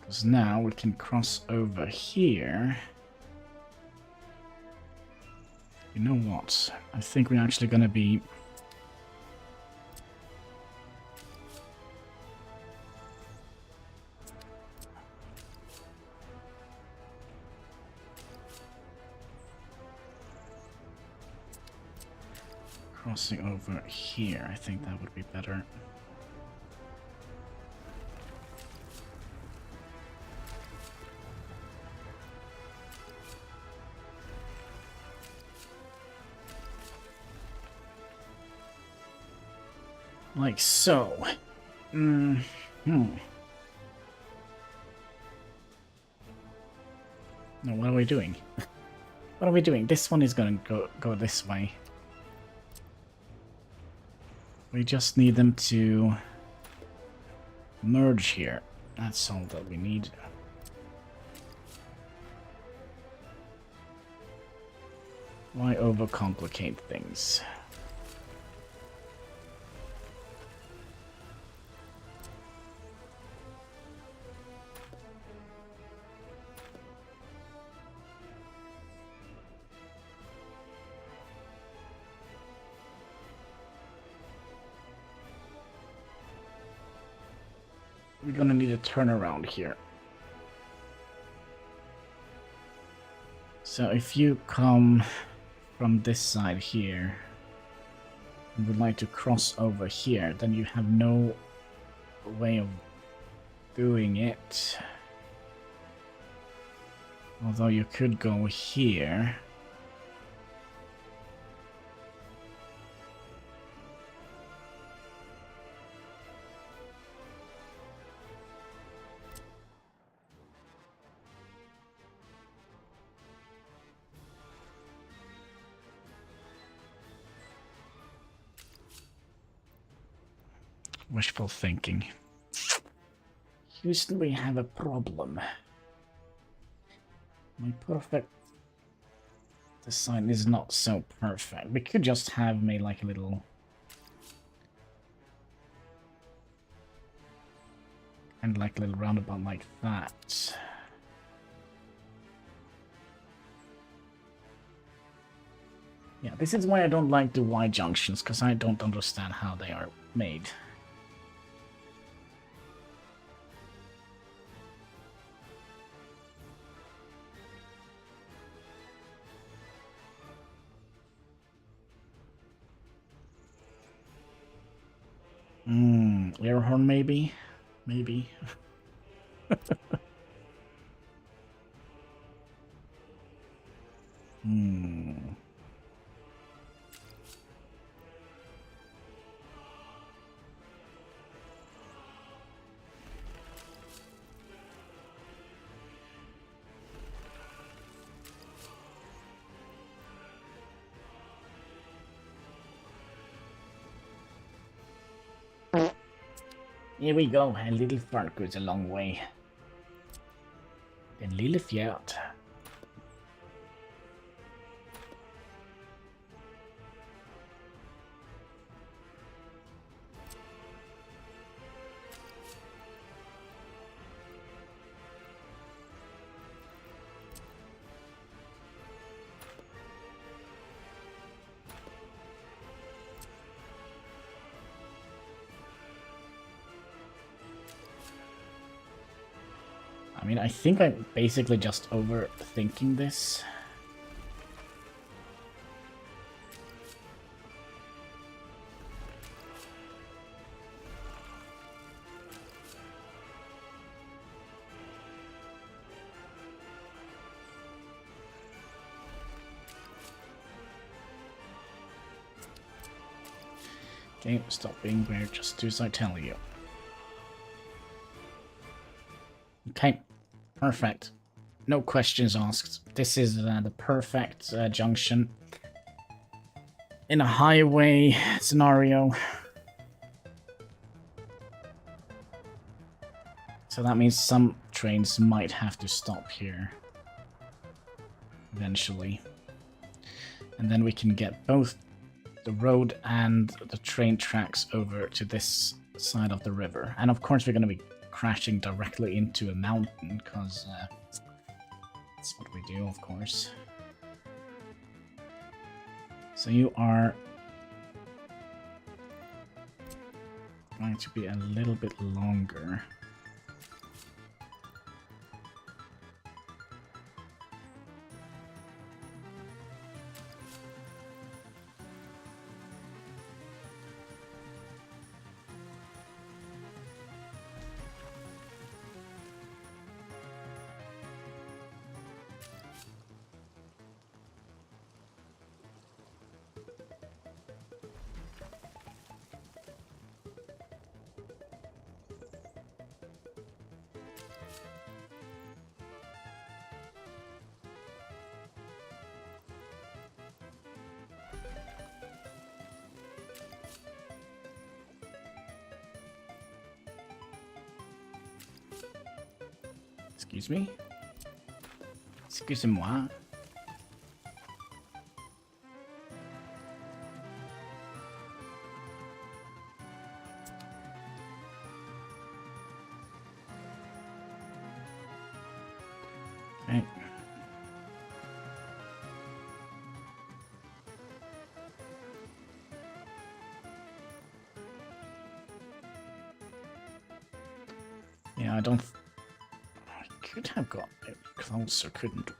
Because now we can cross over here. You know what? I think we're actually gonna be... crossing over here. I think that would be better. Like so. No, what are we doing? What are we doing? This one is gonna go this way. We just need them to merge here. That's all that we need. Why overcomplicate things? We're gonna need a turnaround here. So if you come from this side here and would like to cross over here, then you have no way of doing it. Although you could go here. Wishful thinking. Houston, we have a problem. My perfect design is not so perfect. We could just have made like a little... and like a little roundabout like that. Yeah, this is why I don't like the Y junctions, because I don't understand how they are made. Air horn maybe? Maybe. Here we go, a little fart goes a long way. En lille fjert. I mean, I think I'm basically just overthinking this. Okay, stop being weird, just do as I tell you. Okay. Perfect. No questions asked. This is the perfect junction. In a highway scenario. So that means some trains might have to stop here. Eventually. And then we can get both the road and the train tracks over to this side of the river. And of course we're going to be crashing directly into a mountain, because that's what we do, of course. So you are going to be a little bit longer. Excuse me? Excusez-moi. Okay. Yeah, I don't... I could have got it closer, couldn't.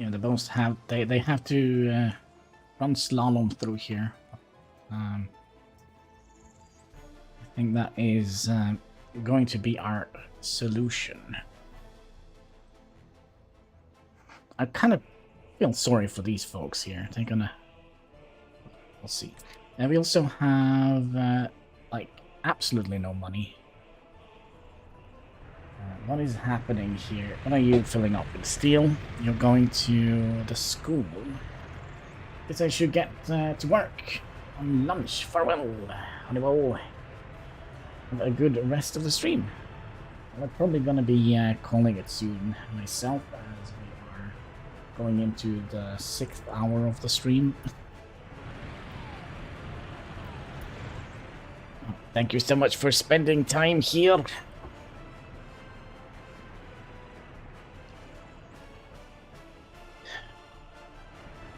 Yeah, the boats have they have to run slalom through here. I think that is going to be our solution. I kind of feel sorry for these folks here. They're gonna... We'll see. And we also have like absolutely no money. What is happening here? What are you filling up with? Steel? You're going to the school. Guess I should get to work. On lunch. Farewell, Hannibal. Have a good rest of the stream. I'm probably gonna be calling it soon myself, as we are going into the 6th hour of the stream. Thank you so much for spending time here.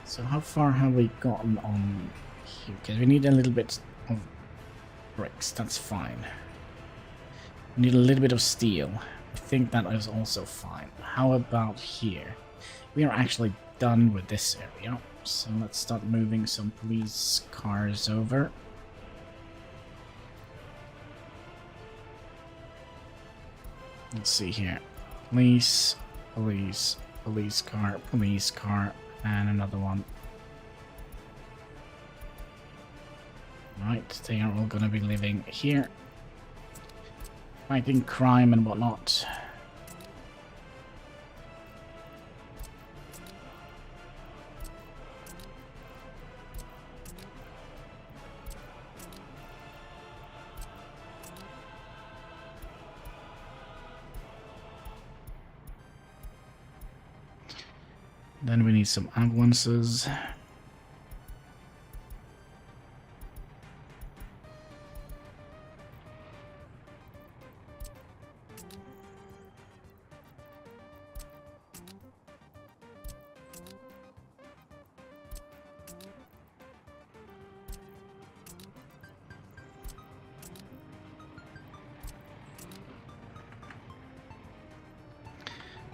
So how far have we gotten on here? Because we need a little bit of bricks, that's fine. We need a little bit of steel. I think that is also fine. How about here? We are actually done with this area. So let's start moving some police cars over. Let's see here. Police, police, police car, and another one. Right, they are all gonna be living here. Fighting crime and whatnot. Then we need some ambulances.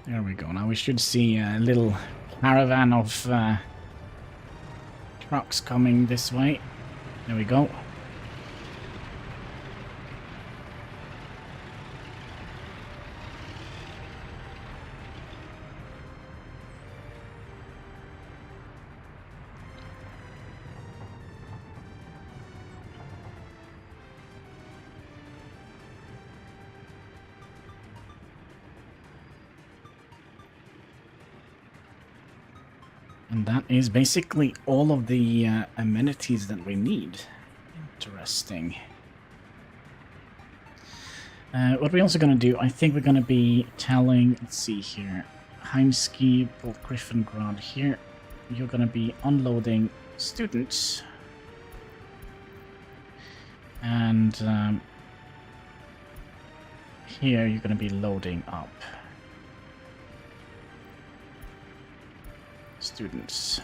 There we go. Now we should see a little caravan of trucks coming this way. There we go. And that is basically all of the amenities that we need. Interesting. What we're also going to do, I think we're going to be telling, let's see here, Heimski, both Griffingrad here, you're going to be unloading students. And here you're going to be loading up students.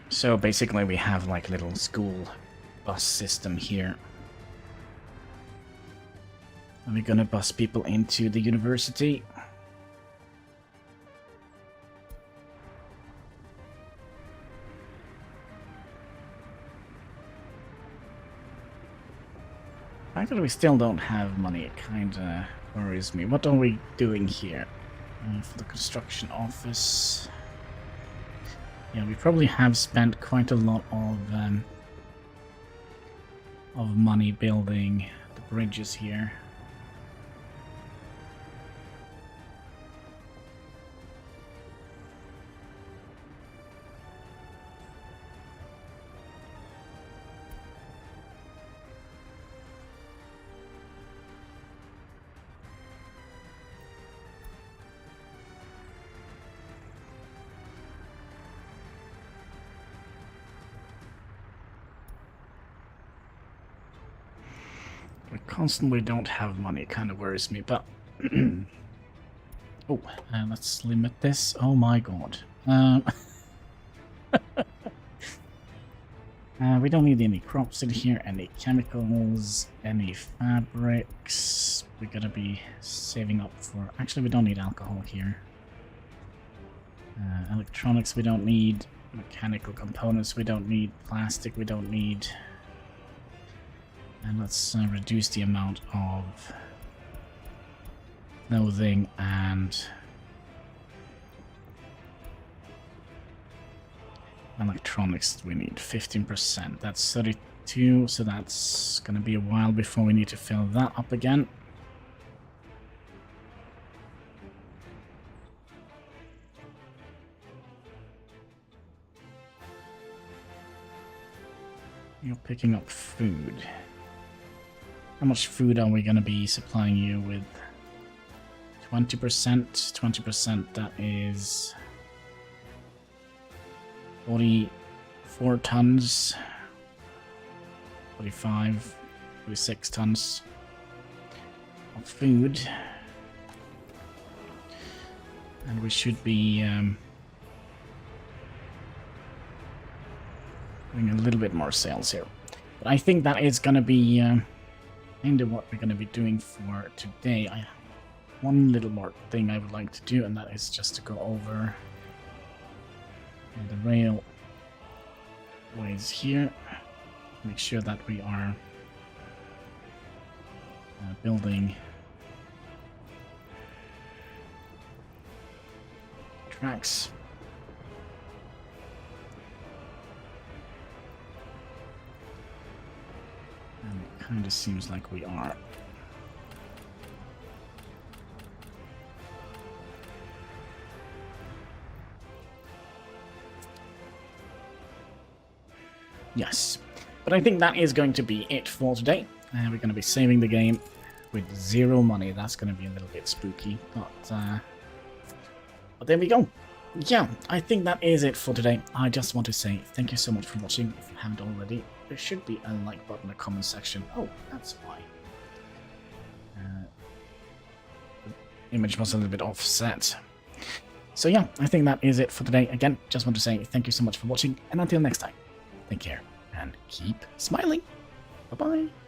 So basically we have like little school bus system here. And we're gonna bus people into the university. The fact that we still don't have money, it kinda worries me. What are we doing here? For the construction office. Yeah, we probably have spent quite a lot of money building the bridges here. We constantly don't have money, it kind of worries me, but... oh, let's limit this. Oh my god. We don't need any crops in here, any chemicals, any fabrics. We're gonna be saving up for... Actually, we don't need alcohol here. Electronics we don't need. Mechanical components we don't need. Plastic we don't need. And let's reduce the amount of clothing and electronics we need. 15%. That's 32, so that's going to be a while before we need to fill that up again. You're picking up food. How much food are we going to be supplying you with? 20%? 20%, that is 44 tons. 45, 46 tons of food. And we should be doing a little bit more sales here. But I think that is going to be... kind of what we're going to be doing for today. I have one little more thing I would like to do, and that is just to go over the railways here. Make sure that we are building tracks. And it kind of seems like we are. Yes. But I think that is going to be it for today. We're going to be saving the game with 0 money. That's going to be a little bit spooky. But there we go. Yeah, I think that is it for today. I just want to say thank you so much for watching. If you haven't already, there should be a like button in the comment section. Oh, that's why. The image was a little bit offset. So yeah, I think that is it for today. Again, just want to say thank you so much for watching. And until next time, take care and keep smiling. Bye-bye.